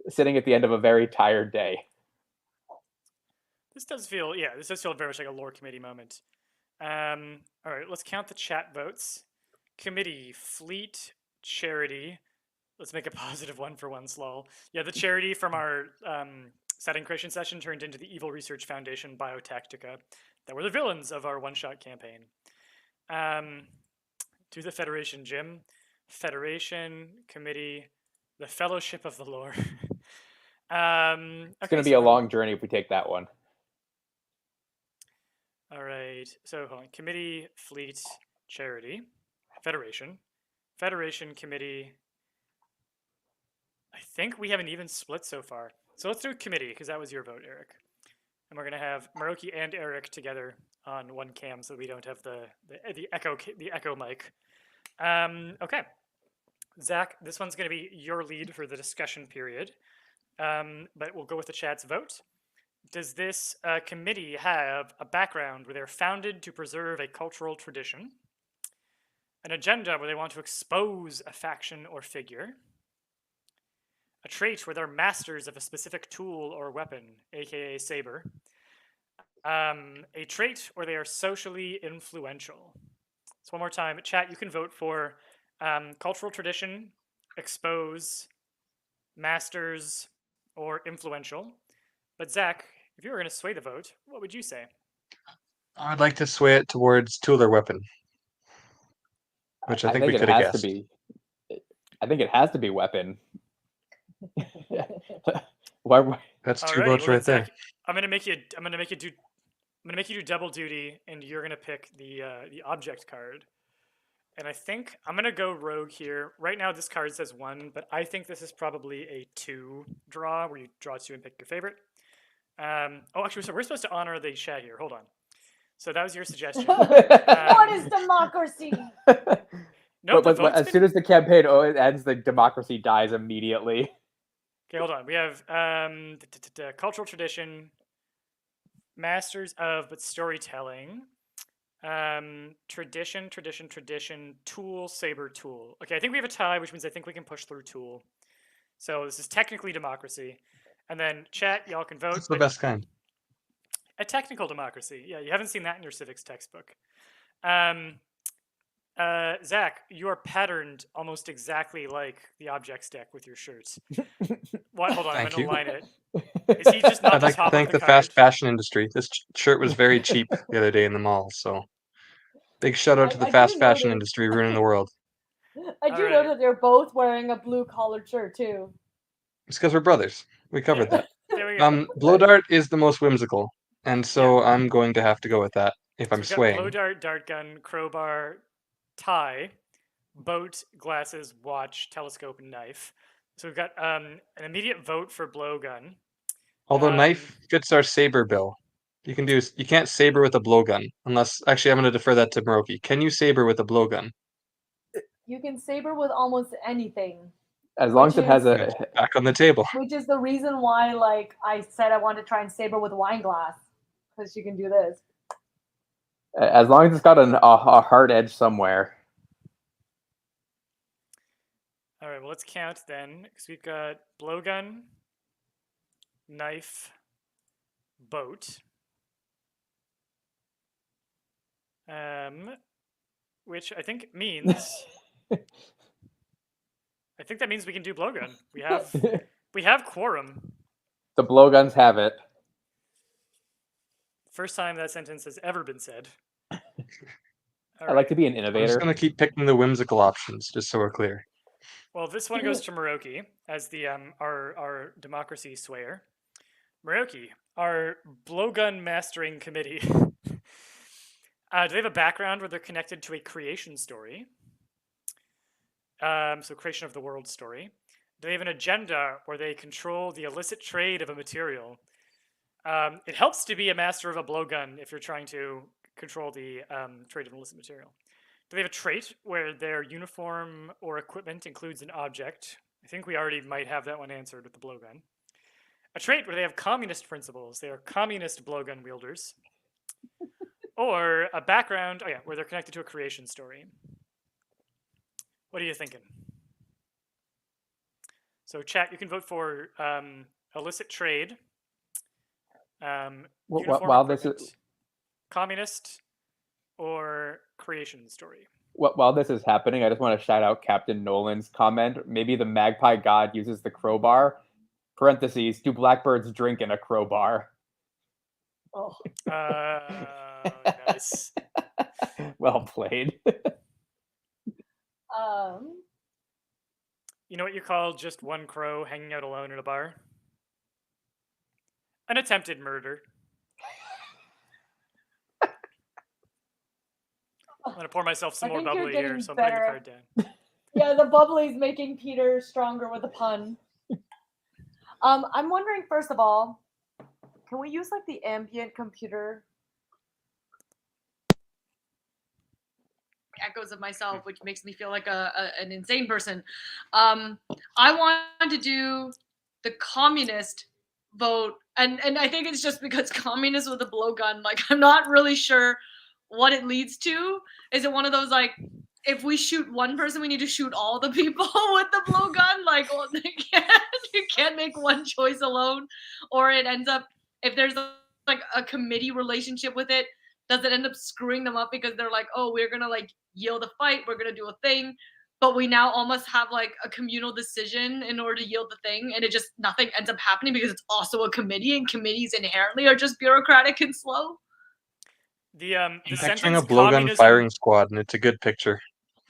sitting at the end of a very tired day. This does feel very much like a lore committee moment. All right, let's count the chat votes. Committee, fleet, charity. Let's make a positive one for one lol. Yeah, the charity from our setting creation session turned into the Evil Research Foundation Biotactica that were the villains of our one-shot campaign. To the Federation Gym, Federation, Committee, the Fellowship of the Lore. It's going to be a long journey if we take that one. All right, so hold on. Committee, fleet, charity, Federation, Federation, Committee. I think we have an even split so far. So let's do committee, because that was your vote, Eric. And we're gonna have Maroki and Eric together on one cam, so we don't have the echo mic. Okay, Zach, this one's gonna be your lead for the discussion period, but we'll go with the chat's vote. Does this committee have a background where they're founded to preserve a cultural tradition, an agenda where they want to expose a faction or figure, a trait where they're masters of a specific tool or weapon, aka saber, a trait where they are socially influential? So one more time, chat, you can vote for cultural tradition, expose, masters, or influential. But Zach, if you were going to sway the vote, what would you say? I'd like to sway it towards tool or weapon, which I think we could have guessed. I think it has to be weapon. Why? That's two votes right there. Zach, I'm gonna make you do double duty, and you're gonna pick the object card. And I think I'm gonna go rogue here. Right now, this card says 1, but I think this is probably a 2 draw, where you draw 2 and pick your favorite. Oh, actually, so we're supposed to honor the chat here. Hold on. So that was your suggestion. What is democracy? No, but as soon as the campaign ends, the democracy dies immediately. Okay, hold on. We have cultural tradition, masters of but storytelling, tradition, tool, saber, tool. Okay, I think we have a tie, which means I think we can push through tool. So this is technically democracy. And then chat, y'all can vote. It's the best kind. A technical democracy. Yeah, you haven't seen that in your civics textbook. Zach, you are patterned almost exactly like the objects deck with your shirts. Hold on, I'm going to line it. Is he just not I'd like to thank the fast fashion industry. This shirt was very cheap the other day in the mall, so big shout out to the fast fashion industry ruining the world. I do know that they're both wearing a blue collared shirt too. It's because we're brothers. We covered that. There we go. Blow dart is the most whimsical, and so I'm going to have to go with that if I'm swaying. Blow dart, dart gun, crowbar, tie, boat, glasses, watch, telescope, and knife. So we've got an immediate vote for blowgun. Although knife fits our saber bill. You can't saber with a blowgun unless actually I'm going to defer that to Maroki. Can you saber with a blowgun? You can saber with almost anything. As long as it has a back on the table. Which is the reason why, like, I said I wanted to try and saber with a wine glass, because you can do this. As long as it's got a hard edge somewhere. All right, well, let's count then, because we've got blowgun, knife, boat, which I think means I think that means we can do blowgun. We have quorum. The blowguns have it. First time that sentence has ever been said. I like to be an innovator. I'm just going to keep picking the whimsical options, just so we're clear. Well, this one goes to Maroki as the our democracy swayer. Maroki, our blowgun mastering committee. Do they have a background where they're connected to a creation story? So creation of the world story. Do they have an agenda where they control the illicit trade of a material? It helps to be a master of a blowgun if you're trying to control the trade of illicit material. Do they have a trait where their uniform or equipment includes an object? I think we already might have that one answered with the blowgun. A trait where they have communist principles. They are communist blowgun wielders. Or a background, where they're connected to a creation story. What are you thinking? So chat, you can vote for illicit trade, Uniform While this equipment, is communist, or creation story. while this is happening, I just want to shout out Captain Nolan's comment. Maybe the magpie god uses the crowbar. Parentheses, do blackbirds drink in a crowbar? Oh. Nice. Well played. You know what you call just one crow hanging out alone in a bar? An attempted murder. I'm gonna pour myself some I more think you're bubbly here, getting so I'm putting the better. card down. Yeah, the bubbly's making Peter stronger with a pun. I'm wondering, first of all, can we use like the ambient computer echoes of myself, which makes me feel like an insane person? I want to do the communist vote, and I think it's just because communist with a blowgun. Like, I'm not really sure what it leads to. Is it one of those like, if we shoot one person, we need to shoot all the people with the blowgun? Like, well, you can't make one choice alone, or it ends up, if there's like a committee relationship with it, does it end up screwing them up because they're like, oh, we're gonna like yield a fight, we're gonna do a thing, but we now almost have like a communal decision in order to yield the thing, and it just nothing ends up happening because it's also a committee, and committees inherently are just bureaucratic and slow. The I'm picturing sentence a blowgun communism. firing squad, and it's a good picture.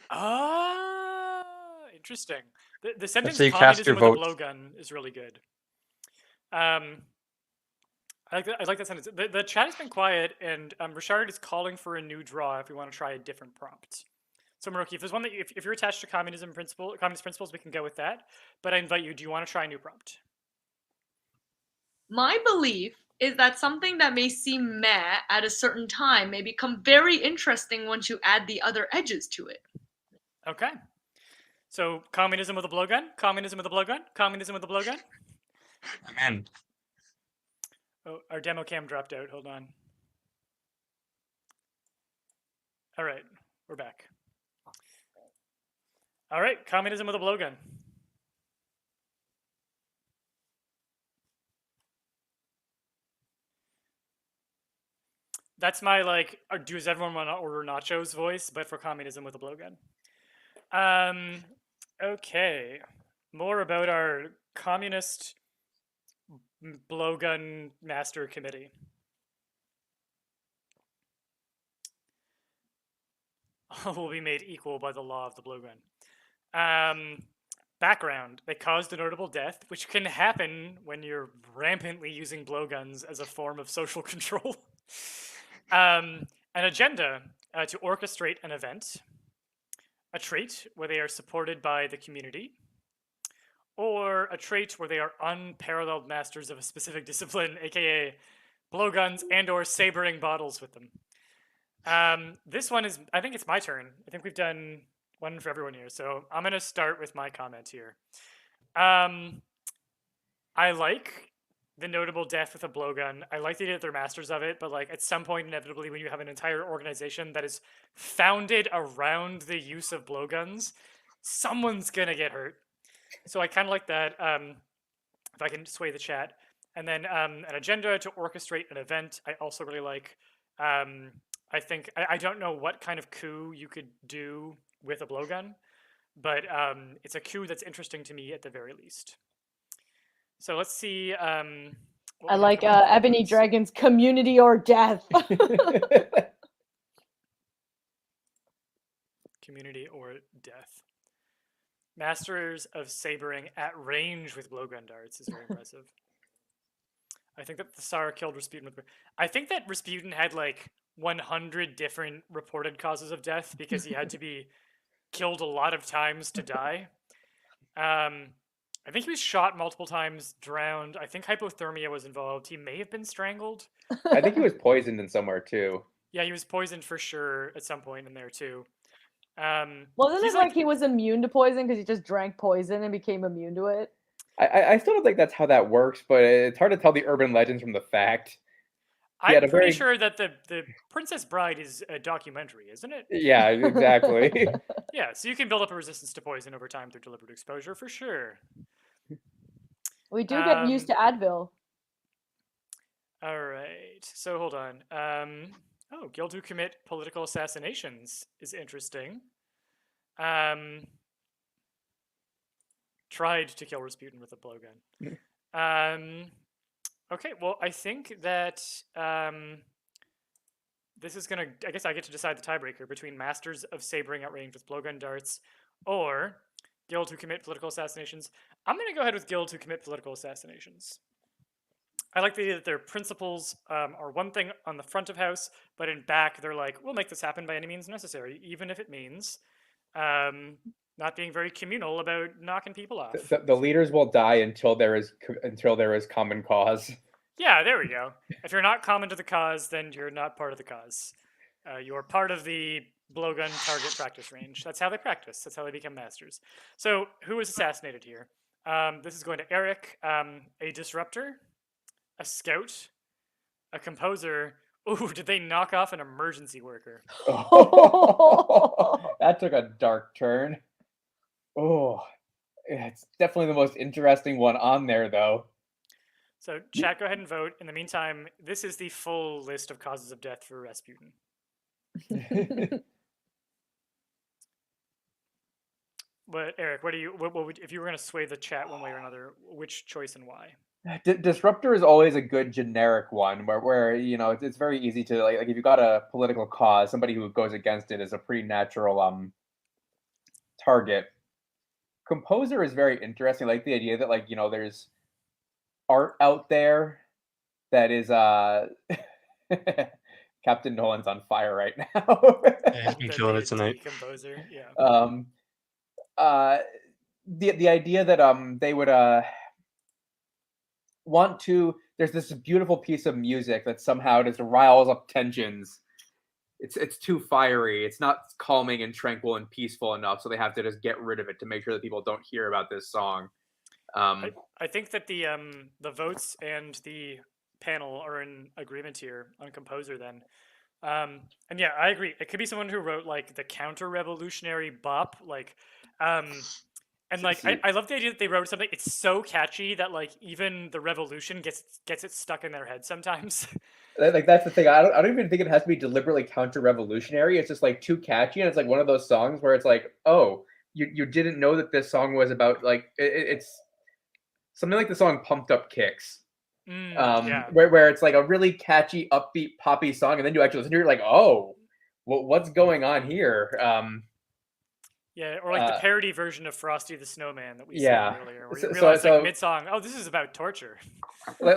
Ah, interesting. The sentence how you cast communism your with a votes. blowgun is really good. I like that sentence. The chat has been quiet, and Richard is calling for a new draw if we want to try a different prompt. So Maruki, if there's one that if you're attached to communist principles, we can go with that. But I invite you. Do you want to try a new prompt? My belief is that something that may seem meh at a certain time may become very interesting once you add the other edges to it. Okay. So communism with a blowgun, communism with a blowgun, communism with a blowgun. I'm in. Oh, our demo cam dropped out. Hold on. All right, we're back. All right, communism with a blowgun. That's my like, does everyone want to order nachos voice, but for communism with a blowgun. Okay, more about our communist blowgun master committee. All will be made equal by the law of the blowgun. Background, they caused a notable death, which can happen when you're rampantly using blowguns as a form of social control. An agenda to orchestrate an event. A trait where they are supported by the community. Or a trait where they are unparalleled masters of a specific discipline, aka blowguns and or sabering bottles with them. This one is, I think it's my turn. I think we've done one for everyone here. So I'm going to start with my comment here. I like the notable death with a blowgun. I like the idea that they're masters of it, but like at some point, inevitably, when you have an entire organization that is founded around the use of blowguns, someone's going to get hurt. So I kind of like that, if I can sway the chat. And then an agenda to orchestrate an event, I also really like. I think, I don't know what kind of coup you could do with a blowgun, but it's a coup that's interesting to me at the very least. So let's see. I like Ebony Dragon's community or death. Community or death. Masters of sabering at range with blowgun darts is very impressive. I think that the Tsar killed Rasputin with. I think that Rasputin had like 100 different reported causes of death because he had to be killed a lot of times to die. I think he was shot multiple times, drowned. I think hypothermia was involved. He may have been strangled. I think he was poisoned in somewhere too. Yeah, he was poisoned for sure at some point in there too. Wasn't it like he was immune to poison because he just drank poison and became immune to it? I still don't think that's how that works, but it's hard to tell the urban legends from the fact. I'm pretty sure that the Princess Bride is a documentary, isn't it? Yeah, exactly. Yeah, so you can build up a resistance to poison over time through deliberate exposure for sure. We do get used to Advil. All right. So hold on. Oh, guild who commit political assassinations is interesting. Tried to kill Rasputin with a blowgun. Okay. Well, I think that this is gonna. I guess I get to decide the tiebreaker between Masters of Sabering at range with blowgun darts or guild who commit political assassinations. I'm gonna go ahead with guild who commit political assassinations. I like the idea that their principles are one thing on the front of house, but in back they're like, we'll make this happen by any means necessary, even if it means not being very communal about knocking people off. The leaders will die until there is common cause. Yeah, there we go. If you're not common to the cause, then you're not part of the cause. You're part of the blowgun target practice range. That's how they practice. That's how they become masters. So who was assassinated here? This is going to Eric, a disruptor, a scout, a composer. Ooh, did they knock off an emergency worker? That took a dark turn. Oh, it's definitely the most interesting one on there, though. So chat, go ahead and vote. In the meantime, this is the full list of causes of death for Rasputin. But Eric, what would, if you were going to sway the chat one way or another, which choice and why? Disruptor is always a good generic one where it's very easy to like if you got a political cause, somebody who goes against it is a pretty natural target. Composer is very interesting. I like the idea that there's art out there that is Captain Nolan's on fire right now. He's been killing it tonight. Composer, yeah. The idea that they would want to. There's this beautiful piece of music that somehow just riles up tensions. It's too fiery. It's not calming and tranquil and peaceful enough, so they have to just get rid of it to make sure that people don't hear about this song. I think that the votes and the panel are in agreement here on composer then. And yeah, I agree. It could be someone who wrote like the counter-revolutionary bop, like and like I love the idea that they wrote something. It's so catchy that like even the revolution gets it stuck in their head sometimes. Like that's the thing. I don't even think it has to be deliberately counter-revolutionary. It's just like too catchy, and it's like one of those songs where it's like, oh, you didn't know that this song was about like it's something like the song "Pumped Up Kicks," Yeah. where it's like a really catchy, upbeat, poppy song, and then you actually listen to it, you're like, oh, what's going on here? Yeah, or like the parody version of Frosty the Snowman that we Yeah. saw earlier, where you realize So- like mid-song, oh, this is about torture. I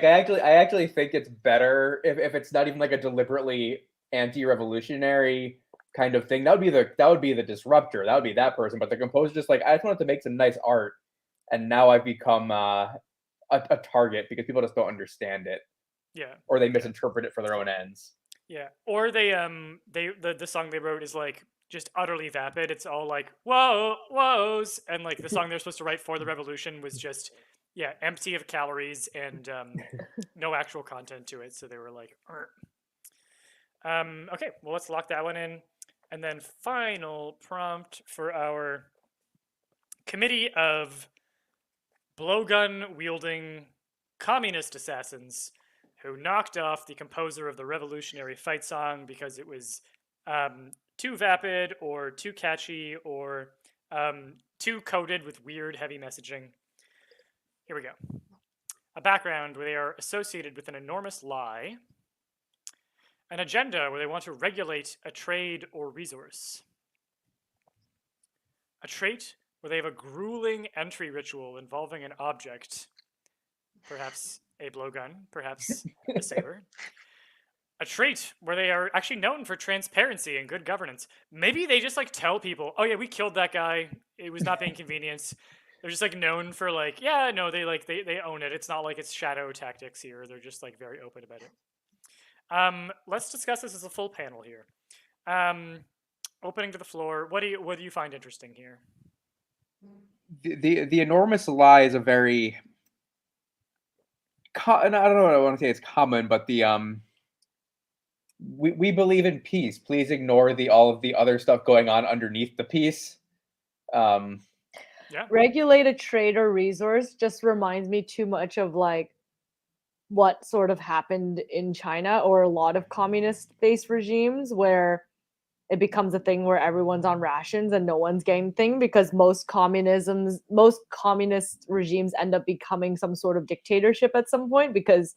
actually think it's better if it's not even like a deliberately anti-revolutionary kind of thing. That would be the disruptor. That would be that person. But the composer just like, I just wanted to make some nice art, and now I've become a target because people just don't understand it. Yeah. Or they misinterpret it for their own ends. Yeah. Or the song they wrote is like just utterly vapid. It's all like whoas, and like the song they're supposed to write for the revolution was just empty of calories and no actual content to it. So they were like, okay, well let's lock that one in, and then final prompt for our committee of blowgun wielding communist assassins who knocked off the composer of the revolutionary fight song because it was too vapid or too catchy or too coded with weird heavy messaging. Here we go. A background where they are associated with an enormous lie. An agenda where they want to regulate a trade or resource. A trait where they have a grueling entry ritual involving an object. Perhaps a blowgun, perhaps a saber. A trait where they are actually known for transparency and good governance. Maybe they just like tell people, oh yeah, we killed that guy. It was not being convenient. They're just like known for like, yeah, no, they own it. It's not like it's shadow tactics here. They're just like very open about it. Let's discuss this as a full panel here. Opening to the floor. What do you find interesting here? The enormous lie is a very I don't know what I want to say. It's common, but the we believe in peace. Please ignore all of the other stuff going on underneath the peace. Regulate a trade or resource just reminds me too much of like what sort of happened in China or a lot of communist-based regimes where it becomes a thing where everyone's on rations and no one's getting thing because most communist regimes end up becoming some sort of dictatorship at some point because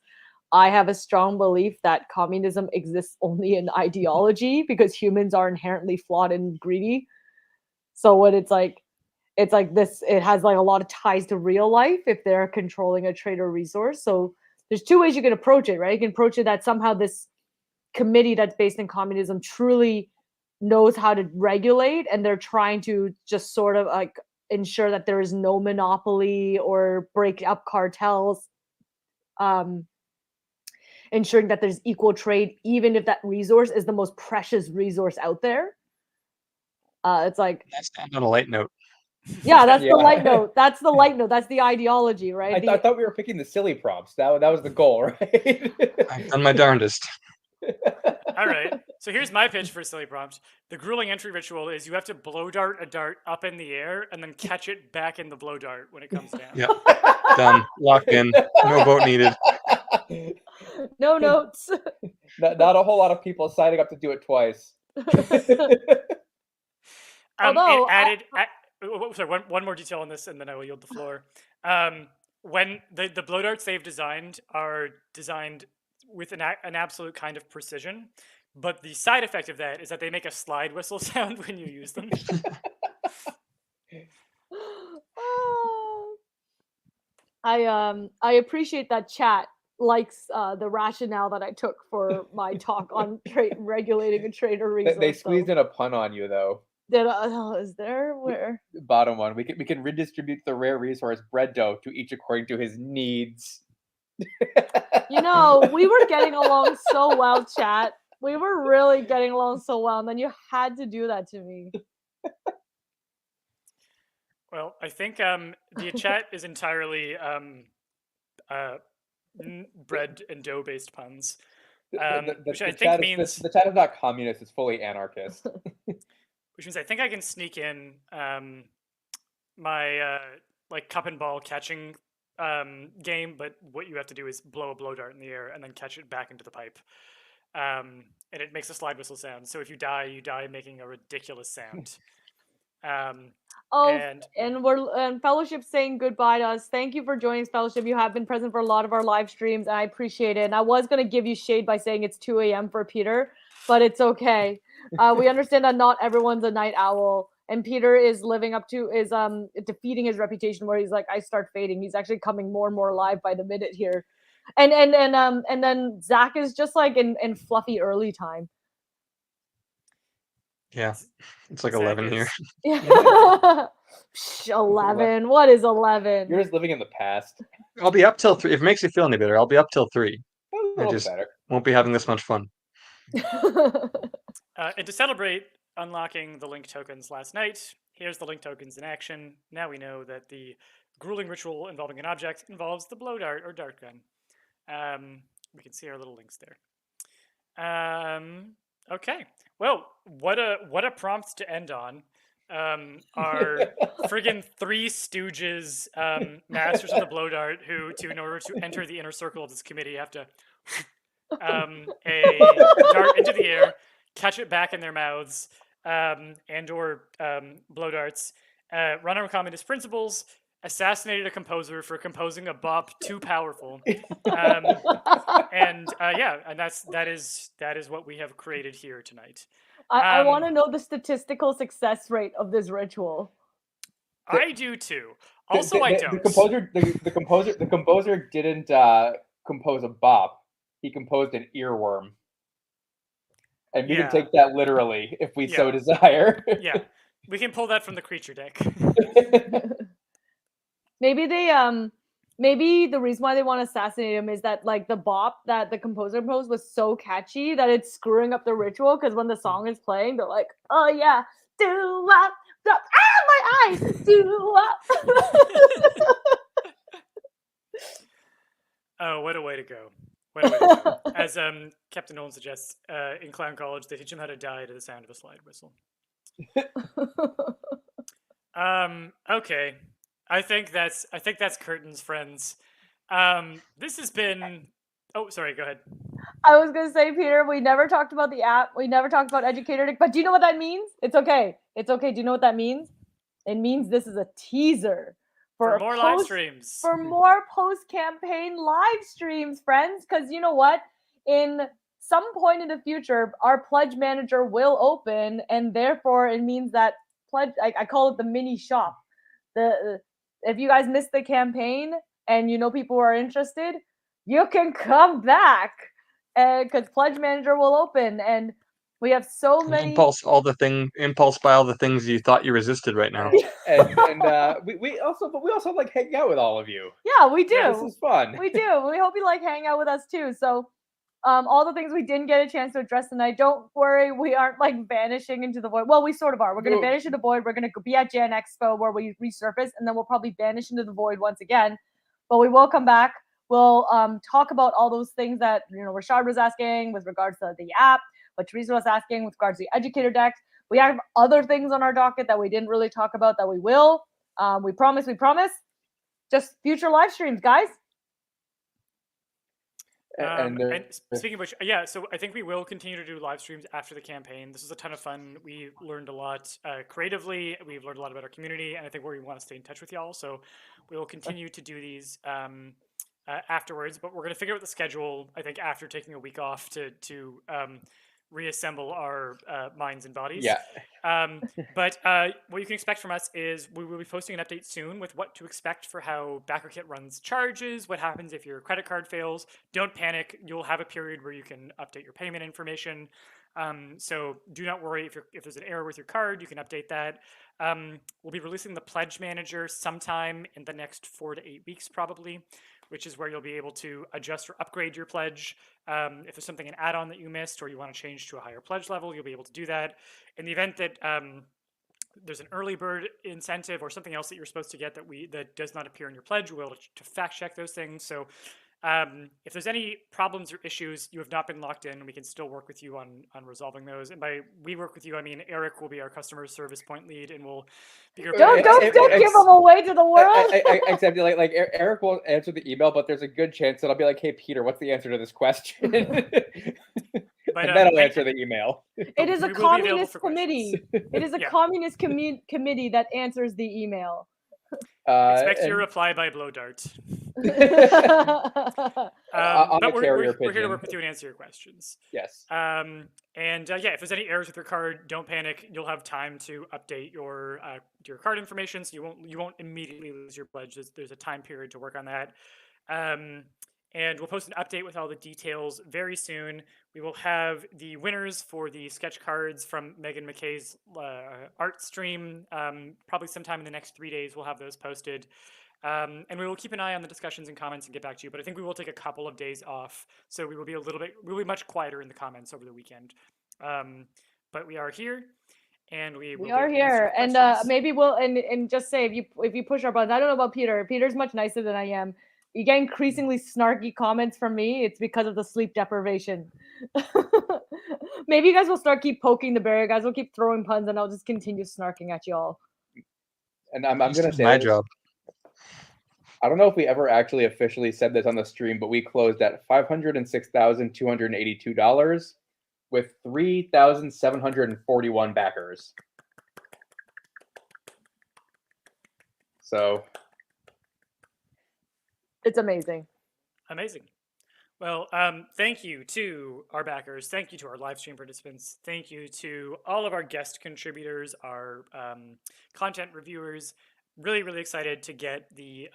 I have a strong belief that communism exists only in ideology because humans are inherently flawed and greedy. So what it's like this, it has like a lot of ties to real life if they're controlling a trade or resource. So there's two ways you can approach it, right? You can approach it that somehow this committee that's based in communism truly knows how to regulate and they're trying to just sort of like ensure that there is no monopoly or break up cartels, ensuring that there's equal trade even if that resource is the most precious resource out there. It's like That's on a light note. yeah, that's Yeah. the light note. That's the light note. That's the ideology, right? I thought we were picking the silly prompts. That was the goal, right? I've done my darndest. All right. So here's my pitch for a silly prompt. The grueling entry ritual is you have to blow dart a dart up in the air and then catch it back in the blow dart when it comes down. Yep. Done. Locked in. No vote needed. No notes. Not a whole lot of people signing up to do it twice. Although, sorry, one more detail on this, and then I will yield the floor. When the blow darts they've designed are designed with an absolute kind of precision, but the side effect of that is that they make a slide whistle sound when you use them. I appreciate that chat likes the rationale that I took for my talk on regulating a trade or resource. They squeezed in a pun on you though. Is there where? Bottom one. We can redistribute the rare resource bread dough to each according to his needs. You know, we were getting along so well, chat. We were really getting along so well, and then you had to do that to me. Well, I think the chat is entirely bread and dough based puns, which I think means the chat is not communist; it's fully anarchist. Which means I think I can sneak in my like cup and ball catching game, but what you have to do is blow a blow dart in the air and then catch it back into the pipe, and it makes a slide whistle sound. So if you die making a ridiculous sound. And Fellowship saying goodbye to us. Thank you for joining us, Fellowship. You have been present for a lot of our live streams, and I appreciate it. And I was going to give you shade by saying it's 2 a.m. for Peter, but it's okay. We understand that not everyone's a night owl, and Peter is living up to defeating his reputation where he's like, I start fading. He's actually coming more and more live by the minute here, and then Zach is just like in fluffy early time. Yeah, it's like 11 here. 11. What is 11? You're just living in the past. I'll be up till 3. If it makes you feel any better, I'll be up till 3. I just better. won't be having this much fun. And to celebrate unlocking the link tokens last night, here's the link tokens in action. Now we know that the grueling ritual involving an object involves the blow dart or dart gun. We can see our little links there. Okay. Well, what a prompt to end on. Our friggin' Three Stooges masters of the blow dart who, in order to enter the inner circle of this committee, have to a dart into the air, catch it back in their mouths, and or blow darts, run on communist principles, assassinated a composer for composing a bop too powerful, and that is what we have created here tonight. I want to know the statistical success rate of this ritual. I do too. Also, I don't. The composer didn't compose a bop. He composed an earworm. And we can take that literally if we so desire. Yeah, we can pull that from the creature deck. Maybe the reason why they want to assassinate him is that like the bop that the composer composed was so catchy that it's screwing up the ritual, because when the song is playing, they're like, oh yeah, do up, my eyes, do up. Oh, what a way to go. What a way to go. As Captain Nolan suggests, in Clown College, they teach him how to die to the sound of a slide whistle. Okay. I think that's curtains, friends. This has been Oh, sorry. Go ahead. I was gonna say, Peter, we never talked about the app. We never talked about Educator Dick. But do you know what that means? It's okay. It's okay. Do you know what that means? It means this is a teaser For a more live post- streams. For more post-campaign live streams, friends. Because you know what? In some point in the future, our pledge manager will open, and therefore it means that pledge. I call it the mini shop. If you guys missed the campaign and you know people who are interested, you can come back, and because pledge manager will open, and we have so many Impulse buy all the things you thought you resisted right now. and we also like hanging out with all of you. Yeah, we do. Yeah, this is fun. We do. We hope you like hanging out with us too. So all the things we didn't get a chance to address tonight, don't worry, we aren't like vanishing into the void. Well, we sort of are. We're going to vanish into the void. We're going to be at Gen Expo where we resurface, and then we'll probably vanish into the void once again. But we will come back. We'll talk about all those things that Rashad was asking with regards to the app, what Teresa was asking with regards to the educator decks. We have other things on our docket that we didn't really talk about that we will. We promise. Just future live streams, guys. And speaking of which, yeah, so I think we will continue to do live streams after the campaign. This was a ton of fun. We learned a lot creatively. We've learned a lot about our community, and I think we want to stay in touch with y'all. So we will continue to do these afterwards, but we're going to figure out the schedule, I think, after taking a week off to reassemble our minds and bodies. Yeah. But what you can expect from us is we will be posting an update soon with what to expect for how BackerKit runs charges, what happens if your credit card fails. Don't panic. You'll have a period where you can update your payment information. So do not worry if there's an error with your card, you can update that. We'll be releasing the Pledge Manager sometime in the next 4 to 8 weeks probably, which is where you'll be able to adjust or upgrade your pledge. If there's something, an add-on that you missed, or you want to change to a higher pledge level, you'll be able to do that. In the event that there's an early bird incentive or something else that you're supposed to get that does not appear in your pledge, we'll be able to fact check those things. So if there's any problems or issues, you have not been locked in, we can still work with you on resolving those. And by we work with you, I mean Eric will be our customer service point lead, and we'll be your Don't give them away to the world. Except like Eric won't answer the email, but there's a good chance that I'll be like, "Hey Peter, what's the answer to this question?" But, and then I'll answer the email. It is a communist committee. It is a communist committee that answers the email. Expect your reply by blow dart. But we're here to work with you and answer your questions. Yes. Yeah, if there's any errors with your card, don't panic. You'll have time to update your card information, so you won't immediately lose your pledge. There's a time period to work on that. And we'll post an update with all the details very soon. We will have the winners for the sketch cards from Megan McKay's art stream. Probably sometime in the next 3 days, we'll have those posted. And we will keep an eye on the discussions and comments and get back to you. But I think we will take a couple of days off, so we'll be much quieter in the comments over the weekend. But we are here, and we are here, and maybe we'll and just say if you push our buttons. I don't know about Peter. Peter's much nicer than I am. You get increasingly snarky comments from me. It's because of the sleep deprivation. Maybe you guys will keep poking the bear. You guys will keep throwing puns, and I'll just continue snarking at you all. And I'm going to say my job. I don't know if we ever actually officially said this on the stream, but we closed at $506,282 with 3,741 backers. So it's amazing. Amazing. Well, thank you to our backers. Thank you to our live stream participants. Thank you to all of our guest contributors, our content reviewers. Really, really excited to get the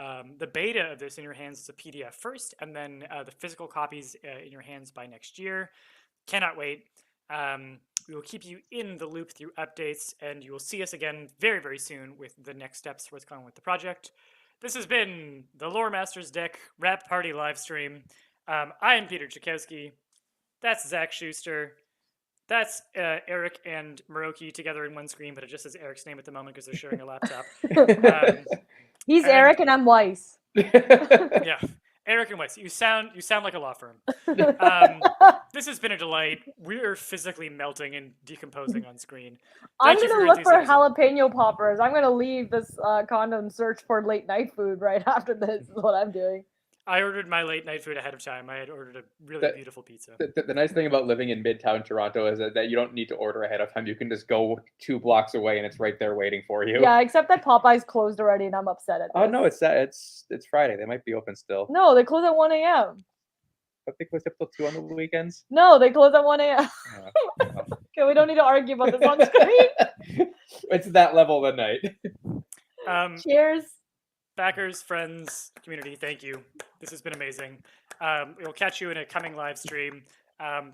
beta of this in your hands as a PDF first, and then the physical copies in your hands by next year. Cannot wait. We will keep you in the loop through updates, and you will see us again very, very soon with the next steps for what's going on with the project. This has been the Lore Masters Deck Wrap Party live stream. I am Peter Chakowski. That's Zach Schuster. That's Eric and Moroki together in one screen, but it just says Eric's name at the moment because they're sharing a laptop. He's Eric and I'm Weiss. Yeah, Eric and Weiss. You sound like a law firm. This has been a delight. We're physically melting and decomposing on screen. I'm going to look for jalapeno poppers. I'm going to leave this condom search for late night food right after this is what I'm doing. I ordered my late night food ahead of time. I had ordered a really That- beautiful pizza. The nice thing about living in Midtown Toronto is that you don't need to order ahead of time. You can just go 2 blocks away and it's right there waiting for you. Yeah, except that Popeye's closed already, and I'm upset at this. Oh no, it's Friday. They might be open still. No, they close at 1 a.m. But they close up till 2 on the weekends. No, they close at 1 a.m. Well, Okay, we don't need to argue about this on screen. it's that level of the night. Cheers. Backers, friends, community, thank you. This has been amazing. We'll catch you in a coming live stream.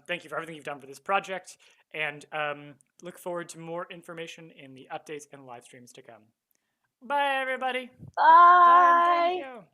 Thank you for everything you've done for this project, and look forward to more information in the updates and live streams to come. Bye, everybody. Bye. Thank you.